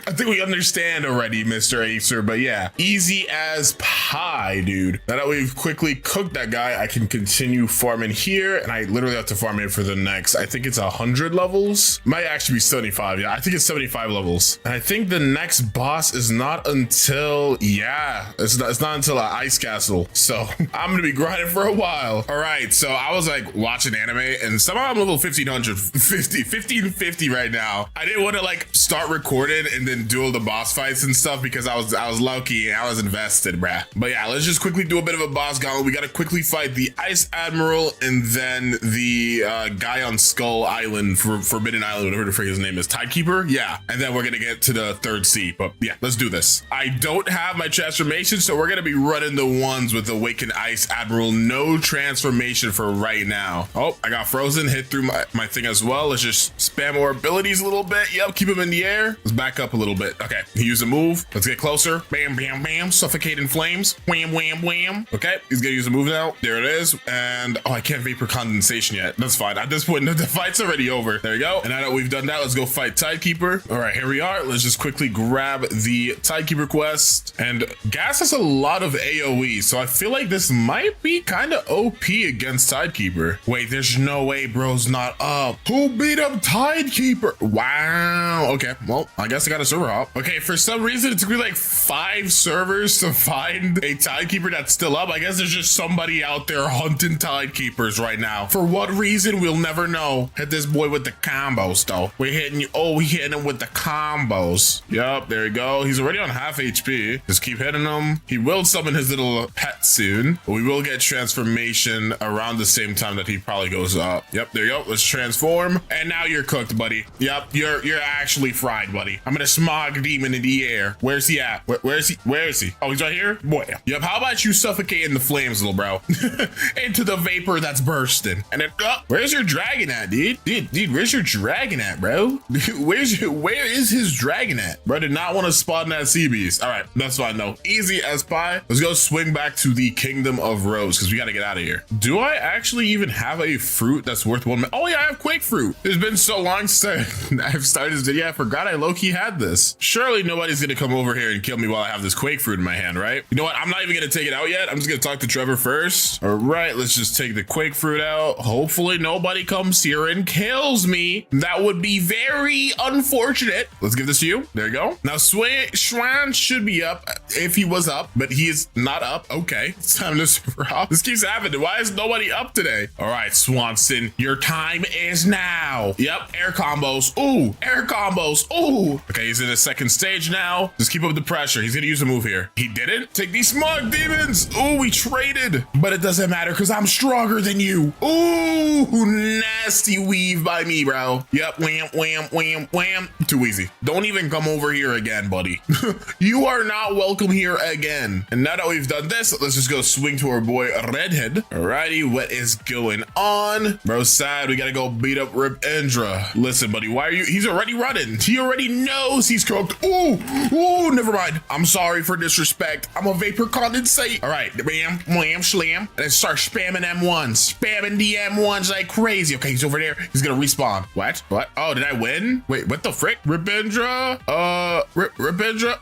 I think we understand already, Mr. Acer, but yeah. Easy as pie, dude. Now that we've quickly cooked that guy, I can continue farming here, and I literally have to farm it for the next, I think it's 100 levels. Might actually be 75. Yeah, I think it's 75 levels. And I think the next boss is not until, yeah, it's not until an ice castle. So I'm gonna be grinding for a while. All right, so I was like watching anime, and somehow I'm level 1550 right now. I didn't want to like start recording and then do all the boss fights and stuff because I was lucky and I was invested, bruh. But yeah, let's just quickly do a bit of a boss gauntlet. We gotta quickly fight the Ice Admiral and then the guy on Skull Island, Forbidden Island, whatever the freak his name is, Tidekeeper. Yeah, and then we're gonna get to the third sea. But yeah, let's do this. I don't have my transformation, so we're gonna be running the ones with Awakened Ice Admiral. No transformation for right now. Oh, I got frozen, hit through my thing as well. Let's just spam our abilities a little bit. Yep, keep him in the air. Let's back up a little bit. Okay, he used a move. Let's get closer. Bam, bam, bam. Suffocating flames. Wham, wham, wham. Okay, he's gonna use a move now. There it is. And oh, I can't vapor condensation yet. That's fine. At this point, the fight's already over. There you go. And now that we've done that, let's go fight Tidekeeper. All right, here we are. Let's just quickly grab the Tidekeeper quest. And Gas has a lot of AoE, so I feel like this might be kind of OP against Tidekeeper. Wait, there's no way bro's not up. Who beat up Tidekeeper? Wow. Okay, well, I guess I got a server hop. Okay, for some reason, it took me like 5 servers to find a Tidekeeper that's still up. I guess there's just somebody out there hunting Tidekeepers right now. For what reason, we'll never know. Hit this boy with the combos, though. We're hitting you. Oh, we hitting him with the combos. Yep, there you go. He's already on half HP. Just keep hitting him. He will summon his little pet soon, but we will get transformation around the same time that he probably goes up. Yep, there you go. Let's transform. And now you're cooked, buddy. Yep, you're actually fried, buddy. I'm gonna smog demon in the air. Where's he at? Where is he? Where is he? Oh, he's right here? Boy. Yep, how about you suffocate in the flames, little bro? Into the vapor vapor that's bursting. And then, where's your dragon at, dude? Dude, where's your dragon at, bro? Where is his dragon at? Bro, did not want to spawn that sea beast. All right, that's fine though. Easy as pie. Let's go swing back to the Kingdom of Rose because we got to get out of here. Do I actually even have a fruit that's worth 1 minute? Oh yeah, I have Quake Fruit. It's been so long since I've started this video. I forgot I low-key had this. Surely nobody's gonna come over here and kill me while I have this Quake Fruit in my hand, right? You know what? I'm not even gonna take it out yet. I'm just gonna talk to Trevor first. All right, let's just take the Quake Fruit out. Hopefully nobody comes here and kills me. That would be very unfortunate. Let's give this to you. There you go. Now Schwan should be up if he was up, but he is not up. Okay, it's time to super off. This keeps happening. Why is nobody up today? All right, Swanson, your time is now. Yep, air combos. Ooh, air combos. Ooh. Okay, he's in the second stage now. Just keep up the pressure. He's gonna use a move here. He didn't. Take these smug demons. Ooh, we traded, but it doesn't matter because I'm stronger than you. Ooh, nasty weave by me, bro. Yep, wham, wham, wham, wham. Too easy. Don't even come over here again, buddy. You are not welcome here again. And now that we've done this, let's just go swing to our boy Redhead. Alrighty, what is going on? Bro, sad. We gotta go beat up Rip Indra. Listen, buddy, why are you? He's already running. He already knows he's cooked. Ooh, ooh, never mind. I'm sorry for disrespect. I'm a vapor condensate. All right, bam, wham, slam. And start spamming M1s. Spamming the M1s like crazy. Okay, he's over there. He's gonna respawn. What? What? Oh, did I win? Wait, what the frick? Rip Indra? Rip Indra?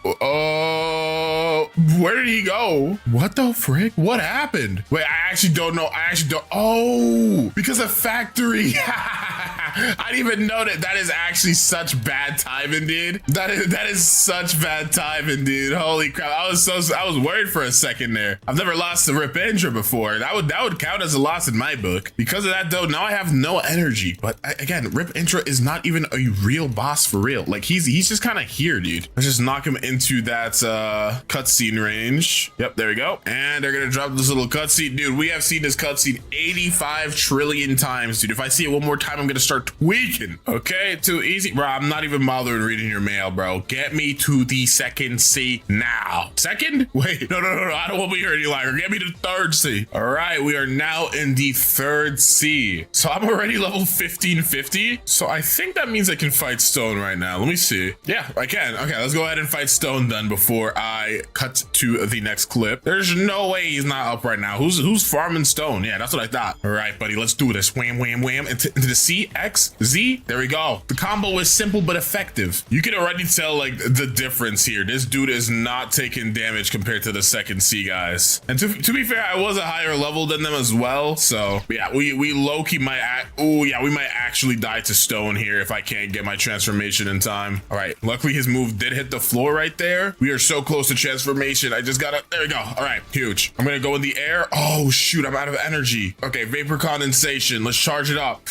Where did he go? What the frick? What happened? Wait, I actually don't know. I actually don't. Oh, because of factory. I didn't even know that. That is actually such bad timing, dude. That is such bad timing, dude. Holy crap. I was worried for a second there. I've never lost to Rip Indra before. That would count as a loss in my book. Because of that though, now I have no energy. But again, Rip Indra is not even a real boss for real. Like he's just kind of here, dude. Let's just knock him into that cutscene range. Yep, there we go. And they're gonna drop this little cutscene. Dude, we have seen this cutscene 85 trillion times, dude. If I see it one more time, I'm gonna start tweaking. Okay, too easy. Bro, I'm not even bothering reading your mail, bro. Get me to the second C now. Second? Wait, no. I don't want to be here any longer. Get me to third C. All right, we are now in the third C. So I'm already level 1550. So I think that means I can fight Stone right now. Let me see. Yeah, I can. Okay, let's go ahead and fight Stone then before I cut to the next clip. There's no way he's not up right now. Who's farming Stone? Yeah, that's what I thought. All right, buddy, let's do this. Wham, wham, wham. Into the C, X, Z. There we go. The combo is simple but effective. You can already tell like the difference here. This dude is not taking damage compared to the second C guys. And to be fair, I was a higher level than them as well. So yeah, we low-key might we might actually die to Stone here if I can't get my transformation in time. All right, luckily his move did hit the floor right there. We are so close to transformation. I just gotta, there we go. All right, huge. I'm gonna go in the air. Oh shoot, I'm out of energy. Okay, vapor condensation. Let's charge it up.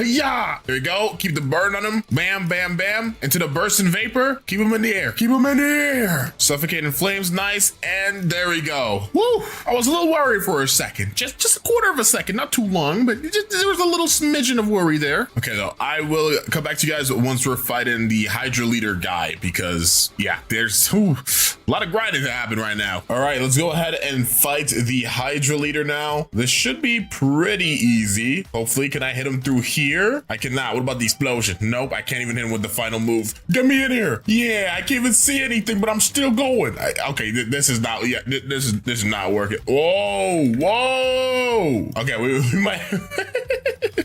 Yeah, there we go. Keep the burn on him. Bam, bam, bam. Into the bursting vapor. Keep him in the air. Keep him in the air. Suffocating flames, nice. And there we go. Woo! I was a little worried for a second. Just a quarter of a second, not too long, but there was a little smidgen of worry there. Okay, though, I will come back to you guys once we're fighting the Hydra Leader guy because, yeah, there's a lot of grinding to happen right now. All right, let's go ahead and fight the Hydra Leader now. This should be pretty easy. Hopefully, can I hit him through here? I cannot. What about the explosion? Nope, I can't even hit him with the final move. Get me in here. Yeah, I can't even see anything, but I'm still going. Okay, this is not, yeah, this is not working. Whoa. Okay, we might,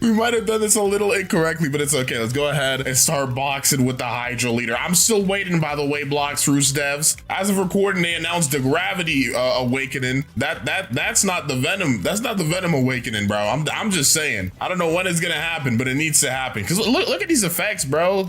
we might have done this a little incorrectly, but it's okay. Let's go ahead and start boxing with the Hydra Leader. I'm still waiting, by the way, Blox Roost devs. As of recording, they announced the Gravity Awakening. That's not the Venom. That's not the Venom Awakening, bro. I'm just saying. I don't know when it's gonna happen, but it needs to happen. Cause look at these effects, bro.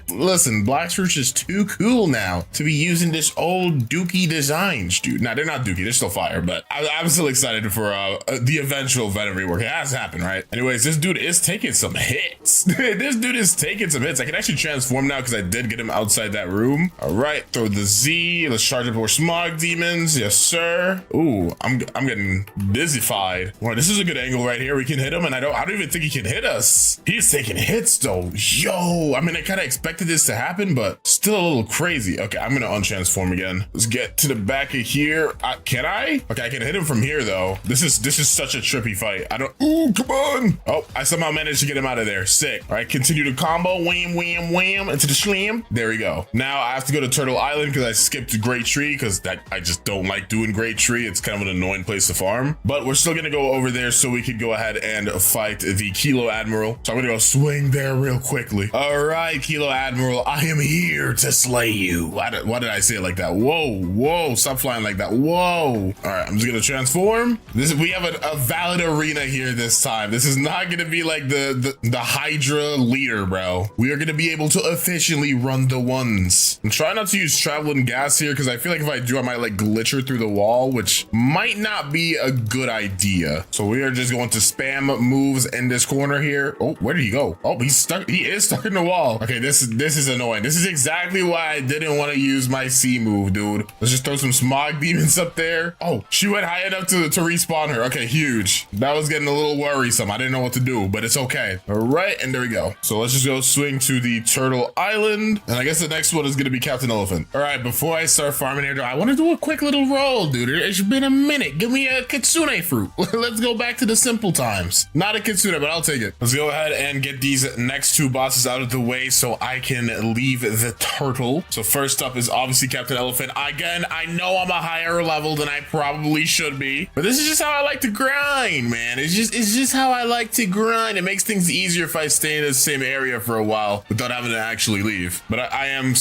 Listen, Blox Roost is too cool now to be using this old dookie designs, dude. Nah, they're not dookie. They're still fire, but I'm still excited for the eventual Venom rework. It has to happen, right? Anyways, this this dude is taking some hits. This dude is taking some hits. I can actually transform now because I did get him outside that room. All right, throw the Z. Let's charge up more smog demons. Yes, sir. Ooh, I'm getting dizzified. Wow, this is a good angle right here. We can hit him, and I don't even think he can hit us. He's taking hits though. Yo, I mean, I kind of expected this to happen, but still a little crazy. Okay, I'm gonna untransform again. Let's get to the back of here. Can I? Okay, I can hit him from here though. This is such a trippy fight. I don't. Ooh, come on. Oh, I somehow managed to get him out of there. Sick. All right, continue to combo. Wham, wham, wham into the slam. There we go. Now I have to go to Turtle Island because I skipped Great Tree because I just don't like doing Great Tree. It's kind of an annoying place to farm, but we're still gonna go over there so we can go ahead and fight the Kilo Admiral. So I'm gonna go swing there real quickly. All right, Kilo Admiral, I am here to slay you. Why did I say it like that? Whoa, stop flying like that. Whoa. All right, I'm just gonna transform. We have a valid arena here this time. This is not gonna be like the Hydra leader, bro. We are gonna be able to efficiently run the ones. I'm trying not to use traveling gas here because I feel like if I do, I might like glitch her through the wall, which might not be a good idea. So we are just going to spam moves in this corner here. Oh, where did he go? Oh, he's stuck. He is stuck in the wall. Okay, this is annoying. This is exactly why I didn't want to use my C move, dude. Let's just throw some smog demons up there. Oh, she went high enough to respawn her. Okay, huge. That was getting a little worrisome. I didn't know what to do, but it's okay. All right, and there we go. So let's just go swing to the Turtle Island. And I guess the next one is going to be Captain Elephant. All right, before I start farming here, I want to do a quick little roll, dude. It's been a minute. Give me a kitsune fruit. Let's go back to the simple times. Not a kitsune, but I'll take it. Let's go ahead and get these next two bosses out of the way so I can leave the turtle. So first up is obviously Captain Elephant. Again, I know I'm a higher level than I probably should be, but this is just how I like to grind, man. It's just how I like to grind. It makes things easier if I stay in the same area for a while without having to actually leave. But I'm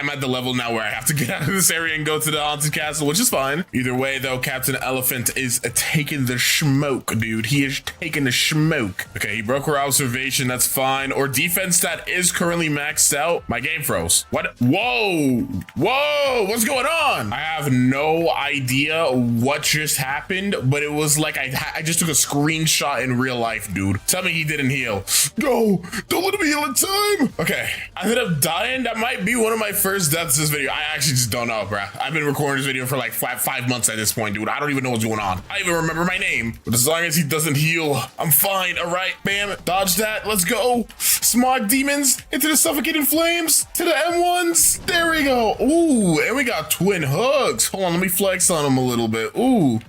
at the level now where I have to get out of this area and go to the haunted castle, which is fine. Either way though, Captain Elephant is taking the smoke, dude. He is taking the smoke. Okay, he broke her observation. That's fine. Or defense stat is currently maxed out. My game froze. What? Whoa, what's going on? I have no idea what just happened, but it was like I just took a screenshot in real life, dude. Tell me he didn't heal. No, don't let him heal in time. Okay, I ended up dying. That might be one of my first deaths this video. I actually just don't know, bruh. I've been recording this video for like five months at this point, dude. I don't even know what's going on. I even remember my name. But as long as he doesn't heal, I'm fine. All right, bam, dodge that. Let's go. Smog demons into the suffocating flames, to the M1s. There we go. Ooh, and we got twin hooks. Hold on, let me flex on him a little bit. Ooh.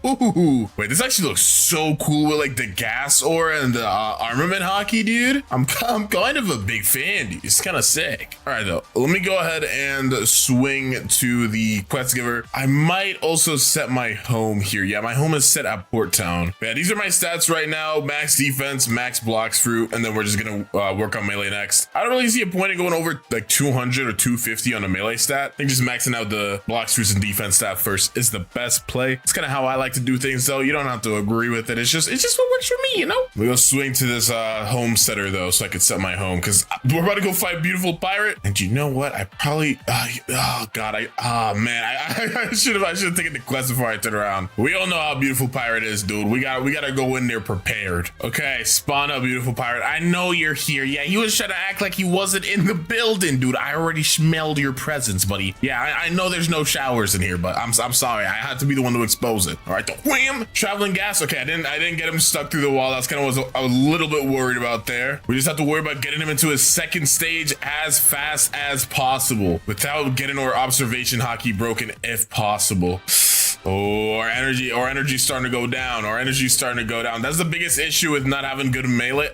Wait, this actually looks so cool with like the gas ore and the armament hockey, dude. I'm kind of a big fan, dude. It's kind of sick. All right, though. Let me go ahead and swing to the quest giver. I might also set my home here. Yeah, my home is set at Port Town. Yeah, these are my stats right now. Max defense, max blocks fruit, and then we're just gonna work on melee next. I don't really see a point in going over like 200 or 250 on a melee stat. I think just maxing out the blocks, fruits, and defense stat first is the best play. It's kind of how I like to do things, though. You don't have to agree with it. It's just what works for me, you know? We go swing to this home setter though, so I could set my home because we're about to go fight Beautiful Pirate. And you know what? I probably I should have taken the quest before I turn around. We all know how Beautiful Pirate is, dude. We gotta go in there prepared. Okay, spawn up, Beautiful Pirate. I know you're here. Yeah, he was trying to act like he wasn't in the building, dude. I already smelled your presence, buddy. Yeah, I know there's no showers in here, but I'm sorry. I had to be the one to expose it. All right, the wham! Traveling gas. Okay, I didn't get him stuck through the wall. That's kind of what I was a little bit worried about there. We just have to worry about getting him into his second stage as fast as possible without getting our observation hockey broken if possible. Oh, our energy's starting to go down. That's the biggest issue with not having good melee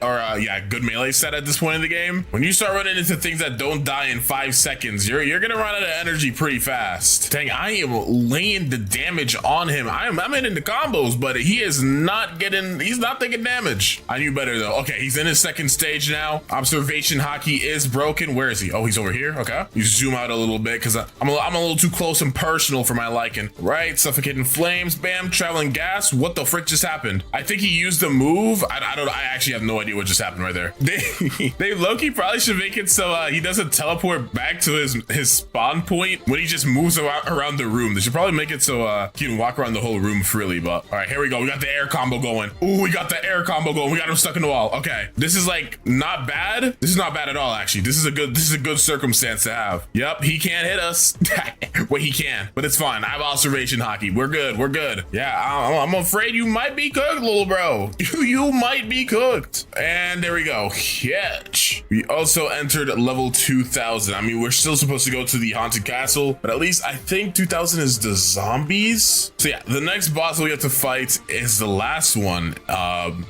good melee set at this point in the game. When you start running into things that don't die in 5 seconds, you're gonna run out of energy pretty fast. Dang, I am laying the damage on him. I'm hitting the combos, but he's not taking damage. I knew better though. Okay, he's in his second stage now. Observation hockey is broken. Where is he? Oh, he's over here. Okay. You zoom out a little bit because I'm a little too close and personal for my liking. Right, stuff suffocating flames, bam, traveling gas. What the frick just happened? I think he used a move. I don't know. I actually have no idea what just happened right there. They Loki probably should make it so he doesn't teleport back to his spawn point when he just moves around the room. They should probably make it so he can walk around the whole room freely. But all right, here we go. We got the air combo going. Ooh, we got the air combo going. We got him stuck in the wall. Okay, this is like not bad. This is not bad at all, actually. This is a good circumstance to have. Yep, he can't hit us. Wait, he can, but it's fine. I have observation hockey. We're good. We're good. Yeah, I'm afraid you might be cooked, little bro. You might be cooked. And there we go. Hitch. We also entered level 2000. I mean, we're still supposed to go to the haunted castle, but at least I think 2000 is the zombies. So yeah, the next boss we have to fight is the last one,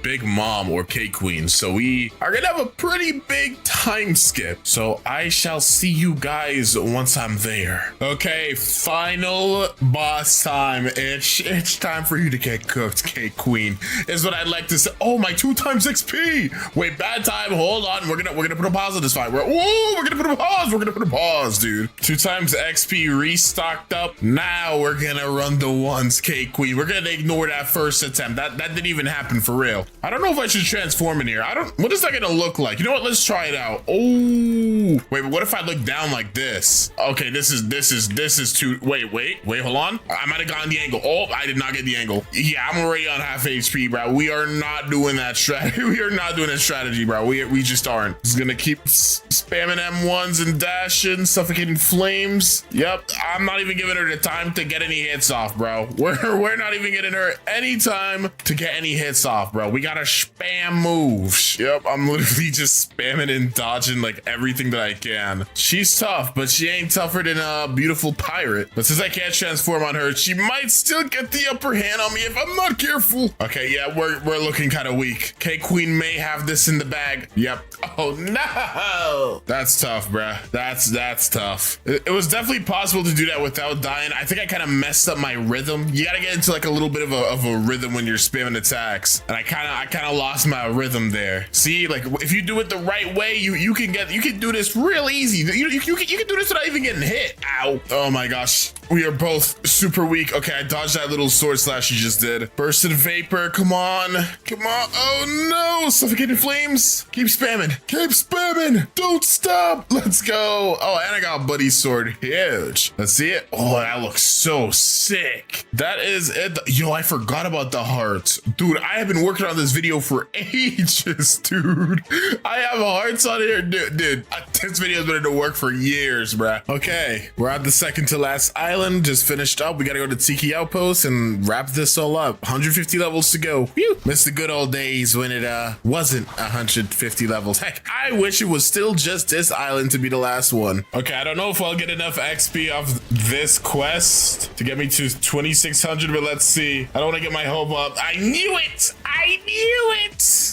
Big Mom or K-Queen. So we are gonna have a pretty big time skip. So I shall see you guys once I'm there. Okay, final boss time. It's time for you to get cooked, K-Queen, is what I'd like to say. Oh, my 2 times XP. Wait, bad time. Hold on. We're gonna put a pause on this fight. We're gonna put a pause. We're gonna put a pause, dude. 2 times XP restocked up. Now we're gonna run the ones, K-Queen. We're gonna ignore that first attempt. That didn't even happen for real. I don't know if I should transform in here. What is that gonna look like? You know what? Let's try it out. Oh, wait, but what if I look down like this? Okay, this is too, wait, hold on. I might have gotten the angle. Oh, I did not get the angle. Yeah, I'm already on half HP, bro. We are not doing that strategy. We are not doing that strategy, bro. We just aren't. Just gonna keep spamming M1s and dashing, suffocating flames. Yep, I'm not even giving her the time to get any hits off, bro. We're not even getting her any time to get any hits off, bro. We gotta spam moves. Yep, I'm literally just spamming and dodging like everything that I can. She's tough, but she ain't tougher than a beautiful pirate. But since I can't transform on her, she might still get the upper hand on me if I'm not careful. Okay, yeah, we're looking kind of weak. K-Queen may have this in the bag. Yep. Oh no, that's tough, bruh. That's tough. It was definitely possible to do that without dying. I think I kind of messed up my rhythm. You gotta get into like a little bit of a rhythm when you're spamming attacks, and I kind of lost my rhythm there. See, like if you do it the right way, you can do this real easy. You can do this without even getting hit. Ow. Oh my gosh. We are both super weak. Okay, I dodged that little sword slash you just did. Bursted vapor. Come on. Come on. Oh no. Suffocating flames. Keep spamming. Keep spamming. Don't stop. Let's go. Oh, and I got Buddy's sword. Huge. Let's see it. Oh, that looks so sick. That is it. Yo, I forgot about the hearts. Dude, I have been working on this video for ages, dude. I have hearts on here. Dude, this video's been in the work for years, bruh. Okay, we're at the second to last island. Just finished up. We gotta go to Tiki Outpost and wrap this all up. 150 levels to go. Whew. Miss the good old days when it wasn't 150 levels. Heck, I wish it was still just this island to be the last one. Okay, I don't know if I'll get enough XP off this quest to get me to 2600, but let's see. I don't want to get my hope up. I knew it. I knew it.